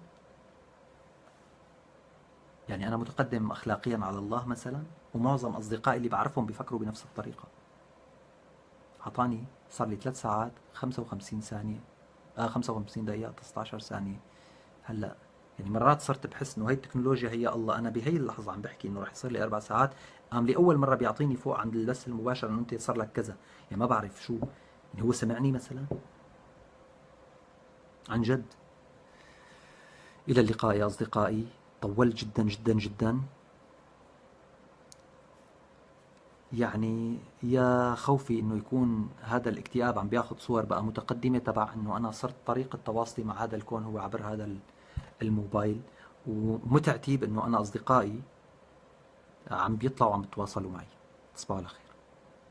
يعني أنا متقدم أخلاقيا على الله مثلا، ومعظم أصدقائي اللي بعرفهم بيفكروا بنفس الطريقة. أعطاني صار لي 3 ساعات 55 ثانية 55 دقيقة 19 ثانية. هلا يعني مرات صرت بحس انه هي التكنولوجيا هي الله. انا بهي اللحظه عم بحكي انه رح يصير لي 4 ساعات، قام لي اول مره بيعطيني فوق عند البث المباشر انه انت صار لك كذا. يعني ما بعرف شو، يعني هو سمعني مثلا عن جد. الى اللقاء يا اصدقائي، طولت جدا جدا جدا. يعني يا خوفي انه يكون هذا الاكتئاب عم بياخذ صور بقى متقدمه، تبع انه انا صرت طريقه تواصلي مع هذا الكون هو عبر هذا الموبايل، ومتعتي بانه انا اصدقائي عم بيطلعوا وعم بيتواصلوا معي. تصبحوا على خير.